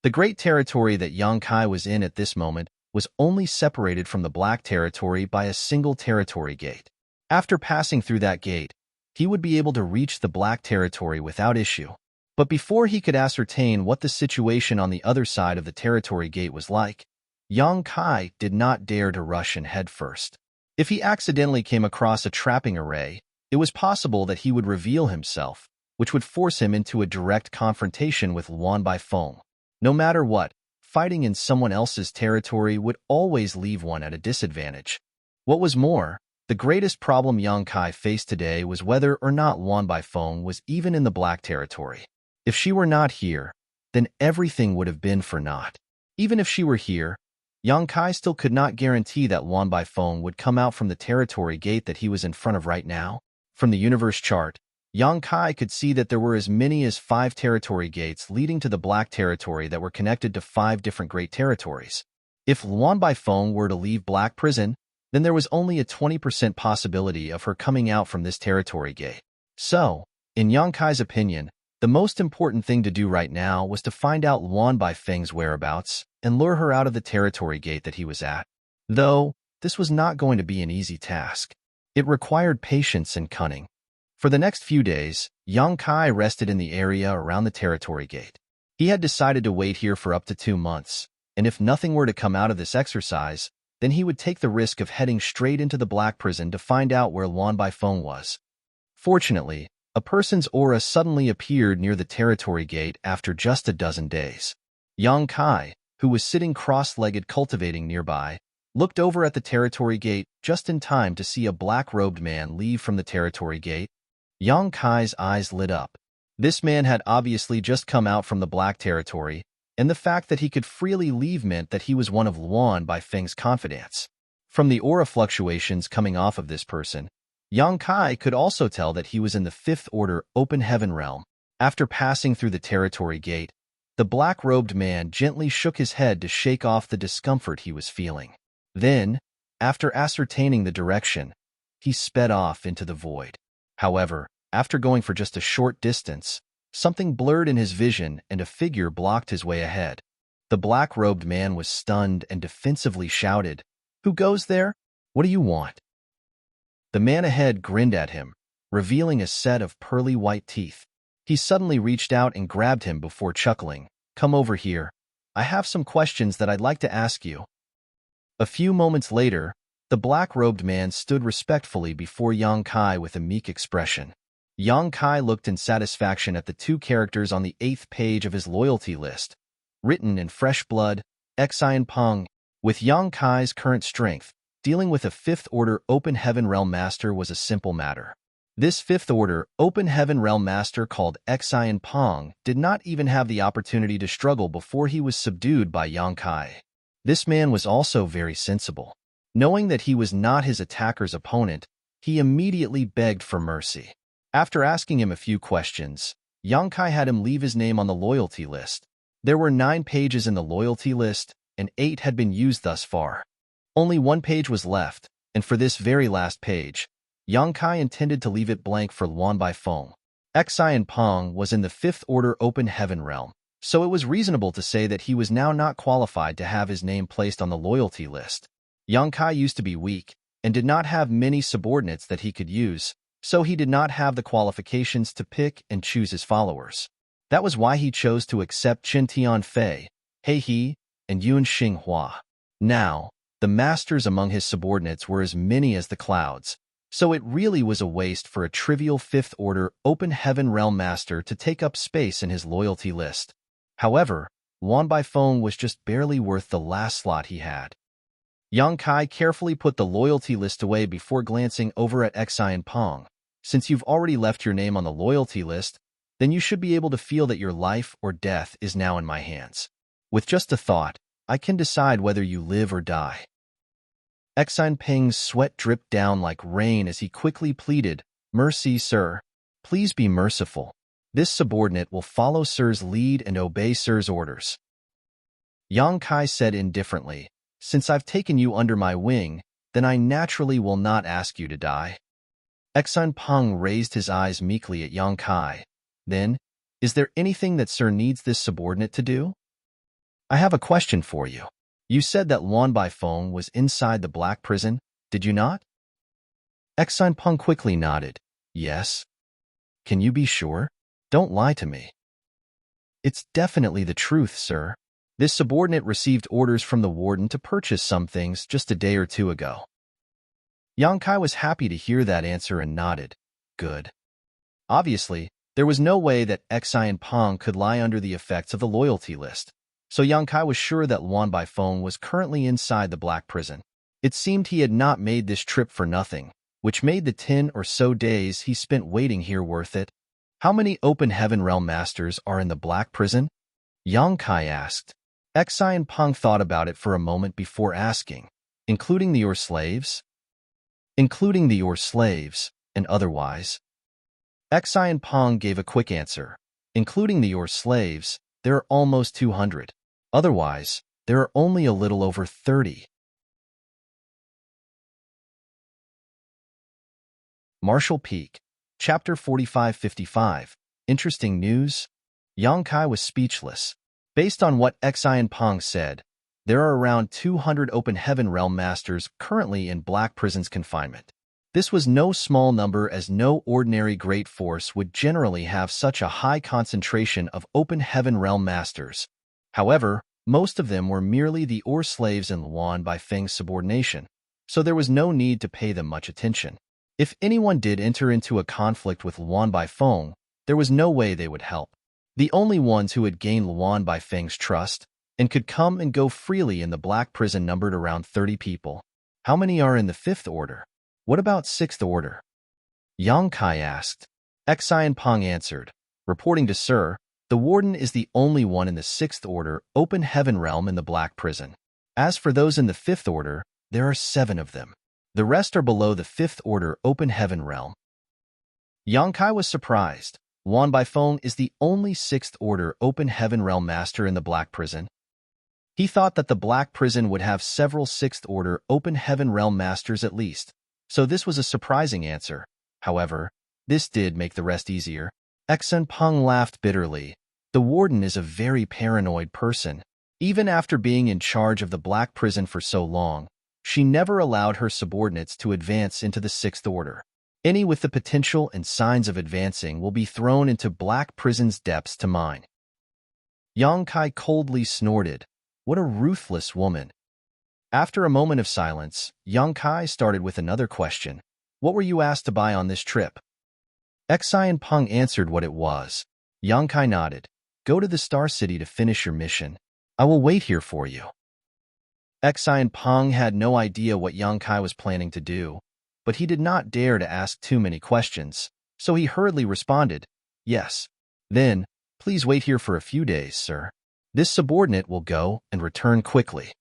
The great territory that Yang Kai was in at this moment was only separated from the Black Territory by a single territory gate. After passing through that gate, he would be able to reach the Black Territory without issue. But before he could ascertain what the situation on the other side of the territory gate was like, Yang Kai did not dare to rush in head first. If he accidentally came across a trapping array, it was possible that he would reveal himself, which would force him into a direct confrontation with Luan Baifeng. No matter what, fighting in someone else's territory would always leave one at a disadvantage. What was more, the greatest problem Yang Kai faced today was whether or not Luan Baifeng was even in the Black Territory. If she were not here, then everything would have been for naught. Even if she were here, Yang Kai still could not guarantee that Luan Baifeng would come out from the territory gate that he was in front of right now. From the universe chart, Yang Kai could see that there were as many as 5 territory gates leading to the Black Territory that were connected to 5 different great territories. If Luan Baifeng were to leave Black Prison, then there was only a 20% possibility of her coming out from this territory gate. So, in Yang Kai's opinion, the most important thing to do right now was to find out Luan Baifeng's whereabouts and lure her out of the territory gate that he was at. Though, this was not going to be an easy task. It required patience and cunning. For the next few days, Yang Kai rested in the area around the territory gate. He had decided to wait here for up to 2 months, and if nothing were to come out of this exercise, then he would take the risk of heading straight into the Black Prison to find out where Luan Baifeng was. Fortunately, a person's aura suddenly appeared near the territory gate after just a dozen days. Yang Kai, who was sitting cross-legged cultivating nearby, looked over at the territory gate just in time to see a black-robed man leave from the territory gate. Yang Kai's eyes lit up. This man had obviously just come out from the Black Territory, and the fact that he could freely leave meant that he was one of Luan Baifeng's confidants. From the aura fluctuations coming off of this person, Yang Kai could also tell that he was in the 5th Order Open Heaven realm. After passing through the territory gate, the black-robed man gently shook his head to shake off the discomfort he was feeling. Then, after ascertaining the direction, he sped off into the void. However, after going for just a short distance, something blurred in his vision and a figure blocked his way ahead. The black-robed man was stunned and defensively shouted, "Who goes there? What do you want?" The man ahead grinned at him, revealing a set of pearly white teeth. He suddenly reached out and grabbed him before chuckling, "Come over here. I have some questions that I'd like to ask you." A few moments later, the black-robed man stood respectfully before Yang Kai with a meek expression. Yang Kai looked in satisfaction at the 2 characters on the 8th page of his loyalty list, written in fresh blood, Xian Peng. With Yang Kai's current strength, dealing with a 5th Order Open Heaven Realm Master was a simple matter. This 5th Order Open Heaven Realm Master called Xian Peng did not even have the opportunity to struggle before he was subdued by Yang Kai. This man was also very sensible. Knowing that he was not his attacker's opponent, he immediately begged for mercy. After asking him a few questions, Yang Kai had him leave his name on the loyalty list. There were 9 pages in the loyalty list, and 8 had been used thus far. Only 1 page was left, and for this very last page, Yang Kai intended to leave it blank for Luan Baifeng. Xian Peng was in the 5th Order Open Heaven realm, so it was reasonable to say that he was now not qualified to have his name placed on the loyalty list. Yang Kai used to be weak, and did not have many subordinates that he could use, so he did not have the qualifications to pick and choose his followers. That was why he chose to accept Chen Tianfei, He He, and Yun Xinghua. Now, the masters among his subordinates were as many as the clouds, so it really was a waste for a trivial 5th Order Open Heaven Realm Master to take up space in his loyalty list. However, Luan Baifeng was just barely worth the last slot he had. Yang Kai carefully put the loyalty list away before glancing over at Xian Peng. Since you've already left your name on the loyalty list, then you should be able to feel that your life or death is now in my hands. With just a thought, I can decide whether you live or die. Xian Peng's sweat dripped down like rain as he quickly pleaded, Mercy, sir. Please be merciful. This subordinate will follow sir's lead and obey sir's orders. Yang Kai said indifferently, Since I've taken you under my wing, then I naturally will not ask you to die. Exan Peng raised his eyes meekly at Yang Kai. Then, is there anything that sir needs this subordinate to do? I have a question for you. You said that Luan Baifeng was inside the black prison, did you not? Exan Peng quickly nodded. Yes. Can you be sure? Don't lie to me. It's definitely the truth, sir. This subordinate received orders from the warden to purchase some things just a day or two ago. Yang Kai was happy to hear that answer and nodded. Good. Obviously, there was no way that Exan Peng could lie under the effects of the loyalty list, so Yang Kai was sure that Luan Baifeng was currently inside the black prison. It seemed he had not made this trip for nothing, which made the 10 or so days he spent waiting here worth it. How many open heaven realm masters are in the black prison? Yang Kai asked. Exan Peng thought about it for a moment before asking, including your slaves? Including your slaves, and otherwise. Exan Peng gave a quick answer. Including your slaves, there are almost 200. Otherwise, there are only a little over 30. Marshall Peak, Chapter 4555. Interesting news? Yang Kai was speechless. Based on what Exan Peng said, there are around 200 open heaven realm masters currently in black prison's confinement. This was no small number, as no ordinary great force would generally have such a high concentration of open heaven realm masters. However, most of them were merely the slaves in Luan Baifeng's subordination, so there was no need to pay them much attention. If anyone did enter into a conflict with Luan Baifeng, there was no way they would help. The only ones who had gained Luan Baifeng's trust and could come and go freely in the black prison numbered around 30 people. How many are in the 5th order? What about 6th order? Yang Kai asked. Exan Peng answered, reporting to Sir, the warden is the only one in the 6th order open heaven realm in the black prison. As for those in the 5th order, there are 7 of them. The rest are below the 5th order open heaven realm. Yang Kai was surprised. Luan Baifeng is the only 6th order open heaven realm master in the black prison. He thought that the black prison would have several 6th order open heaven realm masters at least, so this was a surprising answer. However, this did make the rest easier. Exan Peng laughed bitterly. The warden is a very paranoid person. Even after being in charge of the black prison for so long, she never allowed her subordinates to advance into the 6th order. Any with the potential and signs of advancing will be thrown into black prison's depths to mine. Yang Kai coldly snorted. What a ruthless woman. After a moment of silence, Yang Kai started with another question. What were you asked to buy on this trip? Exan Peng answered what it was. Yang Kai nodded. Go to the Star City to finish your mission. I will wait here for you. Exan Peng had no idea what Yang Kai was planning to do, but he did not dare to ask too many questions, so he hurriedly responded, Yes. Then, please wait here for a few days, sir. This subordinate will go and return quickly.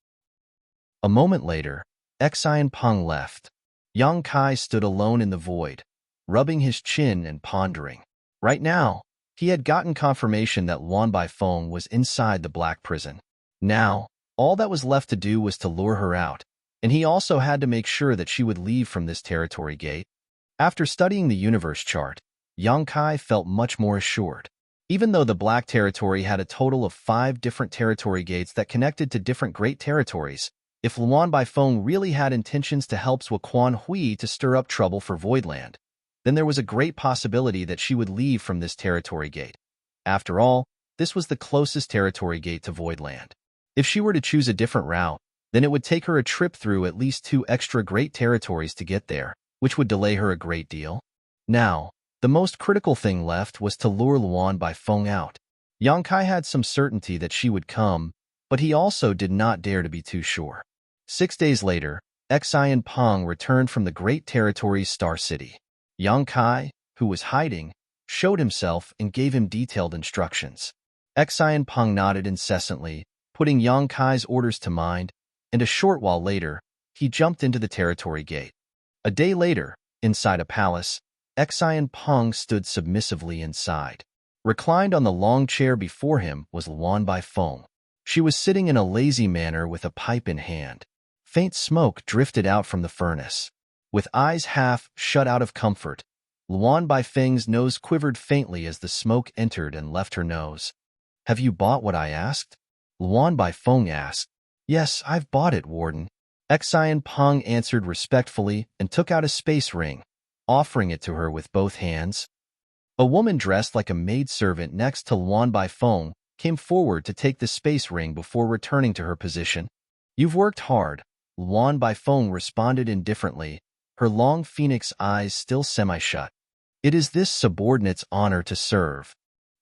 A moment later, Exan Peng left. Yang Kai stood alone in the void, rubbing his chin and pondering. Right now, he had gotten confirmation that Luan Baifeng was inside the black prison. Now, all that was left to do was to lure her out, and he also had to make sure that she would leave from this territory gate. After studying the universe chart, Yang Kai felt much more assured. Even though the black territory had a total of 5 different territory gates that connected to different great territories, if Luan Baifeng really had intentions to help Quan Hui to stir up trouble for Voidland, then there was a great possibility that she would leave from this territory gate. After all, this was the closest territory gate to Voidland. If she were to choose a different route, then it would take her a trip through at least 2 extra great territories to get there, which would delay her a great deal. Now, the most critical thing left was to lure Luan Baifeng out. Yang Kai had some certainty that she would come, but he also did not dare to be too sure. 6 days later, Exan Peng returned from the Great Territory's Star City. Yang Kai, who was hiding, showed himself and gave him detailed instructions. Exan Peng nodded incessantly, putting Yang Kai's orders to mind, and a short while later, he jumped into the territory gate. A day later, inside a palace, Xian Peng stood submissively inside. Reclined on the long chair before him was Luan Baifeng. She was sitting in a lazy manner with a pipe in hand. Faint smoke drifted out from the furnace. With eyes half shut out of comfort, Luan Baifeng's nose quivered faintly as the smoke entered and left her nose. "Have you bought what I asked?" Luan Baifeng asked. "Yes, I've bought it, Warden." Xian Peng answered respectfully and took out a space ring, offering it to her with both hands. A woman dressed like a maidservant next to Luan Baifeng came forward to take the space ring before returning to her position. "You've worked hard," Luan Baifeng responded indifferently, her long phoenix eyes still semi-shut. "It is this subordinate's honor to serve."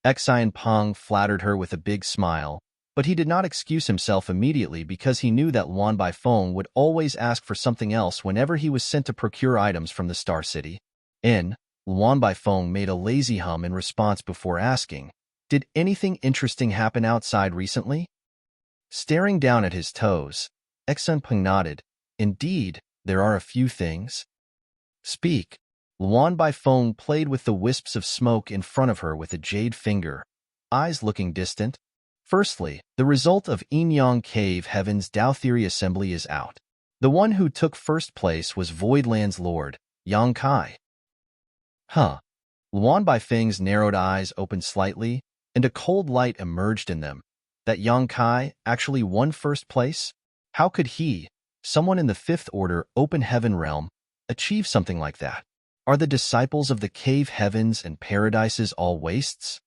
Xian Peng flattered her with a big smile, but he did not excuse himself immediately because he knew that Luan Baifeng would always ask for something else whenever he was sent to procure items from the Star City. Luan Baifeng made a lazy hum in response before asking, "Did anything interesting happen outside recently?" Staring down at his toes, Xian Peng nodded. "Indeed, there are a few things." "Speak." Luan Baifeng played with the wisps of smoke in front of her with a jade finger, eyes looking distant. "Firstly, the result of Yin-Yang Cave Heaven's Tao Theory Assembly is out. The one who took first place was Voidland's Lord, Yang Kai." "Huh." Luan Baifeng's narrowed eyes opened slightly, and a cold light emerged in them. That Yang Kai actually won first place? How could he, someone in the Fifth Order Open Heaven realm, achieve something like that? Are the disciples of the cave heavens and paradises all wastes?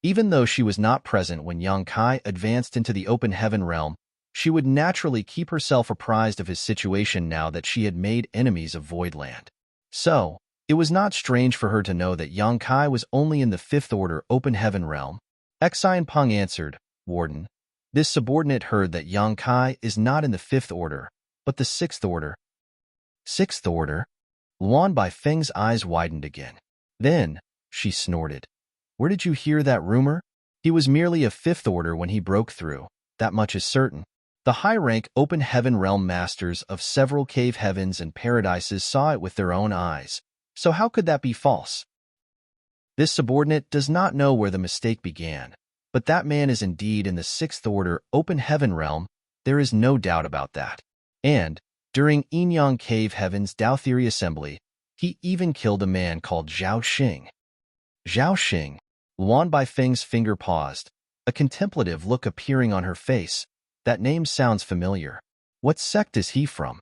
Even though she was not present when Yang Kai advanced into the Open Heaven realm, she would naturally keep herself apprised of his situation now that she had made enemies of Voidland. So, it was not strange for her to know that Yang Kai was only in the Fifth Order Open Heaven realm. Xian Peng answered, "Warden, this subordinate heard that Yang Kai is not in the Fifth Order, but the Sixth Order." "Sixth Order?" Luan Baifeng's eyes widened again. "Then," she snorted, "where did you hear that rumor? He was merely a Fifth Order when he broke through, that much is certain. The high-rank Open Heaven realm masters of several cave heavens and paradises saw it with their own eyes. So how could that be false? This subordinate does not know where the mistake began, but that man is indeed in the Sixth Order Open Heaven realm, there is no doubt about that. And, during Yin-Yang Cave Heaven's Tao Theory Assembly, he even killed a man called Zhao Xing." Zhao Xing. Luan Baifeng's finger paused, a contemplative look appearing on her face. That name sounds familiar. What sect is he from?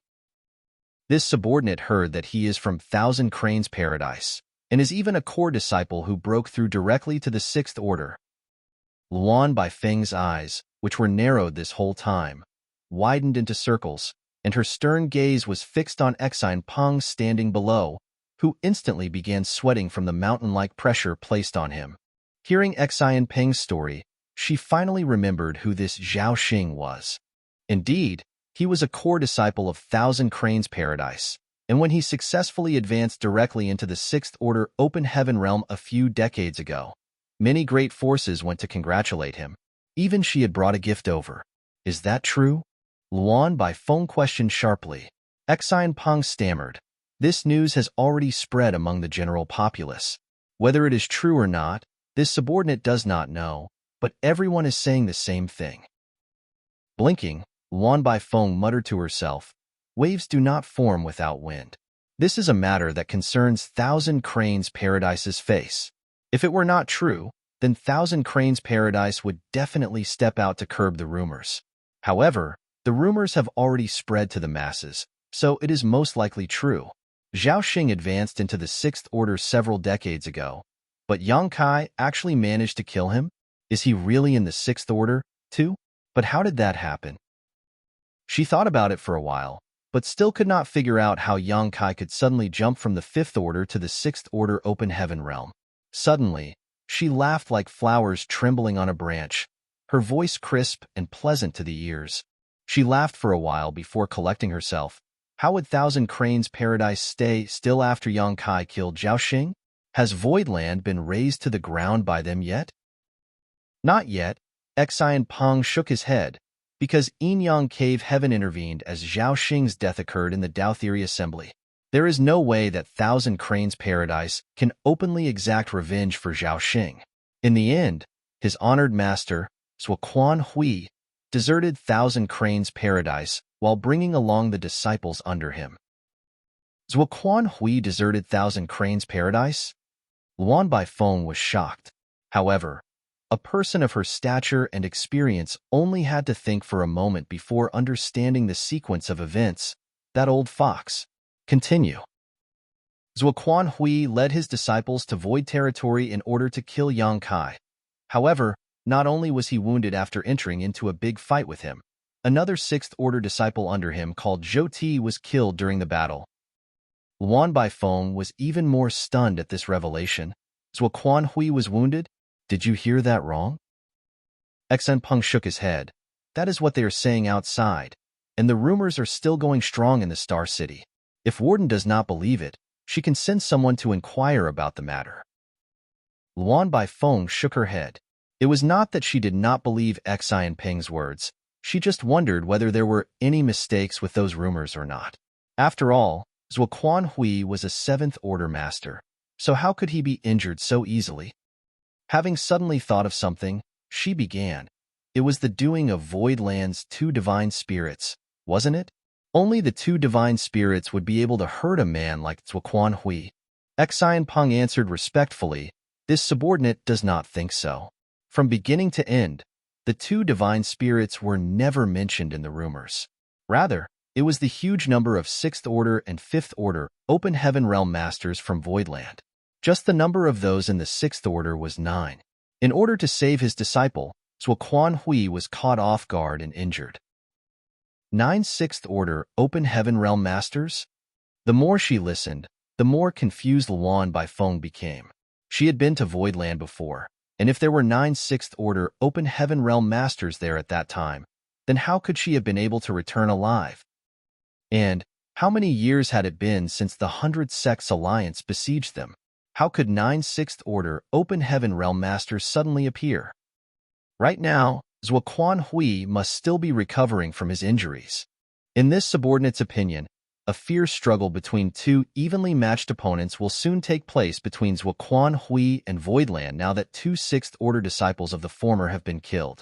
This subordinate heard that he is from Thousand Cranes Paradise, and is even a core disciple who broke through directly to the Sixth Order. Luan Baifeng's eyes, which were narrowed this whole time, widened into circles, and her stern gaze was fixed on Xian Peng standing below, who instantly began sweating from the mountain-like pressure placed on him. Hearing Xian Peng's story, she finally remembered who this Zhao Xing was. Indeed, he was a core disciple of Thousand Cranes Paradise, and when he successfully advanced directly into the Sixth Order Open Heaven realm a few decades ago, many great forces went to congratulate him. Even she had brought a gift over. "Is that true?" Luan Baifeng questioned sharply. Xian Peng stammered. "This news has already spread among the general populace. Whether it is true or not, this subordinate does not know, but everyone is saying the same thing." Blinking, Luan Baifeng muttered to herself, "Waves do not form without wind. This is a matter that concerns Thousand Cranes Paradise's face. If it were not true, then Thousand Cranes Paradise would definitely step out to curb the rumors. However, the rumors have already spread to the masses, so it is most likely true. Zhao Xing advanced into the Sixth Order several decades ago, but Yang Kai actually managed to kill him? Is he really in the Sixth Order, too? But how did that happen?" She thought about it for a while, but still could not figure out how Yang Kai could suddenly jump from the Fifth Order to the Sixth Order Open Heaven realm. Suddenly, she laughed like flowers trembling on a branch, her voice crisp and pleasant to the ears. She laughed for a while before collecting herself. How would Thousand Cranes Paradise stay still after Yang Kai killed Zhao Xing? Has Voidland been razed to the ground by them yet? Not yet. Xian Peng shook his head, because Yin-Yang Cave Heaven intervened as Zhao Xing's death occurred in the Tao Theory Assembly. There is no way that Thousand Cranes Paradise can openly exact revenge for Zhao Xing. In the end, his honored master, Zuoquan Hui, deserted Thousand Cranes Paradise while bringing along the disciples under him. Zuoquan Hui deserted Thousand Cranes Paradise? Luan Baifeng was shocked. However, a person of her stature and experience only had to think for a moment before understanding the sequence of events. That old fox. Continue. Zuoquan Hui led his disciples to Void Territory in order to kill Yang Kai. However, not only was he wounded after entering into a big fight with him, another sixth-order disciple under him called Zhou Ti was killed during the battle. Luan Baifeng was even more stunned at this revelation. Zuoquan Hui was wounded? Did you hear that wrong? Xen Peng shook his head. That is what they are saying outside, and the rumors are still going strong in the Star City. If Warden does not believe it, she can send someone to inquire about the matter. Luan Baifeng shook her head. It was not that she did not believe Xian Peng's words. She just wondered whether there were any mistakes with those rumors or not. After all, Zuoquan Hui was a seventh-order master, so how could he be injured so easily? Having suddenly thought of something, she began. It was the doing of Voidland's two divine spirits, wasn't it? Only the two divine spirits would be able to hurt a man like Zuoquan Hui. Xian Peng answered respectfully, this subordinate does not think so. From beginning to end, the two divine spirits were never mentioned in the rumors. Rather, it was the huge number of 6th Order and 5th Order Open Heaven Realm Masters from Voidland. Just the number of those in the 6th Order was 9. In order to save his disciple, Zuoquan Hui was caught off guard and injured. 9 6th Order Open Heaven Realm Masters? The more she listened, the more confused Luan Baifeng became. She had been to Voidland before, and if there were 9 6th Order Open Heaven Realm Masters there at that time, then how could she have been able to return alive? And how many years had it been since the 100 Sects Alliance besieged them? How could 9 6th Order Open Heaven Realm Masters suddenly appear? Right now, Zuoquan Hui must still be recovering from his injuries. In this subordinate's opinion, a fierce struggle between two evenly matched opponents will soon take place between Zuoquan Hui and Voidland now that 2 6th Order disciples of the former have been killed.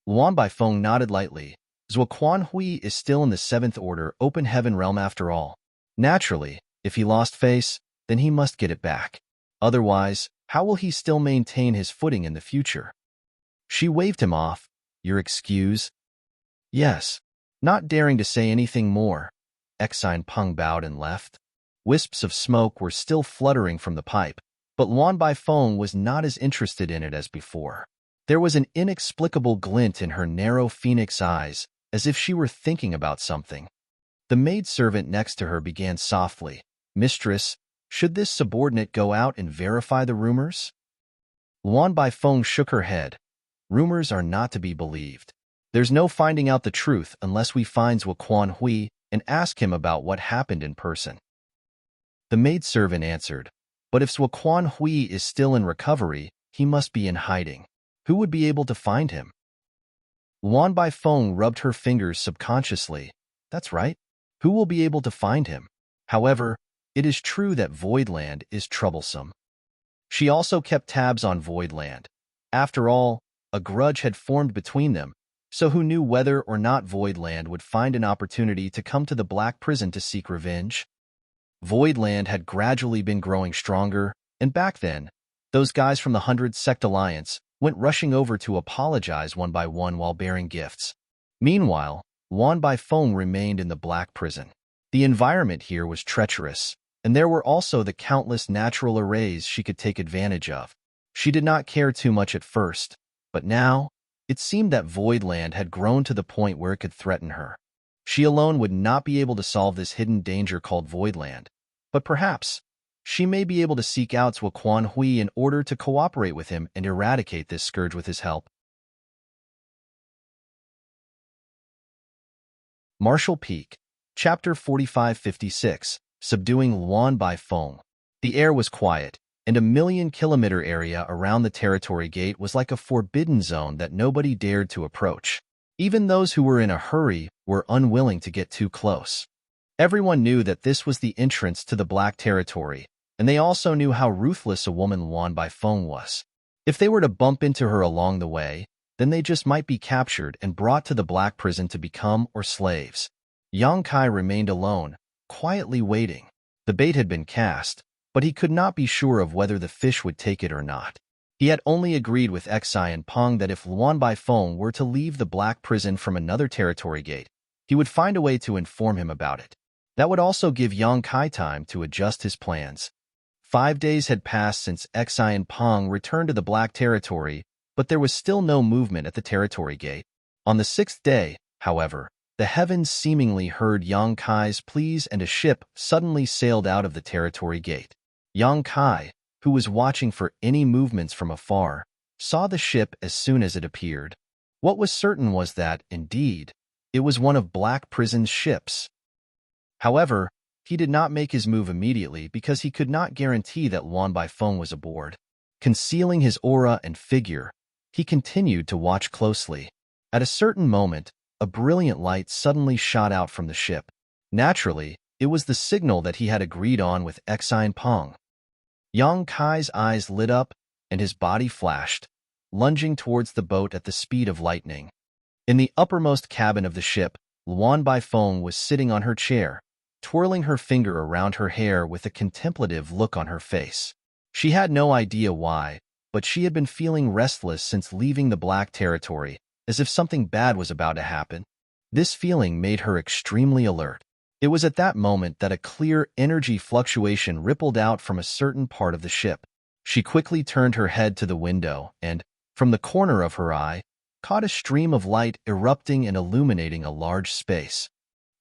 Luan Baifeng nodded lightly. Zuoquan Hui is still in the 7th Order Open Heaven Realm after all. Naturally, if he lost face, then he must get it back. Otherwise, how will he still maintain his footing in the future? She waved him off. Your excuse? Yes. Not daring to say anything more, Xian Peng bowed and left. Wisps of smoke were still fluttering from the pipe, but Luan Baifeng was not as interested in it as before. There was an inexplicable glint in her narrow phoenix eyes, as if she were thinking about something. The maidservant next to her began softly, Mistress, should this subordinate go out and verify the rumors? Luan Baifeng shook her head. Rumors are not to be believed. There's no finding out the truth unless we find Zuoquan Hui and ask him about what happened in person. The maidservant answered, but if Zuoquan Hui is still in recovery, he must be in hiding. Who would be able to find him? Luan Baifeng rubbed her fingers subconsciously. That's right. Who will be able to find him? However, it is true that Voidland is troublesome. She also kept tabs on Voidland. After all, a grudge had formed between them, so who knew whether or not Voidland would find an opportunity to come to the Black Prison to seek revenge? Voidland had gradually been growing stronger, and back then, those guys from the 100 Sect Alliance went rushing over to apologize one by one while bearing gifts. Meanwhile, Luan Baifeng remained in the Black Prison. The environment here was treacherous, and there were also the countless natural arrays she could take advantage of. She did not care too much at first, but now, it seemed that Voidland had grown to the point where it could threaten her. She alone would not be able to solve this hidden danger called Voidland, but perhaps she may be able to seek out Zuoquan Hui in order to cooperate with him and eradicate this scourge with his help. Marshall Peak, Chapter 4556, Subduing Luan Baifeng. The air was quiet, and a 1,000,000-kilometer area around the territory gate was like a forbidden zone that nobody dared to approach. Even those who were in a hurry were unwilling to get too close. Everyone knew that this was the entrance to the Black Territory, and they also knew how ruthless a woman Luan Baifeng was. If they were to bump into her along the way, then they just might be captured and brought to the Black Prison to become or slaves. Yang Kai remained alone, quietly waiting. The bait had been cast, but he could not be sure of whether the fish would take it or not. He had only agreed with Xi and Peng that if Luan Baifeng were to leave the Black Prison from another territory gate, he would find a way to inform him about it. That would also give Yang Kai time to adjust his plans. 5 days had passed since Xi and Peng returned to the Black Territory, but there was still no movement at the territory gate. On the 6th day, however, the heavens seemingly heard Yang Kai's pleas and a ship suddenly sailed out of the territory gate. Yang Kai, who was watching for any movements from afar, saw the ship as soon as it appeared. What was certain was that, indeed, it was one of Black Prison's ships. However, he did not make his move immediately because he could not guarantee that Luan Baifeng was aboard. Concealing his aura and figure, he continued to watch closely. At a certain moment, a brilliant light suddenly shot out from the ship. Naturally, it was the signal that he had agreed on with Xi and Peng. Yang Kai's eyes lit up, and his body flashed, lunging towards the boat at the speed of lightning. In the uppermost cabin of the ship, Luan Baifeng was sitting on her chair, twirling her finger around her hair with a contemplative look on her face. She had no idea why, but she had been feeling restless since leaving the Black Territory, as if something bad was about to happen. This feeling made her extremely alert. It was at that moment that a clear energy fluctuation rippled out from a certain part of the ship. She quickly turned her head to the window and, from the corner of her eye, caught a stream of light erupting and illuminating a large space.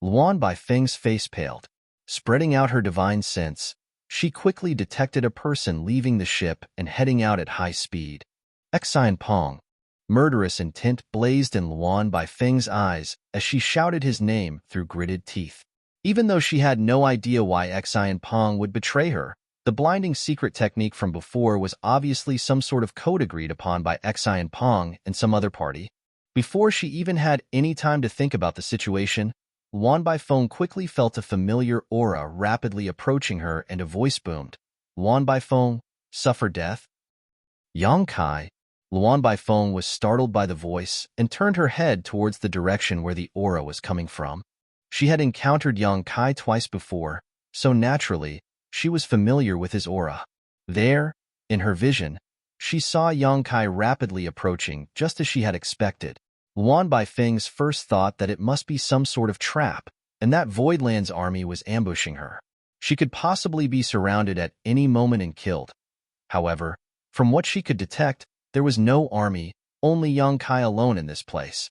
Luan Baifeng's face paled. Spreading out her divine sense, she quickly detected a person leaving the ship and heading out at high speed. Xi and Peng. Murderous intent blazed in Luan Baifeng's eyes as she shouted his name through gritted teeth. Even though she had no idea why Xi and Peng would betray her, the blinding secret technique from before was obviously some sort of code agreed upon by Xi and Peng and some other party. Before she even had any time to think about the situation, Luan Baifeng quickly felt a familiar aura rapidly approaching her and a voice boomed. Luan Baifeng, suffer death? Yang Kai. Luan Baifeng was startled by the voice and turned her head towards the direction where the aura was coming from. She had encountered Yang Kai twice before, so naturally, she was familiar with his aura. There, in her vision, she saw Yang Kai rapidly approaching just as she had expected. Luan Baifeng's first thought that it must be some sort of trap, and that Voidland's army was ambushing her. She could possibly be surrounded at any moment and killed. However, from what she could detect, there was no army, only Yang Kai alone in this place.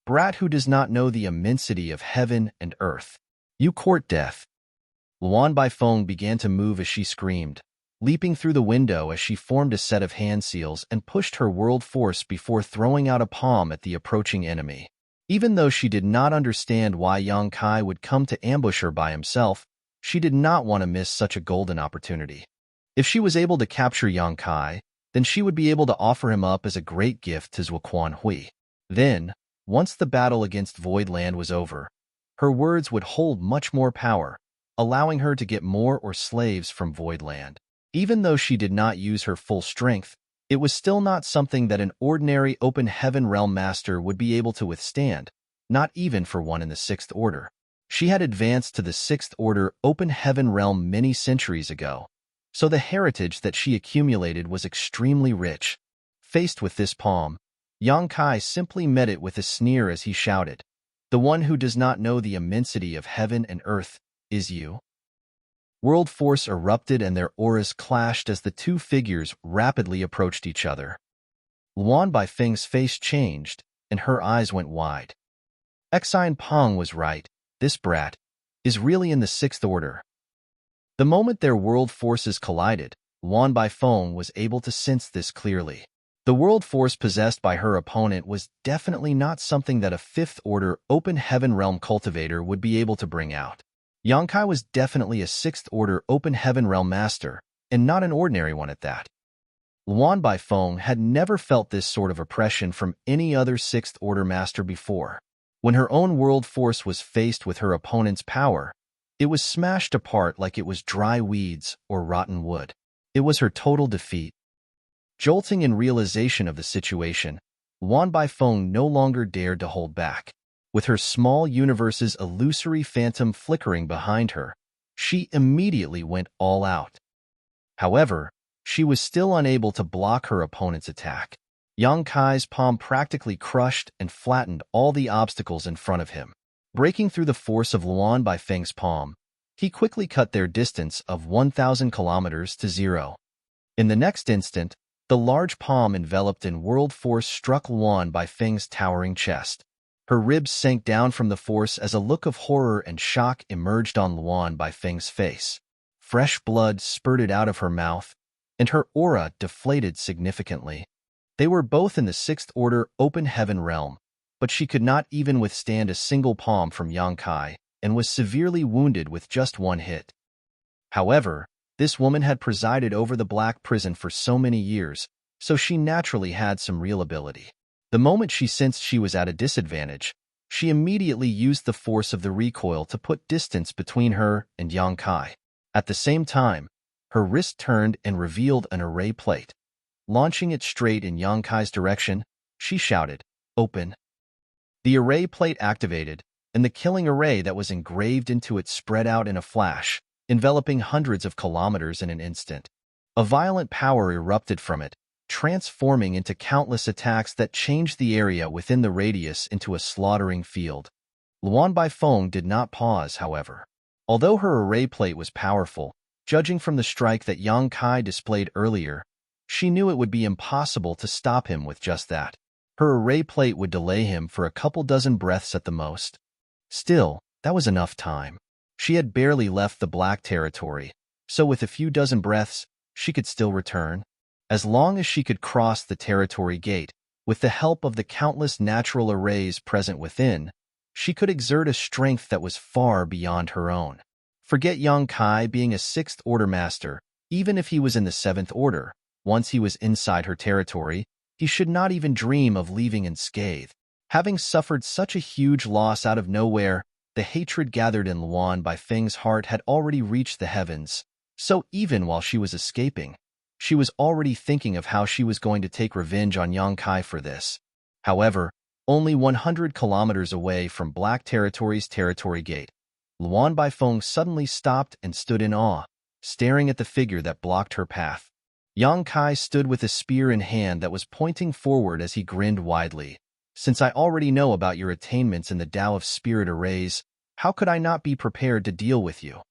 Brat who does not know the immensity of heaven and earth. You court death. Luan Baifeng began to move as she screamed, leaping through the window as she formed a set of hand seals and pushed her world force before throwing out a palm at the approaching enemy. Even though she did not understand why Yang Kai would come to ambush her by himself, she did not want to miss such a golden opportunity. If she was able to capture Yang Kai, then she would be able to offer him up as a great gift to Zuoquan Hui. Then, once the battle against Voidland was over, her words would hold much more power, allowing her to get more or slaves from Voidland. Even though she did not use her full strength, it was still not something that an ordinary open heaven realm master would be able to withstand, not even for one in the 6th Order. She had advanced to the 6th Order open heaven realm many centuries ago, so the heritage that she accumulated was extremely rich. Faced with this palm, Yang Kai simply met it with a sneer as he shouted, "The one who does not know the immensity of heaven and earth is you." World force erupted and their auras clashed as the two figures rapidly approached each other. Luan Baifeng's face changed, and her eyes went wide. Xi and Peng was right, this brat is really in the 6th Order. The moment their world forces collided, Luan Baifeng was able to sense this clearly. The world force possessed by her opponent was definitely not something that a 5th Order open heaven realm cultivator would be able to bring out. Yang Kai was definitely a 6th Order open heaven realm master, and not an ordinary one at that. Luan Baifeng had never felt this sort of oppression from any other 6th Order master before. When her own world force was faced with her opponent's power, It was smashed apart like it was dry weeds or rotten wood. It was her total defeat. Jolting in realization of the situation, Luan Baifeng no longer dared to hold back. With her small universe's illusory phantom flickering behind her, she immediately went all out. However, she was still unable to block her opponent's attack. Yang Kai's palm practically crushed and flattened all the obstacles in front of him. Breaking through the force of Luan Baifeng's palm, he quickly cut their distance of 1,000 kilometers to zero. In the next instant, the large palm enveloped in world force struck Luan Baifeng's towering chest. Her ribs sank down from the force as a look of horror and shock emerged on Luan Baifeng's face. Fresh blood spurted out of her mouth, and her aura deflated significantly. They were both in the sixth order open heaven realm, but she could not even withstand a single palm from Yang Kai and was severely wounded with just one hit. However, this woman had presided over the Black Prison for so many years, so she naturally had some real ability. The moment she sensed she was at a disadvantage, she immediately used the force of the recoil to put distance between her and Yang Kai. At the same time, her wrist turned and revealed an array plate. Launching it straight in Yang Kai's direction, she shouted, "Open." The array plate activated, and the killing array that was engraved into it spread out in a flash, enveloping hundreds of kilometers in an instant. A violent power erupted from it, transforming into countless attacks that changed the area within the radius into a slaughtering field. Luan Baifeng did not pause, however. Although her array plate was powerful, judging from the strike that Yang Kai displayed earlier, she knew it would be impossible to stop him with just that. Her array plate would delay him for a couple dozen breaths at the most. Still, that was enough time. She had barely left the Black Territory, so with a few dozen breaths, she could still return. As long as she could cross the territory gate, with the help of the countless natural arrays present within, she could exert a strength that was far beyond her own. Forget Yang Kai being a sixth order master. Even if he was in the seventh order, once he was inside her territory, he should not even dream of leaving unscathed. Having suffered such a huge loss out of nowhere, the hatred gathered in Luan Baifeng's heart had already reached the heavens, so even while she was escaping, she was already thinking of how she was going to take revenge on Yang Kai for this. However, only 100 kilometers away from Black Territory's territory gate, Luan Baifeng suddenly stopped and stood in awe, staring at the figure that blocked her path. Yang Kai stood with a spear in hand that was pointing forward as he grinned widely. "Since I already know about your attainments in the Tao of Spirit Arrays, how could I not be prepared to deal with you?"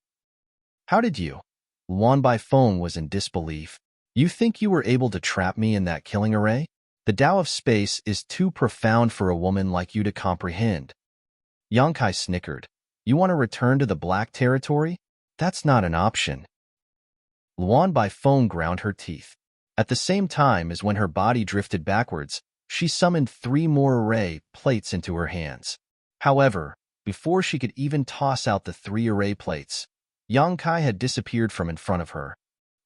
"How did you?" Luan Baifeng was in disbelief. "You think you were able to trap me in that killing array? The Tao of Space is too profound for a woman like you to comprehend." Yang Kai snickered. "You want to return to the Black Territory? That's not an option." Luan Baifeng ground her teeth. At the same time as when her body drifted backwards, she summoned 3 more array plates into her hands. However, before she could even toss out the 3 array plates, Yang Kai had disappeared from in front of her.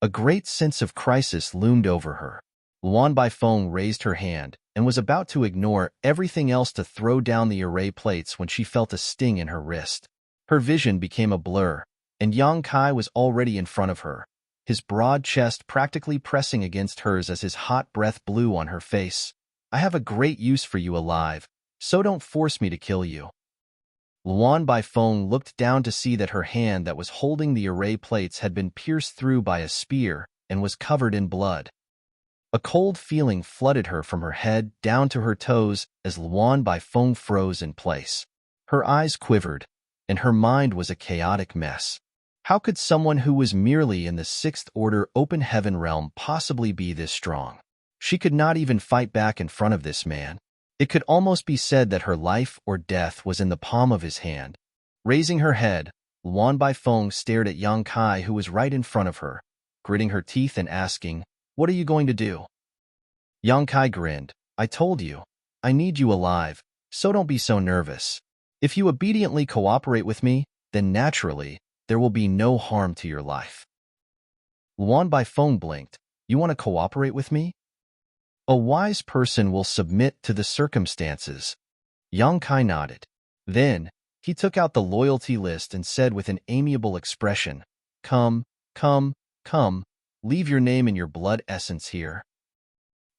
A great sense of crisis loomed over her. Luan Baifeng raised her hand and was about to ignore everything else to throw down the array plates when she felt a sting in her wrist. Her vision became a blur, and Yang Kai was already in front of her, his broad chest practically pressing against hers as his hot breath blew on her face. "I have a great use for you alive, so don't force me to kill you." Luan Baifeng looked down to see that her hand that was holding the array plates had been pierced through by a spear and was covered in blood. A cold feeling flooded her from her head down to her toes as Luan Baifeng froze in place. Her eyes quivered, and her mind was a chaotic mess. How could someone who was merely in the sixth order open heaven realm possibly be this strong? She could not even fight back in front of this man. It could almost be said that her life or death was in the palm of his hand. Raising her head, Luan Baifeng stared at Yang Kai, who was right in front of her, gritting her teeth and asking, "What are you going to do?" Yang Kai grinned. "I told you, I need you alive, so don't be so nervous. If you obediently cooperate with me, then naturally, there will be no harm to your life." Luan Baifeng blinked. "You want to cooperate with me?" "A wise person will submit to the circumstances." Yang Kai nodded. Then, He took out the loyalty list and said with an amiable expression, "Come, come, come, leave your name and your blood essence here."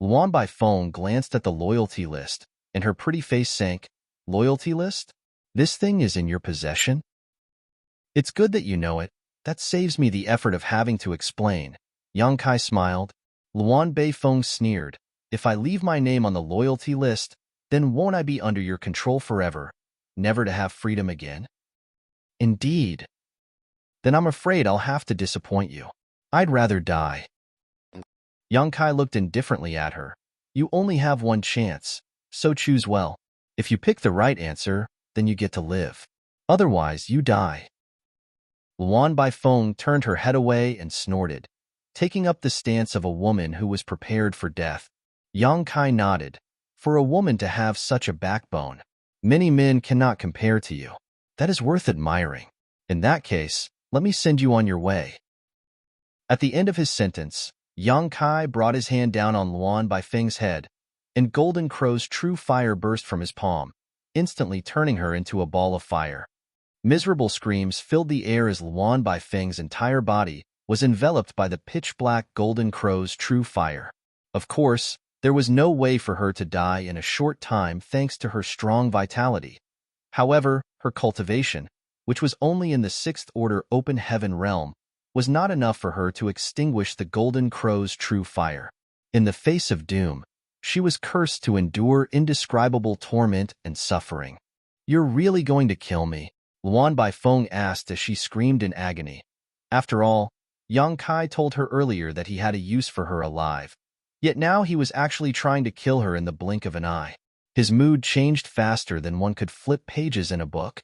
Luan Baifeng glanced at the loyalty list, and her pretty face sank. "Loyalty list? This thing is in your possession?" "It's good that you know it. That saves me the effort of having to explain." Yang Kai smiled. Luan Baifeng sneered. "If I leave my name on the loyalty list, then won't I be under your control forever, never to have freedom again?" "Indeed. Then I'm afraid I'll have to disappoint you. I'd rather die." Yang Kai looked indifferently at her. "You only have one chance, so choose well. If you pick the right answer, then you get to live. Otherwise, you die." Luan Baifeng turned her head away and snorted, taking up the stance of a woman who was prepared for death. Yang Kai nodded. "For a woman to have such a backbone, many men cannot compare to you. That is worth admiring. In that case, let me send you on your way." At the end of his sentence, Yang Kai brought his hand down on Luan Baifeng's head, and Golden Crow's true fire burst from his palm, instantly turning her into a ball of fire. Miserable screams filled the air as Luan Baifeng's entire body was enveloped by the pitch-black Golden Crow's true fire. Of course, there was no way for her to die in a short time thanks to her strong vitality. However, her cultivation, which was only in the sixth order open heaven realm, was not enough for her to extinguish the Golden Crow's true fire. In the face of doom, she was cursed to endure indescribable torment and suffering. "You're really going to kill me?" Luan Baifeng asked as she screamed in agony. After all, Yang Kai told her earlier that he had a use for her alive. Yet now he was actually trying to kill her in the blink of an eye. His mood changed faster than one could flip pages in a book.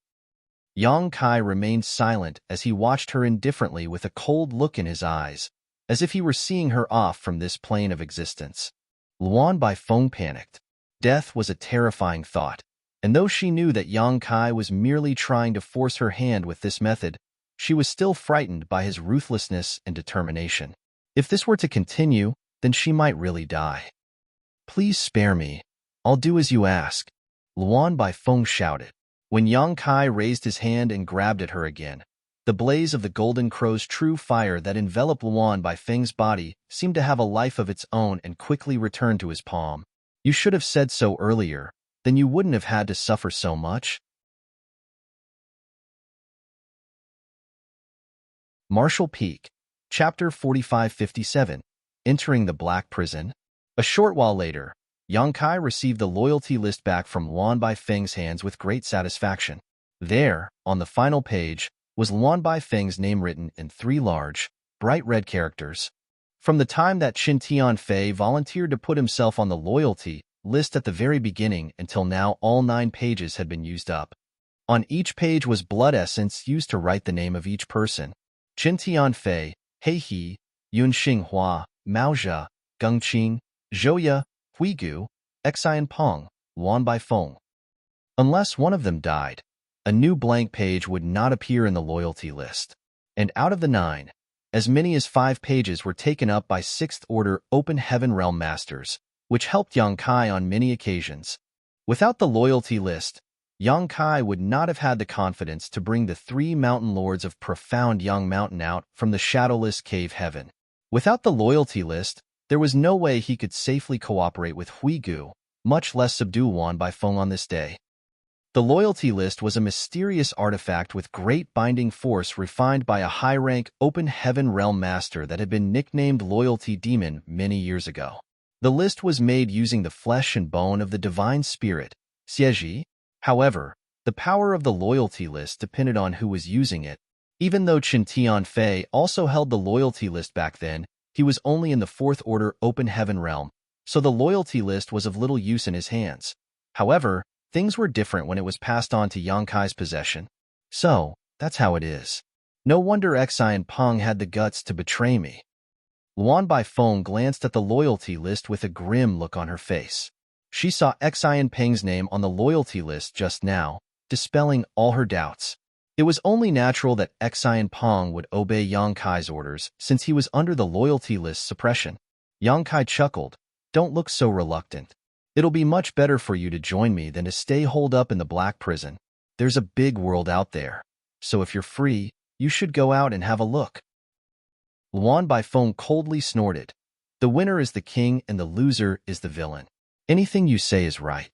Yang Kai remained silent as he watched her indifferently with a cold look in his eyes, as if he were seeing her off from this plane of existence. Luan Baifeng panicked. Death was a terrifying thought, and though she knew that Yang Kai was merely trying to force her hand with this method, she was still frightened by his ruthlessness and determination. If this were to continue, then she might really die. "Please spare me. I'll do as you ask," Luan Baifeng shouted. When Yang Kai raised his hand and grabbed at her again, the blaze of the Golden Crow's true fire that enveloped Luan Baifeng's body seemed to have a life of its own and quickly returned to his palm. "You should have said so earlier, then you wouldn't have had to suffer so much." Marshall Peak, Chapter 4557, Entering the Black Prison. A short while later, Yang Kai received the loyalty list back from Luan Baifeng's hands with great satisfaction. There, on the final page, was Luan Baifeng's name written in 3 large, bright red characters. From the time that Qin Tianfei volunteered to put himself on the loyalty list at the very beginning until now, all 9 pages had been used up. On each page was blood essence used to write the name of each person. Qin Tianfei, He He, Yun Xinghua, Mao Zhe, Geng Qing, Zhouya, Huigu, Xian Peng, Luan Baifeng. Unless one of them died, a new blank page would not appear in the loyalty list. And out of the 9, as many as 5 pages were taken up by 6th Order Open Heaven Realm Masters, which helped Yang Kai on many occasions. Without the loyalty list, Yang Kai would not have had the confidence to bring the 3 mountain lords of profound Yang Mountain out from the shadowless cave heaven. Without the loyalty list, there was no way he could safely cooperate with Huigu, much less subdue Luan Baifeng on this day. The loyalty list was a mysterious artifact with great binding force refined by a high-rank Open Heaven Realm Master that had been nicknamed Loyalty Demon many years ago. The list was made using the flesh and bone of the Divine Spirit, Xieji. However, the power of the loyalty list depended on who was using it. Even though Qin Tianfei also held the loyalty list back then, he was only in the 4th Order Open Heaven Realm, so the loyalty list was of little use in his hands. However, things were different when it was passed on to Yang Kai's possession. So, that's how it is. No wonder Xian Peng had the guts to betray me. Luan Baifeng glanced at the loyalty list with a grim look on her face. She saw Xian Peng's name on the loyalty list just now, dispelling all her doubts. It was only natural that Xian Peng would obey Yang Kai's orders since he was under the loyalty list suppression. Yang Kai chuckled. "Don't look so reluctant. It'll be much better for you to join me than to stay holed up in the black prison." There's a big world out there. So if you're free, you should go out and have a look. Luan Baifeng coldly snorted. The winner is the king and the loser is the villain. Anything you say is right.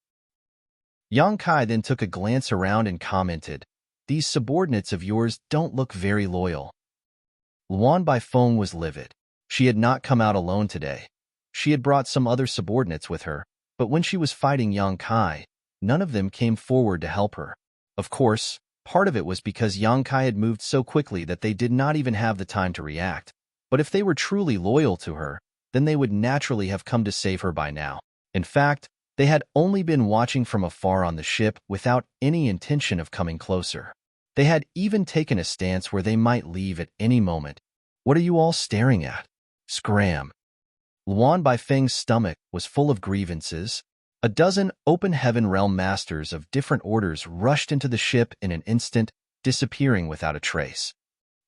Yang Kai then took a glance around and commented, these subordinates of yours don't look very loyal. Luan Baifeng was livid. She had not come out alone today. She had brought some other subordinates with her, but when she was fighting Yang Kai, none of them came forward to help her. Of course, part of it was because Yang Kai had moved so quickly that they did not even have the time to react. But if they were truly loyal to her, then they would naturally have come to save her by now. In fact, they had only been watching from afar on the ship without any intention of coming closer. They had even taken a stance where they might leave at any moment. What are you all staring at? Scram. Luan Baifeng's stomach was full of grievances. A dozen open heaven realm masters of different orders rushed into the ship in an instant, disappearing without a trace.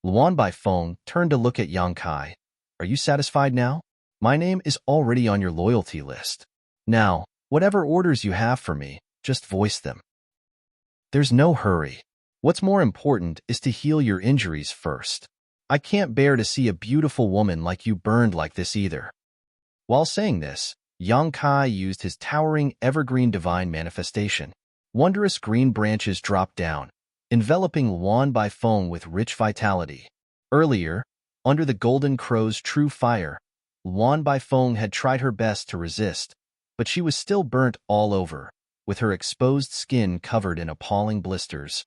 Luan Baifeng turned to look at Yang Kai. Are you satisfied now? My name is already on your loyalty list. Now, whatever orders you have for me, just voice them. There's no hurry. What's more important is to heal your injuries first. I can't bear to see a beautiful woman like you burned like this either. While saying this, Yang Kai used his towering evergreen divine manifestation. Wondrous green branches dropped down, enveloping Luan Baifeng with rich vitality. Earlier, under the golden crow's true fire, Luan Baifeng had tried her best to resist, but she was still burnt all over, with her exposed skin covered in appalling blisters.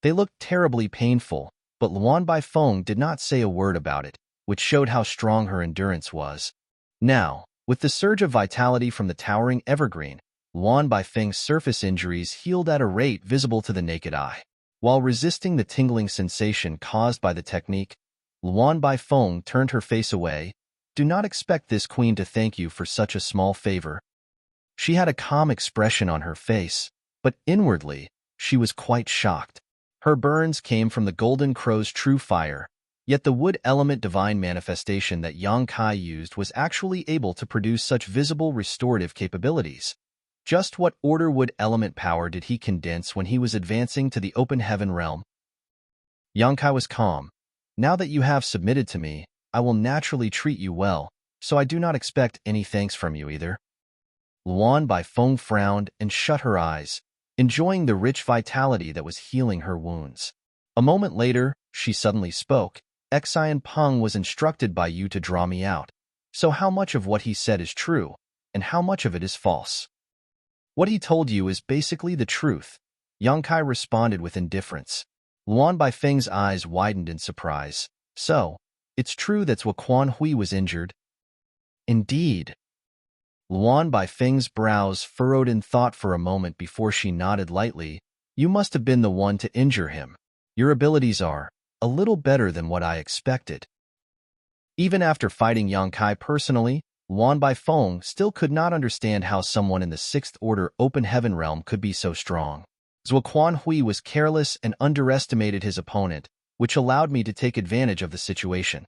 They looked terribly painful, but Luan Baifeng did not say a word about it, which showed how strong her endurance was. Now, with the surge of vitality from the towering evergreen, Luan Baifeng's surface injuries healed at a rate visible to the naked eye. While resisting the tingling sensation caused by the technique, Luan Baifeng turned her face away. Do not expect this queen to thank you for such a small favor. She had a calm expression on her face, but inwardly, she was quite shocked. Her burns came from the golden crow's true fire, yet the wood element divine manifestation that Yang Kai used was actually able to produce such visible restorative capabilities. Just what order wood element power did he condense when he was advancing to the open heaven realm? Yang Kai was calm. Now that you have submitted to me, I will naturally treat you well, so I do not expect any thanks from you either. Luan Baifeng frowned and shut her eyes, enjoying the rich vitality that was healing her wounds. A moment later, she suddenly spoke. Xian Peng was instructed by you to draw me out. So how much of what he said is true, and how much of it is false? What he told you is basically the truth. Yang Kai responded with indifference. Luan Baifeng's eyes widened in surprise. So, it's true that Zuoquan Hui was injured? Indeed. Luan Baifeng's brows furrowed in thought for a moment before she nodded lightly. You must have been the one to injure him. Your abilities are a little better than what I expected. Even after fighting Yang Kai personally, Luan Baifeng still could not understand how someone in the 6th Order Open Heaven realm could be so strong. Zuoquan Hui was careless and underestimated his opponent, which allowed me to take advantage of the situation.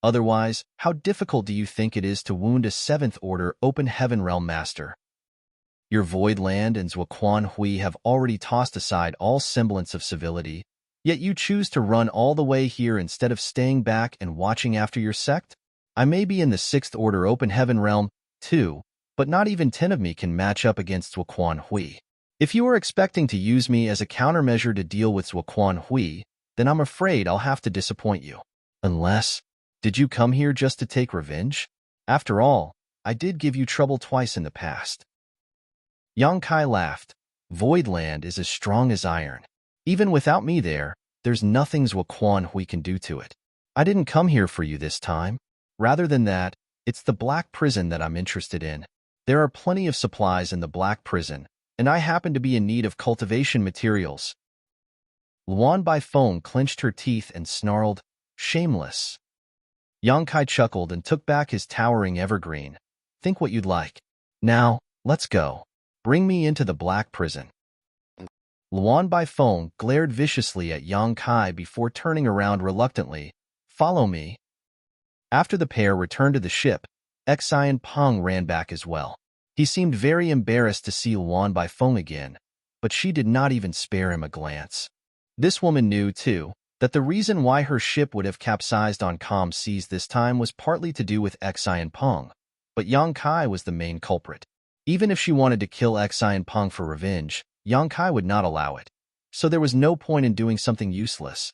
Otherwise, how difficult do you think it is to wound a 7th Order Open Heaven realm master? Your Void Land and Zuoquan Hui have already tossed aside all semblance of civility, yet you choose to run all the way here instead of staying back and watching after your sect? I may be in the 6th Order Open Heaven realm, too, but not even 10 of me can match up against Zuoquan Hui. If you are expecting to use me as a countermeasure to deal with Zuoquan Hui, then I'm afraid I'll have to disappoint you. Unless, did you come here just to take revenge? After all, I did give you trouble twice in the past. Yang Kai laughed. Void Land is as strong as iron. Even without me there, there's nothing Zuoquan Hui can do to it. I didn't come here for you this time. Rather than that, it's the Black Prison that I'm interested in. There are plenty of supplies in the Black Prison, and I happen to be in need of cultivation materials. Luan Baifeng clenched her teeth and snarled, shameless. Yang Kai chuckled and took back his towering evergreen. Think what you'd like. Now, let's go. Bring me into the Black Prison. Luan Baifeng glared viciously at Yang Kai before turning around reluctantly. Follow me. After the pair returned to the ship, Xian Peng ran back as well. He seemed very embarrassed to see Luan Baifeng again, but she did not even spare him a glance. This woman knew, too, that the reason why her ship would have capsized on calm seas this time was partly to do with Xi and Peng, but Yang Kai was the main culprit. Even if she wanted to kill Xi and Peng for revenge, Yang Kai would not allow it. So there was no point in doing something useless.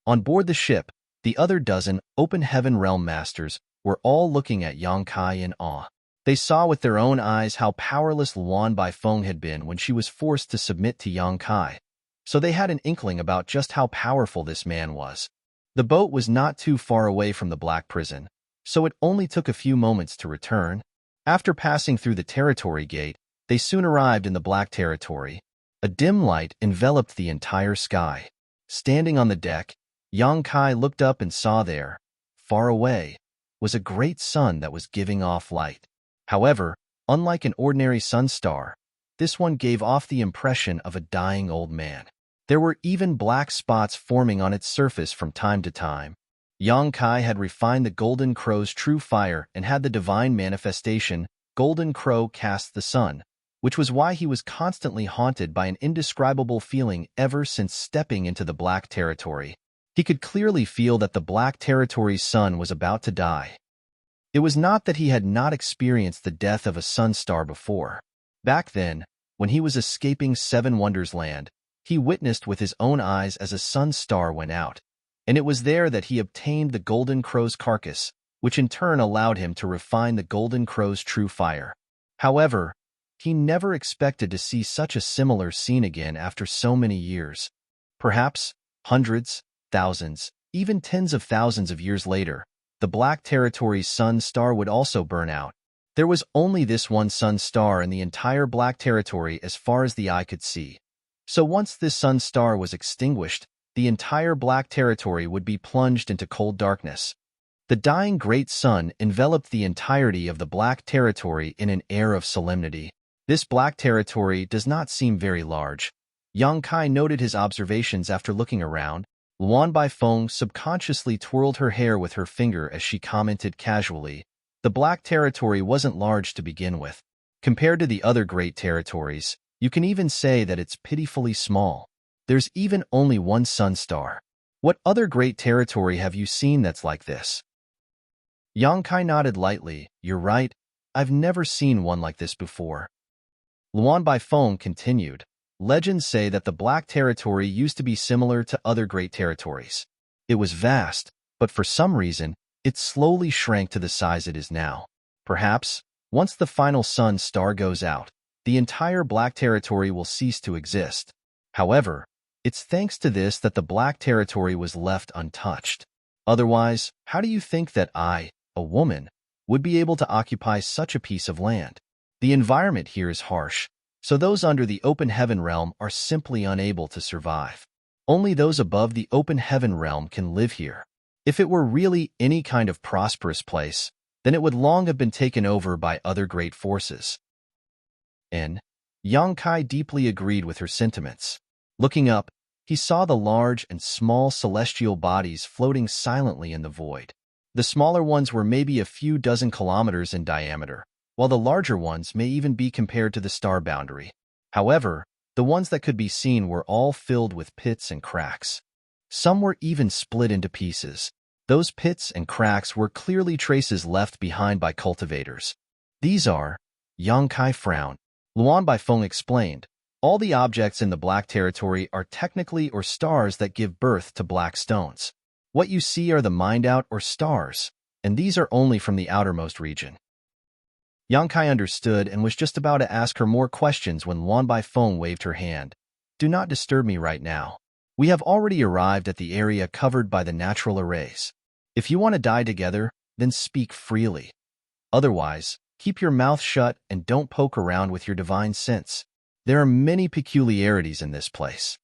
On board the ship, the other dozen open heaven realm masters were all looking at Yang Kai in awe. They saw with their own eyes how powerless Luan Baifeng had been when she was forced to submit to Yang Kai, so they had an inkling about just how powerful this man was. The boat was not too far away from the Black Prison, so it only took a few moments to return. After passing through the territory gate, they soon arrived in the Black Territory. A dim light enveloped the entire sky. Standing on the deck, Yang Kai looked up and saw there, far away, was a great sun that was giving off light. However, unlike an ordinary sun star, this one gave off the impression of a dying old man. There were even black spots forming on its surface from time to time. Yang Kai had refined the Golden Crow's true fire and had the divine manifestation, Golden Crow cast the sun, which was why he was constantly haunted by an indescribable feeling ever since stepping into the Black Territory. He could clearly feel that the Black Territory's sun was about to die. It was not that he had not experienced the death of a sun star before. Back then, when he was escaping Seven Wonders Land, he witnessed with his own eyes as a sun star went out, and it was there that he obtained the Golden Crow's carcass, which in turn allowed him to refine the Golden Crow's true fire. However, he never expected to see such a similar scene again after so many years. Perhaps hundreds, thousands, even tens of thousands of years later, the Black Territory's sun star would also burn out. There was only this one sun star in the entire Black Territory as far as the eye could see. So once this sun star was extinguished, the entire Black Territory would be plunged into cold darkness. The dying great sun enveloped the entirety of the Black Territory in an air of solemnity. This Black Territory does not seem very large. Yang Kai noted his observations after looking around. Luan Baifeng subconsciously twirled her hair with her finger as she commented casually, "The Black Territory wasn't large to begin with. Compared to the other great territories, you can even say that it's pitifully small. There's even only one sun star. What other great territory have you seen that's like this?" Yang Kai nodded lightly. "You're right. I've never seen one like this before." Luan Baifeng continued, "Legends say that the Black Territory used to be similar to other great territories. It was vast, but for some reason, it slowly shrank to the size it is now. Perhaps, once the final sun star goes out, the entire Black Territory will cease to exist. However, it's thanks to this that the Black Territory was left untouched. Otherwise, how do you think that I, a woman, would be able to occupy such a piece of land? The environment here is harsh, so those under the open heaven realm are simply unable to survive. Only those above the open heaven realm can live here. If it were really any kind of prosperous place, then it would long have been taken over by other great forces." And Yang Kai deeply agreed with her sentiments. Looking up, he saw the large and small celestial bodies floating silently in the void. The smaller ones were maybe a few dozen kilometers in diameter, while the larger ones may even be compared to the star boundary. However, the ones that could be seen were all filled with pits and cracks. Some were even split into pieces. Those pits and cracks were clearly traces left behind by cultivators. "These are," Yang Kai frowned. Luan Baifeng explained, "all the objects in the Black Territory are technically or stars that give birth to black stones. What you see are the mined-out or stars, and these are only from the outermost region." Yang Kai understood and was just about to ask her more questions when Luan Baifeng waved her hand. "Do not disturb me right now. We have already arrived at the area covered by the natural arrays. If you want to die together, then speak freely. Otherwise, keep your mouth shut and don't poke around with your divine sense. There are many peculiarities in this place."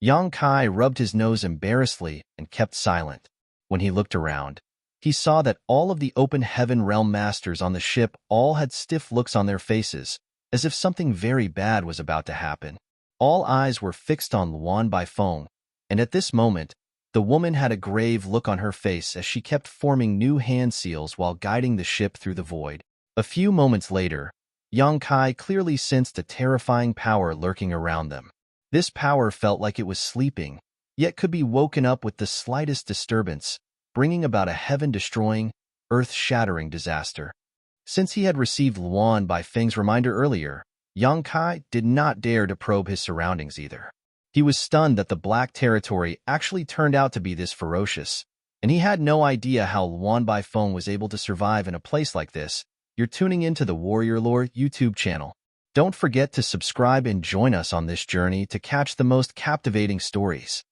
Yang Kai rubbed his nose embarrassedly and kept silent. When he looked around, he saw that all of the open heaven realm masters on the ship all had stiff looks on their faces, as if something very bad was about to happen. All eyes were fixed on Luan Baifeng, and at this moment, the woman had a grave look on her face as she kept forming new hand seals while guiding the ship through the void. A few moments later, Yang Kai clearly sensed a terrifying power lurking around them. This power felt like it was sleeping, yet could be woken up with the slightest disturbance, bringing about a heaven-destroying, earth-shattering disaster. Since he had received Luan by Feng's reminder earlier, Yang Kai did not dare to probe his surroundings either. He was stunned that the black territory actually turned out to be this ferocious, and he had no idea how Luan Bai Feng was able to survive in a place like this. You're tuning into the Warrior Lore YouTube channel. Don't forget to subscribe and join us on this journey to catch the most captivating stories.